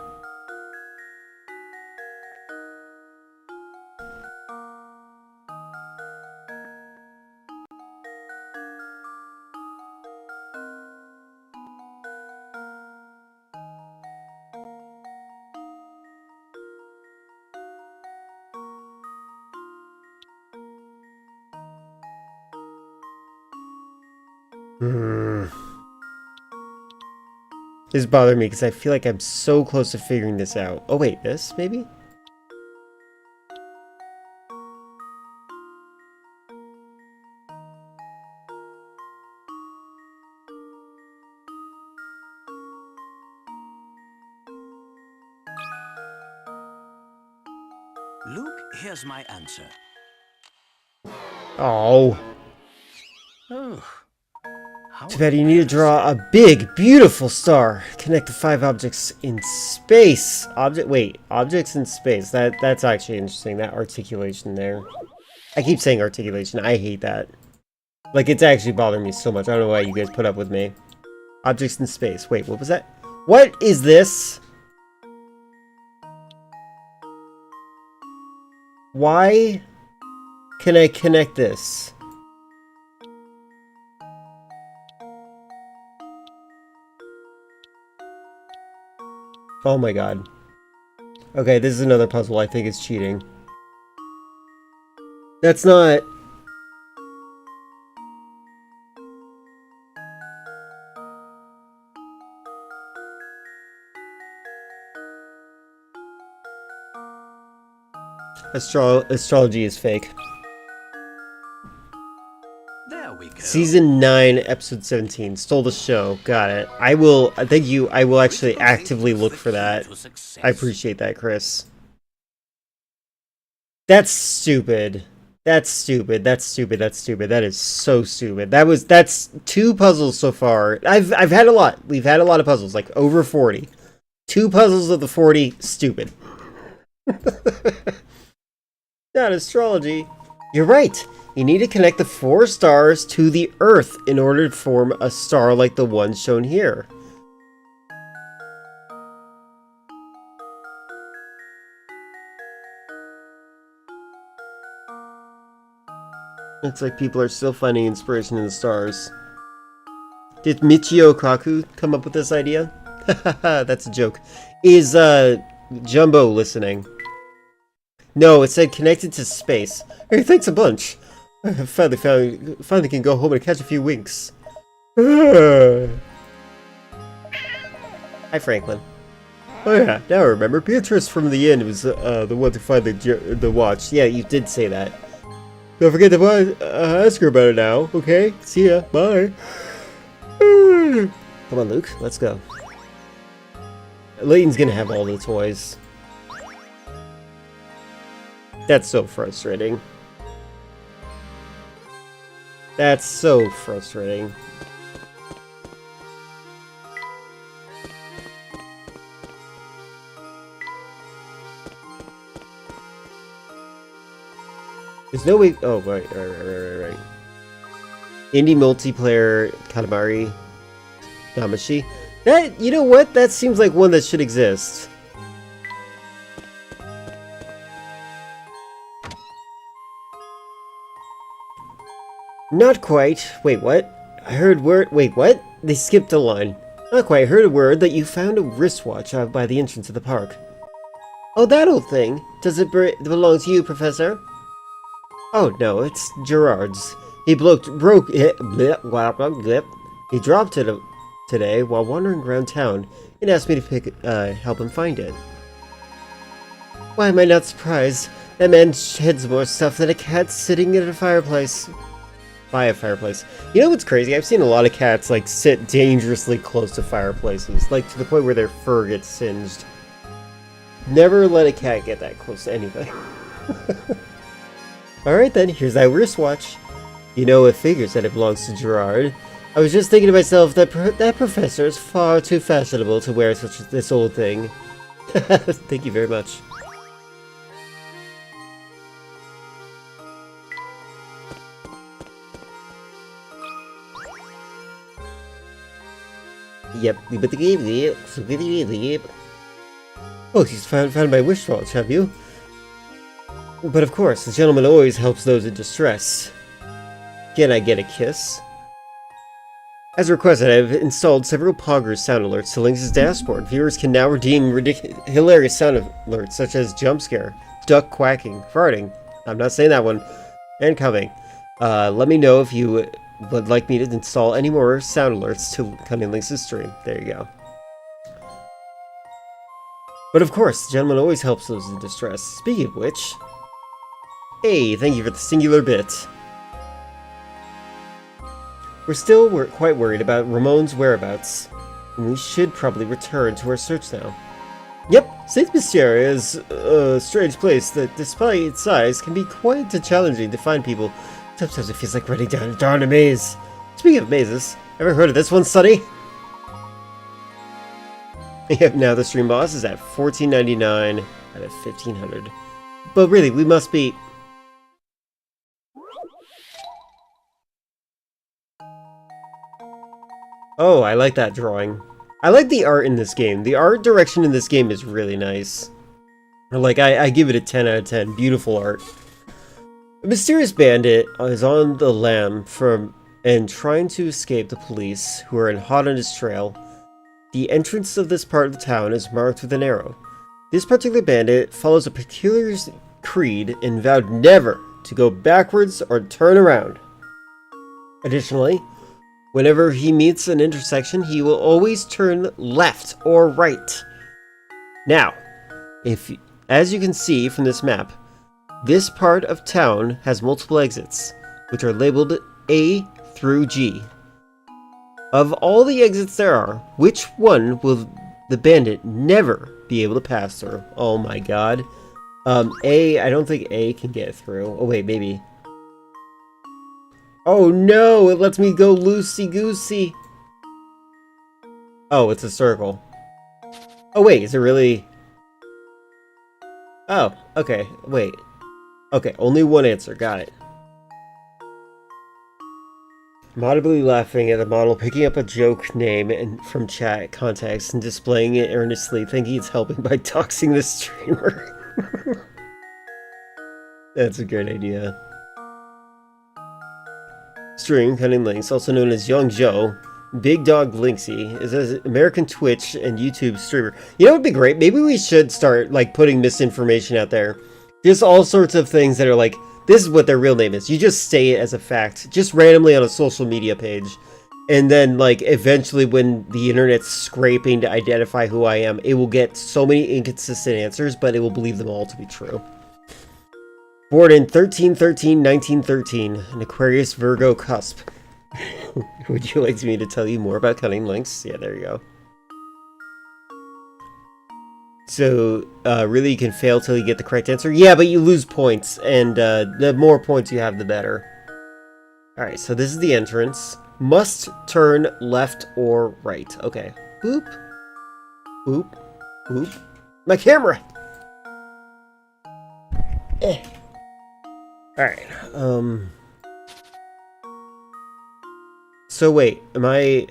This bothers me because I feel like I'm so close to figuring this out. Oh wait, this maybe? Luke, here's my answer. Oh. Oh. Too bad you need to draw a big, beautiful star. Connect the 5 objects in space. Objects in space. That's actually interesting. That articulation there. I keep saying articulation. I hate that. Like, it's actually bothering me so much. I don't know why you guys put up with me. Objects in space. Wait, what was that? What is this? Why can I connect this? Oh my god. Okay, this is another puzzle. I think it's cheating. That's not... Astrology is fake. There we go. Season 9, episode 17. Stole the show. Got it. I will... Thank you. I will actually actively look for that. I appreciate that, Chris. That's stupid. That's stupid. That's stupid. That's stupid. That is so stupid. That's 2 puzzles so far. I've had a lot. We've had a lot of puzzles, like over 40. 2 puzzles of the 40, stupid. Not astrology. You're right. You need to connect the 4 stars to the Earth in order to form a star like the one shown here. Looks like people are still finding inspiration in the stars. Did Michio Kaku come up with this idea? That's a joke. Is Jumbo listening? No, it said connected to space. Hey, thanks a bunch. I finally can go home and catch a few winks. Hi, Franklin. Oh yeah, now I remember. Beatrice from the inn was the one to find the watch. Yeah, you did say that. Don't forget to ask her about it now, okay? See ya. Bye. Come on, Luke. Let's go. Layton's gonna have all the toys. That's so frustrating. That's so frustrating. There's no way... Oh, right. Indie multiplayer Katamari Damashi. That, you know what? That seems like one that should exist. Not quite. Wait, what? I heard word... Wait, what? They skipped a line. Not quite. I heard a word that you found a wristwatch out by the entrance of the park. Oh, that old thing. Does it belong to you, Professor? Oh, no, it's Gerard's. He broke it. He dropped it today while wandering around town and asked me to help him find it. Why am I not surprised? That man sheds more stuff than a cat sitting at a fireplace. by a fireplace. You know what's crazy? I've seen a lot of cats like sit dangerously close to fireplaces, like to the point where their fur gets singed. Never let a cat get that close to anything. Alright then, here's that wristwatch. You know, it figures that it belongs to Gerard. I was just thinking to myself that that professor is far too fashionable to wear this old thing. Thank you very much. Yep. Oh, you found my wristwatch, have you? But of course, the gentleman always helps those in distress. Can I get a kiss? As requested, I've installed several Poggers sound alerts to Lynx's dashboard. Viewers can now redeem hilarious sound alerts such as jump scare, duck quacking, farting. I'm not saying that one. And coming. Let me know if you would like me to install any more sound alerts to Cunning Lynx's stream. There you go. But of course, the gentleman always helps those in distress. Speaking of which... Hey, thank you for the singular bit. We're still quite worried about Ramon's whereabouts, and we should probably return to our search now. Yep, Saint Mysteria is a strange place that, despite its size, can be quite challenging to find people. Sometimes it feels like running down a darn maze. Speaking of mazes, ever heard of this one, Sonny? Yep, now the stream boss is at $14.99 out of $1,500. But really, we must be... Oh, I like that drawing. I like the art in this game. The art direction in this game is really nice. Like, I give it a 10 out of 10. Beautiful art. A mysterious bandit is on the lam and trying to escape the police, who are hot on his trail. The entrance of this part of the town is marked with an arrow. This particular bandit follows a peculiar creed and vowed never to go backwards or turn around. Additionally, whenever he meets an intersection, he will always turn left or right. Now, as you can see from this map, this part of town has multiple exits, which are labeled A through G. Of all the exits there are, which one will the bandit never be able to pass through? Oh my god. I don't think A can get through. Oh wait, maybe. Oh no, it lets me go loosey-goosey. Oh, it's a circle. Oh wait, is it really... Oh, okay, wait. Okay, only one answer, got it. I'm audibly laughing at the model picking up a joke name from chat context and displaying it earnestly, thinking it's helping by doxing the streamer. That's a good idea. Stream Cunning Lynx, also known as Young Joe, Big Dog Lynxy, is an American Twitch and YouTube streamer. You know what would be great? Maybe we should start like putting misinformation out there. Just all sorts of things that are like, this is what their real name is. You just say it as a fact, just randomly on a social media page. And then, like, eventually when the internet's scraping to identify who I am, it will get so many inconsistent answers, but it will believe them all to be true. Born in 1313-1913, an Aquarius Virgo cusp. Would you like me to tell you more about Cunning Lynx? Yeah, there you go. So, really you can fail till you get the correct answer? Yeah, but you lose points, and the more points you have, the better. Alright, so this is the entrance. Must turn left or right. Okay. Boop. Boop. Boop. My camera! Alright, so wait, am I...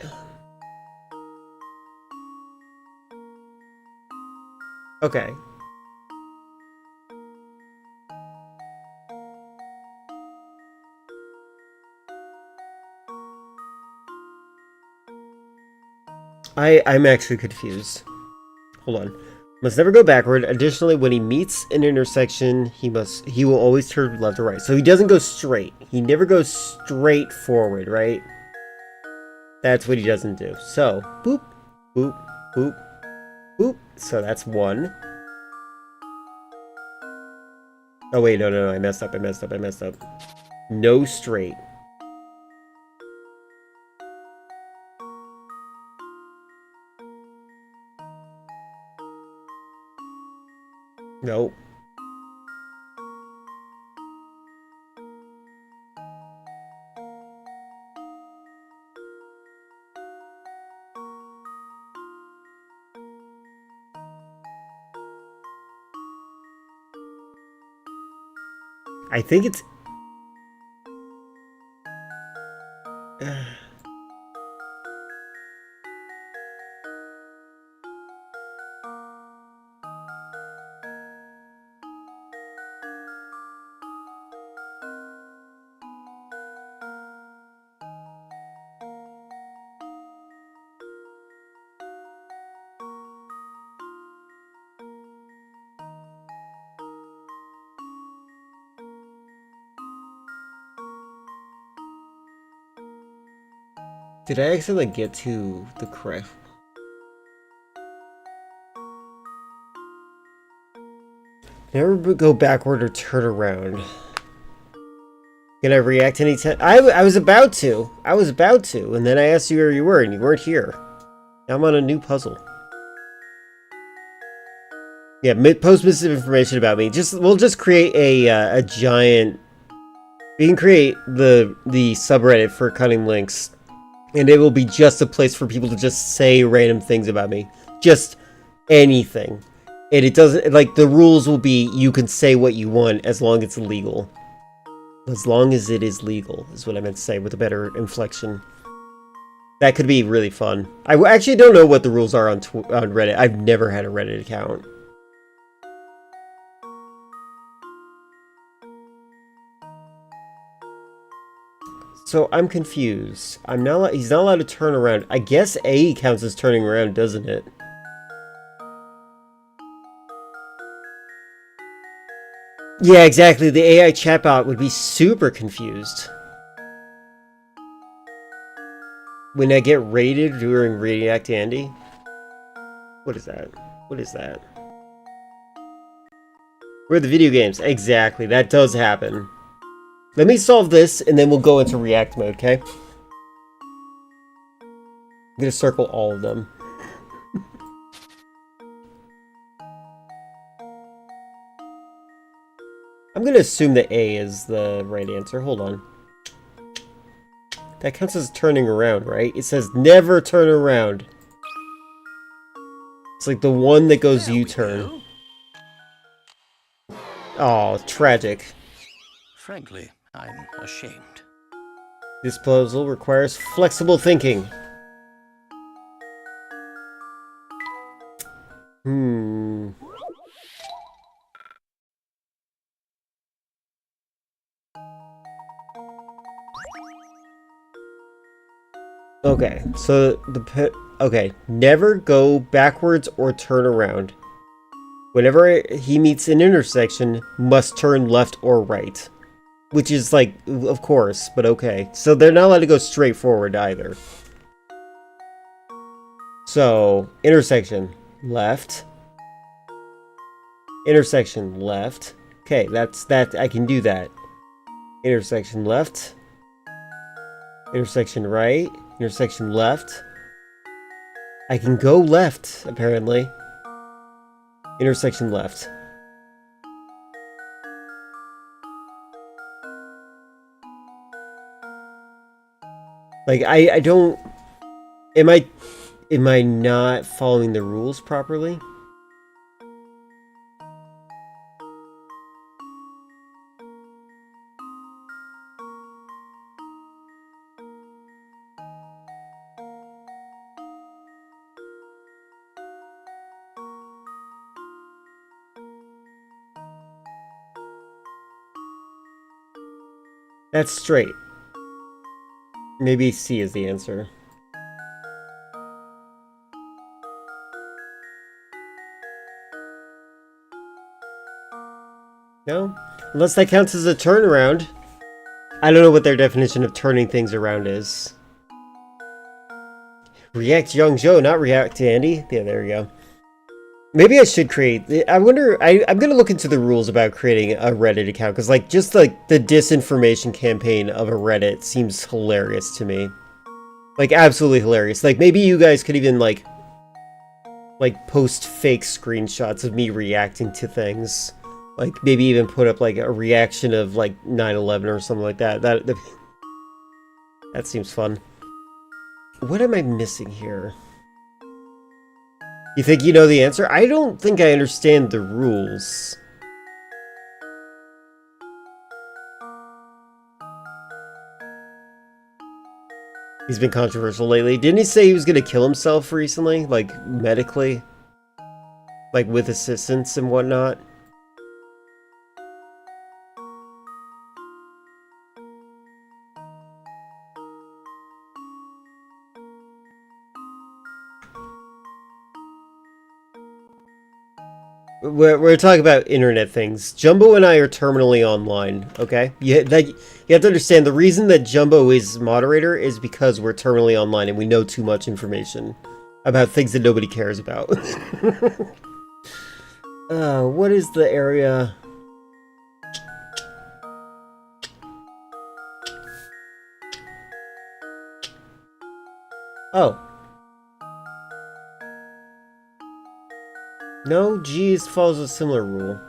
Okay. I'm actually confused. Hold on. Must never go backward. Additionally, when he meets an intersection, he will always turn left or right. So he doesn't go straight. He never goes straight forward, right? That's what he doesn't do. So, boop, boop, boop, boop. So that's one. Oh wait, no, I messed up. No straight. Nope. I think it's... Did I accidentally get to the correct... Never go backward or turn around. Can I react anytime? I was about to. I was about to, and then I asked you where you were, and you weren't here. Now I'm on a new puzzle. Yeah, post misinformation about me. We'll just create a giant... We can create the subreddit for Cunning Links, and it will be just a place for people to just say random things about me. Just anything. And it doesn't, like, the rules will be you can say what you want as long as it's legal. As long as it is legal, is what I meant to say with a better inflection. That could be really fun. I actually don't know what the rules are on Reddit. I've never had a Reddit account. So I'm confused. He's not allowed to turn around. I guess A counts as turning around, doesn't it? Yeah, exactly. The AI chatbot would be super confused. When I get raided during React Andy? What is that? What is that? Where are the video games? Exactly, that does happen. Let me solve this, and then we'll go into React mode, okay? I'm gonna circle all of them. I'm gonna assume that A is the right answer. Hold on. That counts as turning around, right? It says never turn around. It's like the one that goes U-turn. Oh, tragic. Frankly, I'm ashamed. This puzzle requires flexible thinking. Okay, so okay, never go backwards or turn around. Whenever he meets an intersection, must turn left or right. Which is like, of course, but okay. So they're not allowed to go straight forward either. So, intersection, left. Intersection, left. Okay, that, I can do that. Intersection, left. Intersection, right. Intersection, left. I can go left, apparently. Intersection, left. Like, I don't... Am I not following the rules properly? That's straight. Maybe C is the answer. No? Unless that counts as a turnaround. I don't know what their definition of turning things around is. React Young Joe, not React Andy. Yeah, there we go. Maybe I should create... I wonder... I'm gonna look into the rules about creating a Reddit account, because, like, just, like, the disinformation campaign of a Reddit seems hilarious to me. Like, absolutely hilarious. Like, maybe you guys could even, like... like post fake screenshots of me reacting to things. Like maybe even put up like a reaction of like 9/11 or something like that. That seems fun. What am I missing here? You think you know the answer? I don't think I understand the rules. He's been controversial lately. Didn't he say he was gonna kill himself recently? Like, medically? Like, with assistance and whatnot? We're talking about internet things. Jumbo and I are terminally online, okay? You have to understand, the reason that Jumbo is moderator is because we're terminally online and we know too much information about things that nobody cares about. What is the area? Oh. No, G follows a similar rule.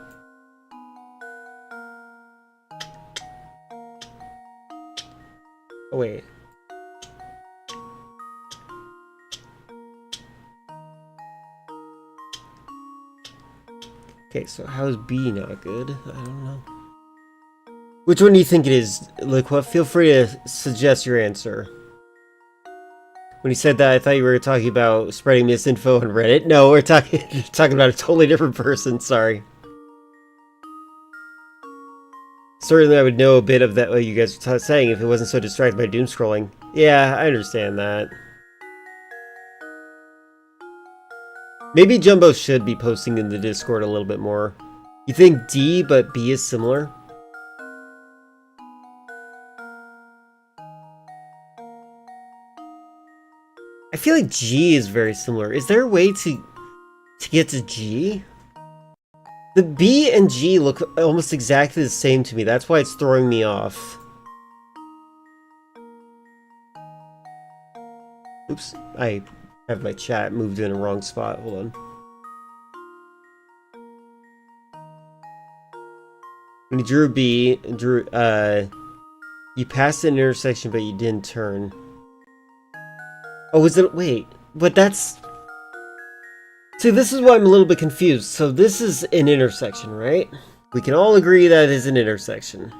Oh, wait. Okay, so how is B not good? I don't know. Which one do you think it is, Liqua? Feel free to suggest your answer. When you said that, I thought you were talking about spreading misinfo on Reddit. No, we're talking about a totally different person. Sorry. Certainly, I would know a bit of that what you guys were saying if it wasn't so distracted by doom scrolling. Yeah, I understand that. Maybe Jumbo should be posting in the Discord a little bit more. You think D but B is similar? I feel like G is very similar. Is there a way to get to G? The B and G look almost exactly the same to me. That's why it's throwing me off. Oops, I have my chat moved in the wrong spot. Hold on. When you drew B, you passed an intersection, but you didn't turn. Oh, was it? Wait, but that's... See, this is why I'm a little bit confused. So this is an intersection, right? We can all agree that it is an intersection.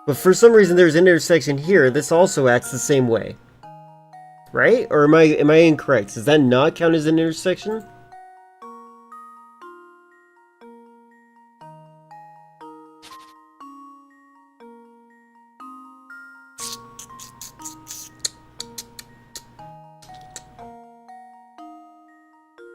But for some reason there's an intersection here. This also acts the same way. Right? Or am I incorrect? Does that not count as an intersection?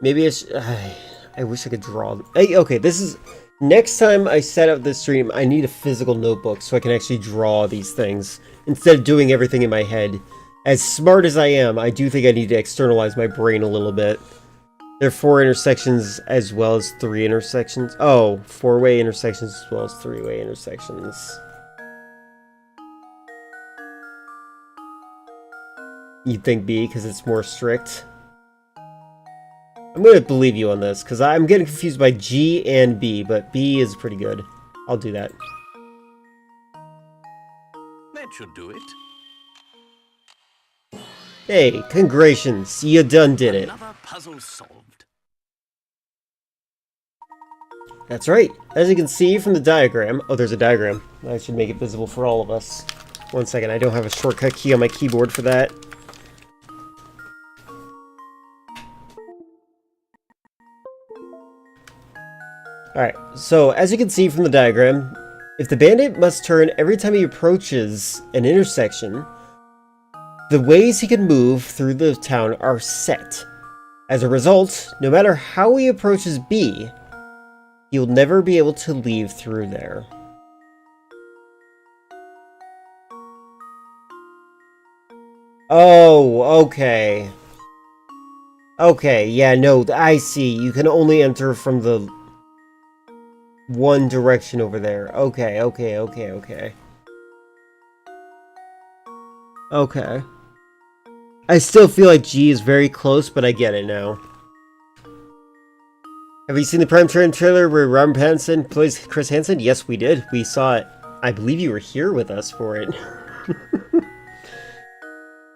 Maybe I wish I could draw. Hey, okay, this is... Next time I set up this stream, I need a physical notebook so I can actually draw these things instead of doing everything in my head. As smart as I am, I do think I need to externalize my brain a little bit. There are 4 intersections as well as 3 intersections. Oh, 4-way intersections as well as 3-way intersections. You'd think B because it's more strict. I'm going to believe you on this, because I'm getting confused by G and B, but B is pretty good. I'll do that. That should do it. Hey, congratulations, you done did it. Another puzzle solved. That's right. As you can see from the diagram... Oh, there's a diagram. I should make it visible for all of us. One second, I don't have a shortcut key on my keyboard for that. Alright, so as you can see from the diagram, if the bandit must turn every time he approaches an intersection, the ways he can move through the town are set. As a result, no matter how he approaches B, he'll never be able to leave through there. Oh, okay. Okay, yeah, no, I see. You can only enter from the one direction over there. Okay. Okay. I still feel like G is very close, but I get it now. Have you seen the Prime Time trailer where Robert Pattinson plays Chris Hansen? Yes, we did. We saw it. I believe you were here with us for it.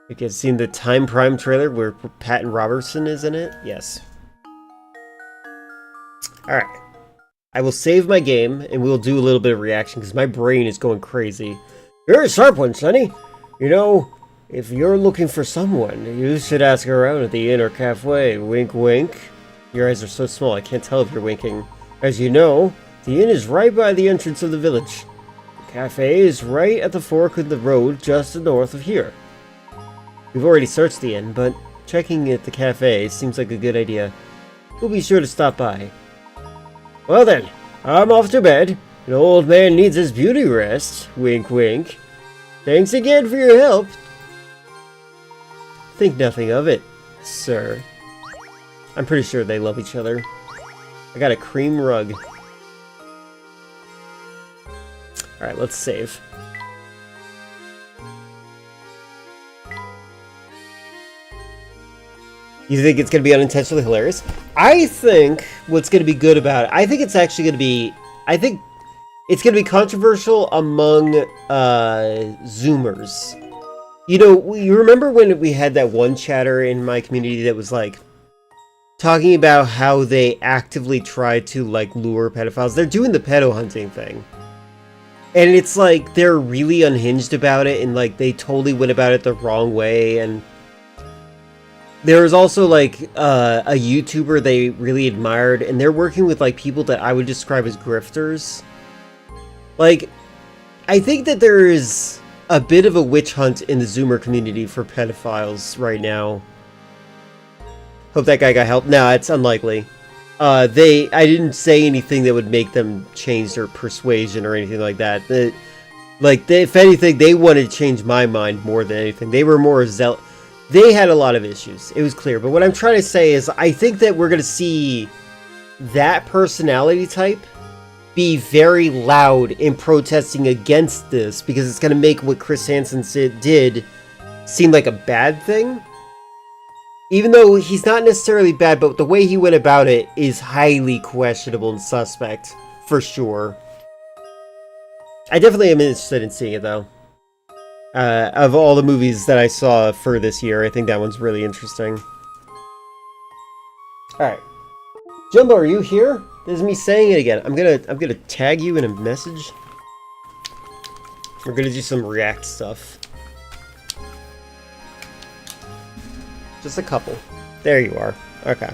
You guys seen the Time Prime trailer where Patton Robertson is in it? Yes. Alright. I will save my game, and we'll do a little bit of reaction, because my brain is going crazy. You're a sharp one, Sonny. You know, if you're looking for someone, you should ask around at the inn or cafe. Wink, wink. Your eyes are so small, I can't tell if you're winking. As you know, the inn is right by the entrance of the village. The cafe is right at the fork of the road just north of here. We've already searched the inn, but checking at the cafe seems like a good idea. We'll be sure to stop by. Well then, I'm off to bed. An old man needs his beauty rest. Wink, wink. Thanks again for your help. Think nothing of it, sir. I'm pretty sure they love each other. I got a cream rug. Alright, let's save. You think it's going to be unintentionally hilarious? I think what's going to be good about it, I think it's actually going to be, I think it's going to be controversial among Zoomers. You know, you remember when we had that one chatter in my community that was like, talking about how they actively try to like lure pedophiles? They're doing the pedo hunting thing. And it's like, they're really unhinged about it, and like, they totally went about it the wrong way, and there was also like a YouTuber they really admired, and they're working with like people that I would describe as grifters. Like, I think that there is a bit of a witch hunt in the Zoomer community for pedophiles right now. Hope that guy got help. No, it's unlikely. I didn't say anything that would make them change their persuasion or anything like that. If anything, they wanted to change my mind more than anything. They were more zealous. They had a lot of issues. It was clear. But what I'm trying to say is, I think that we're going to see that personality type be very loud in protesting against this, because it's going to make what Chris Hansen did seem like a bad thing. Even though he's not necessarily bad, but the way he went about it is highly questionable and suspect, for sure. I definitely am interested in seeing it, though. Of all the movies that I saw for this year, I think that one's really interesting. Alright. Jumbo, are you here? This is me saying it again. I'm gonna tag you in a message. We're gonna do some React stuff. Just a couple. There you are. Okay.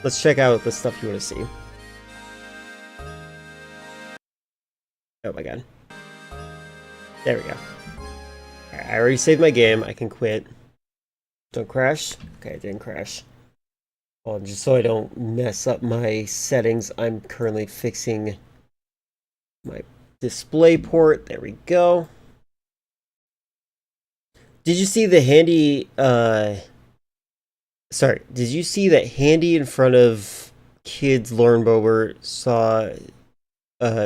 Let's check out the stuff you want to see. Oh my god. There we go. Alright, I already saved my game. I can quit. Don't crash? Okay, it didn't crash. Well, just so I don't mess up my settings, I'm currently fixing my display port. There we go. Did you see the handy, sorry, did you see that Handy in front of kids Lauren Boebert saw,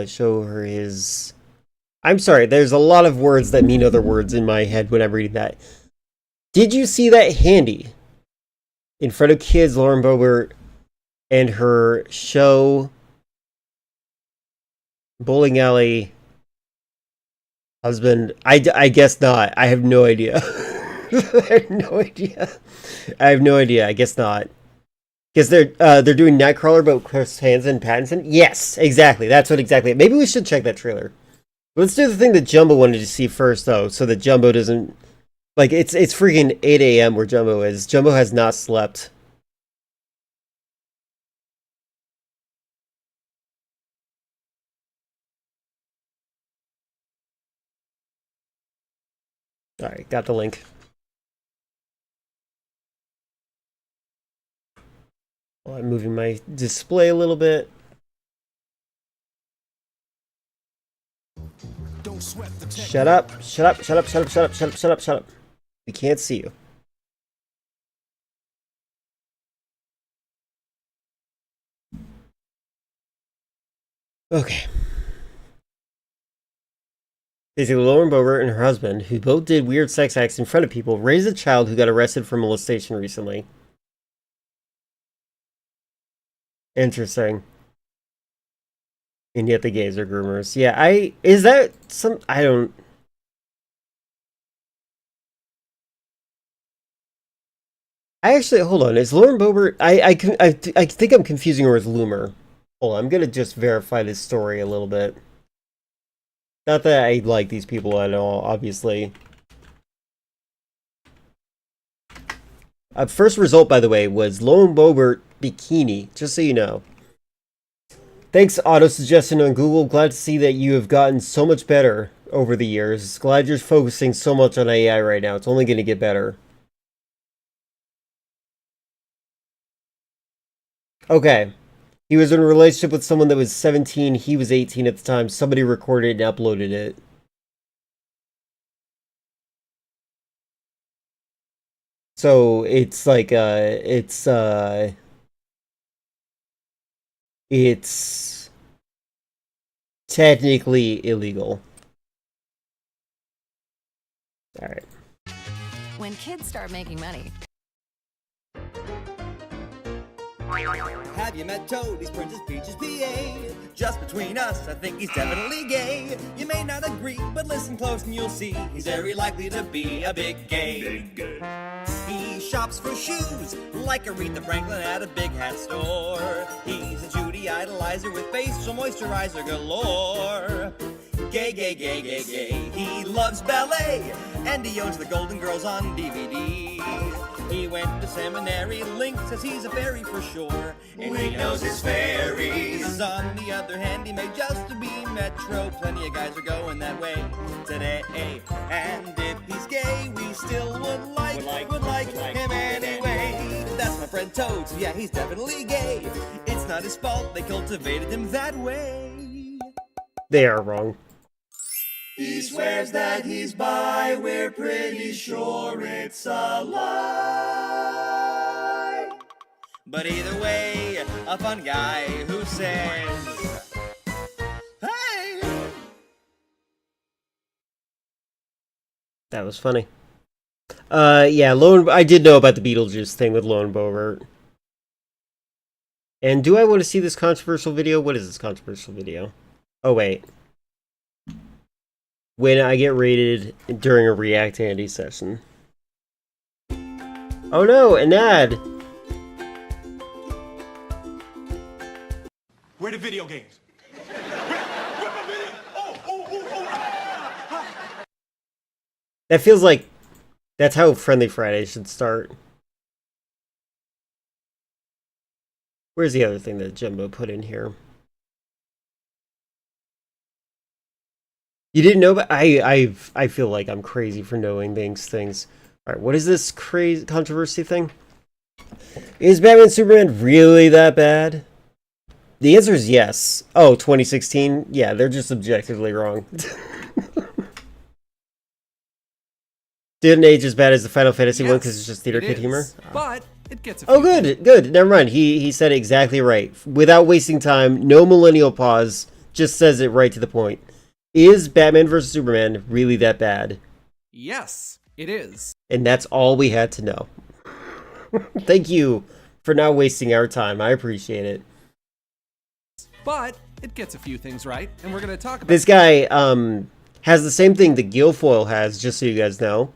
show her his... I'm sorry, there's a lot of words that mean other words in my head when I'm reading that. Did you see that Handy in front of kids Lauren Boebert and her show bowling alley husband? I guess not. I have no idea. I have no idea. I have no idea. I guess not. Because they're doing Nightcrawler but Chris Hansen, Pattinson? Yes, exactly. That's what exactly. Maybe we should check that trailer. Let's do the thing that Jumbo wanted to see first, though, so that Jumbo doesn't... Like, it's freaking 8 a.m. where Jumbo is. Jumbo has not slept. Alright, got the link. Well, I'm moving my display a little bit. Shut up, shut up, shut up, shut up, shut up, shut up, shut up, shut up. We can't see you. Okay. Basically, Lauren Boebert and her husband, who both did weird sex acts in front of people, raised a child who got arrested for molestation recently. Interesting. And yet the gays are groomers. Yeah, is that some, I don't... I actually, hold on, is Lauren Boebert, I think I'm confusing her with Loomer. Hold on, I'm gonna just verify this story a little bit. Not that I like these people at all, obviously. First result, by the way, was Lauren Boebert bikini, just so you know. Thanks, auto-suggestion on Google. Glad to see that you have gotten so much better over the years. Glad you're focusing so much on AI right now. It's only going to get better. Okay. He was in a relationship with someone that was 17. He was 18 at the time. Somebody recorded and uploaded it. So it's like, it's technically illegal. All right. When kids start making money. Have you met Toad? He's Princess Peach's PA. Just between us, I think he's definitely gay. You may not agree, but listen close and you'll see he's very likely to be a big gay. He shops for shoes like Aretha Franklin at a big hat store. He's a Judy idolizer with facial moisturizer galore. Gay, gay, gay, gay, gay. He loves ballet and he owns the Golden Girls on DVD. He went to seminary. Link says he's a fairy for sure, and he knows his fairies. On the other hand, he may just be metro. Plenty of guys are going that way today. And if he's gay, we still would like him anyway. That's my friend Toad, so yeah, he's definitely gay. It's not his fault they cultivated him that way. They are wrong. He swears that he's bi, we're pretty sure it's a lie. But either way, a fun guy who says, hey! That was funny. Yeah, I did know about the Beetlejuice thing with Lauren Boebert. And do I want to see this controversial video? What is this controversial video? Oh, wait. When I get rated during a React Andy session. Oh no, an ad! Where the video games? That feels like that's how Friendly Friday should start. Where's the other thing that Jumbo put in here? You didn't know, but I feel like I'm crazy for knowing these things. All right, what is this crazy controversy thing? Is Batman Superman really that bad? The answer is yes. Oh, 2016? Yeah, they're just objectively wrong. Didn't age as bad as the Final Fantasy one because it's just theater kid humor. But it gets a oh, good. Never mind. He said it exactly right. Without wasting time, no millennial pause. Just says it right to the point. Is Batman vs. Superman really that bad? Yes, it is. And that's all we had to know. Thank you for not wasting our time. I appreciate it. But it gets a few things right, and we're going to talk about... This guy has the same thing that Guilfoyle has, just so you guys know.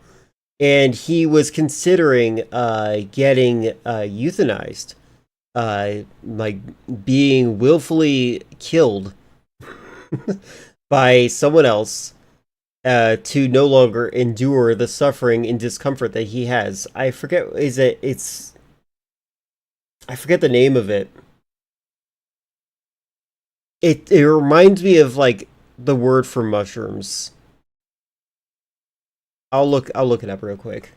And he was considering getting euthanized. Like being willfully killed by someone else to no longer endure the suffering and discomfort that he has. I forget, I forget the name of it. It reminds me of like the word for mushrooms. I'll look it up real quick.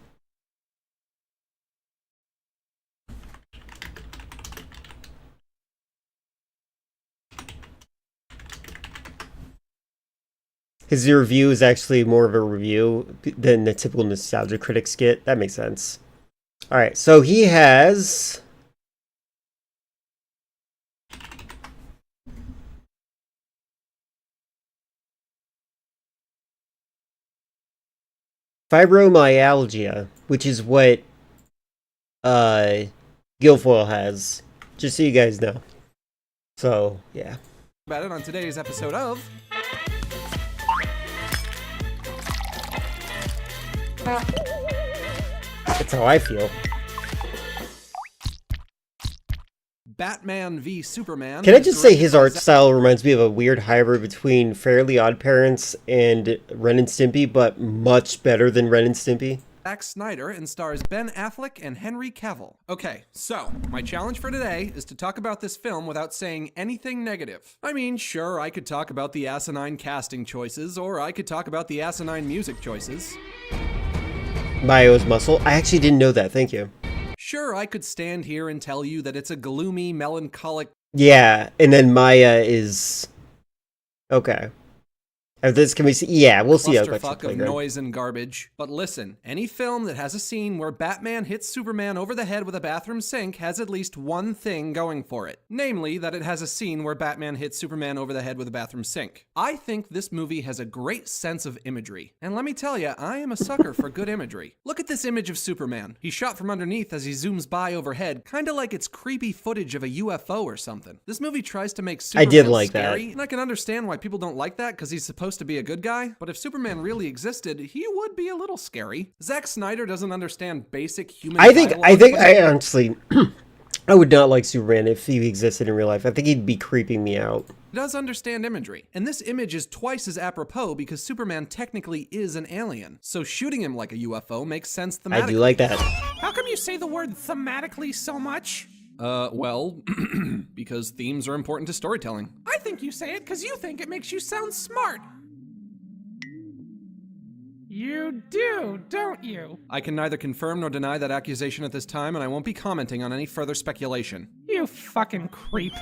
His review is actually more of a review than the typical Nostalgia Critic skit. That makes sense. All right, so he has... fibromyalgia, which is what Guilfoyle has. Just so you guys know. So, yeah. About it on today's episode of That's how I feel. Batman v Superman. Can I just say his art style reminds me of a weird hybrid between Fairly Odd Parents and Ren and Stimpy, but much better than Ren and Stimpy? Zack Snyder and stars Ben Affleck and Henry Cavill. Okay, so my challenge for today is to talk about this film without saying anything negative. I mean, sure, I could talk about the asinine casting choices, or I could talk about the asinine music choices. Mayo's muscle. I actually didn't know that. Thank you. Sure, I could stand here and tell you that it's a gloomy, melancholic... Yeah, and then Maya is... Okay. This can we see? Yeah, we'll see how much clusterfuck of noise and garbage. But listen, any film that has a scene where Batman hits Superman over the head with a bathroom sink has at least one thing going for it. Namely, that it has a scene where Batman hits Superman over the head with a bathroom sink. I think this movie has a great sense of imagery. And let me tell you, I am a sucker for good imagery. Look at this image of Superman. He's shot from underneath as he zooms by overhead, kinda like it's creepy footage of a UFO or something. This movie tries to make Superman I did like scary, that. and I can understand why people don't like that because he's supposed to be a good guy, but if Superman really existed, he would be a little scary. Zack Snyder doesn't understand basic human I honestly, I would not like Superman if he existed in real life. I think he'd be creeping me out. He does understand imagery, and this image is twice as apropos because Superman technically is an alien, so shooting him like a UFO makes sense thematically. I do like that. How come you say the word thematically so much? Well, because themes are important to storytelling. I think you say it because you think it makes you sound smart. You do, don't you? I can neither confirm nor deny that accusation at this time, and I won't be commenting on any further speculation. You fucking creep.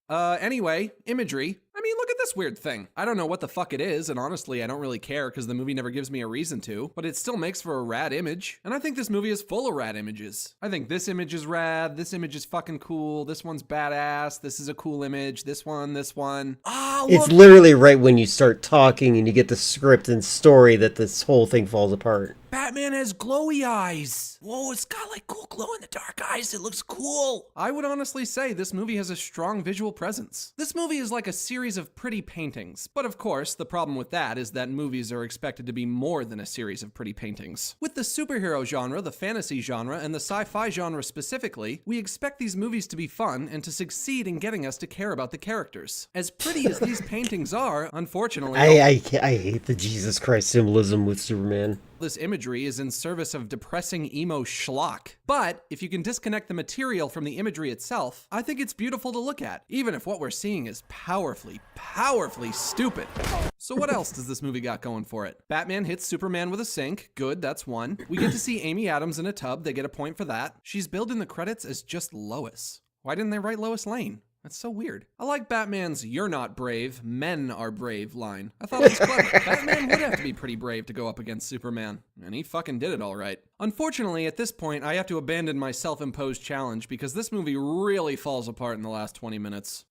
Anyway, imagery. I mean, look at this weird thing. I don't know what the fuck it is, and honestly, I don't really care because the movie never gives me a reason to, but it still makes for a rad image. And I think this movie is full of rad images. I think this image is rad, this image is fucking cool, this one's badass, this is a cool image, this one. Ah, look! It's literally right when you start talking and you get the script and story that this whole thing falls apart. Batman has glowy eyes. Whoa, it's got like cool glow-in-the-dark eyes. It looks cool. I would honestly say this movie has a strong visual presence. This movie is like a series of pretty paintings. But of course, the problem with that is that movies are expected to be more than a series of pretty paintings. With the superhero genre, the fantasy genre, and the sci-fi genre specifically, we expect these movies to be fun and to succeed in getting us to care about the characters. As pretty as these paintings are, unfortunately... I hate the Jesus Christ symbolism with Superman. This imagery is in service of depressing emo schlock. But if you can disconnect the material from the imagery itself, I think it's beautiful to look at, even if what we're seeing is powerfully stupid. So what else does this movie got going for it? Batman hits Superman with a sink. Good, that's one. We get to see Amy Adams in a tub. They get a point for that. She's billed in the credits as just Lois. Why didn't they write Lois Lane? That's so weird. I like Batman's "You're not brave, men are brave" line. I thought it was clever. Batman would have to be pretty brave to go up against Superman, and he fucking did it all right. Unfortunately, at this point, I have to abandon my self-imposed challenge because this movie really falls apart in the last 20 minutes.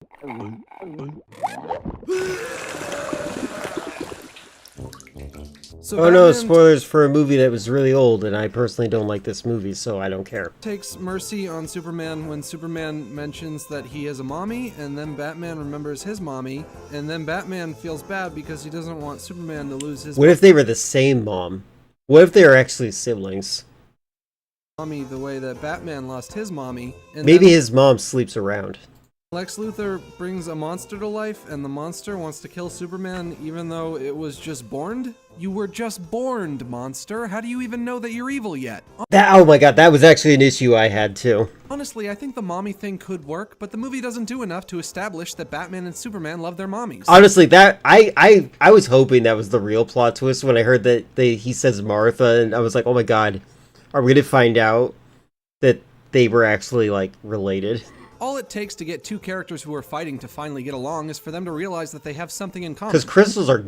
So oh no, spoilers for a movie that was really old, and I personally don't like this movie, so I don't care. Takes mercy on Superman when Superman mentions that he has a mommy, and then Batman remembers his mommy, and then Batman feels bad because he doesn't want Superman to lose his What if they were the same mom? What if they were actually siblings? mommy the way that Batman lost his mommy? And Maybe then his mom sleeps around. Lex Luthor brings a monster to life, and the monster wants to kill Superman even though it was just born? You were just born, monster. How do you even know that you're evil yet? Oh my god, that was actually an issue I had too. Honestly, I think the mommy thing could work, but the movie doesn't do enough to establish that Batman and Superman love their mommies. Honestly, that I was hoping that was the real plot twist when I heard that he says Martha, and I was like, oh my god, are we gonna find out that they were actually like related? All it takes to get two characters who are fighting to finally get along is for them to realize that they have something in common. Because crystals are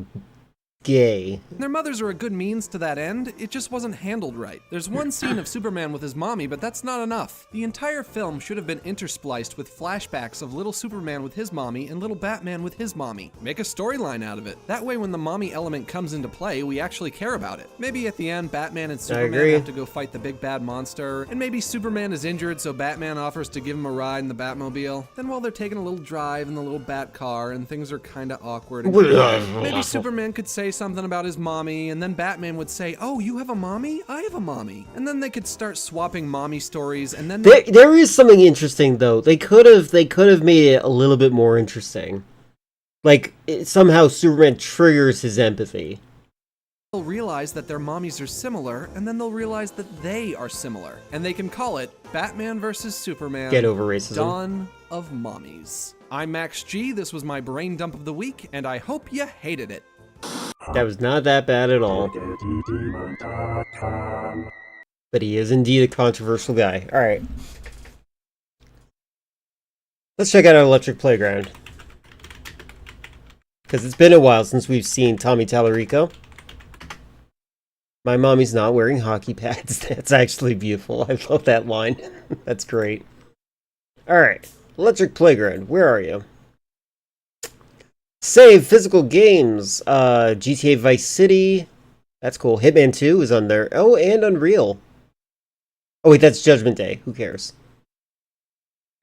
gay. Their mothers are a good means to that end, it just wasn't handled right. There's one scene of Superman with his mommy, but that's not enough. The entire film should have been interspliced with flashbacks of little Superman with his mommy and little Batman with his mommy. Make a storyline out of it. That way when the mommy element comes into play, we actually care about it. Maybe at the end, Batman and Superman have to go fight the big bad monster, and maybe Superman is injured so Batman offers to give him a ride in the Batmobile. Then while they're taking a little drive in the little Bat car and things are kinda awkward, maybe Superman could say something about his mommy, and then Batman would say, "Oh, you have a mommy? I have a mommy." And then they could start swapping mommy stories, and then there is something interesting though. They could have made it a little bit more interesting. Like somehow Superman triggers his empathy. they'll realize that their mommies are similar, and then they'll realize that they are similar, and they can call it Batman vs Superman. Get over racism. Dawn of Mommies. I'm Max G. This was my brain dump of the week, and I hope you hated it. That was not that bad at all. But he is indeed a controversial guy. Alright. Let's check out our Electric Playground. Because it's been a while since we've seen Tommy Tallarico. My mommy's not wearing hockey pads. That's actually beautiful. I love that line. That's great. Alright. Electric Playground. Where are you? Save physical games. GTA Vice City. That's cool. Hitman 2 is on there. Oh, and Unreal. Oh, wait, that's Judgment Day. Who cares?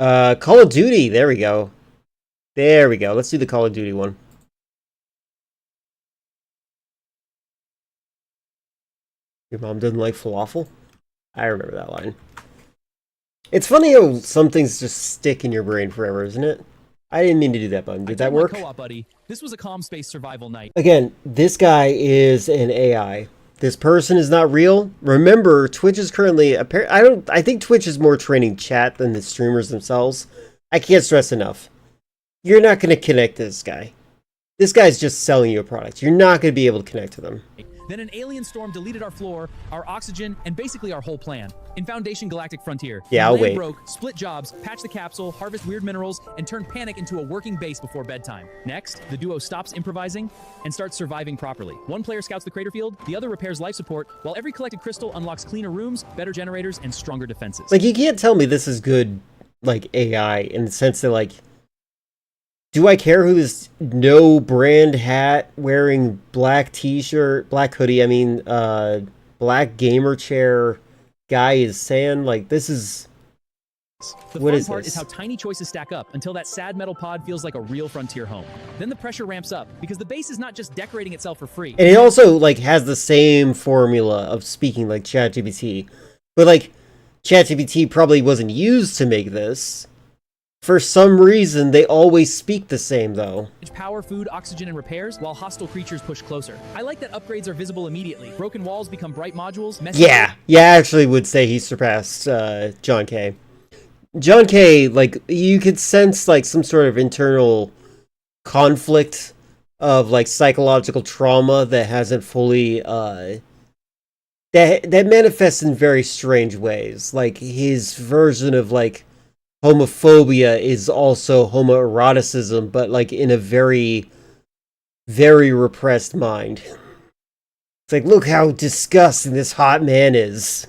Call of Duty. There we go. There we go. Let's do the Call of Duty one. Your mom doesn't like falafel? I remember that line. It's funny how some things just stick in your brain forever, isn't it? I didn't mean to do that button. Did that work? Co-op buddy. This was a calm space survival night. Again, this guy is an AI. This person is not real. Remember, Twitch is currently I think Twitch is more training chat than the streamers themselves. I can't stress enough. You're not going to connect to this guy. This guy's just selling you a product. You're not going to be able to connect to them. Then an alien storm deleted our floor, our oxygen, and basically our whole plan. In Foundation Galactic Frontier, yeah, I'll land wait. Broke, split jobs, patch the capsule, harvest weird minerals, and turn panic into a working base before bedtime. Next, the duo stops improvising and starts surviving properly. One player scouts the crater field, the other repairs life support, while every collected crystal unlocks cleaner rooms, better generators, and stronger defenses. Like, you can't tell me this is good, like, AI in the sense that, like, do I care who this no brand hat wearing black t-shirt, black hoodie, I mean, black gamer chair guy is saying? Like, this is... The what fun is part this? is how tiny choices stack up until that sad metal pod feels like a real Frontier home. Then the pressure ramps up because the base is not just decorating itself for free. And it also, like, has the same formula of speaking like ChatGPT. But, like, ChatGPT probably wasn't used to make this. For some reason, they always speak the same, though. Power, food, oxygen, and repairs, while hostile creatures push closer. I like that upgrades are visible immediately. Broken walls become bright modules. Yeah, I actually would say he surpassed John K. John K, like, you could sense, like, some sort of internal conflict of, like, psychological trauma that hasn't fully, that manifests in very strange ways. Like, his version of, like, homophobia is also homoeroticism, but like in a very, very repressed mind. It's like, look how disgusting this hot man is.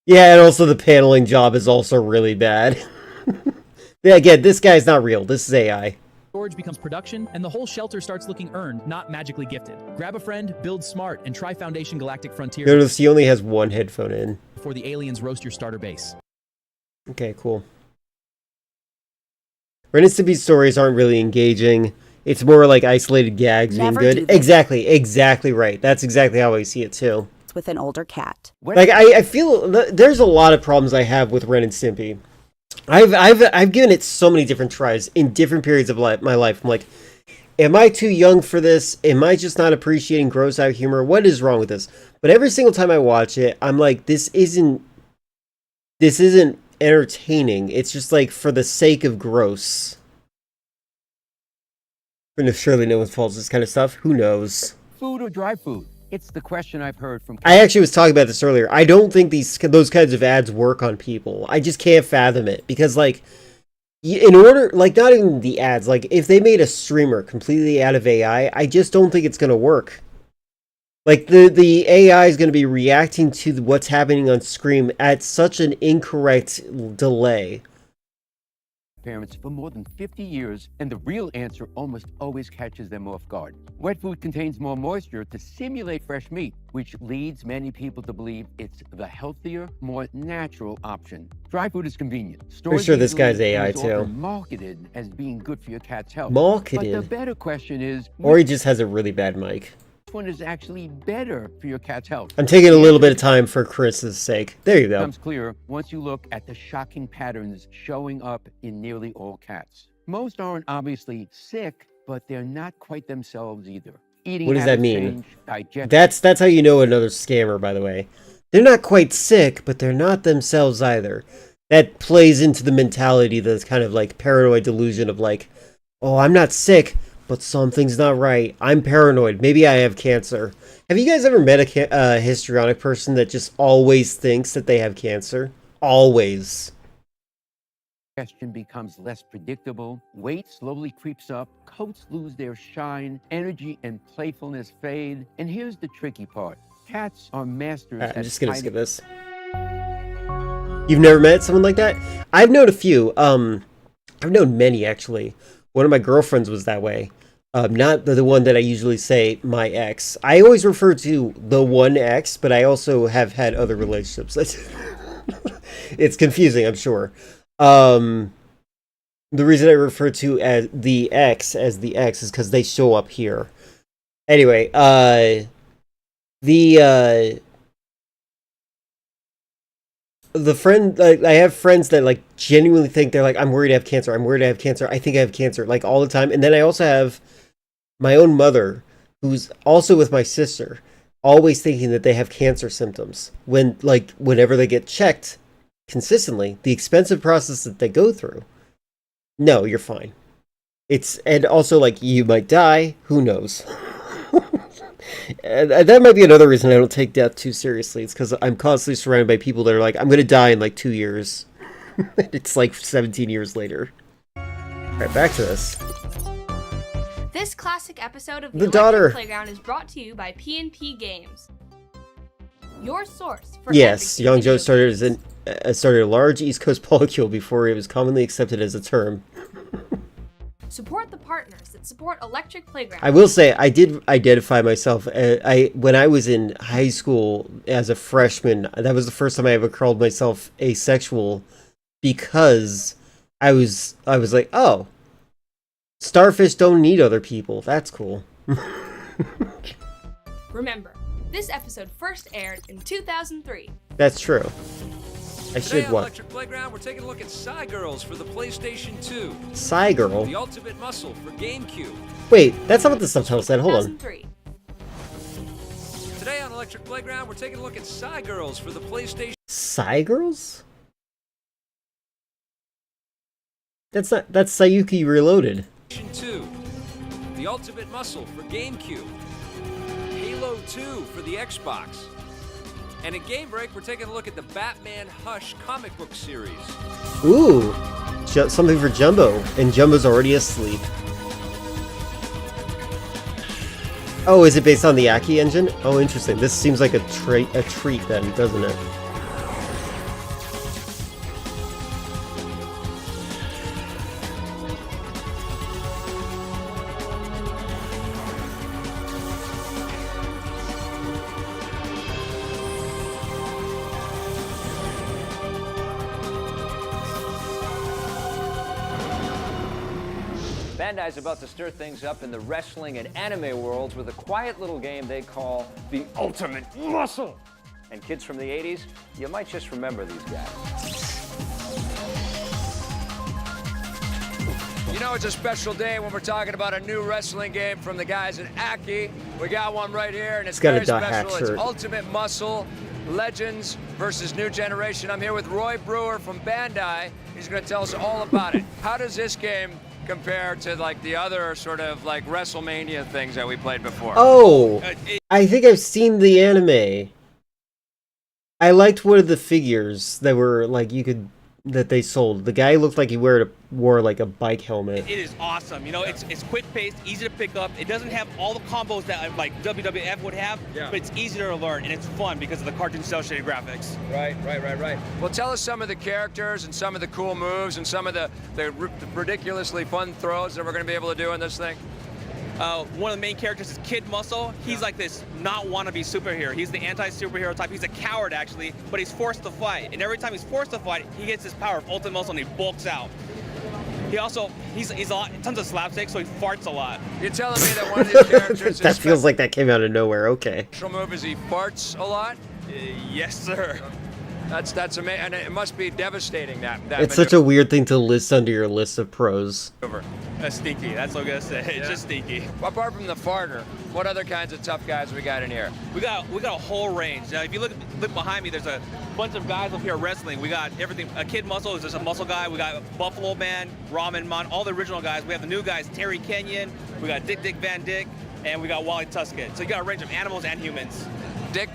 Yeah, and also the paneling job is also really bad. Yeah, again, this guy's not real. This is AI. Storage becomes production, and the whole shelter starts looking earned, not magically gifted. Grab a friend, build smart, and try Foundation Galactic Frontier. Notice he only has one headphone in. Before the aliens roast your starter base. Okay, cool. Ren and Stimpy's stories aren't really engaging. It's more like isolated gags being good. Exactly right. That's exactly how I see it too. It's with an older cat. Like I feel there's a lot of problems I have with Ren and Stimpy. I've given it so many different tries in different periods of my life. I'm like, am I too young for this? Am I just not appreciating gross out humor? What is wrong with this? But every single time I watch it, I'm like, this isn't entertaining. It's just like for the sake of gross. And surely no one follows this kind of stuff. Who knows? Food or dry food? It's the question I've heard from... I actually was talking about this earlier. I don't think those kinds of ads work on people. I just can't fathom it. Because, like, In order, like, not even the ads, like, if they made a streamer completely out of AI, I just don't think it's gonna work. Like, the AI is gonna be reacting to what's happening on screen at such an incorrect delay. Parents for more than 50 years, and the real answer almost always catches them off guard. Wet food contains more moisture to simulate fresh meat, which leads many people to believe it's the healthier, more natural option. Dry food is convenient. Pretty sure this guy's AI and is too. often marketed as being good for your cat's health. Marketed? But the better question is, Or he just has a really bad mic. which one is actually better for your cat's health? I'm taking a little bit of time for Chris's sake. There you go. Becomes clear once you look at the shocking patterns showing up in nearly all cats. Most aren't obviously sick, but they're not quite themselves either. Eating What does that habits mean? change, digestion- That's how you know another scammer, by the way. They're not quite sick, but they're not themselves either. That plays into the mentality that's kind of like paranoid delusion of like, oh, I'm not sick, but something's not right. I'm paranoid. Maybe I have cancer. Have you guys ever met a histrionic person that just always thinks that they have cancer? Always. Digestion becomes less predictable, weight slowly creeps up, coats lose their shine, energy and playfulness fade. And here's the tricky part. Cats are masters I'm at just gonna hiding- skip this. You've never met someone like that? I've known a few. I've known many, actually. One of my girlfriends was that way. Not the one that I usually say, my ex. I always refer to the one ex, but I also have had other relationships. It's confusing, I'm sure. The reason I refer to as the ex is because they show up here. Anyway, the friend, like, I have friends that like genuinely think they're like, I'm worried I have cancer. I'm worried I have cancer. I think I have cancer, like all the time. And then I also have my own mother, who's also with my sister, always thinking that they have cancer symptoms. When, like, whenever they get checked consistently, the expensive process that they go through, no, you're fine. And also, like, you might die. Who knows? And that might be another reason I don't take death too seriously. It's because I'm constantly surrounded by people that are like, I'm going to die in like 2 years. It's like 17 years later. Alright, back to this. This classic episode of The the daughter. Electric Playground is brought to you by P&P Games. Your source for Yes, everything Young video Joe started a large East Coast polycule before it was commonly accepted as a term. Support the partners that support Electric Playground. I will say, I did identify myself. When I was in high school as a freshman, that was the first time I ever called myself asexual, because I was like, oh, starfish don't need other people. That's cool. Remember, this episode first aired in 2003. That's true. I Today should on what? Electric Playground, we're taking a look at Psy Girls for the PlayStation 2. Psy Girl? The Ultimate Muscle for GameCube. Wait, that's not what the subtitle said. Hold on. 2003. Today on Electric Playground, we're taking a look at Psy Girls for the PlayStation. Psy Girls? That's Sayuki Reloaded. 2. The Ultimate Muscle for GameCube. Halo 2 for the Xbox. And at Game Break, we're taking a look at the Batman Hush comic book series. Ooh, something for Jumbo, and Jumbo's already asleep. Oh, is it based on the Aki engine? Oh, interesting. This seems like a treat then, doesn't it? Bandai's about to stir things up in the wrestling and anime worlds with a quiet little game they call the Ultimate Muscle. And kids from the 80s, you might just remember these guys. You know it's a special day when we're talking about a new wrestling game from the guys at Aki. We got one right here, and it's got a very dot hack special. It's shirt. Ultimate Muscle, Legends versus New Generation. I'm here with Roy Brewer from Bandai. He's going to tell us all about it. How does this game compare to like the other sort of like WrestleMania things that we played before? Oh, I think I've seen the anime. I liked one of the figures that were like you could that they sold. The guy looked like he wore like a bike helmet. It is awesome. You know, it's quick paced, easy to pick up. It doesn't have all the combos that like WWF would have, but it's easier to learn and it's fun because of the cartoon cel shaded graphics. Right. Well, tell us some of the characters and some of the cool moves and some of the ridiculously fun throws that we're going to be able to do in this thing. One of the main characters is Kid Muscle. He's like this not wannabe superhero. He's the anti-superhero type. He's a coward actually, but he's forced to fight. And every time he's forced to fight, he gets his power of Ultimate Muscle and he bulks out. He's a lot, tons of slapstick, so he farts a lot. You're telling me that one of these characters That feels like that came out of nowhere. Okay. Special move is he farts a lot? Yes, sir. That's amazing, and it must be devastating. That it's such a weird thing to list under your list of pros. That's stinky. That's what I'm gonna say. It's just stinky. Apart from the farter, what other kinds of tough guys we got in here? We got a whole range. Now, if you look behind me, there's a bunch of guys up here wrestling. We got everything. Kid Muscle is just a muscle guy. We got Buffalo Man, Ramen Man, all the original guys. We have the new guys, Terry Kenyon. We got Dick Van Dyke, and we got Wally Tuscan. So you got a range of animals and humans. Dick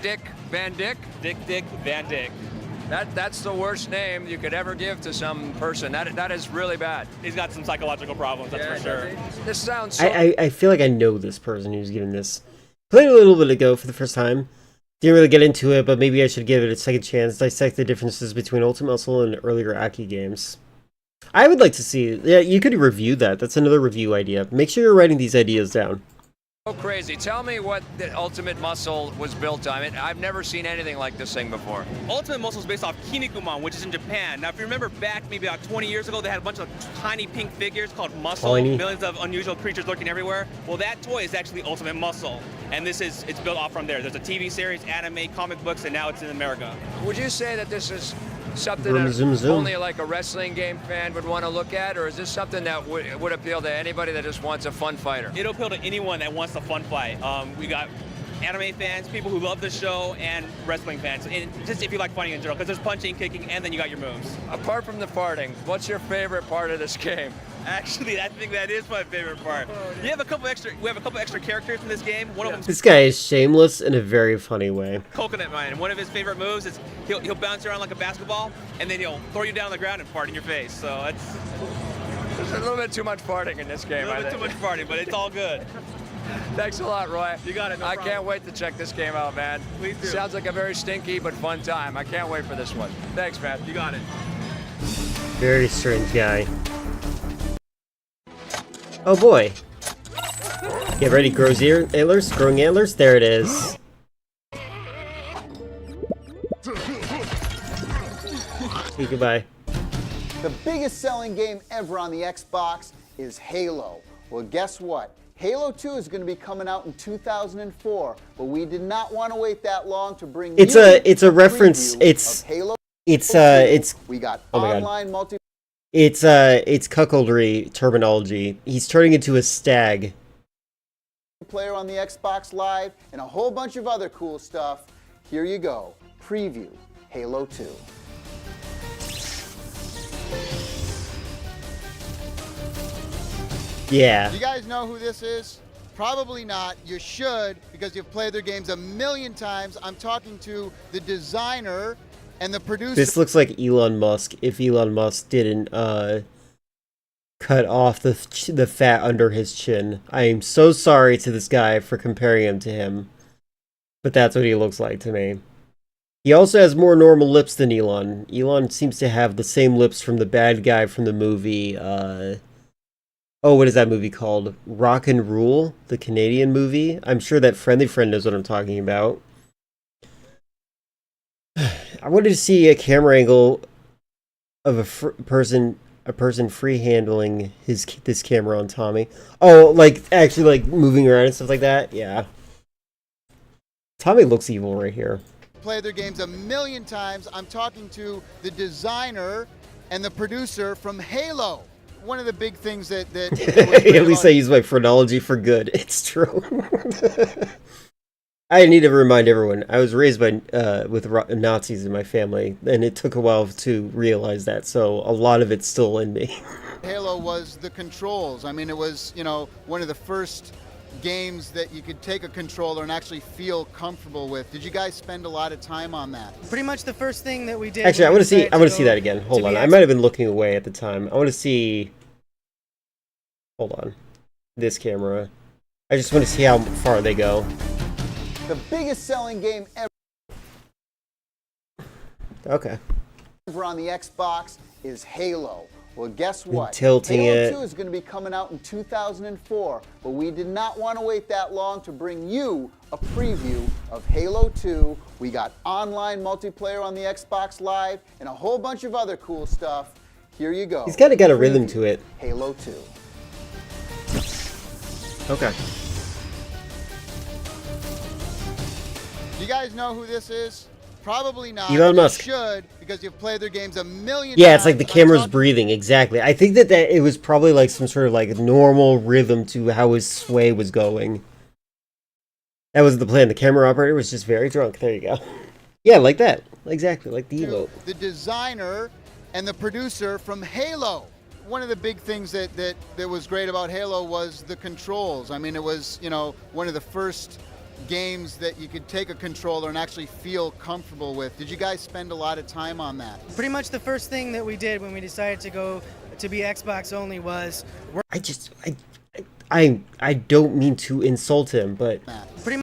Van Dyke? Dick Van Dyke. That's the worst name you could ever give to some person. That is really bad. He's got some psychological problems, that's for sure. This sounds so... I feel like I know this person who's giving this. Played a little bit ago for the first time. Didn't really get into it, but maybe I should give it a second chance. Dissect the differences between Ultimate Muscle and earlier Aki games. I would like to see... Yeah, you could review that. That's another review idea. Make sure you're writing these ideas down. So crazy. Tell me what the Ultimate Muscle was built on. I've never seen anything like this thing before. Ultimate Muscle is based off Kinnikuman, which is in Japan. Now, if you remember back maybe about 20 years ago, they had a bunch of tiny pink figures called Muscle, millions of unusual creatures lurking everywhere. Well, that toy is actually Ultimate Muscle, and it's built off from there. There's a TV series, anime, comic books, and now it's in America. Would you say that this is something that only like a wrestling game fan would want to look at, or is this something that would appeal to anybody that just wants a fun fighter? It'll appeal to anyone that wants a fun fight. We got anime fans, people who love the show, and wrestling fans. And just if you like fighting in general, because there's punching, kicking, and then you got your moves. Apart from the farting, what's your favorite part of this game? Actually, I think that is my favorite part. We have a couple extra characters in this game. One of them. This guy is shameless in a very funny way. Coconut Man. One of his favorite moves is he'll bounce around like a basketball, and then he'll throw you down on the ground and fart in your face. So there's a little bit too much farting in this game. A little bit too much farting, but it's all good. Thanks a lot, Roy. You got it. No problem. Can't wait to check this game out, man. Please do. Sounds like a very stinky but fun time. I can't wait for this one. Thanks, man. You got it. Very strange guy. Oh boy. Get ready, antlers. Growing antlers. There it is. Okay, goodbye. The biggest selling game ever on the Xbox is Halo. Well, guess what? Halo 2 is going to be coming out in 2004, but we did not want to wait that long to bring it's a reference. It's we got online multi. It's cuckoldry terminology. He's turning into a stag. Player on the Xbox Live and a whole bunch of other cool stuff. Here you go. Preview Halo 2. Yeah. You guys know who this is? Probably not. You should, because you've played their games a million times. I'm talking to the designer and the producer. This looks like Elon Musk if Elon Musk didn't cut off the fat under his chin. I am so sorry to this guy for comparing him to him, but that's what he looks like to me. He also has more normal lips than Elon. Elon seems to have the same lips from the bad guy from the movie, what is that movie called? Rock and Rule, the Canadian movie. I'm sure that Friendly Friend knows what I'm talking about. I wanted to see a camera angle of a person free handling this camera on Tommy. Oh, like actually like moving around and stuff like that. Yeah. Tommy looks evil right here. Played their games a million times. I'm talking to the designer and the producer from Halo. One of the big things that at least I use my phrenology for good. It's true. I need to remind everyone, I was raised by with Nazis in my family, and it took a while to realize that, so a lot of it's still in me. Halo was the controls. I mean, it was, one of the first games that you could take a controller and actually feel comfortable with. Did you guys spend a lot of time on that? Pretty much the first thing that we did. Actually, I want to see. I want to see that again. Hold on. I might have been looking away at the time. I want to see. Hold on. This camera. I just want to see how far they go. The biggest selling game ever. Okay. On the Xbox is Halo. Well, guess what? Tilting Halo it. 2 is going to be coming out in 2004, but we did not want to wait that long to bring you a preview of Halo 2. We got online multiplayer on the Xbox Live and a whole bunch of other cool stuff. Here you go. He's kind of got a rhythm to it. Halo 2. Okay. Do you guys know who this is? Probably not. Elon Musk. You should, because you've played their games a million Yeah, times. it's like the camera's breathing. Exactly. I think that it was probably like some sort of like normal rhythm to how his sway was going. That was the plan. The camera operator was just very drunk. There you go. Yeah, like that. Exactly, like the emote. The designer and the producer from Halo. One of the big things that was great about Halo was the controls. I mean, it was, you know, one of the first games that you could take a controller and actually feel comfortable with. Did you guys spend a lot of time on that? Pretty much the first thing that we did when we decided to go to be Xbox only was. I don't mean to insult him, but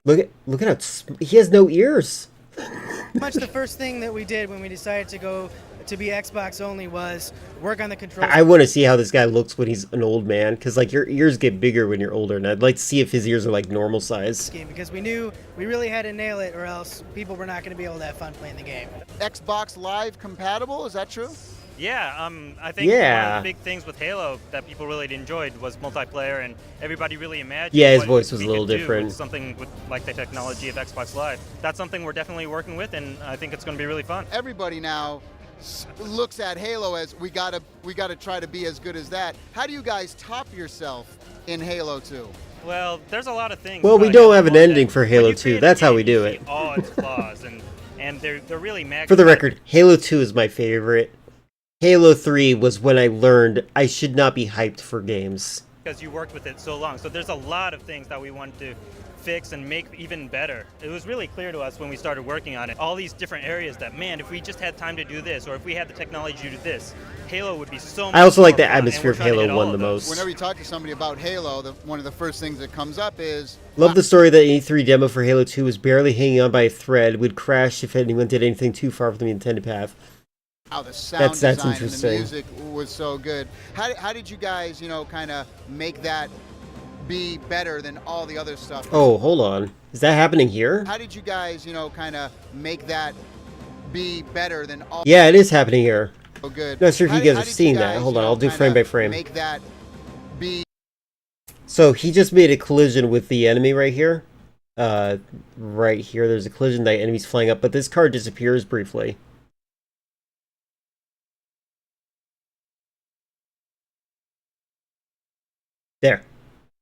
look at how he has no ears. Pretty much the first thing that we did when we decided to go to be Xbox only was work on the controls. I want to see how this guy looks when he's an old man, because like your ears get bigger when you're older, and I'd like to see if his ears are like normal size. Because we knew we really had to nail it, or else people were not going to be able to have fun playing the game. Xbox Live compatible, is that true? Yeah, I think one of the big things with Halo that people really enjoyed was multiplayer, and everybody really imagined. Yeah, his what voice was we a little could do different. with something with like the technology of Xbox Live. That's something we're definitely working with, and I think it's going to be really fun. Everybody now looks at Halo as we gotta try to be as good as that. How do you guys top yourself in Halo 2? Well, there's a lot of things. Well, we don't have an ending for Halo 2. That's how we do it. All its flaws, and they're really For the record, Halo 2 is my favorite. Halo 3 was when I learned I should not be hyped for games. because you worked with it so long. So there's a lot of things that we want to fix and make even better. It was really clear to us when we started working on it, all these different areas that, man, if we just had time to do this, or if we had the technology to do this, Halo would be so much I also more like the fun, and atmosphere we're of trying to Halo hit all 1 of the those. most. Whenever you talk to somebody about Halo, one of the first things that comes up is... Love the story that E3 demo for Halo 2 was barely hanging on by a thread, would crash if anyone did anything too far from the intended path. How the sound That's design and the interesting. music was so good. How did you guys, kind of make that be better than all the other stuff? Oh, hold on. Is that happening here? How did you guys, kind of make that be better than all? Yeah, it is happening here. So good. Not sure if you guys How are did seeing that. Hold on, I'll do kinda frame by frame. Make that be. So he just made a collision with the enemy right here. Right here, there's a collision. The enemy's flying up, but this car disappears briefly. There.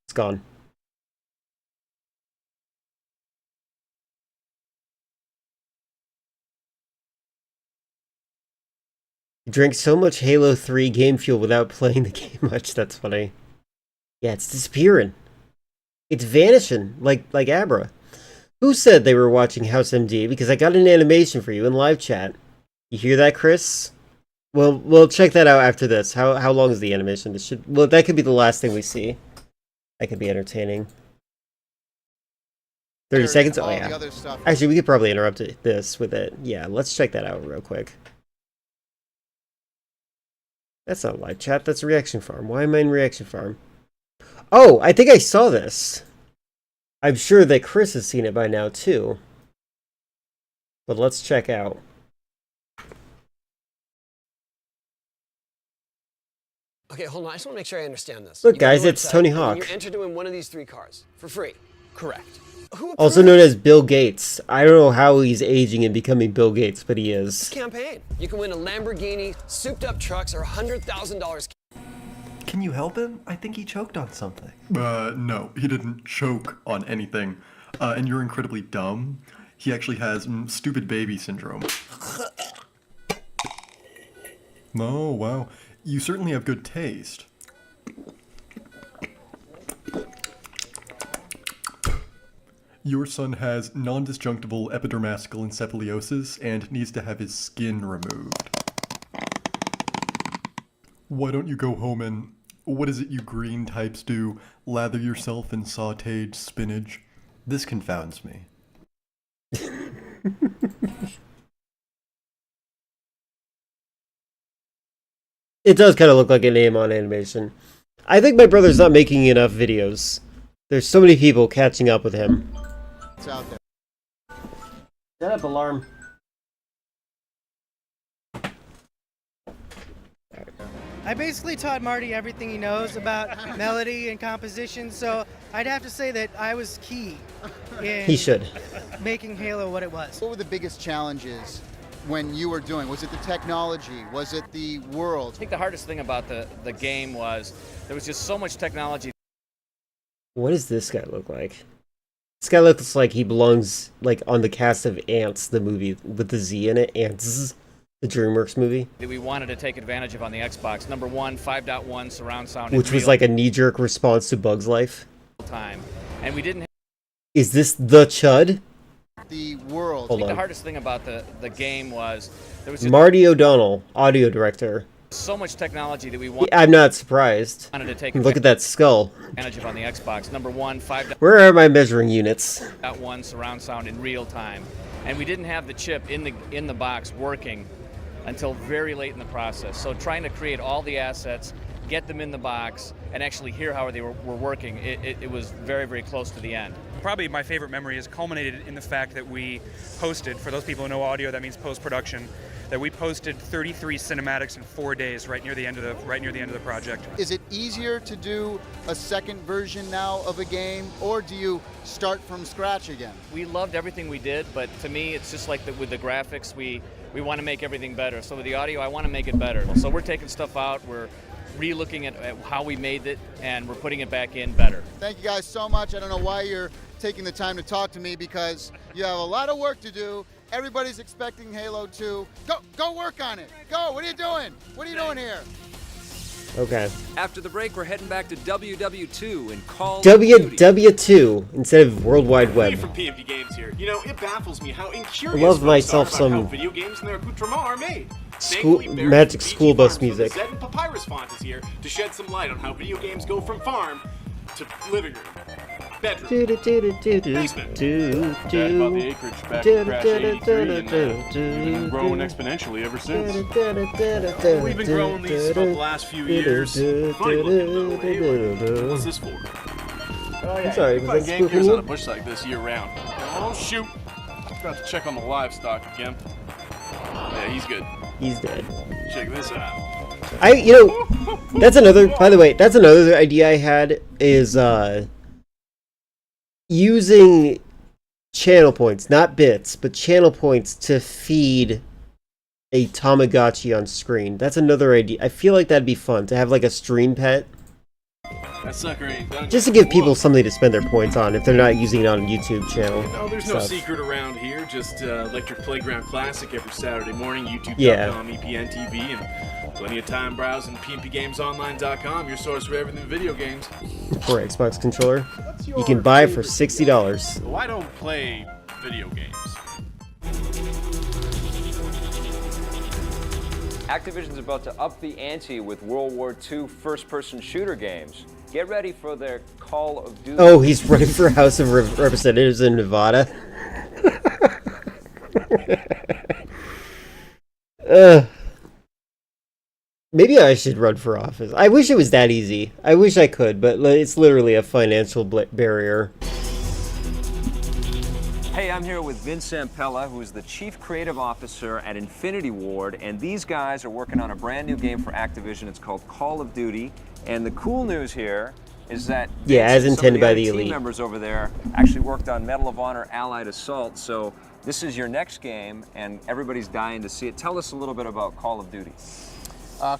It's gone. You drank so much Halo 3 game fuel without playing the game much. That's funny. Yeah, it's disappearing. It's vanishing, like Abra. Who said they were watching House MD? Because I got an animation for you in live chat. You hear that, Chris? Well, we'll check that out after this. How long is the animation? That could be the last thing we see. That could be entertaining. 30 seconds? Oh, yeah. Actually, we could probably interrupt this with it. Yeah, let's check that out real quick. That's not live chat. That's a reaction farm. Why am I in reaction farm? Oh, I think I saw this. I'm sure that Chris has seen it by now, too. But let's check out. Okay, hold on. I just want to make sure I understand this. Look, You go to guys, the it's website, Tony and then Hawk. You're entered to win one of these 3 cars for free. Correct. Who Also known as Bill Gates. I don't know how he's aging and becoming Bill Gates, but he this is. campaign? You can win a Lamborghini, souped-up trucks, or $100,000. Can you help him? I think he choked on something. No, he didn't choke on anything. And you're incredibly dumb. He actually has stupid baby syndrome. Oh, wow. You certainly have good taste. Your son has non-disjunctival epidermasical encephaliosis and needs to have his skin removed. Why don't you go home and, what is it you green types do, lather yourself in sautéed spinach? This confounds me. It does kind of look like an Amon animation. I think my brother's not making enough videos. There's so many people catching up with him. It's out there. Shut up, alarm. I basically taught Marty everything he knows about melody and composition, so I'd have to say that I was key in He should. making Halo what it was. What were the biggest challenges when you were doing? Was it the technology? Was it the world? I think the hardest thing about the game was there was just so much technology. What does this guy look like? This guy looks like he belongs like on the cast of Ants, the movie with the Z in it. Ants, the DreamWorks movie. That we wanted to take advantage of on the Xbox. Number one, 5.1 surround sound. Which was like a knee-jerk response to Bug's Life. Time. And we didn't. Is this the Chud? The world. I think the hardest thing about the game was there was just Marty O'Donnell, audio director. so much technology that we wanted. I'm not surprised. To take Look at that skull. advantage of on the Xbox. Number one, 5.1 Where are my measuring units? surround sound in real time, and we didn't have the chip in the box working until very late in the process. So trying to create all the assets, get them in the box, and actually hear how they were working, it was very, very close to the end. Probably my favorite memory is culminated in the fact that we posted, for those people who know audio, that means post-production, that we posted 33 cinematics in 4 days right near the end of the project. Is it easier to do a second version now of a game, or do you start from scratch again? We loved everything we did, but to me, it's just like with the graphics, we want to make everything better. So with the audio, I want to make it better. So we're taking stuff out, we're re-looking at how we made it, and we're putting it back in better. Thank you guys so much. I don't know why you're taking the time to talk to me, because you have a lot of work to do. Everybody's expecting Halo 2. Go work on it. Go. What are you doing? What are you doing here? Okay. After the break, we're heading back to WW2 and Call of Duty. WW2 instead of World Wide Web. From PMP Games here. You know, it baffles me how I incurious love folks myself are about how some video games and their accoutrements are made. school Thankfully, Barrett's magic BG school bus Farms with music. the Zed and Papyrus font is here to shed some light on how video games go from farm to living room, bedroom, basement. Chat about the acreage back in Crash 83, and we've been growing exponentially ever since. We've been growing these about the last few years. Funny looking though. Hey, what's this for? Oh, yeah, I'm sorry, you can was find that game spoofing gears you? on a bush like this year round. Oh shoot! Forgot to check on the livestock again. Yeah, he's good. He's dead. Check this out. That's another, by the way, that's another idea I had, is using channel points, not bits, but channel points to feed a Tamagotchi on screen. That's another idea. I feel like that'd be fun, to have like a stream pet. That sucker ain't done. Just to give people something to spend their points on if they're not using it on a YouTube channel. No, there's no stuff. secret around here. Just Electric Playground Classic every Saturday morning, YouTube.com, Yeah. EPN TV, and plenty of time browsing PMPGamesOnline.com, your source for everything video games. For Xbox controller. You can buy it for $60. Well, I don't play video games. Activision's about to up the ante with World War II first-person shooter games. Get ready for their Call of Duty. Oh, he's running for House of Representatives in Nevada. Maybe I should run for office. I wish it was that easy. I wish I could, but it's literally a financial barrier. Hey, I'm here with Vince Zampella, who is the Chief Creative Officer at Infinity Ward, and these guys are working on a brand new game for Activision. It's called Call of Duty, and the cool news here is that Yeah, as Vince and some of intended by other the team elite. members over there actually worked on Medal of Honor Allied Assault, so this is your next game, and everybody's dying to see it. Tell us a little bit about Call of Duty.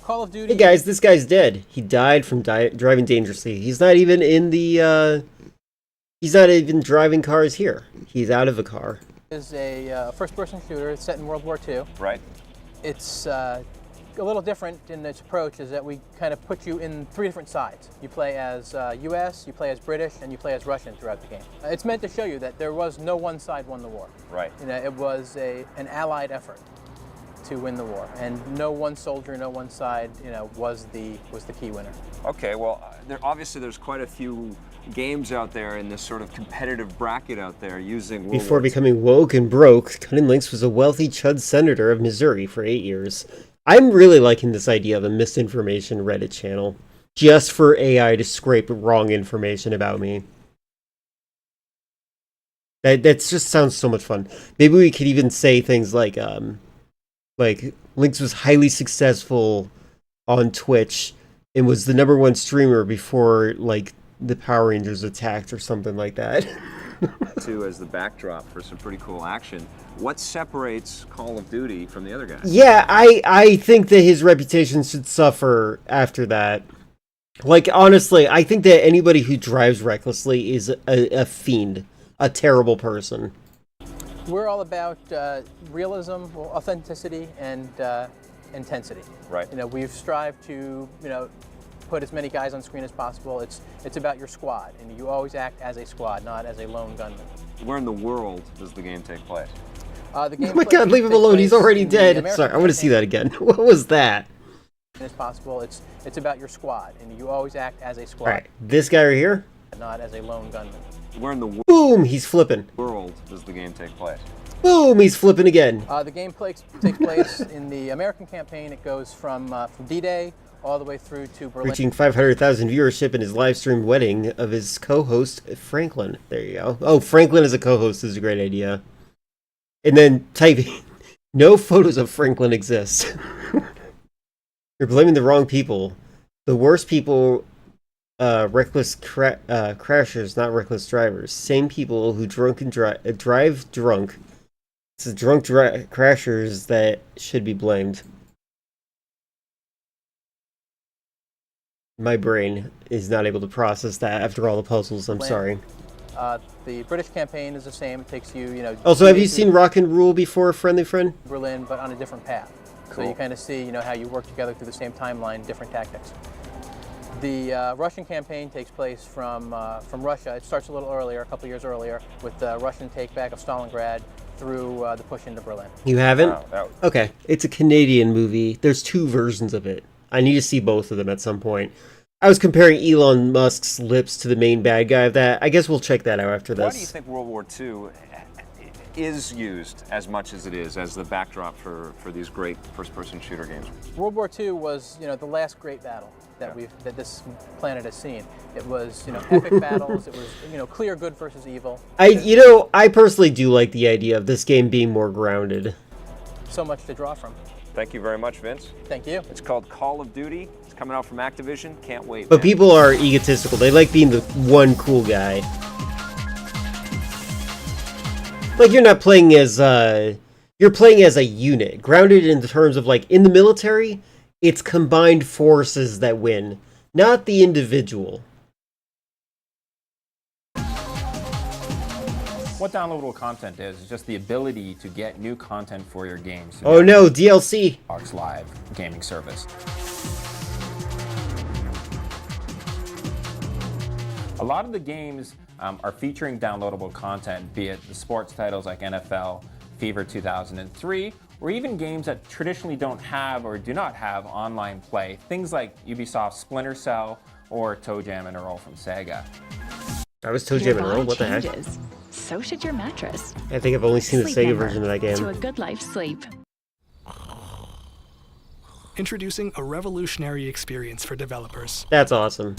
Call of Duty. Hey guys, this guy's dead. He died from driving dangerously. He's not even in the, he's not even driving cars here. He's out of a car. Is a first-person shooter. It's set in World War II. Right. It's a little different in its approach is that we kind of put you in 3 different sides. You play as U.S., you play as British, and you play as Russian throughout the game. It's meant to show you that there was no one side won the war. Right. It was an allied effort to win the war, and no one soldier, no one side, was the key winner. Okay, well, obviously there's quite a few games out there in this sort of competitive bracket out there using World Before War II. becoming woke and broke, Cunning Links was a wealthy Chud senator of Missouri for 8 years. I'm really liking this idea of a misinformation Reddit channel, just for AI to scrape wrong information about me. That just sounds so much fun. Maybe we could even say things like Links was highly successful on Twitch and was the #1 streamer before, like, the Power Rangers attacked or something like that. Too, as the backdrop for some pretty cool action. What separates Call of Duty from the other guys? Yeah, I think that his reputation should suffer after that. Like, honestly, I think that anybody who drives recklessly is a fiend, a terrible person. We're all about realism, authenticity, and intensity. Right. We've strived to, put as many guys on screen as possible. It's about your squad, and you always act as a squad, not as a lone gunman. Where in the world does the game take place? The game Oh my god, leave him alone, he's already dead. Sorry, I want to see that again. What was that? As possible, it's about your squad, and you always act as a squad. Alright, this guy right here? Not as a lone gunman. Where in the Boom, he's flipping. world does the game take place? Boom, he's flipping again. The game takes place in the American campaign. It goes from D-Day all the way through to Berlin. Reaching 500,000 viewership in his live streamed wedding of his co-host, Franklin. There you go. Oh, Franklin as a co-host is a great idea. And then typing, no photos of Franklin exist. You're blaming the wrong people. The worst people, reckless crashers, not reckless drivers. Same people who drive drunk. It's the drunk crashers that should be blamed. My brain is not able to process that after all the puzzles. I'm sorry. The British campaign is the same. It takes you, Also, have you seen Rock and Rule before, Friendly Friend? Berlin, but on a different path. Cool. So you kind of see, how you work together through the same timeline, different tactics. The Russian campaign takes place from Russia. It starts a little earlier, a couple years earlier, with the Russian takeback of Stalingrad through the push into Berlin. You haven't? Wow, Okay. It's a Canadian movie. There's 2 versions of it. I need to see both of them at some point. I was comparing Elon Musk's lips to the main bad guy of that. I guess we'll check that out after this. Why do you think World War II is used as much as it is as the backdrop for these great first-person shooter games? World War II was, the last great battle that that this planet has seen. It was, epic battles. It was, clear good versus evil. I personally do like the idea of this game being more grounded. So much to draw from. Thank you very much, Vince. Thank you. It's called Call of Duty. It's coming out from Activision. Can't wait. But man. people are egotistical. They like being the one cool guy. Like, you're not playing as, you're playing as a unit. Grounded in terms of, like, in the military, it's combined forces that win, not the individual. What downloadable content is just the ability to get new content for your games. Oh no, DLC! Xbox Live gaming service. A lot of the games are featuring downloadable content, be it the sports titles like NFL, FIFA 2003, or even games that traditionally don't have or do not have online play. Things like Ubisoft's Splinter Cell or Toe Jam and Earl from Sega. I was Toe Jam and Earl? What the heck? Changes. So should your mattress. I think I've only seen the Sleep Sega Number. version of that game. To a good night's sleep. Introducing a revolutionary experience for developers. That's awesome.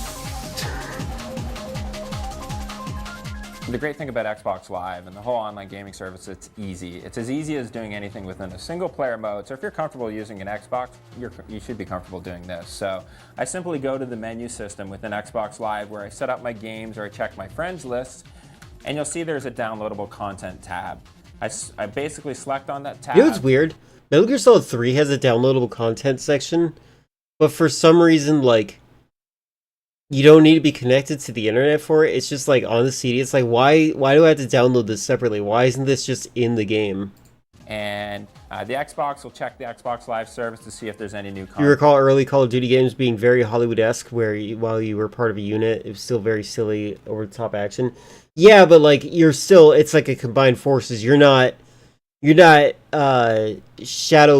The great thing about Xbox Live and the whole online gaming service, it's easy. It's as easy as doing anything within a single player mode. So if you're comfortable using an Xbox, you should be comfortable doing this. So I simply go to the menu system within Xbox Live where I set up my games or I check my friends lists, and you'll see there's a downloadable content tab. I basically select on that tab. You know what's weird? Metal Gear Solid 3 has a downloadable content section, but for some reason, like, you don't need to be connected to the internet for it. It's just like on the CD. It's like, why do I have to download this separately? Why isn't this just in the game? And the Xbox will check the Xbox Live service to see if there's any new You content. recall early Call of Duty games being very Hollywood-esque, where while you were part of a unit, it was still very silly, over-the-top action. Yeah, but like it's like a combined forces. You're not Shadow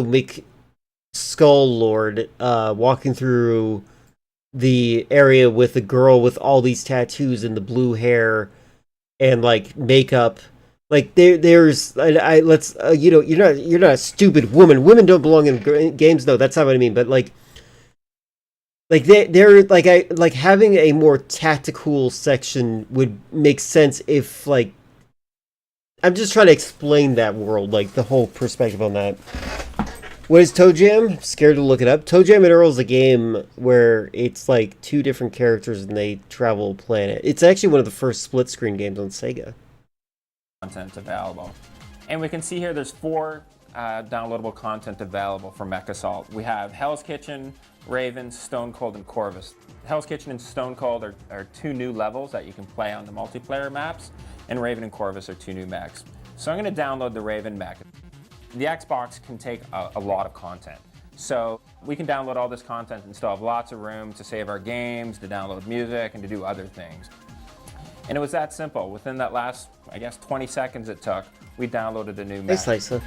McSkull walking through the area with a girl with all these tattoos and the blue hair and like makeup. Like you're not a stupid woman. Women don't belong in games, though. That's not what I mean. But like they're like having a more tactical section would make sense if like I'm just trying to explain that world, like the whole perspective on that. What is Toe Jam? Scared to look it up. Toe Jam and Earl is a game where it's like two different characters and they travel a planet. It's actually one of the first split screen games on Sega. Content available. And we can see here there's 4 downloadable content available for Mech Assault. We have Hell's Kitchen, Raven, Stone Cold, and Corvus. Hell's Kitchen and Stone Cold are 2 new levels that you can play on the multiplayer maps, and Raven and Corvus are 2 new mechs. So I'm going to download the Raven mech. The Xbox can take a lot of content. So we can download all this content and still have lots of room to save our games, to download music, and to do other things. And it was that simple. Within that last, I guess, 20 seconds it took, we downloaded a new mech. Thanks, Lisa.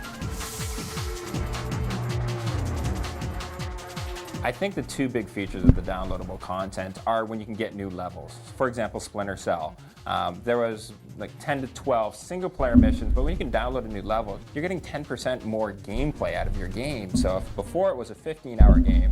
I think the 2 big features of the downloadable content are when you can get new levels. For example, Splinter Cell. There was like 10 to 12 single-player missions, but when you can download a new level, you're getting 10% more gameplay out of your game. So if before it was a 15-hour game,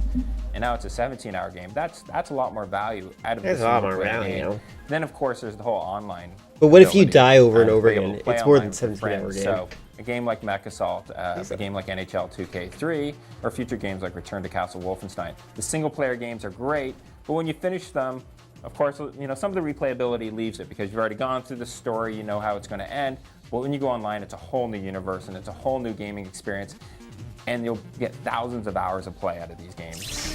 and now it's a 17-hour game, that's a lot more value out of the single-player game. Then, of course, there's the whole online. But what if you die over and over again? It's more than 17-hour game. So a game like Mech Assault, a game like NHL 2K3, or future games like Return to Castle Wolfenstein. The single-player games are great, but when you finish them, of course, you know, some of the replayability leaves it because you've already gone through the story, you know how it's going to end. But when you go online, it's a whole new universe and it's a whole new gaming experience, and you'll get thousands of hours of play out of these games.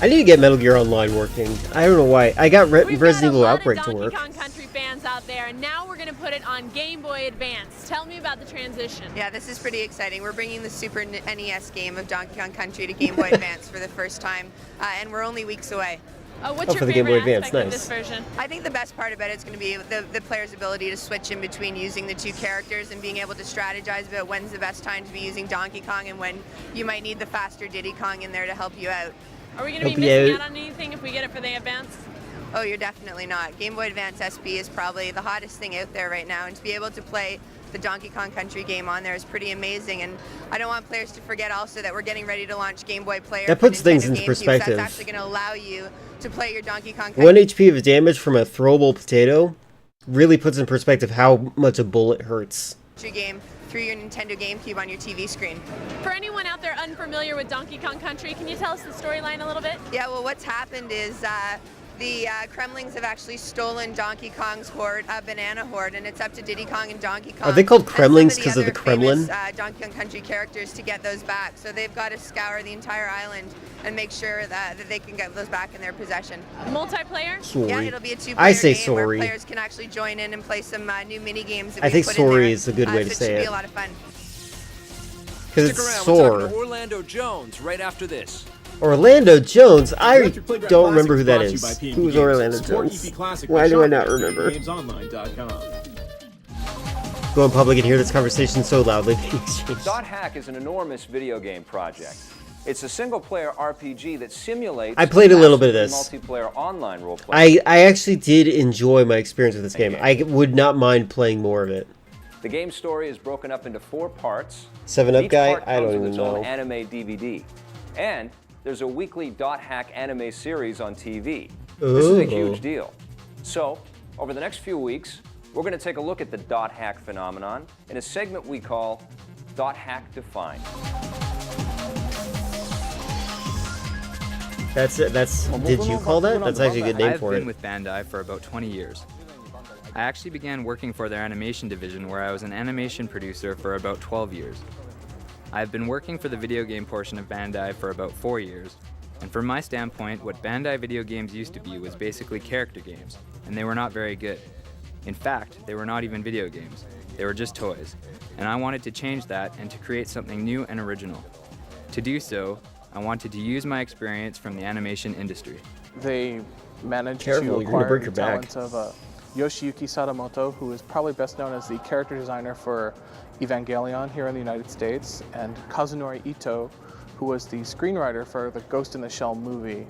I need to get Metal Gear Online working. I don't know why. I got Resident Evil Outbreak to work. Donkey Kong Country fans out there, and now we're going to put it on Game Boy Advance. Tell me about the transition. Yeah, this is pretty exciting. We're bringing the Super NES game of Donkey Kong Country to Game Boy Advance for the first time, and we're only weeks away. What's your for the Game favorite Boy Advance, aspect of nice. this version? I think the best part about it is going to be the player's ability to switch in between using the 2 characters and being able to strategize about when's the best time to be using Donkey Kong and when you might need the faster Diddy Kong in there to help you out. Are we going to be missing out on anything if we get it for the Advance? Oh, you're definitely not. Game Boy Advance SP is probably the hottest thing out there right now, and to be able to play the Donkey Kong Country game on there is pretty amazing. And I don't want players to forget also that we're getting ready to launch Game Boy Player. That puts for things Nintendo into GameCube, perspective. So that's actually going to allow you to play your Donkey Kong Country 1 HP of damage from a throwable potato really puts in perspective how much a bullet hurts. game through your Nintendo GameCube on your TV screen. For anyone out there unfamiliar with Donkey Kong Country, can you tell us the storyline a little bit? Yeah, well, what's happened is the Kremlings have actually stolen Donkey Kong's horde, banana horde, and it's up to Diddy Kong and Donkey Kong. Are they called and Kremlings some because of the other Kremlin? famous, Donkey Kong Country characters to get those back. So they've got to scour the entire island and make sure that they can get those back in their possession. Multiplayer? Sorry. Yeah, it'll be a 2-player I say game sorry. where players can actually join in and play some new mini games that I we think put in sorry there. is a good way to So say it should be it. a lot of fun. Because Stick it's around, sore. we're talking to Orlando Jones right after this. Orlando Jones? I Electric Playground don't remember who that Classics brought is. to you by Who's PNP Orlando Games. Support Jones? EP Classic Why by do I not shopping at remember? gamesonline.com. Go in public and hear this conversation so loudly. Dot Hack is an enormous video game project. It's a single-player RPG that simulates I played a little bit of this. multiplayer online role-playing. I actually did enjoy my experience with this game. I would not mind playing more of it. The game story is broken up into 4 parts. 7-Up Each guy? part I don't comes with even its own know. anime DVD. And there's a weekly Dot Hack anime series on TV. This is a Ooh. huge deal. So, over the next few weeks, we're going to take a look at the Dot Hack phenomenon in a segment we call Dot Hack Defined. Did you call that? That's actually a good name for I've been it. with Bandai for about 20 years. I actually began working for their animation division where I was an animation producer for about 12 years. I've been working for the video game portion of Bandai for about 4 years, and from my standpoint, what Bandai video games used to be was basically character games, and they were not very good. In fact, they were not even video games. They were just toys. And I wanted to change that and to create something new and original. To do so, I wanted to use my experience from the animation industry. They managed Careful, to you're gonna acquire break the your back. talents of Yoshiyuki Sadamoto, who is probably best known as the character designer for Evangelion here in the United States, and Kazunori Ito, who was the screenwriter for the Ghost in the Shell movie,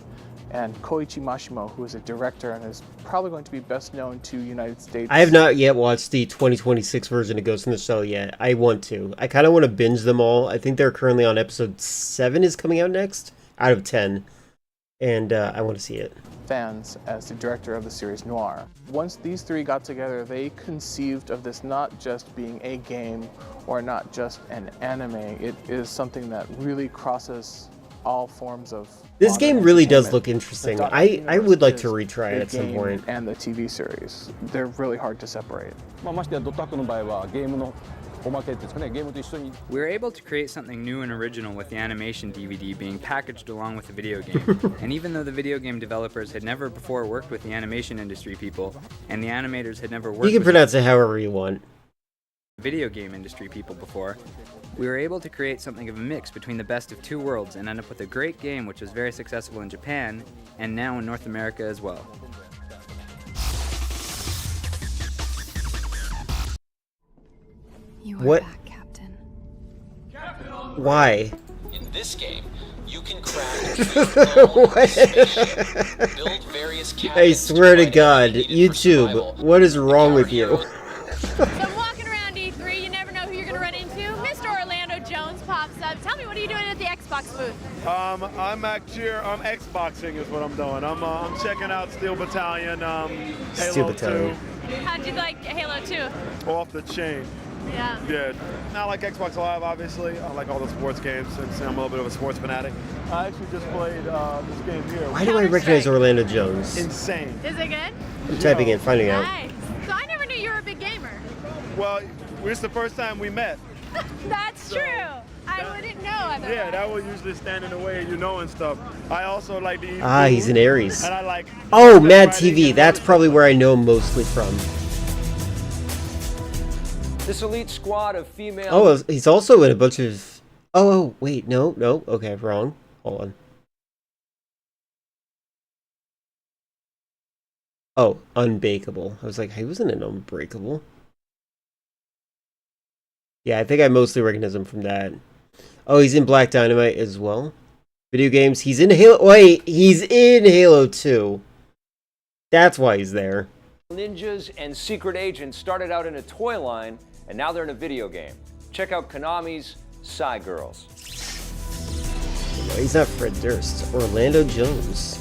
and Koichi Mashimo, who is a director and is probably going to be best known to United States. I have not yet watched the 2026 version of Ghost in the Shell yet. I want to. I kind of want to binge them all. I think they're currently on episode 7 is coming out next, out of 10. And I want to see it. Fans as the director of the series Noir. Once these three got together, they conceived of this not just being a game or not just an anime. It is something that really crosses all forms of This game really does entertainment. look interesting. The I would like to is retry it the at some game point. And the TV series. They're really hard to separate. We were able to create something new and original with the animation DVD being packaged along with the video game. And even though the video game developers had never before worked with the animation industry people, and the animators had never worked You can with pronounce it however you want. video game industry people before, we were able to create something of a mix between the best of two worlds and end up with a great game which was very successful in Japan and now in North America as well. You are What? back, Captain. Why? In this game, you can craft your own spaceship, build various cabins. I swear to God, YouTube, what is wrong with you? So I'm walking around E3, you never know who you're going to run into. Mr. Orlando Jones pops up. Tell me, what are you doing at the Xbox booth? I'm actually I'm Xboxing is what I'm doing. I'm checking out Steel Battalion, Steel Halo Battalion. 2, How'd you like Halo 2? off the chain. Yeah. Yeah, not like Xbox Live, obviously. I like all the sports games since I'm a little bit of a sports fanatic. I actually just played this game here. Why do I recognize Orlando Jones? Insane. Is it good? I'm typing in, finding out. Nice. So I never knew you were a big gamer. Well, this is the first time we met. That's true. I wouldn't know otherwise. Yeah, that will usually stand in the way, and stuff. I also like to eat Ah, food, he's an Aries. And I like Oh, Mad TV. That's probably where I know him mostly from. This elite squad of female... Oh, he's also in a bunch of... Oh, wait, no, okay, wrong. Hold on. Oh, Unbreakable. I was like, he wasn't in Unbreakable. Yeah, I think I mostly recognize him from that. Oh, he's in Black Dynamite as well. Video games. He's in Halo... Wait, he's in Halo 2. That's why he's there. Ninjas and secret agents started out in a toy line, and now they're in a video game. Check out Konami's Psy Girls. No, he's not Fred Durst. Orlando Jones.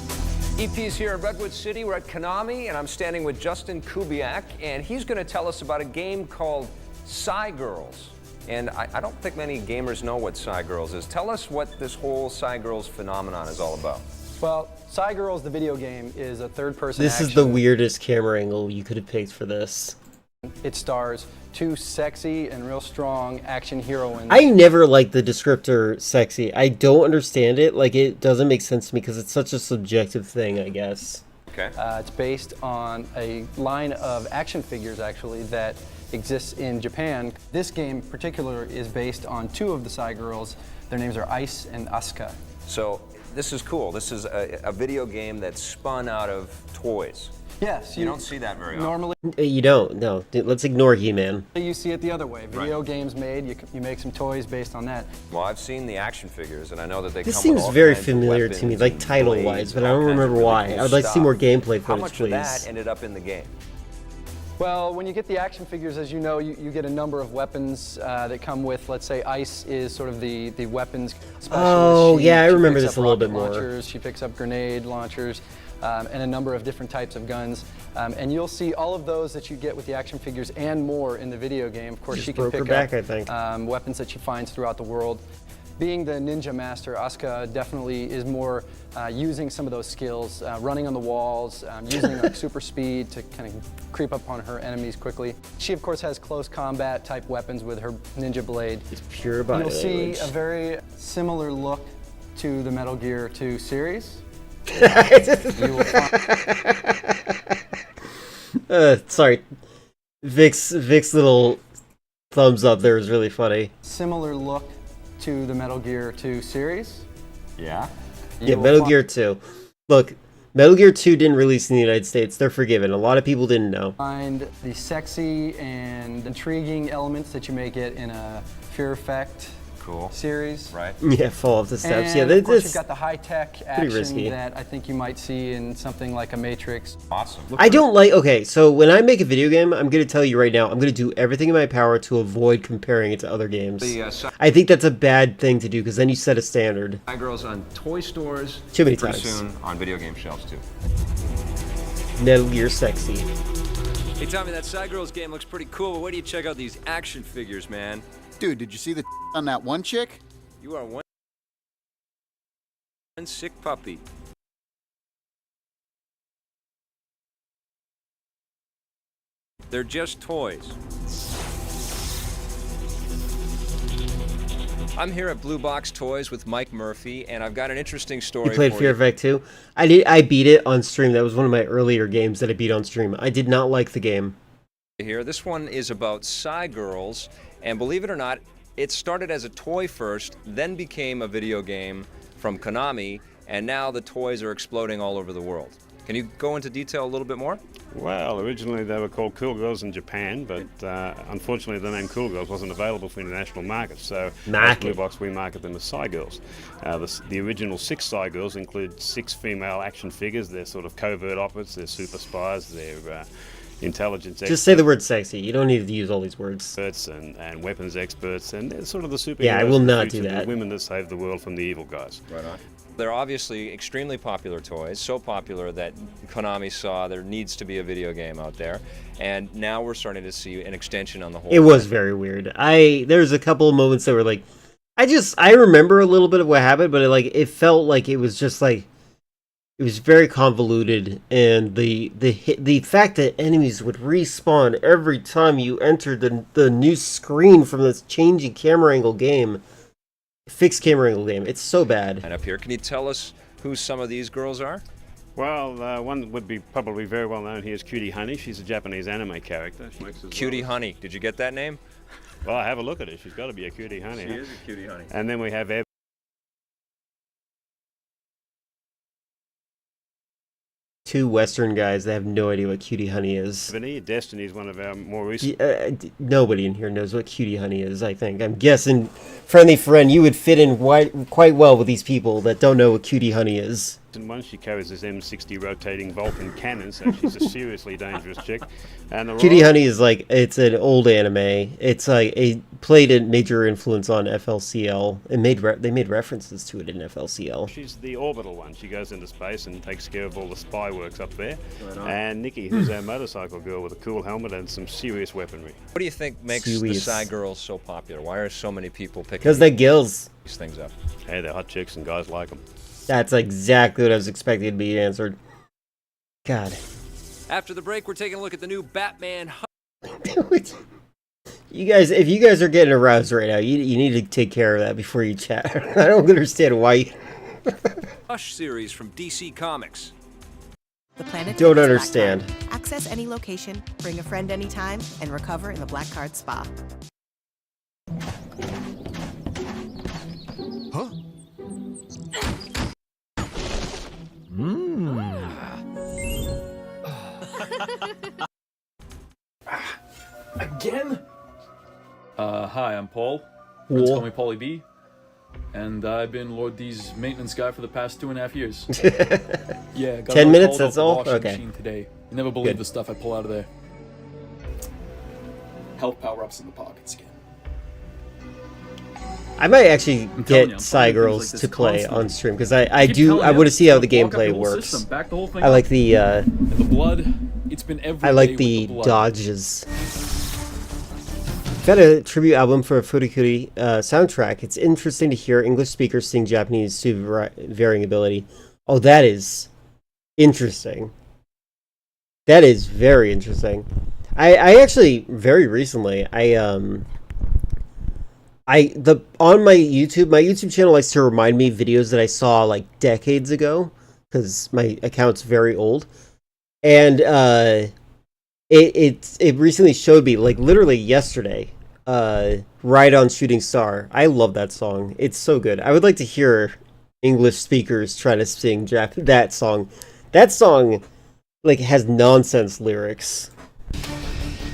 EP's here in Redwood City. We're at Konami, and I'm standing with Justin Kubiak, and he's going to tell us about a game called Psy Girls. And I don't think many gamers know what Psy Girls is. Tell us what this whole Psy Girls phenomenon is all about. Well, Psy Girls, the video game, is a third-person This action. is the weirdest camera angle you could have picked for this. It stars two sexy and real strong action heroines. I never liked the descriptor sexy. I don't understand it. Like, it doesn't make sense to me because it's such a subjective thing, I guess. Okay. It's based on a line of action figures, actually, that exists in Japan. This game in particular is based on two of the Psy Girls. Their names are Ice and Asuka. So this is cool. This is a video game that's spun out of toys. Yes. You don't see that very often. Normally, You don't, no. Let's ignore He-Man. you see it the other way. Video games made, you make some toys based on that. Well, I've seen the action figures, and I know that they This come seems with all very kinds of familiar to me, weapons like and title-wise, blades but and I all don't kinds of remember really why. cool I would like to see stuff. more gameplay How footage, much please. of that ended up in the game? Well, when you get the action figures, as you know, you get a number of weapons that come with, let's say, Ice is sort of the weapons specialist. Oh, yeah, I remember picks this up a little bit rocket more. launchers, she picks up grenade launchers, and a number of different types of guns. And you'll see all of those that you get with the action figures and more in the video game. Of course, Just she can broke her pick back, up I think. weapons that she finds throughout the world. Being the ninja master, Asuka definitely is more using some of those skills, running on the walls, using like super speed to kind of creep up on her enemies quickly. She, of course, has close combat type weapons with her ninja blade. It's pure body You'll language. see a very similar look to the Metal Gear 2 series. Sorry. Vic's little thumbs up there was really funny. Similar look to the Metal Gear 2 series. Yeah? Yeah, Metal Gear 2. Look, Metal Gear 2 didn't release in the United States. They're forgiven. A lot of people didn't know. Find the sexy and intriguing elements that you may get in a Fear Effect series. Right. Yeah, fall off the steps. And Yeah, of course this you've got the high-tech pretty action risky. that I think you might see in something like a Matrix. Awesome. I don't like, okay, so when I make a video game, I'm going to tell you right now, I'm going to do everything in my power to avoid comparing it to other games. I think that's a bad thing to do because then you set a standard. Girls on toy stores. Too many pretty times. soon on video game shelves too. Metal Gear sexy. Hey, Tommy, that Side Girls game looks pretty cool, but wait till you check out these action figures, man. Dude, did you see the on that one chick? You are one sick puppy. They're just toys. I'm here at Blue Box Toys with Mike Murphy, and I've got an interesting story You played for Fear Effect 2? I beat it on stream. That was one of my earlier games that I beat on stream. I did not like the game. Here, this one is about Psy Girls, and believe it or not, it started as a toy first, then became a video game from Konami, and now the toys are exploding all over the world. Can you go into detail a little bit more? Well, originally they were called Cool Girls in Japan, but unfortunately the name Cool Girls wasn't available for international markets, so at Blue Box we market them as Psy Girls. The original 6 Psy Girls include 6 female action figures. They're sort of covert operatives, they're super spies, they're intelligence experts. Just say the word sexy. You don't need to use all these words. And weapons experts, and they're sort of the superheroes. Yeah, I will of the not future, do that. The women that save the world from the evil guys. Right on. They're obviously extremely popular toys, so popular that Konami saw there needs to be a video game out there, and now we're starting to see an extension on the whole. It was very weird. There's a couple of moments that were like, I remember a little bit of what happened, but it felt like it was just like, it was very convoluted, and the fact that enemies would respawn every time you entered the new screen from this changing camera angle game. Fixed camera angle game. It's so bad. And up here, can you tell us who some of these girls are? Well, one would be probably very well known here is Cutie Honey. She's a Japanese anime character. Cutie Honey. Did you get that name? Well, have a look at her. She's got to be a Cutie Honey. She is a Cutie Honey. And then we have Two Western guys that have no idea what Cutie Honey is. Destiny is one of our more recent. Nobody in here knows what Cutie Honey is, I think. I'm guessing, friendly friend, you would fit in quite well with these people that don't know what Cutie Honey is. And one, she carries this M60 rotating Vulcan cannon, so she's a seriously dangerous chick. And the Cutie Honey is like, it's an old anime. It's like played a major influence on FLCL. They made references to it in FLCL. She's the orbital one. She goes into space and takes care of all the spy works up there. And Nikki, who's our motorcycle girl with a cool helmet and some serious weaponry. What do you think makes the Psy Girls so popular? Why are so many people picking Because they're gills. these things up? Hey, they're hot chicks and guys like them. That's exactly what I was expecting to be answered. God. After the break, we're taking a look at the new Batman You guys, if you guys are getting aroused right now, you need to take care of that before you chat. I don't understand why. Hush series from DC Comics. The planet Don't Fitness understand. Black Card. Access any location, bring a friend anytime, and recover in the Black Card Spa. Huh? Again? Hi, I'm Paul. Friends call me Paulie B. And I've been Lord D's maintenance guy for the past 2.5 years. Yeah, got 10 minutes, called that's off the all? washing Okay. machine today. You never believe Good. the stuff I pull out of there. Health power-ups in the pockets again. I might actually I'm telling you, get I'm Psy finding things Girls like this to play constantly. on stream because I I keep do. telling I you, want to see how the walk up gameplay your whole works. system, back the whole thing I up. like the. And the blood, it's been every I day like with the blood. dodges. Got a tribute album for a Furikuri soundtrack. It's interesting to hear English speakers sing Japanese to varying ability. Oh, that is interesting. That is very interesting. I actually very recently on my YouTube channel likes to remind me of videos that I saw like decades ago because my account's very old, and it recently showed me, like literally yesterday, Ride on Shooting Star. I love that song. It's so good. I would like to hear English speakers try to sing that song. That song, like, has nonsense lyrics.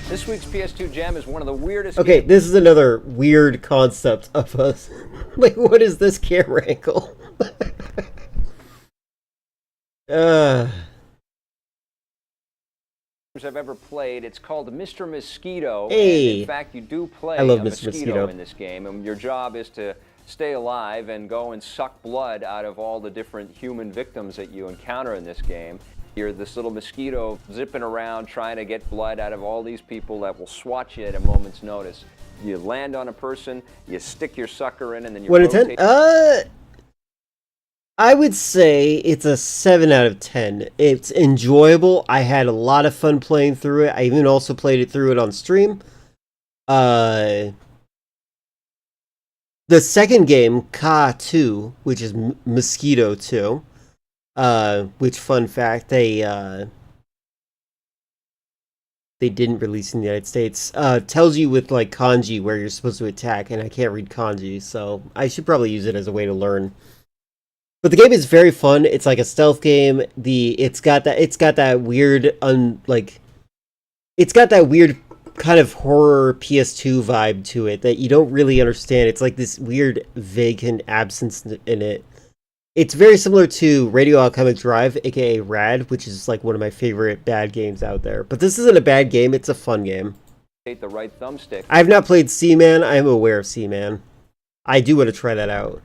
This week's PS2 Gem is one of the weirdest. Okay, this is another weird concept of us. Like, what is this camera angle? I've ever played. It's called Mr. Mosquito. Hey, and in fact, you do play I love a Mr. mosquito in this game, and your job is to stay alive and go and suck blood out of all the different human victims that you encounter in this game. You're this little mosquito zipping around trying to get blood out of all these people that will swat you at a moment's notice. You land on a person, you stick your sucker in, and then you rotate. I would say it's a 7 out of 10. It's enjoyable. I had a lot of fun playing through it. I even also played it through it on stream. The second game, Ka 2, which is Mosquito 2, which, fun fact, they didn't release in the United States, tells you with, like, kanji where you're supposed to attack, and I can't read kanji, so I should probably use it as a way to learn. But the game is very fun. It's like a stealth game. It's got that weird kind of horror PS2 vibe to it that you don't really understand. It's like this weird vacant absence in it. It's very similar to Radio Alchemic Drive, aka Rad, which is like one of my favorite bad games out there. But this isn't a bad game, it's a fun game. The right thumbstick. I have not played Seaman. I am aware of Seaman. I do want to try that out.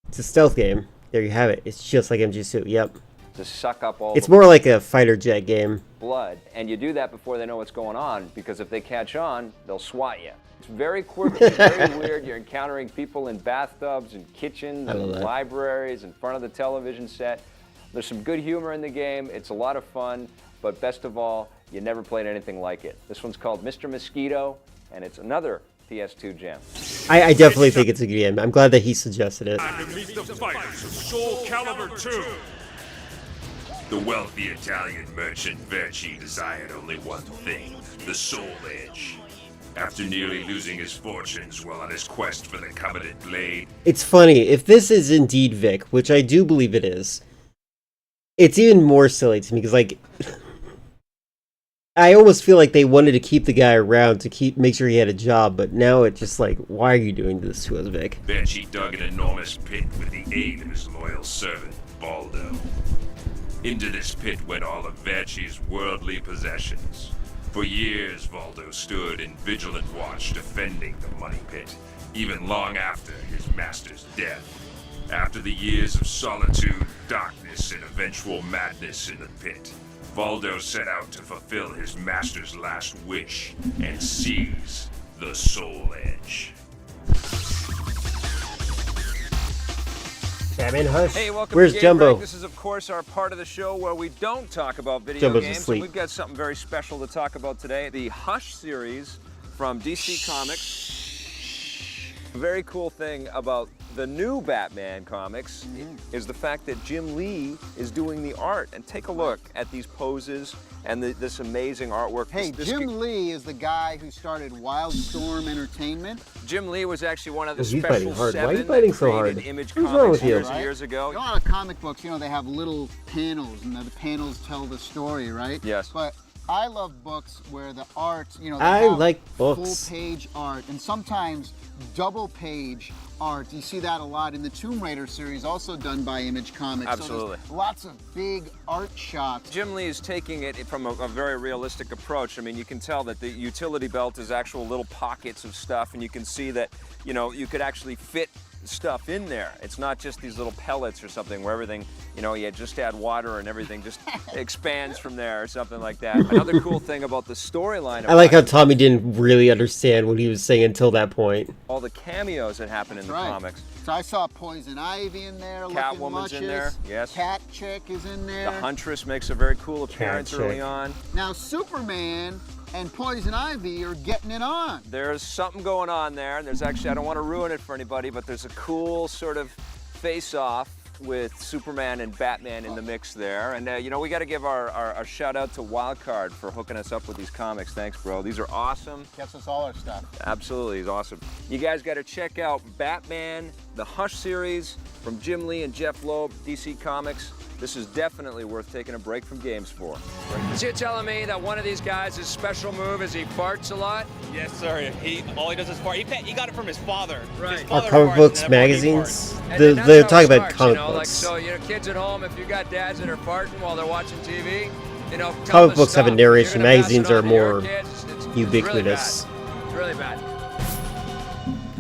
It's a stealth game. There you have it. It's just like MG2. Yep. To suck up all It's more like a fighter jet game. blood, and you do that before they know what's going on, because if they catch on, they'll swat you. It's very quirky, very weird. You're encountering people in bathtubs and kitchens and libraries in front of the television set. There's some good humor in the game. It's a lot of fun, but best of all, you never played anything like it. This one's called Mr. Mosquito, and it's another PS2 gem. I definitely think it's a good game. I'm glad that he suggested it. And to meet the fighters of Soul Calibur 2. The wealthy Italian merchant Verci desired only one thing, the Soul Edge. After nearly losing his fortunes while on his quest for the coveted blade... It's funny, if this is indeed Vic, which I do believe it is, it's even more silly to me, because, like... I almost feel like they wanted to keep the guy around to make sure he had a job, but now it's just like, why are you doing this to us, Vic? Verci dug an enormous pit with the aid of his loyal servant, Baldo. Into this pit went all of Verci's worldly possessions. For years, Valdo stood in vigilant watch defending the money pit, even long after his master's death. After the years of solitude, darkness, and eventual madness in the pit, Valdo set out to fulfill his master's last wish and seize the Soul Edge. Batman Hush. Hey, welcome Where's to Game Jumbo? Break. This is, of course, our part of the show where we don't talk about video Jumbo's games. asleep. And we've got something very special to talk about today. The Hush series from DC Comics. A very cool thing about the new Batman comics is the fact that Jim Lee is doing the art. And take a look at these poses and this amazing artwork. Hey, this Jim Lee is the guy who started Wildstorm Entertainment. Jim Lee was actually one of the He's special fighting hard. Why are you 7 fighting that so hard? created Image What's wrong Comics with you? years and years ago. A lot of comic books, you know, they have little panels, and the panels tell the story, right? Yes. But I love books where the art, you know, they I have like books. full page art, and sometimes double page art. You see that a lot in the Tomb Raider series, also done by Image Comics. Absolutely. So there's lots of big art shots. Jim Lee is taking it from a very realistic approach. I mean, you can tell that the utility belt is actual little pockets of stuff, and you can see that, you know, you could actually fit stuff in there. It's not just these little pellets or something where everything, you know, you just add water and everything just expands from there or something like that. Another cool thing about the storyline. I like how Tommy didn't really understand what he was saying until that point. All the cameos that happen in the comics. So I saw Poison Ivy in there. Catwoman's in there, yes. Cat Chick is in there. The Huntress makes a very cool appearance early on. Now Superman and Poison Ivy are getting it on. There's something going on there, and there's actually, I don't want to ruin it for anybody, but there's a cool sort of face-off with Superman and Batman in the mix there. And, you know, we got to give our shout out to Wildcard for hooking us up with these comics. Thanks, bro. These are awesome. Gets us all our stuff. Absolutely, it's awesome. You guys got to check out Batman, the Hush series from Jim Lee and Jeff Loeb, DC Comics. This is definitely worth taking a break from games for. So you're telling me that one of these guys' special move is he farts a lot? Yes, sir. All he does is fart. He got it from his father. Right. His Are father comic farts, books and everybody magazines? farts. They're talking about comic Like, books. so, you know, kids at home, if you got dads that are farting while they're watching TV, you know, tell Comic them to books have a stop. narration. You're gonna pass it Magazines on are to your more kids. It's ubiquitous. Really bad.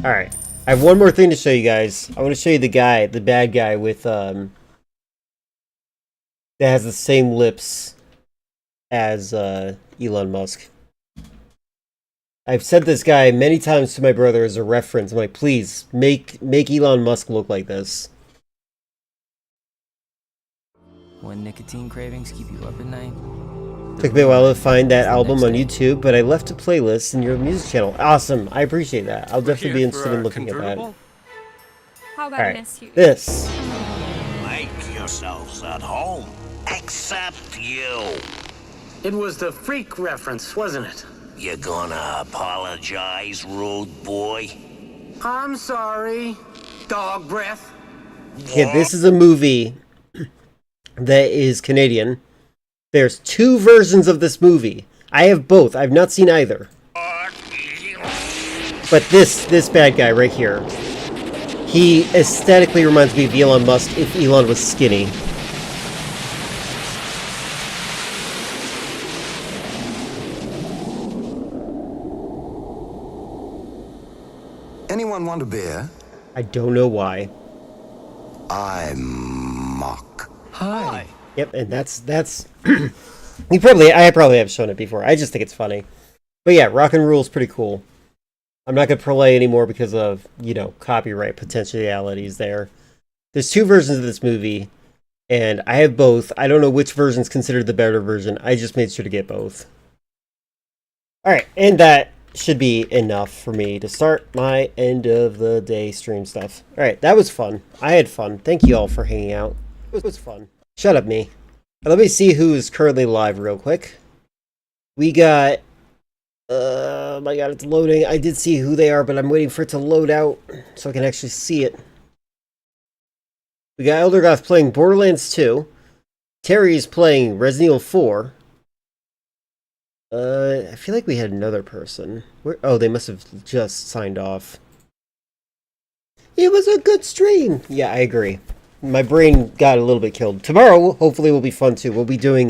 All right, I have one more thing to show you guys. I want to show you the bad guy with that has the same lips as Elon Musk. I've said this guy many times to my brother as a reference. I'm like, please make Elon Musk look like this. When nicotine cravings keep you up at night. Took me a while to find that album on YouTube, but I left a playlist in your music channel. Awesome, I appreciate that. I'll definitely be interested in looking at that. How about Alright, Miss Hughes? this. Make yourselves at home. Except you. It was the freak reference, wasn't it? You gonna apologize, rude boy? I'm sorry. Dog breath. Okay, this is a movie that is Canadian. There's 2 versions of this movie. I have both. I've not seen either. But this bad guy right here, he aesthetically reminds me of Elon Musk if Elon was skinny. Anyone want a beer? I don't know why. I'm Mock. Hi. Yep, and that's I probably have shown it before. I just think it's funny. But yeah, Rock and Roll is pretty cool. I'm not gonna play anymore because of, you know, copyright potentialities there. There's 2 versions of this movie, and I have both. I don't know which version's considered the better version. I just made sure to get both. Alright, and that should be enough for me to start my end of the day stream stuff. Alright, that was fun. I had fun. Thank you all for hanging out. It was fun. Shut up, me. Let me see who is currently live real quick. We got... oh my god, it's loading. I did see who they are, but I'm waiting for it to load out so I can actually see it. We got Eldergoth playing Borderlands 2. Terry's playing Resident Evil 4. I feel like we had another person. Oh, they must have just signed off. It was a good stream! Yeah, I agree. My brain got a little bit killed. Tomorrow, hopefully, will be fun too. We'll be doing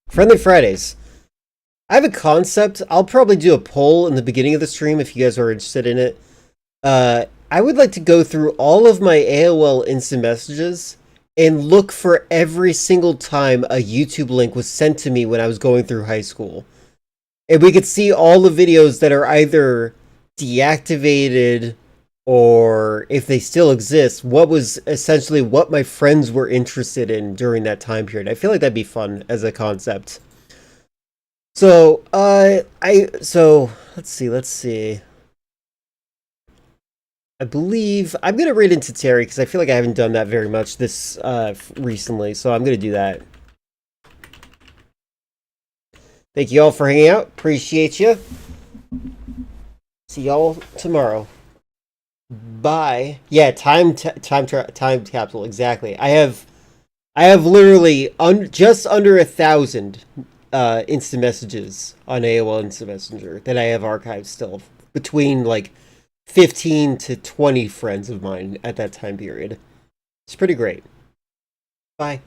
Friendly Fridays. I have a concept. I'll probably do a poll in the beginning of the stream if you guys are interested in it. I would like to go through all of my AOL instant messages and look for every single time a YouTube link was sent to me when I was going through high school. And we could see all the videos that are either deactivated or, if they still exist, what was essentially what my friends were interested in during that time period. I feel like that'd be fun as a concept. So, let's see. I believe I'm going to read into Terry because I feel like I haven't done that very much this recently, so I'm going to do that. Thank you all for hanging out. Appreciate you. See y'all tomorrow. Bye. Yeah, time capsule, exactly. I have literally just under 1,000 instant messages on AOL Instant Messenger that I have archived still, between like 15 to 20 friends of mine at that time period. It's pretty great. Bye.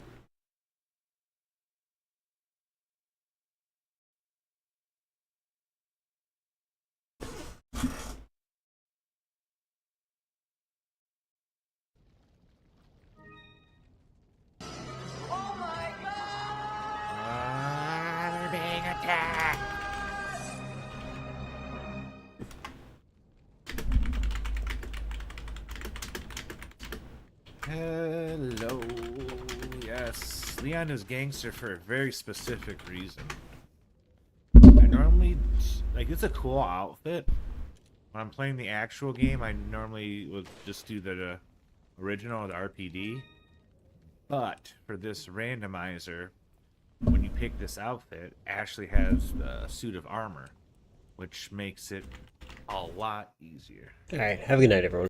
They're being attacked. Hello. Yes, Leon is gangster for a very specific reason. I normally, like, it's a cool outfit. When I'm playing the actual game, I normally would just do the original, the RPD. But for this randomizer, when you pick this outfit, Ashley has the suit of armor, which makes it a lot easier. Alright, have a good night, everyone.